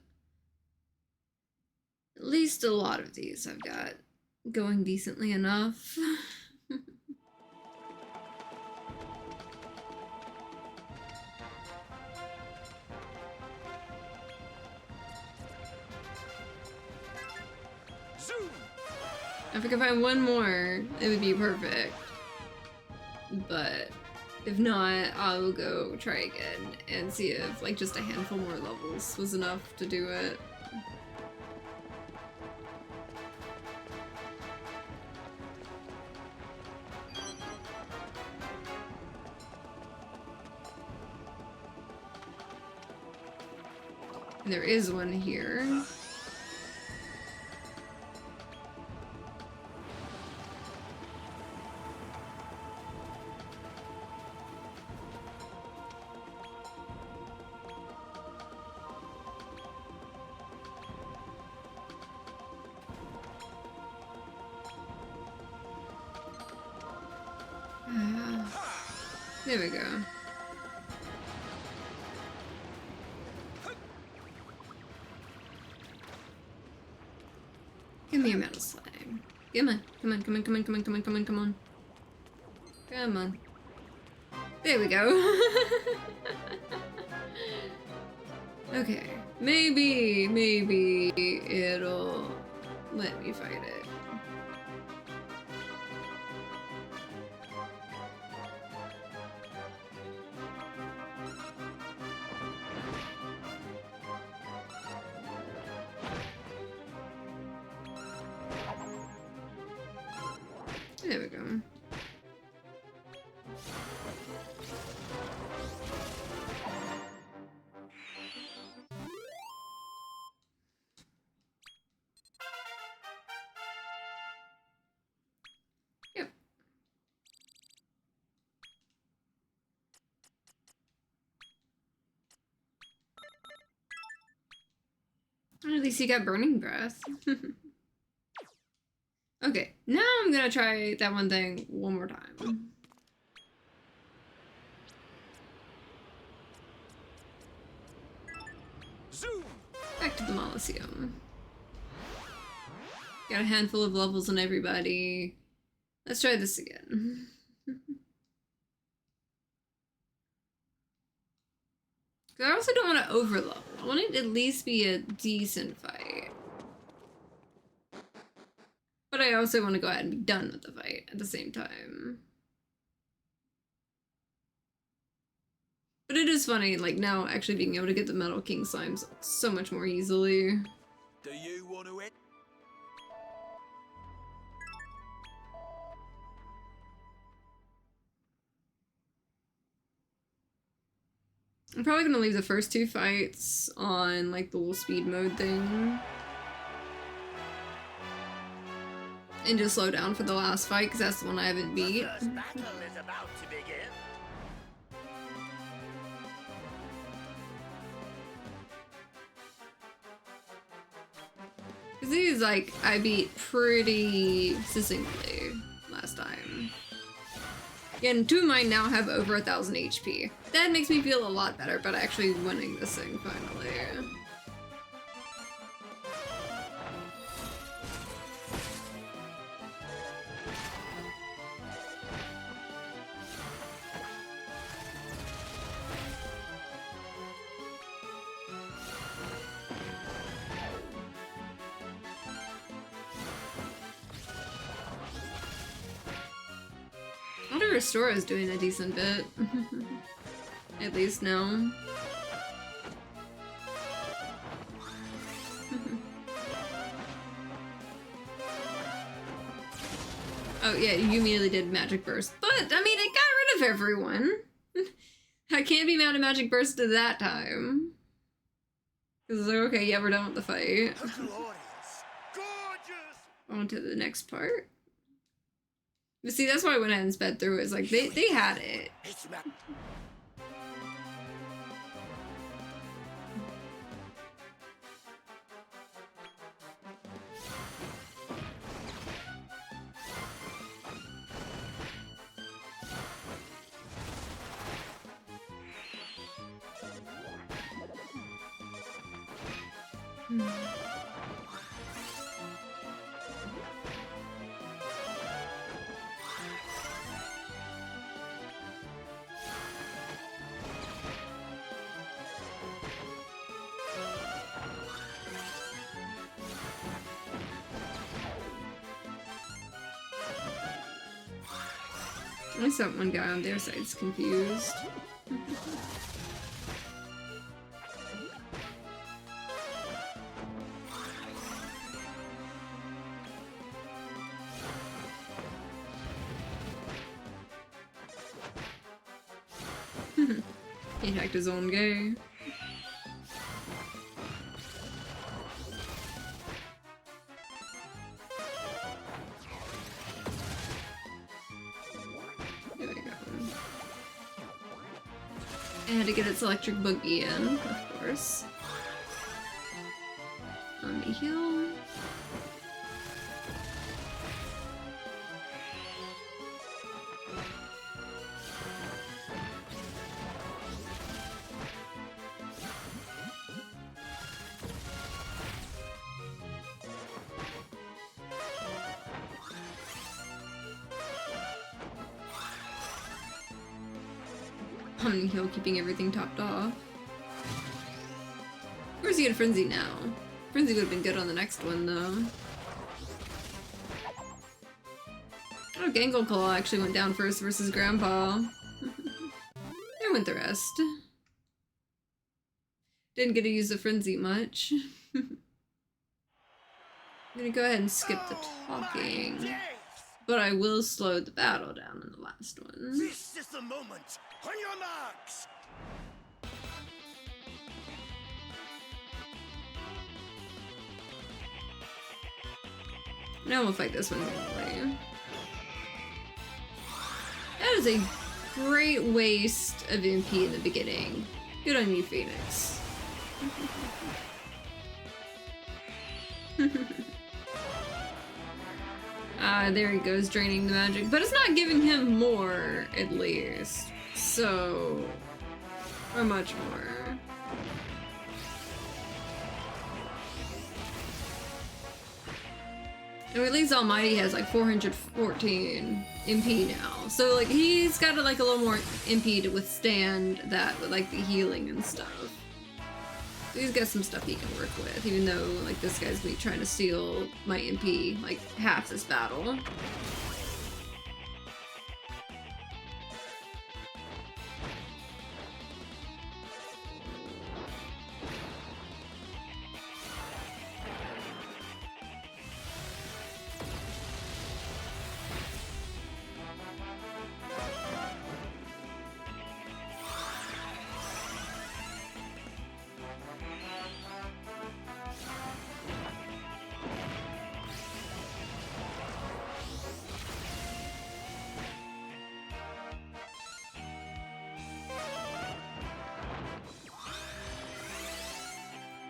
at least a lot of these I've got going decently enough. If I could find one more, it would be perfect. But if not, I'll go try again and see if like just a handful more levels was enough to do it. And there is one here. There we go. Give me a metal slime. Come on, come on, come on, come on, come on, come on, come on, come on. Come on. There we go. Okay. Maybe it'll let me fight it. There we go. Yep. At least you got burning breath. Okay, now I'm gonna try that one thing one more time. Zoom! Back to the Mollyseum. Got a handful of levels on everybody. Let's try this again. I also don't want to overlevel. I want it to at least be a decent fight. But I also want to go ahead and be done with the fight at the same time. But it is funny, like, now actually being able to get the Metal King slimes so much more easily. Do you want to hit? I'm probably gonna leave the first 2 fights on like the little speed mode thing. And just slow down for the last fight, because that's the one I haven't beat. The first battle is about to begin. Because these, like, I beat pretty succinctly last time. Yeah, and 2 of mine now have over 1,000 HP. That makes me feel a lot better, but actually winning this thing finally. Restore is doing a decent bit. At least now. Oh yeah, you immediately did Magic Burst. But, I mean, it got rid of everyone. I can't be mad at Magic Burst at that time. Because they're okay, yeah, we're done with the fight. Glorious. Gorgeous. On to the next part. But see, that's why I went ahead and sped through it. It's like, they had it. It's ma- At least that one guy on their side's confused. He hacked his own guy. There we go. I had to get its electric boogie in, of course. On the hill. On hill, keeping everything topped off. Where's he get a frenzy now? Frenzy would have been good on the next one, though. Oh, Gangle Claw actually went down first versus Grandpa. There went the rest. Didn't get to use the frenzy much. I'm gonna go ahead and skip the talking. But I will slow the battle down in the last one. This is the moment. On your marks. Now we'll fight this one normally. That is a great waste of MP in the beginning. Good on you, Phoenix. There he goes, draining the magic. But it's not giving him more, at least. So... or much more. And at least Almighty has like 414 MP now. So like he's got like a little more MP to withstand that with like the healing and stuff. So he's got some stuff he can work with, even though like this guy's gonna be trying to steal my MP like half this battle.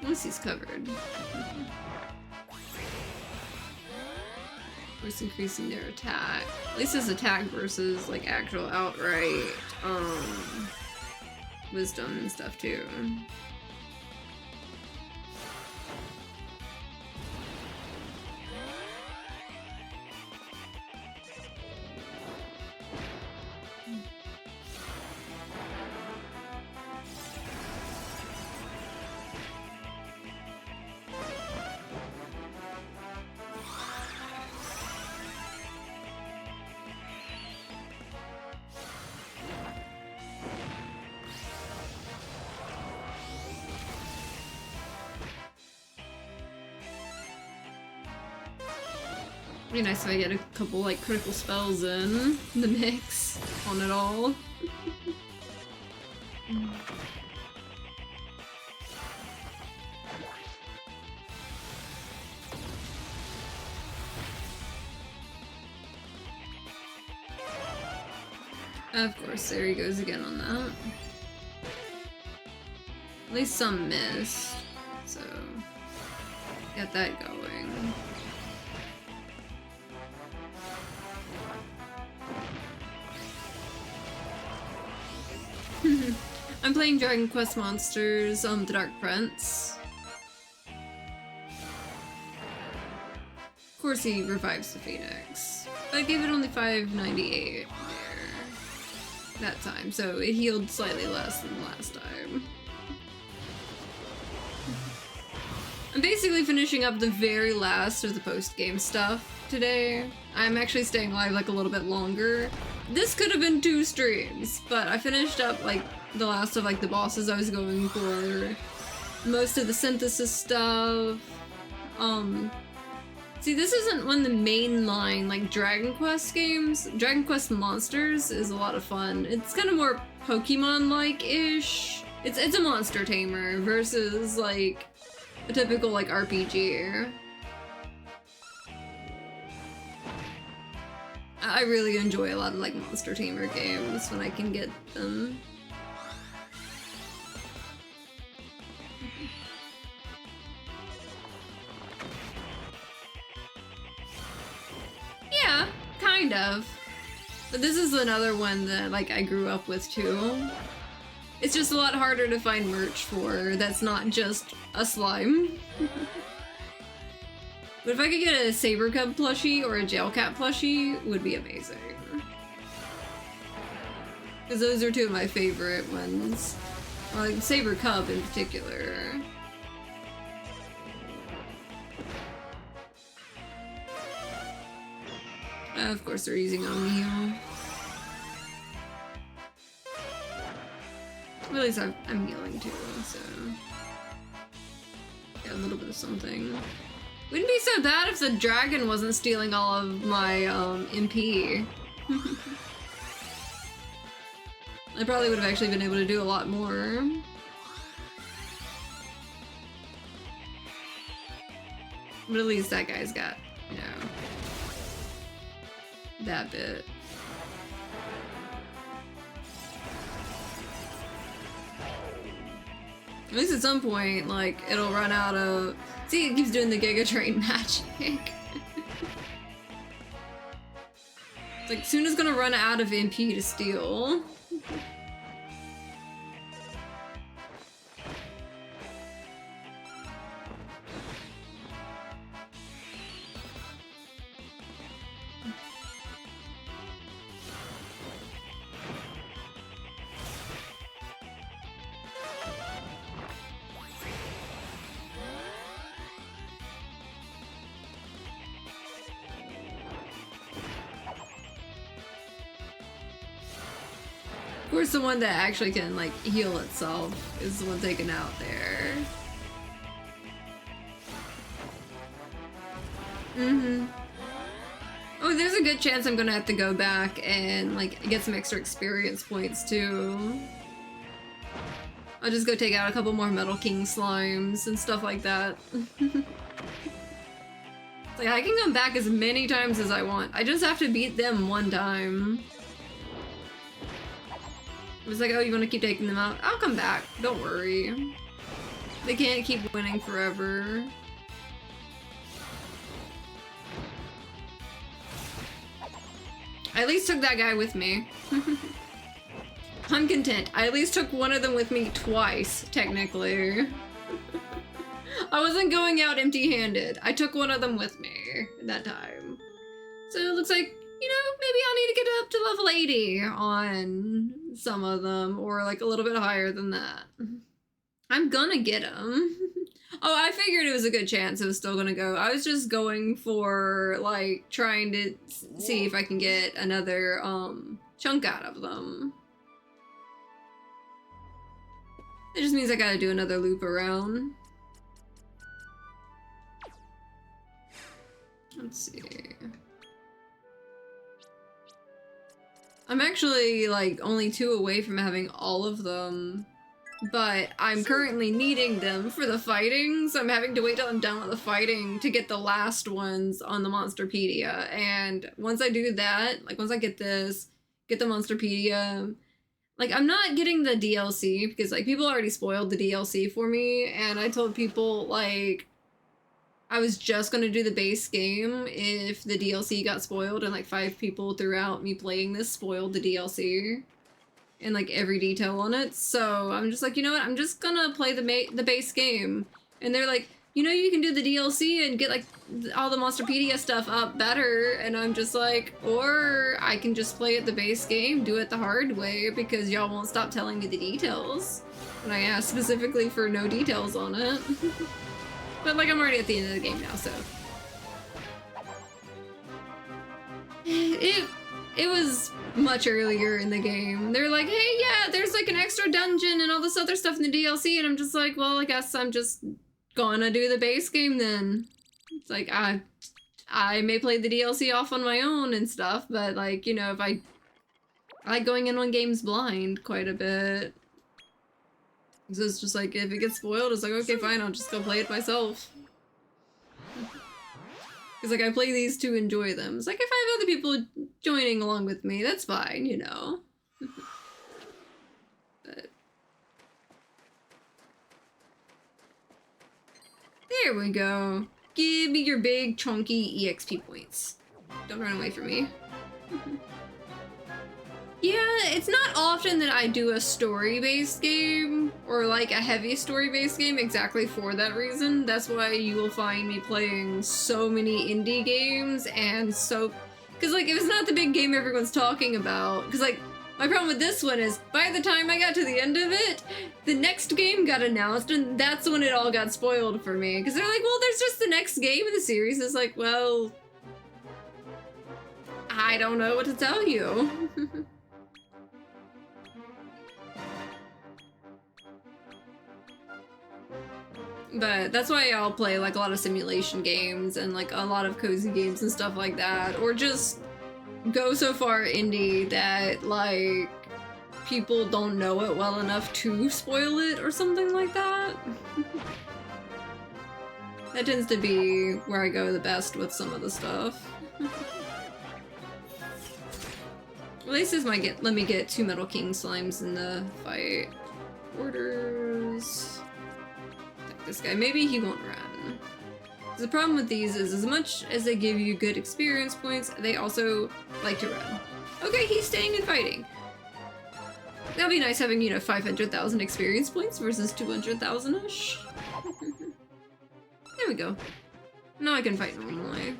Once he's covered. Of course, increasing their attack. At least his attack versus like actual outright wisdom and stuff too. Be nice if I get a couple like critical spells in the mix on it all. Of course, there he goes again on that. At least some missed, so got that going. I'm playing Dragon Quest Monsters, The Dark Prince. Of course he revives the Phoenix. But I gave it only 598 there that time, so it healed slightly less than the last time. I'm basically finishing up the very last of the post-game stuff today. I'm actually staying live like a little bit longer. This could have been 2 streams, but I finished up like the last of like the bosses I was going for. Most of the synthesis stuff. See, this isn't one of the mainline like Dragon Quest games. Dragon Quest Monsters is a lot of fun. It's kind of more Pokemon-like-ish. It's a monster tamer versus like a typical like RPG. I really enjoy a lot of like monster tamer games when I can get them. Yeah, kind of. But this is another one that like I grew up with too. It's just a lot harder to find merch for that's not just a slime. But if I could get a Saber Cub plushie or a Jail Cat plushie, it would be amazing. Because those are 2 of my favorite ones. Like Saber Cub in particular. Of course they're using Omni-Heal. Well, at least I'm healing too, so... Get a little bit of something. Wouldn't be so bad if the dragon wasn't stealing all of my MP. I probably would have actually been able to do a lot more. But at least that guy's got, you know, that bit. At least at some point, like, it'll run out of... See, it keeps doing the Giga Train magic. It's like, soon it's gonna run out of MP to steal. Of course, the one that actually can, like, heal itself is the one taken out there. Oh, there's a good chance I'm gonna have to go back and, like, get some extra experience points, too. I'll just go take out a couple more Metal King slimes and stuff like that. It's like, I can come back as many times as I want. I just have to beat them one time. It was like, oh, you want to keep taking them out? I'll come back. Don't worry. They can't keep winning forever. I at least took that guy with me. I'm content. I at least took one of them with me twice, technically. I wasn't going out empty-handed. I took one of them with me that time. So it looks like, you know, maybe I'll need to get up to level 80 on some of them, or like a little bit higher than that. I'm gonna get them. Oh, I figured it was a good chance it was still gonna go. I was just going for, like, trying to see if I can get another, chunk out of them. It just means I gotta do another loop around. Let's see. I'm actually, like, only 2 away from having all of them. But I'm currently needing them for the fighting, so I'm having to wait till I'm done with the fighting to get the last ones on the Monsterpedia. And once I do that, like once I get this, get the Monsterpedia, like I'm not getting the DLC because like people already spoiled the DLC for me, and I told people like I was just gonna do the base game if the DLC got spoiled, and like 5 people throughout me playing this spoiled the DLC. And like every detail on it, so I'm just like, you know what, I'm just gonna play the base game. And they're like, you know, you can do the DLC and get like all the Monsterpedia stuff up better, and I'm just like, or I can just play it the base game, do it the hard way, because y'all won't stop telling me the details. And I asked specifically for no details on it. But like I'm already at the end of the game now, so. It was much earlier in the game. They're like, hey, yeah, there's like an extra dungeon and all this other stuff in the DLC, and I'm just like, well, I guess I'm just gonna do the base game then. It's like, I may play the DLC off on my own and stuff, but like, you know, if I like going in on games blind quite a bit. So it's just like, if it gets spoiled, it's like, okay, fine, I'll just go play it myself. Because, like, I play these to enjoy them. It's like, if I have other people joining along with me, that's fine, you know? But... there we go. Give me your big, chunky EXP points. Don't run away from me. Yeah, it's not often that I do a story-based game, or like a heavy story-based game exactly for that reason. That's why you will find me playing so many indie games, and so... because like, if it's not the big game everyone's talking about, because like, my problem with this one is, by the time I got to the end of it, the next game got announced, and that's when it all got spoiled for me. Because they're like, well, there's just the next game in the series. It's like, well... I don't know what to tell you. But that's why I'll play like a lot of simulation games and like a lot of cozy games and stuff like that, or just go so far indie that like people don't know it well enough to spoil it or something like that. That tends to be where I go the best with some of the stuff. At least this might let me get 2 Metal King slimes in the fight. Orders. This guy, maybe he won't run. The problem with these is, as much as they give you good experience points, they also like to run. Okay, he's staying and fighting. That'll be nice having, you know, 500,000 experience points versus 200,000-ish. There we go. Now I can fight normally.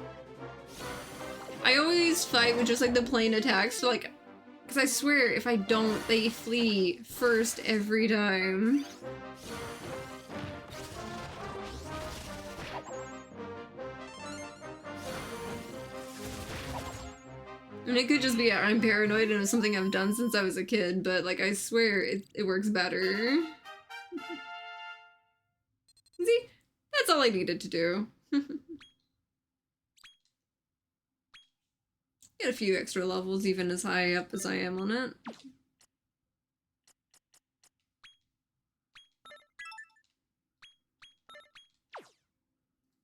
I always fight with just like the plain attacks, so like, because I swear if I don't, they flee first every time. And it could just be I'm paranoid and it's something I've done since I was a kid, but like I swear it works better. See? That's all I needed to do. Get a few extra levels even as high up as I am on it.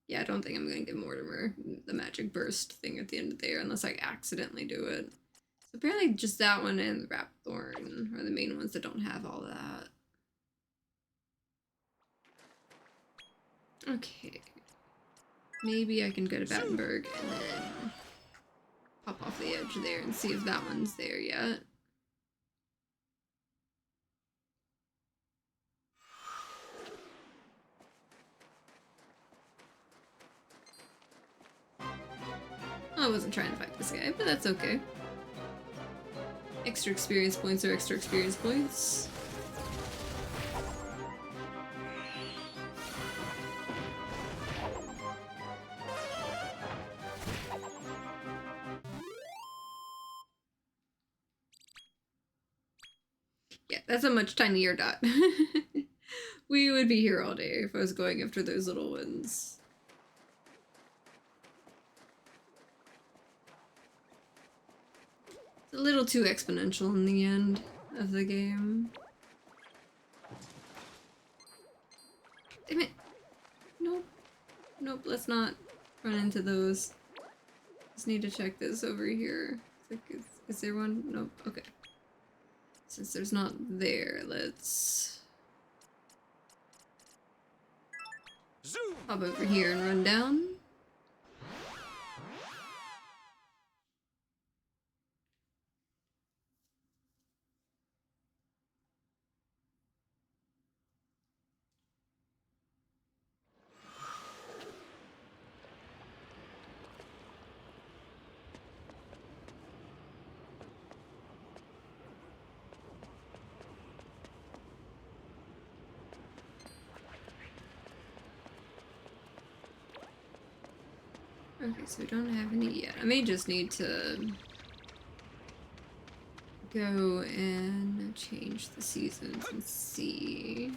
Yeah, I don't think I'm gonna give Mortimer the magic burst thing at the end of there unless I accidentally do it. So apparently just that one and the Rapthorn are the main ones that don't have all that. Okay. Maybe I can go to Battenberg and then pop off the edge there and see if that one's there yet. I wasn't trying to fight this guy, but that's okay. Extra experience points are extra experience points. Yeah, that's a much tinier dot. We would be here all day if I was going after those little ones. It's a little too exponential in the end of the game. Damn it. Nope. Nope, let's not run into those. Just need to check this over here. Is there one? Nope. Okay. Since there's not there, let's Zoom! hop over here and run down. Okay, so we don't have any yet. I may just need to go and change the seasons and see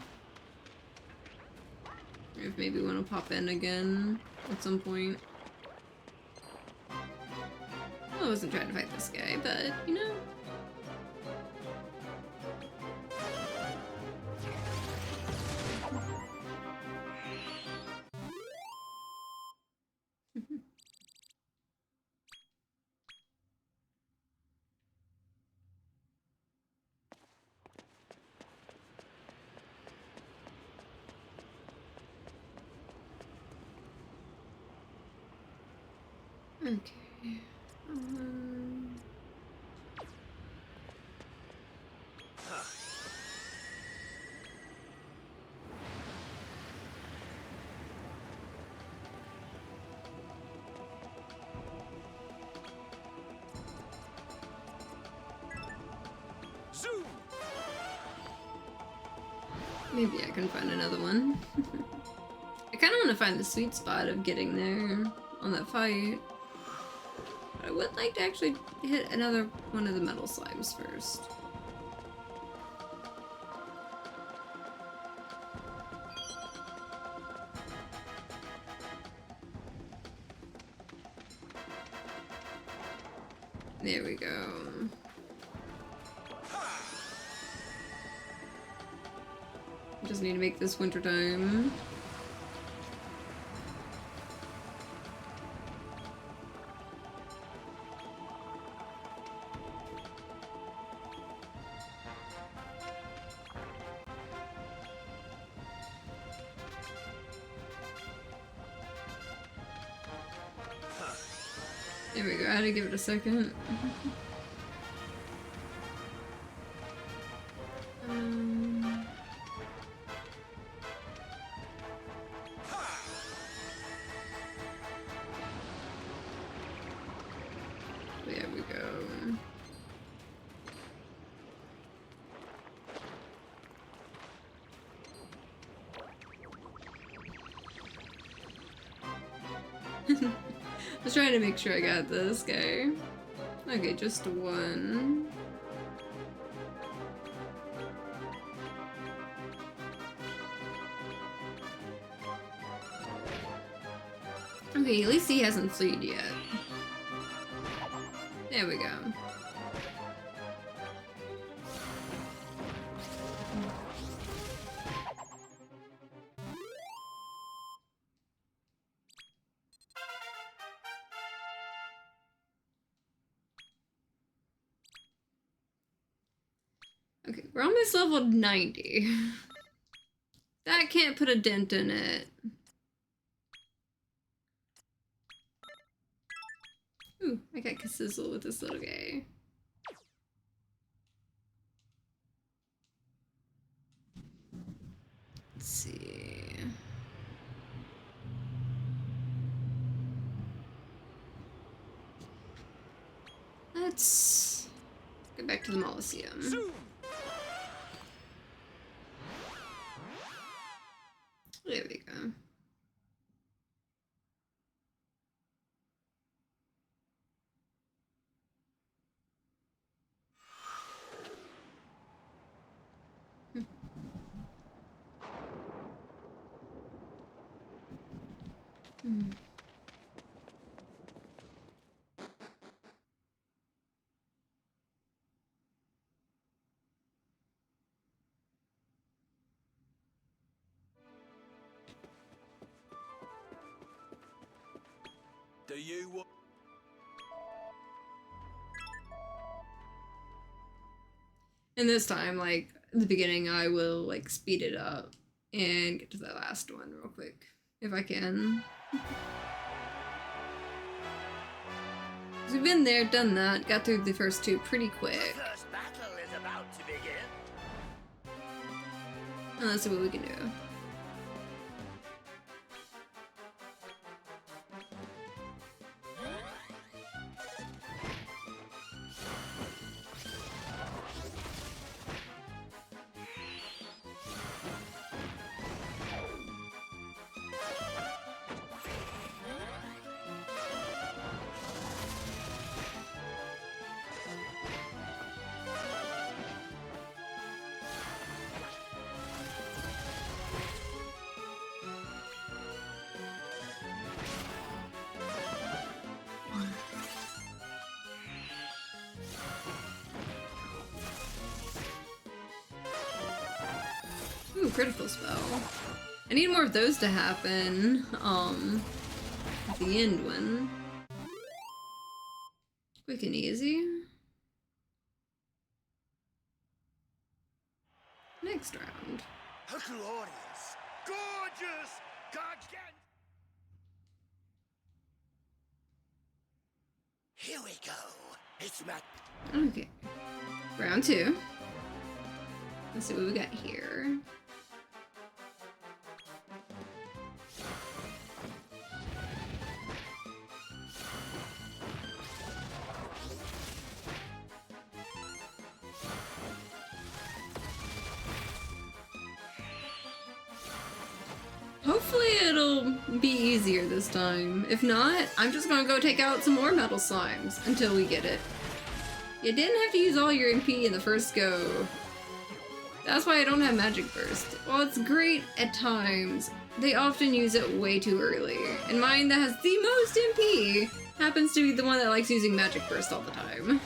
if maybe one will pop in again at some point. I wasn't trying to fight this guy, but you know. Okay. Zoom! Maybe I can find another one. I kind of want to find the sweet spot of getting there on that fight. But I would like to actually hit another one of the metal slimes first. There we go. Just need to make this winter time. There we go, I had to give it a second. There we go. I was trying to make sure I got this guy. Okay, just one. Okay, at least he hasn't fleed yet. There we go. Okay, we're almost leveled 90. That can't put a dent in it. Ooh, I got Kassizzle with this little guy. Let's see. Let's go back to the Mollyseum. There we go. Do you want? And this time, like, at the beginning, I will, like, speed it up and get to the last one real quick, if I can. 'Cause we've been there, done that, got through the first two pretty quick. The first battle is about to begin. And let's see what we can do. Ooh, critical spell. I need more of those to happen, at the end one. Quick and easy. Next round. A glorious, gorgeous, gargantuan. Here we go. It's my. Okay. Round two. Let's see what we got here. Hopefully it'll be easier this time. If not, I'm just gonna go take out some more metal slimes until we get it. You didn't have to use all your MP in the first go. That's why I don't have Magic Burst. While it's great at times, they often use it way too early. And mine that has the most MP happens to be the one that likes using Magic Burst all the time.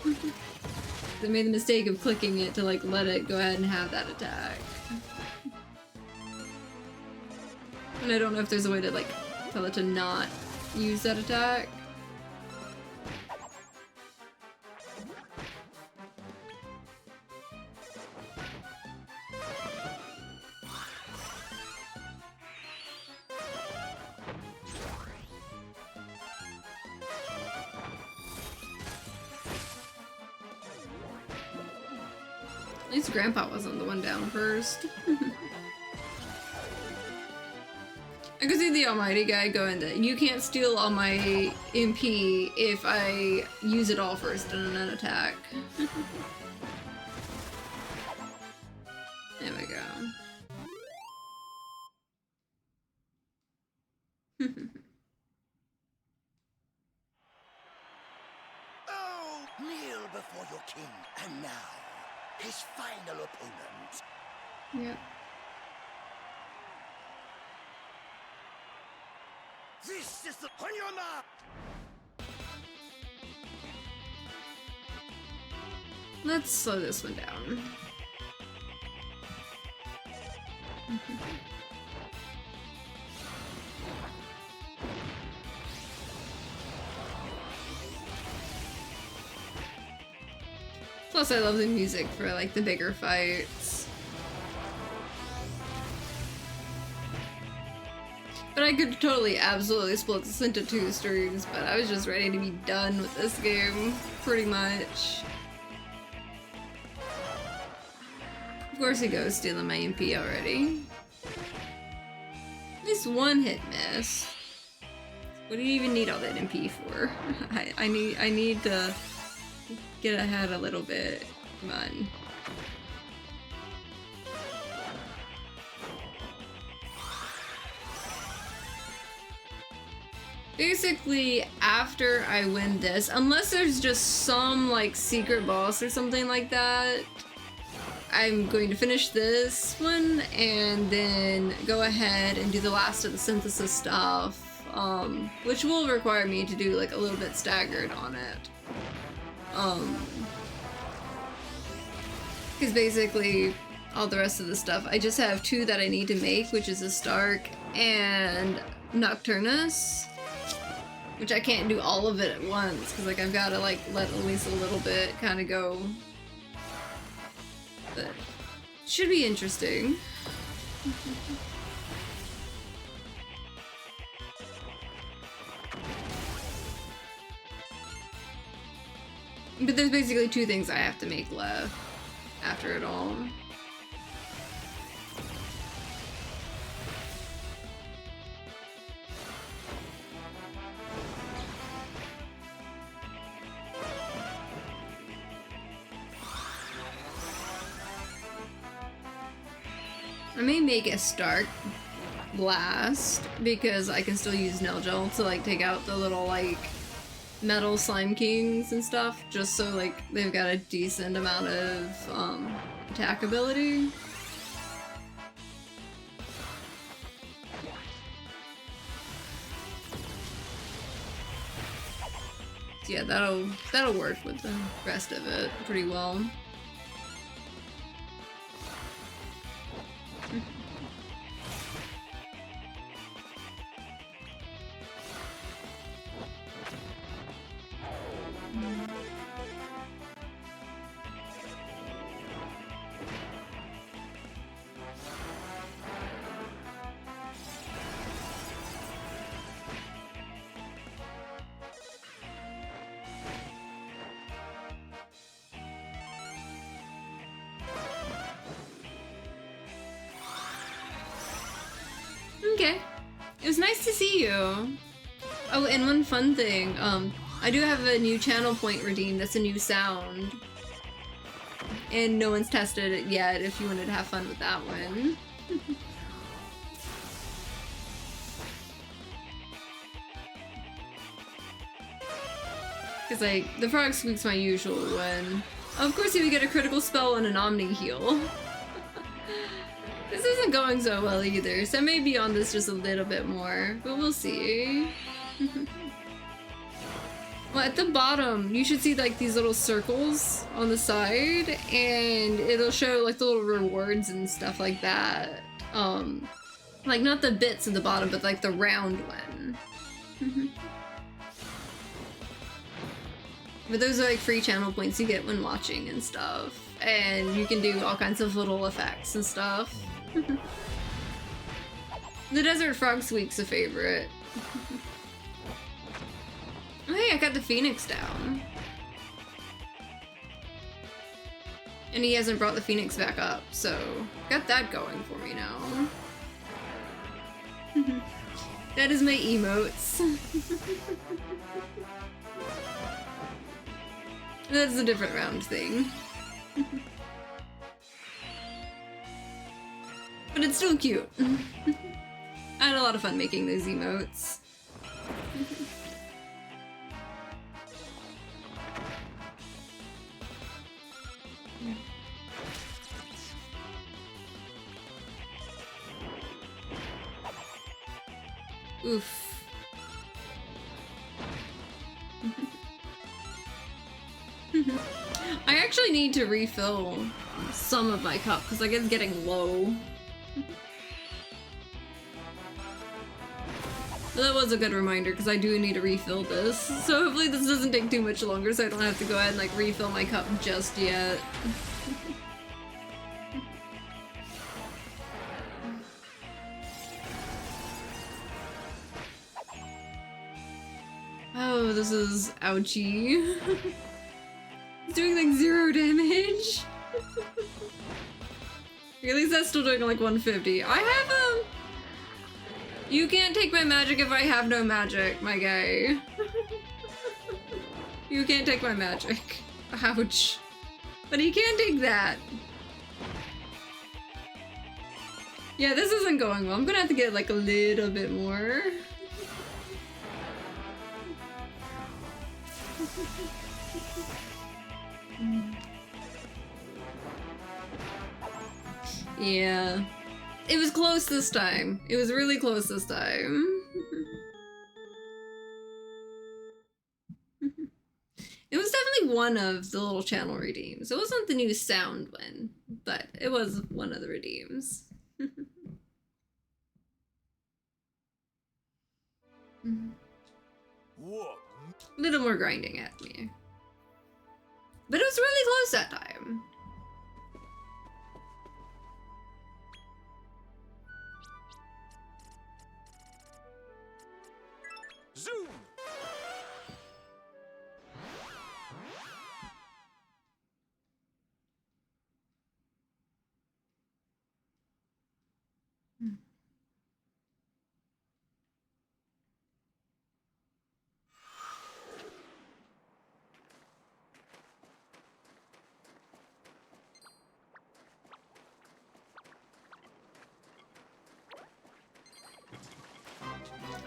They made the mistake of clicking it to like let it go ahead and have that attack. And I don't know if there's a way to like tell it to not use that attack. At least Grandpa wasn't the one down first. I could see the Almighty guy going that you can't steal all my MP if I use it all first in an attack. There we go. Oh, kneel before your king. And now, his final opponent. Yep. This is the on your mark. Let's slow this one down. Plus, I love the music for like the bigger fights. But I could totally, absolutely split this into 2 streams, but I was just ready to be done with this game, pretty much. Of course he goes stealing my MP already. At least 1 hit miss. What do you even need all that MP for? I need to get ahead a little bit. Come on. Basically, after I win this, unless there's just some, like, secret boss or something like that, I'm going to finish this one and then go ahead and do the last of the synthesis stuff, which will require me to do, like, a little bit staggered on it. Because basically, all the rest of the stuff, I just have 2 that I need to make, which is a Stark and Nocturnus. Which I can't do all of it at once, because like I've got to like let at least a little bit kind of go. But it should be interesting. But there's basically 2 things I have to make left after it all. I may make a Stark Blast because I can still use Nail Gel to like take out the little like metal slime kings and stuff, just so like they've got a decent amount of attack ability. So yeah, that'll work with the rest of it pretty well. Okay. It was nice to see you. Oh, and one fun thing, I do have a new channel point redeemed that's a new sound. And no one's tested it yet if you wanted to have fun with that one. Because like, the frog squeak's my usual one. Of course you would get a critical spell and an Omni heal. This isn't going so well either, so I may be on this just a little bit more, but we'll see. Well, at the bottom, you should see like these little circles on the side, and it'll show like the little rewards and stuff like that. Like not the bits at the bottom, but like the round one. But those are like free channel points you get when watching and stuff. And you can do all kinds of little effects and stuff. The Desert Frog Squeak's a favorite. Oh, hey, I got the Phoenix down. And he hasn't brought the Phoenix back up, so got that going for me now. That is my emotes. That's a different round thing. But it's still cute. I had a lot of fun making those emotes. Oof. I actually need to refill some of my cup because like it's getting low. But that was a good reminder because I do need to refill this. So hopefully this doesn't take too much longer so I don't have to go ahead and like refill my cup just yet. this is ouchie. It's doing like 0 damage. At least that's still doing like 150. I have you can't take my magic if I have no magic, my guy. You can't take my magic. Ouch. But he can take that. Yeah, this isn't going well. I'm gonna have to get like a little bit more. Yeah. It was close this time. It was really close this time. It was definitely one of the little channel redeems. It wasn't the new sound one, but it was one of the redeems. What? A little more grinding at me. But it was really close that time. Zoom!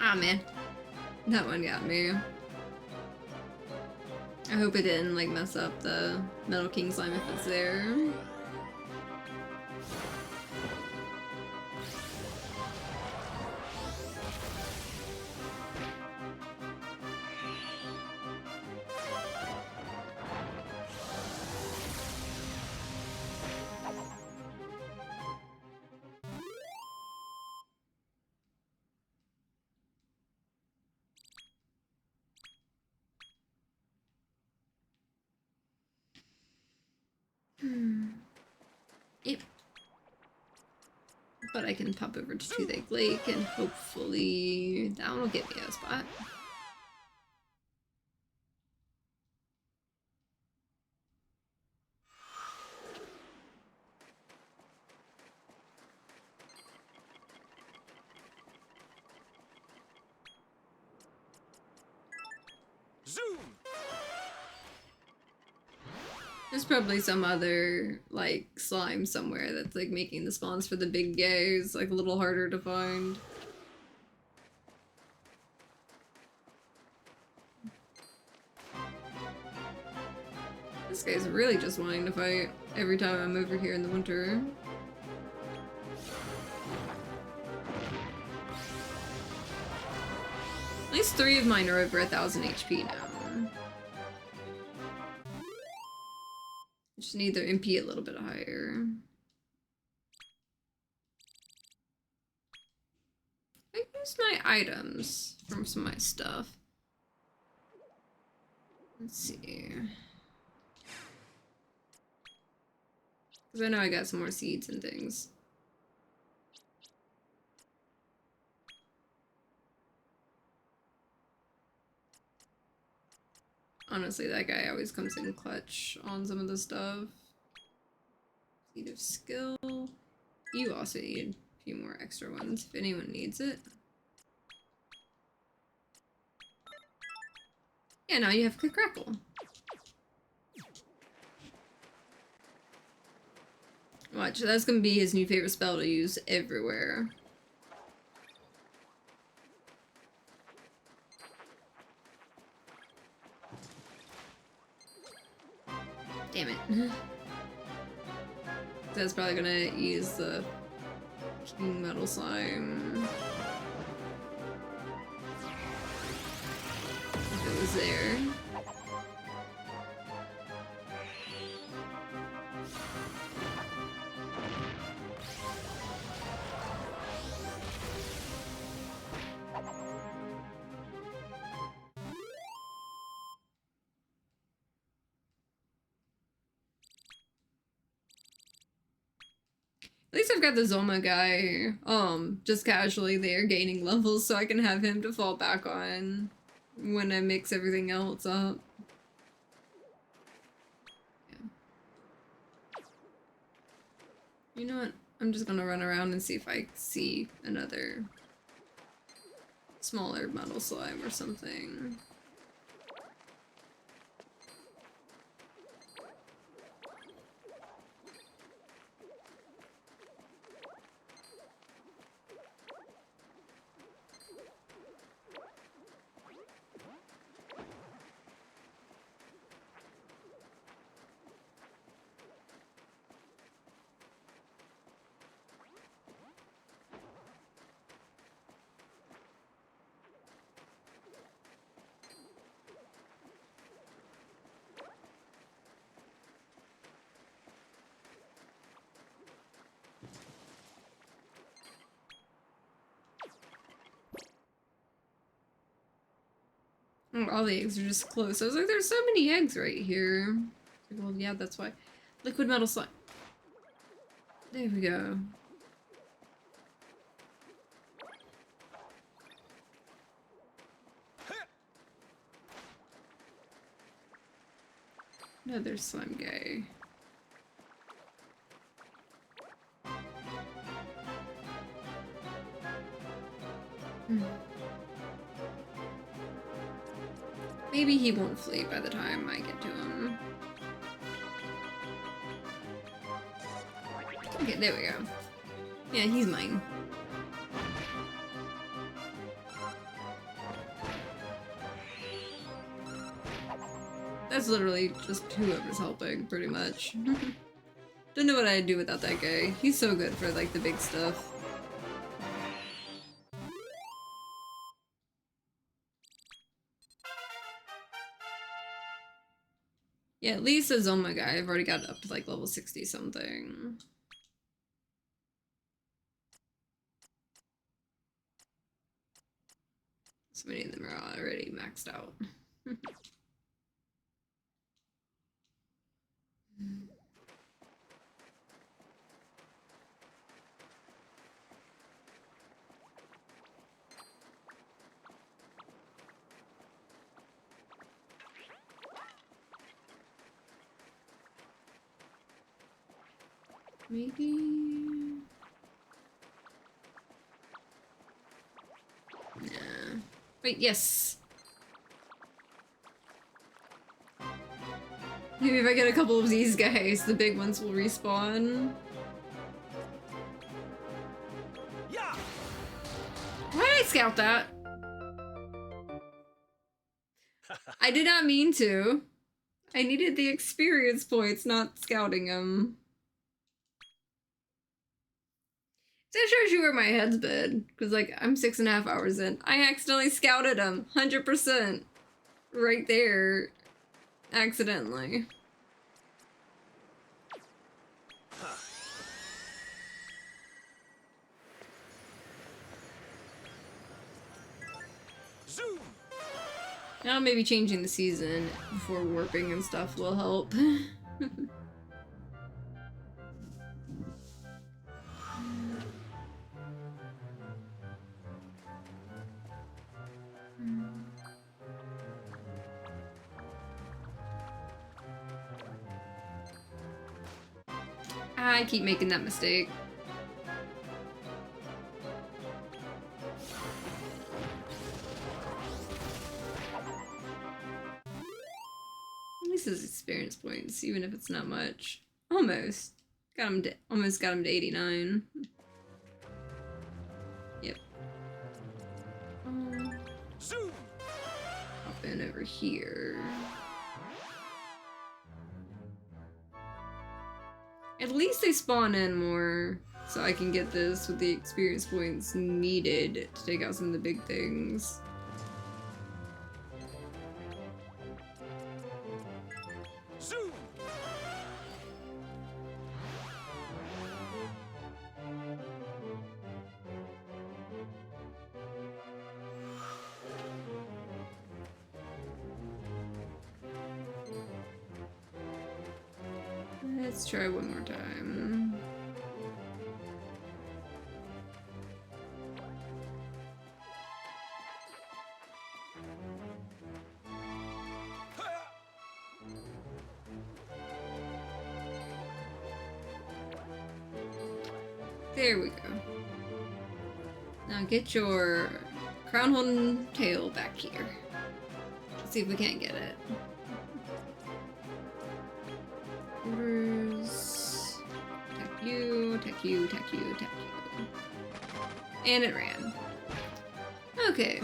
Ah, man. That one got me. I hope it didn't, like, mess up the Metal King slime if it's there. Yep. But I can pop over to Toothache Lake and hopefully that one will get me a spot. Zoom! There's probably some other, like, slime somewhere that's, like, making the spawns for the big guys, like, a little harder to find. This guy's really just wanting to fight every time I'm over here in the winter. At least 3 of mine are over 1,000 HP now. Just need their MP a little bit higher. I use my items from some of my stuff. Let's see. Because I know I got some more seeds and things. Honestly, that guy always comes in clutch on some of the stuff. Seed of skill. You also need a few more extra ones if anyone needs it. Yeah, now you have Quick Crackle. Watch, that's gonna be his new favorite spell to use everywhere. Damn it. That's probably gonna use the King Metal Slime. If it was there. At least I've got the Zoma guy, just casually there gaining levels so I can have him to fall back on when I mix everything else up. Yeah. You know what? I'm just gonna run around and see if I see another smaller metal slime or something. Oh, all the eggs are just close. I was like, there's so many eggs right here. Well, yeah, that's why. Liquid metal slime. There we go. Another slime guy. Maybe he won't flee by the time I get to him. Okay, there we go. Yeah, he's mine. That's literally just whoever's helping, pretty much. Don't know what I'd do without that guy. He's so good for, like, the big stuff. Yeah, at least as Zoma guy, I've already got up to, like, level 60 something. So many of them are already maxed out. Maybe... Nah. Wait, yes! Maybe if I get a couple of these guys, the big ones will respawn. Yeah. Why did I scout that? I did not mean to. I needed the experience points, not scouting them. That shows you where my head's been. Because, like, I'm 6.5 hours in. I accidentally scouted him. 100%. Right there. Accidentally. Zoom. Now maybe changing the season before warping and stuff will help. I keep making that mistake. At least his experience points, even if it's not much. Almost. Almost got him to 89. Yep. Zoom. Hop in over here. At least they spawn in more, so I can get this with the experience points needed to take out some of the big things. Zoom. Let's try one more time. There we go. Now get your crown holding tail back here. Let's see if we can't get it. Orders. Attack you, attack you, attack you, attack you. And it ran. Okay.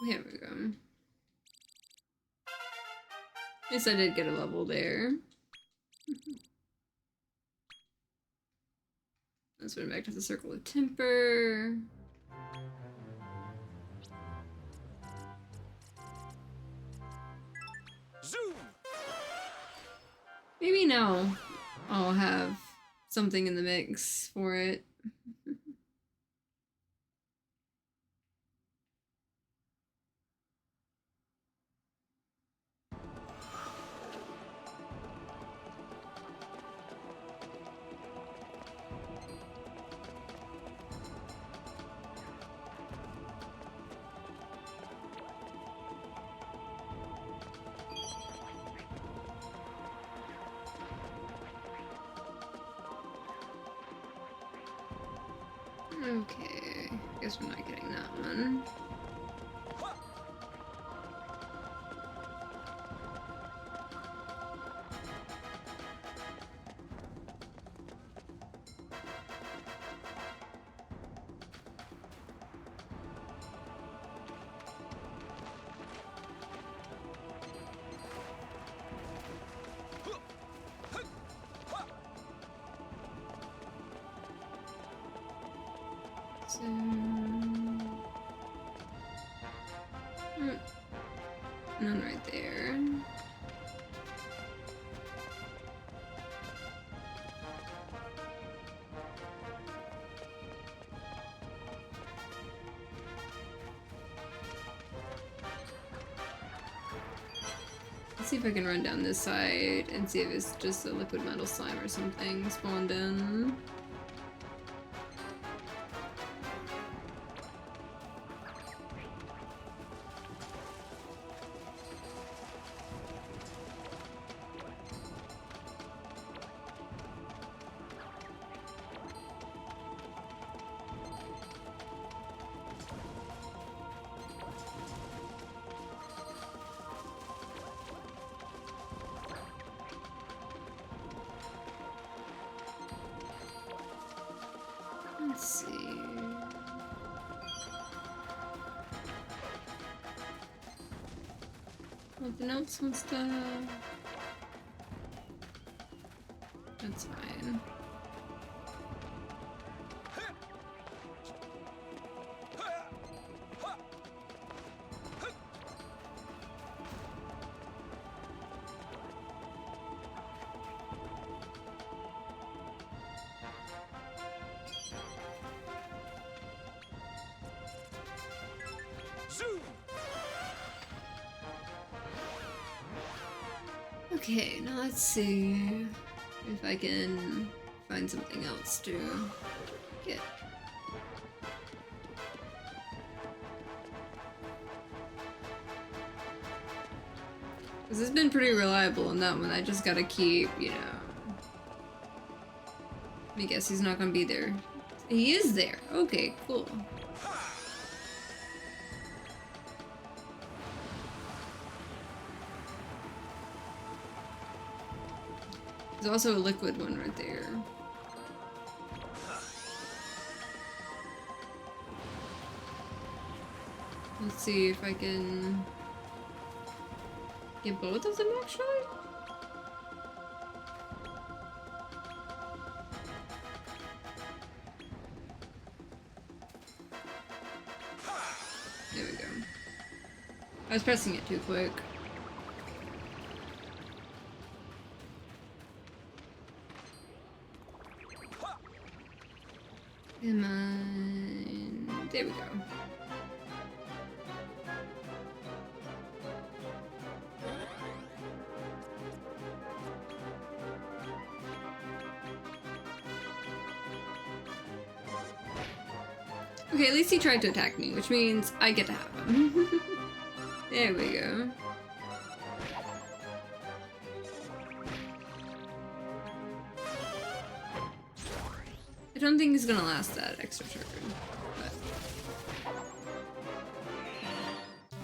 Here we go. At least I did get a level there. Let's went back to the Circle of Temper. Zoom! Maybe now I'll have something in the mix for it. Okay, guess we're not getting that one. So, none right there. Let's see if I can run down this side and see if it's just a liquid metal slime or something spawned in. Let's see. Nothing else wants to... That's fine. Zoom! Okay, now let's see if I can find something else to get. This has been pretty reliable on that one. I just gotta keep, you know. I guess he's not gonna be there. He is there. Okay, cool. There's also a liquid one right there. Let's see if I can get both of them actually. There we go. I was pressing it too quick. Come on. There we go. Okay, at least he tried to attack me, which means I get to have him. There we go. I don't think he's gonna last that extra turn, but...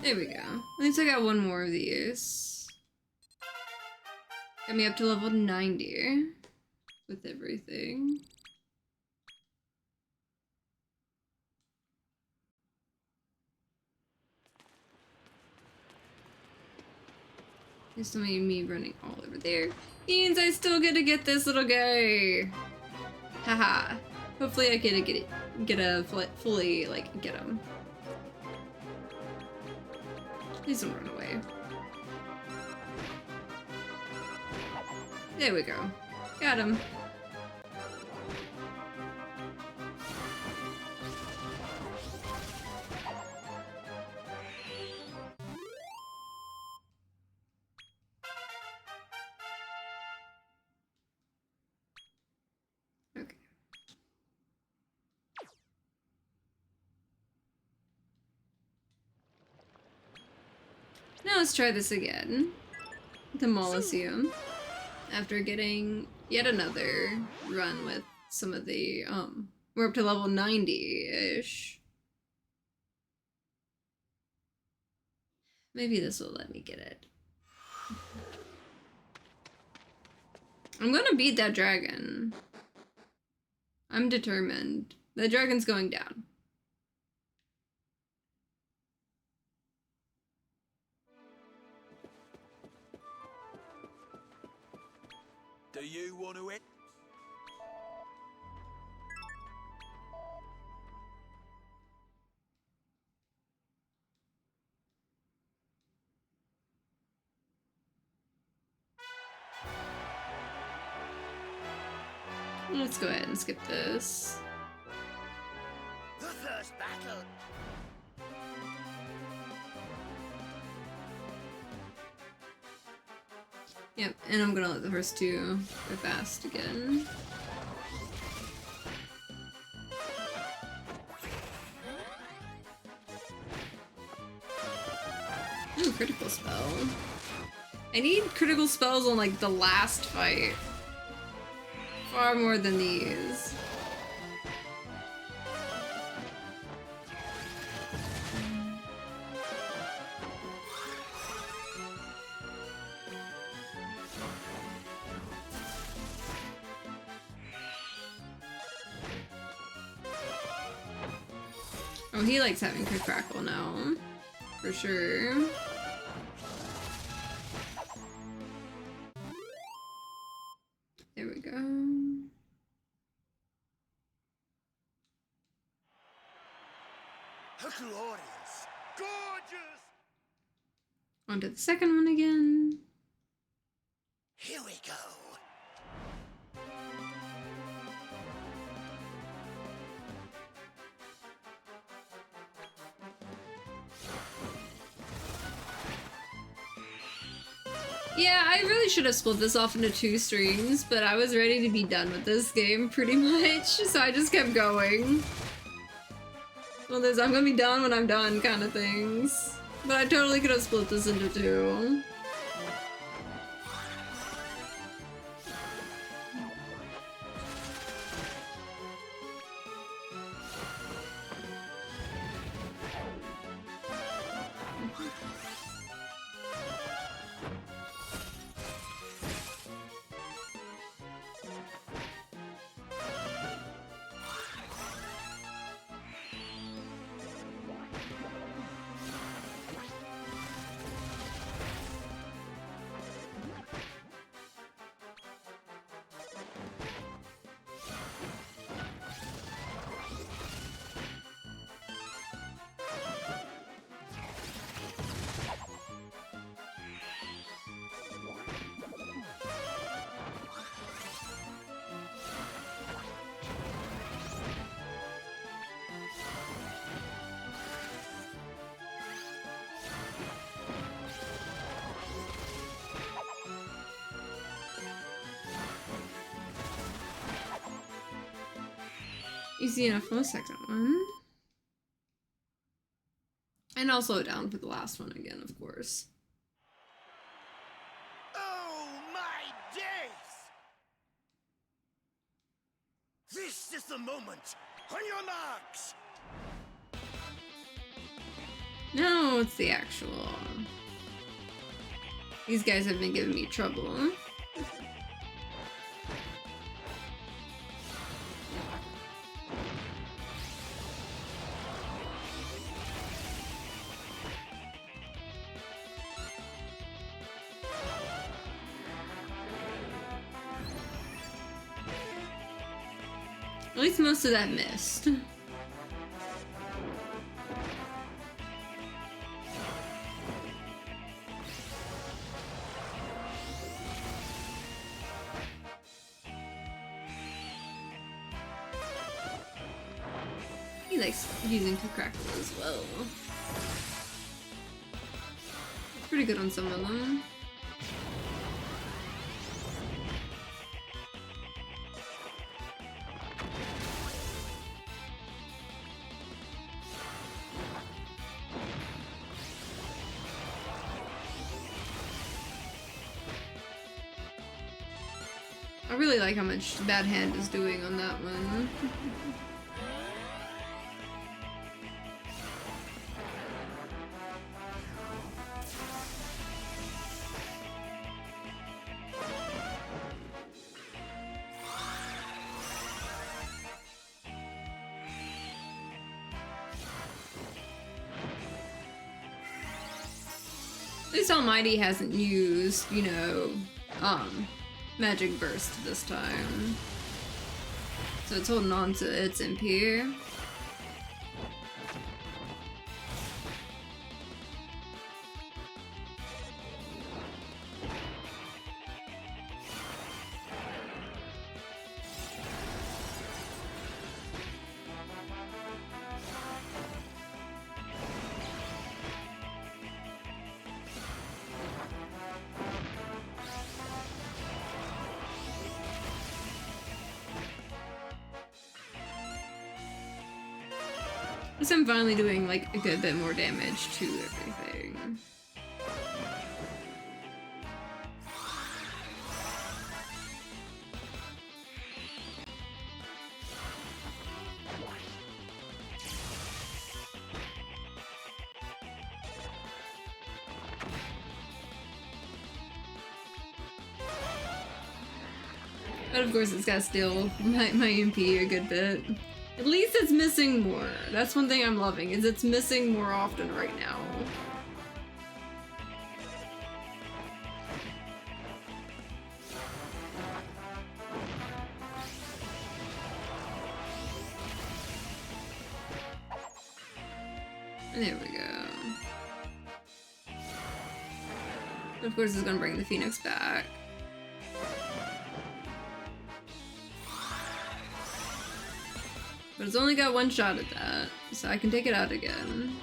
There we go. At least I got one more of these. Got me up to level 90 with everything. There's so many me running all over there. Means I still get to get this little guy. Haha. Hopefully I get a fully like get him. Please don't run away. There we go. Got him. Okay. Now let's try this again. Demolicium. After getting yet another run with some of the, we're up to level 90-ish. Maybe this will let me get it. I'm gonna beat that dragon. I'm determined. The dragon's going down. Do you want to it? Let's go ahead and skip this. The first battle. Yep, and I'm gonna let the first two go fast again. Ooh, critical spell. I need critical spells on like the last fight. Far more than these. Oh, he likes having Crit Crackle now. For sure. There we go. Glorious. Gorgeous. On to the second one again. Here we go. Yeah, I really should have split this off into 2 streams, but I was ready to be done with this game pretty much, so I just kept going. Well, there's I'm gonna be done when I'm done kind of things. But I totally could have split this into 2. Easy enough for the second one. And I'll slow it down for the last one again, of course. Oh my days! This is the moment. On your marks. No, it's the actual. These guys have been giving me trouble. At least most of that missed. He likes using crackle as well. Pretty good on some of them. I really like how much Bad Hand is doing on that one. At least Almighty hasn't used, you know, Magic Burst this time. So it's holding on to its MP. Guess I'm finally doing like a good bit more damage to everything. But of course it's gotta steal my MP a good bit. At least it's missing more. That's one thing I'm loving, is it's missing more often right now. And there we go. And of course it's gonna bring the Phoenix back. But it's only got one shot at that, so I can take it out again.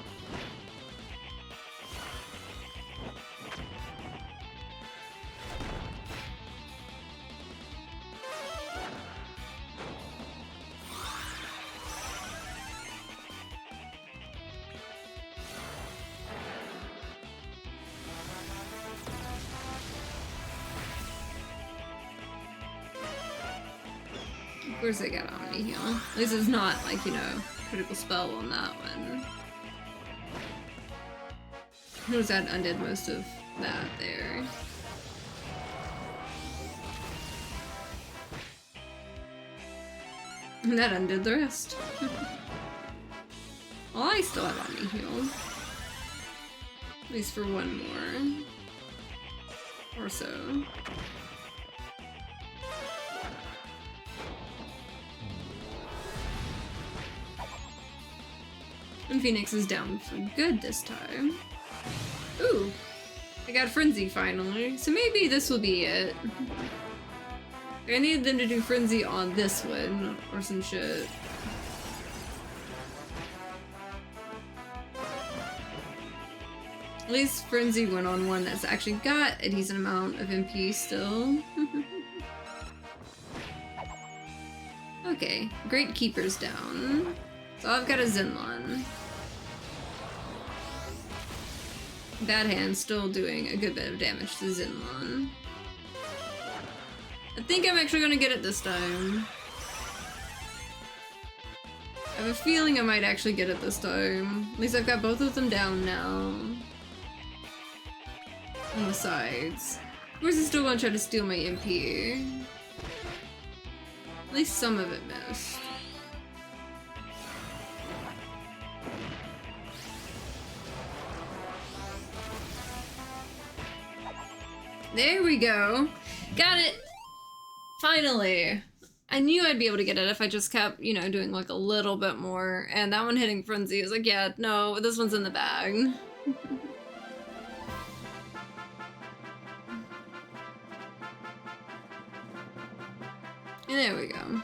Of course I got Omni Heal. At least it's not like, you know, critical spell on that one. Notice that undid most of that there. And that undid the rest. Well, I still have Omni Heal. At least for one more. Or so. And Phoenix is down for good this time. Ooh, I got Frenzy finally. So maybe this will be it. I needed them to do Frenzy on this one or some shit. At least Frenzy went on one that's actually got a decent amount of MP still. Okay, Great Keeper's down. So I've got a Zenlon. Bad hand still doing a good bit of damage to Zinlon. I think I'm actually gonna get it this time. I have a feeling I might actually get it this time. At least I've got both of them down now. On the sides. Of course he's still gonna try to steal my MP. At least some of it missed. There we go. Got it! Finally! I knew I'd be able to get it if I just kept, you know, doing like a little bit more. And that one hitting Frenzy is like, yeah, no, this one's in the bag. And there we go.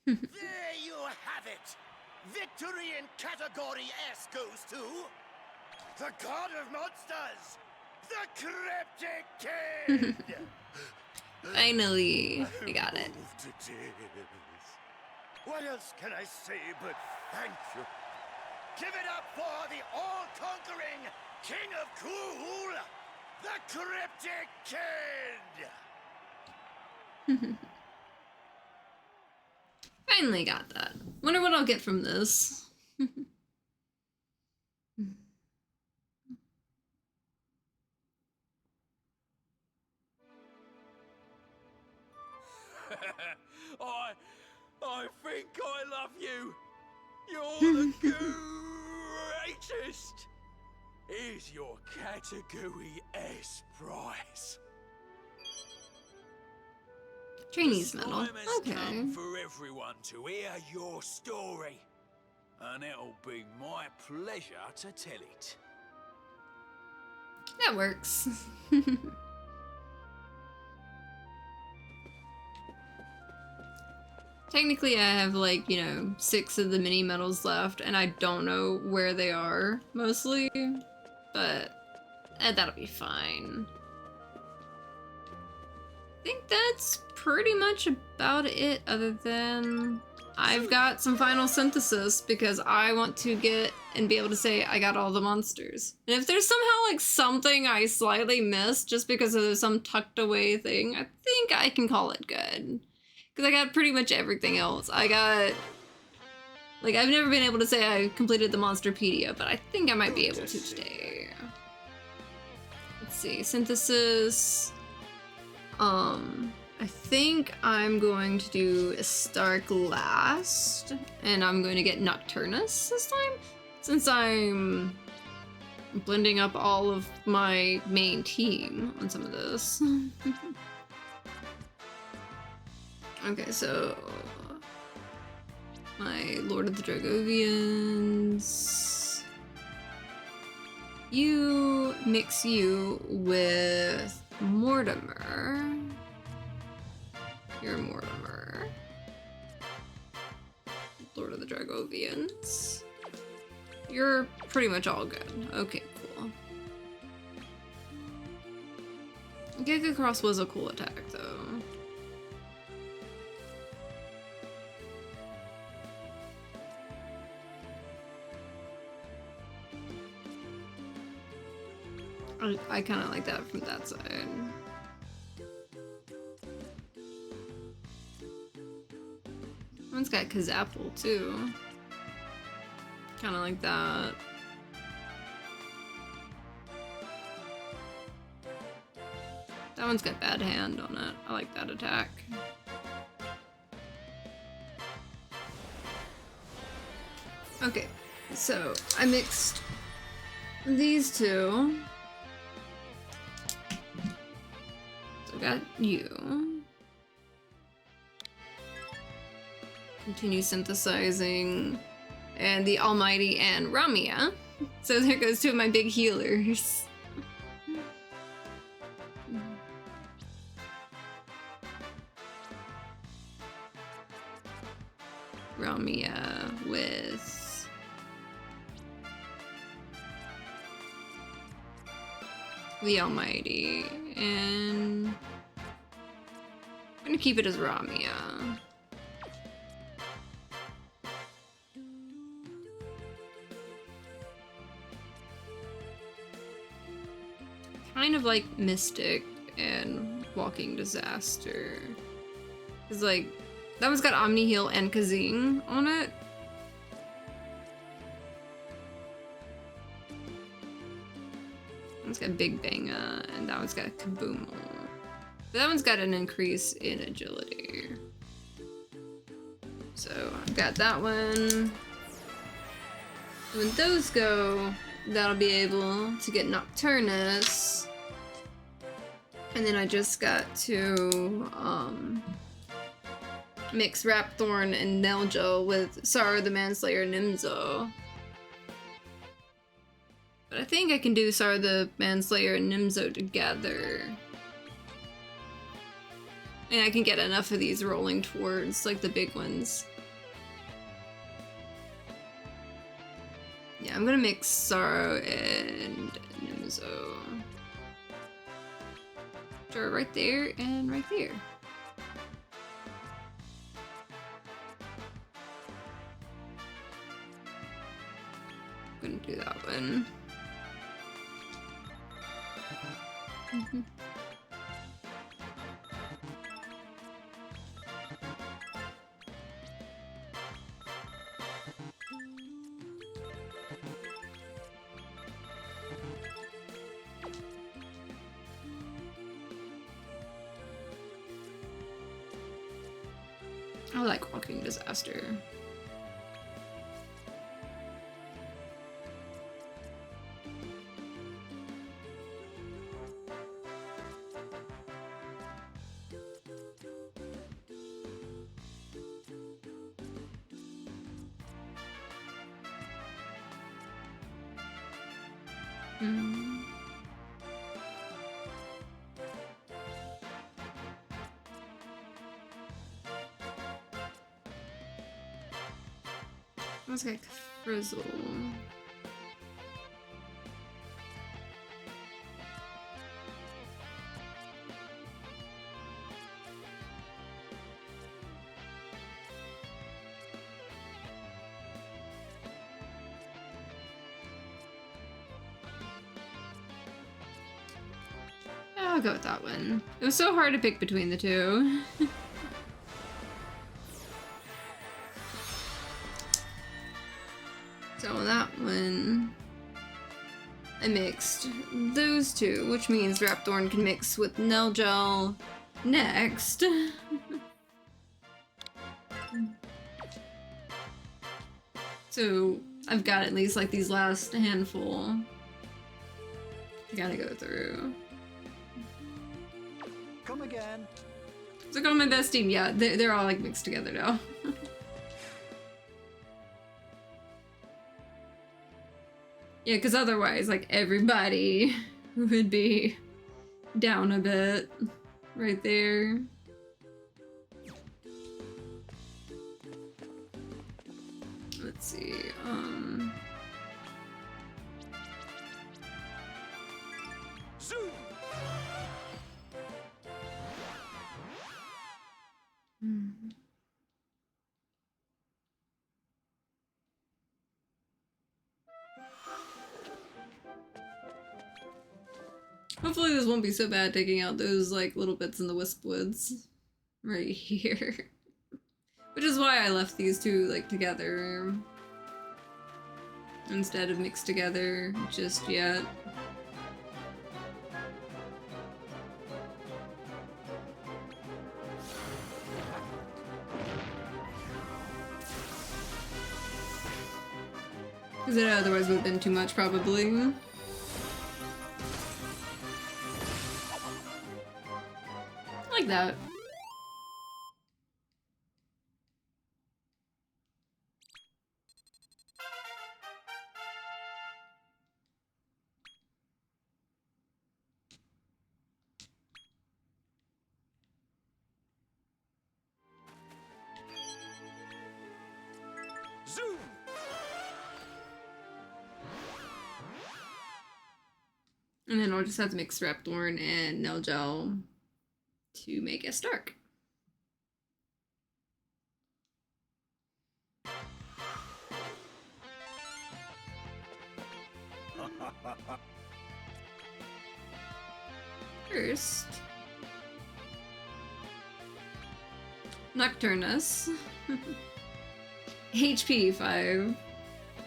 There you have it! Victory in Category S goes to... the God of Monsters! The Cryptic Kid! Finally, I got it. Moved to tears. What else can I say but thank you? Give it up for the all-conquering King of Cool, the Cryptic Kid! Finally got that. Wonder what I'll get from this. I think I love you. You're the greatest. Here's your Category S prize. Chinese medal. Time has Okay. come for everyone to hear your story, and it'll be my pleasure to tell it. That works. Technically, I have like, you know, 6 of the mini medals left, and I don't know where they are, mostly. But that'll be fine. I think that's pretty much about it, other than I've got some final synthesis because I want to get and be able to say I got all the monsters. And if there's somehow like something I slightly missed just because of some tucked away thing, I think I can call it good. Because I got pretty much everything else. I got... like, I've never been able to say I completed the Monsterpedia, but I think I might be able to today. Let's see, synthesis... I think I'm going to do a Stark last, and I'm going to get Nocturnus this time, since I'm blending up all of my main team on some of this. Okay, so my Lord of the Dragovians. You mix you with Mortimer. You're Mortimer. Lord of the Dragovians. You're pretty much all good. Okay, cool. Giga Cross was a cool attack, though. I kind of like that from that side. One's got Kazapple too. Kind of like that. That one's got Bad Hand on it. I like that attack. Okay, so I mixed these two. So I got you. Continue synthesizing. And the Almighty and Ramia. So there goes two of my big healers. Ramia with the Almighty and gonna keep it as Ramia. Kind of like Mystic and Walking Disaster. Cause like, that one's got Omni Heal and Kazing on it. That one's got Big Banga, and that one's got Kaboom. But that one's got an increase in agility. So I've got that one. When those go, that'll be able to get Nocturnus. And then I just got to mix Rapthorn and Neljo with Sorrow the Manslayer Nimzo. But I think I can do Sorrow the Manslayer and Nimzo together. And I can get enough of these rolling towards like the big ones. Yeah, I'm gonna mix Sorrow and Nimzo. Sure, right there and right there. Gonna do that one. I like Walking Disaster. Let's get Frizzle. I'll go with that one. It was so hard to pick between the two. So that one, I mixed those two, which means Rapthorn can mix with Nelgel next. So I've got at least like these last handful I gotta go through. Come again. So I got my best team. Yeah, they're all like mixed together now. Yeah, because otherwise, like, everybody would be down a bit right there. Let's see, Zoom! Hopefully this won't be so bad taking out those, like, little bits in the Wisp Woods right here. Which is why I left these two, like, together instead of mixed together just yet. Because it otherwise would have been too much, probably. Like that. Zoom! And then I'll just have to mix Rapthorn and Nelgel to make a Stark. First, Nocturnus. HP 5.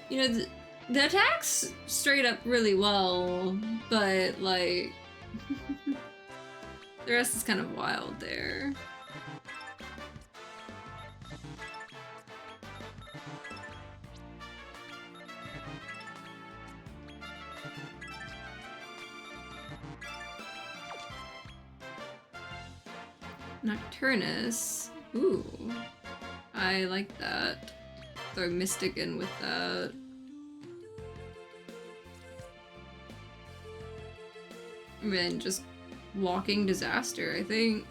You know, the attack's straight up really well, but like the rest is kind of wild there. Nocturnus. Ooh. I like that. Throw Mystic in with that. And then just Walking Disaster, I think.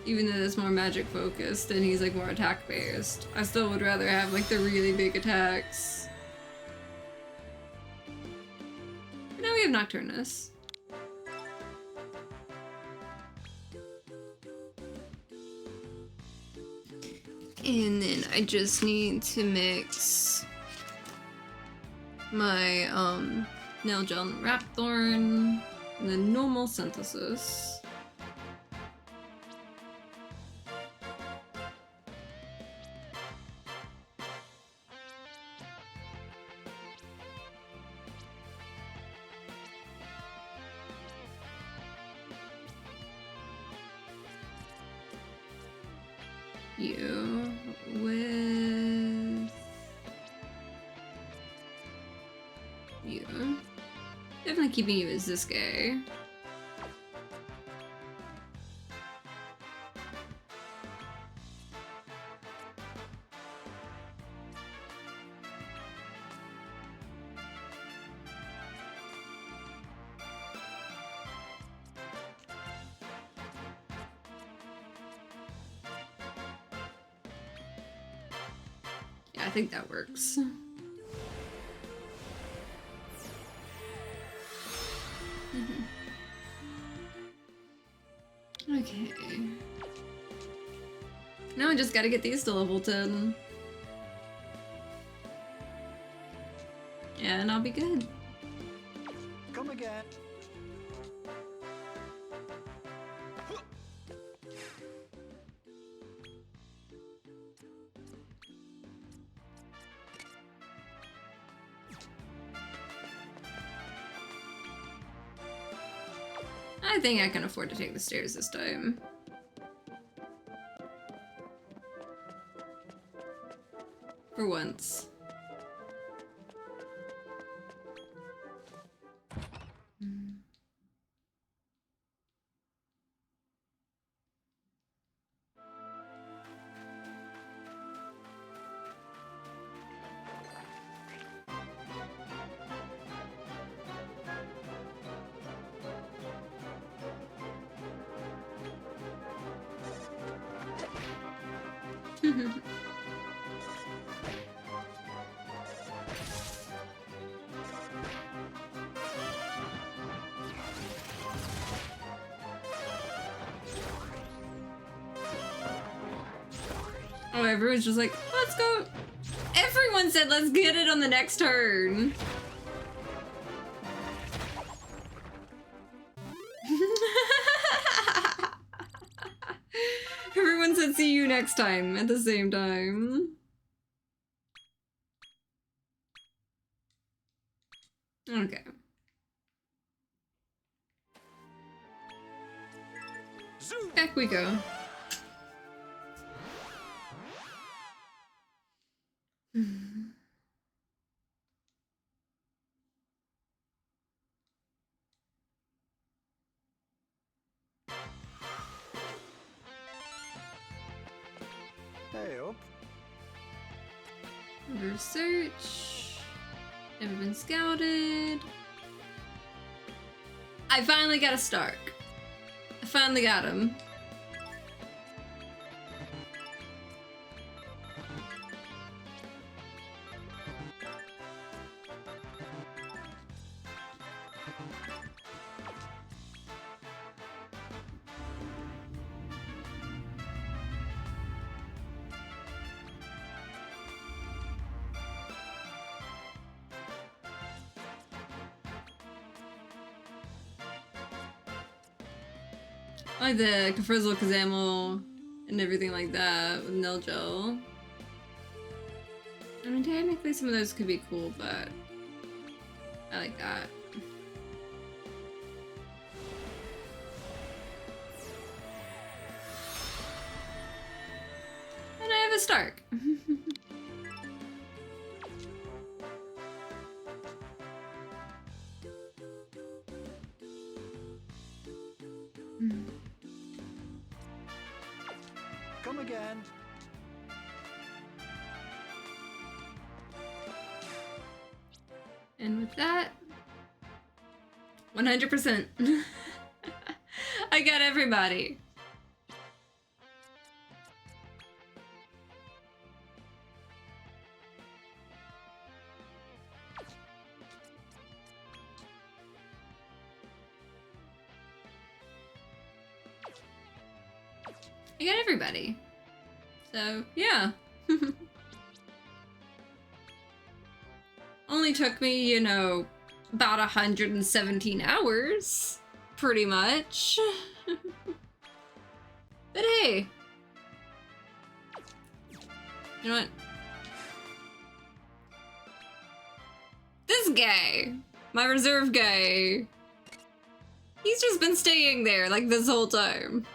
Even though it's more magic focused and he's like more attack based. I still would rather have like the really big attacks. But now we have Nocturnus. And then I just need to mix my Nailgel Rapthorn and the normal synthesis. You with you. Definitely keeping you as this guy. Yeah, I think that works. Okay. Now I just gotta get these to level 10. Yeah, and I'll be good. Come again. I think I can afford to take the stairs this time. For once. Oh, everyone's just like, let's go. Everyone said let's get it on the next turn. Everyone said see you next time at the same time. Okay. Back we go. Hey up. Research. Never been scouted. I finally got a Stark. I finally got him. I like the Kafrizzle, Kazamel, and everything like that with Nilgel. I mean, technically some of those could be cool, but I like that. And I have a Stark. Come again. And with that, 100%. I got everybody. I got everybody. So, yeah. Only took me, you know, about 117 hours, pretty much. But hey. You know what? This guy, my reserve guy, he's just been staying there like this whole time.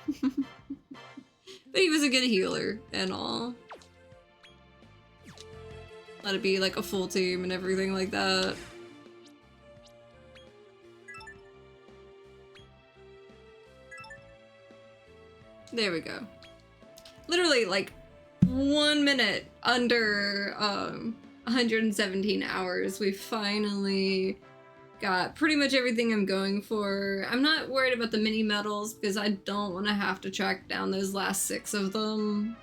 But he was a good healer and all. Let it be like a full team and everything like that. There we go. Literally like 1 minute under 117 hours. We finally got pretty much everything I'm going for. I'm not worried about the mini medals because I don't want to have to track down those last 6 of them.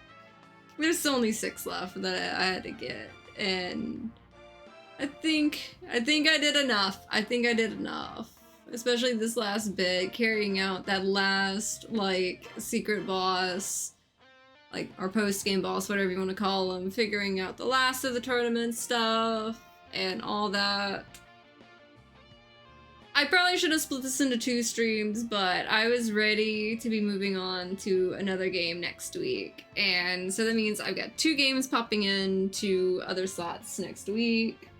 There's still only 6 left that I had to get, and I think I did enough. I think I did enough. Especially this last bit, carrying out that last, like, secret boss, like, or post-game boss, whatever you want to call them, figuring out the last of the tournament stuff, and all that. I probably should have split this into 2 streams, but I was ready to be moving on to another game next week. And so that means I've got 2 games popping in to other slots next week.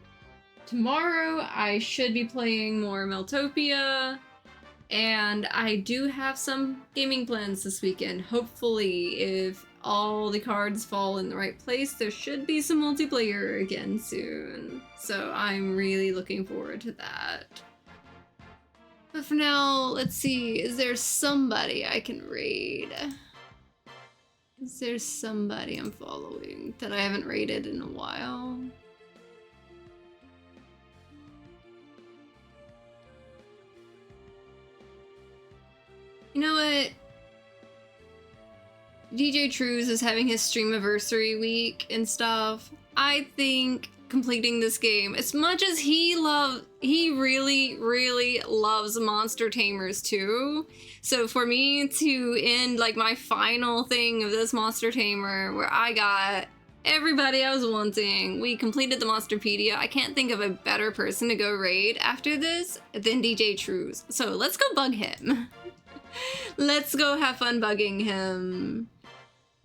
Tomorrow I should be playing more Monsterpedia, and I do have some gaming plans this weekend. Hopefully, if all the cards fall in the right place, there should be some multiplayer again soon. So I'm really looking forward to that. But for now, let's see, is there somebody I can raid? Is there somebody I'm following that I haven't raided in a while? You know what? DJ Trues is having his streamiversary week and stuff. I think completing this game, as much as he really, really loves Monster Tamers too. So for me to end like my final thing of this Monster Tamer, where I got everybody I was wanting, we completed the Monsterpedia. I can't think of a better person to go raid after this than DJ Trues. So let's go bug him. Let's go have fun bugging him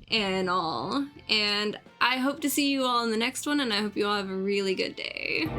and all. And I hope to see you all in the next one, and I hope you all have a really good day.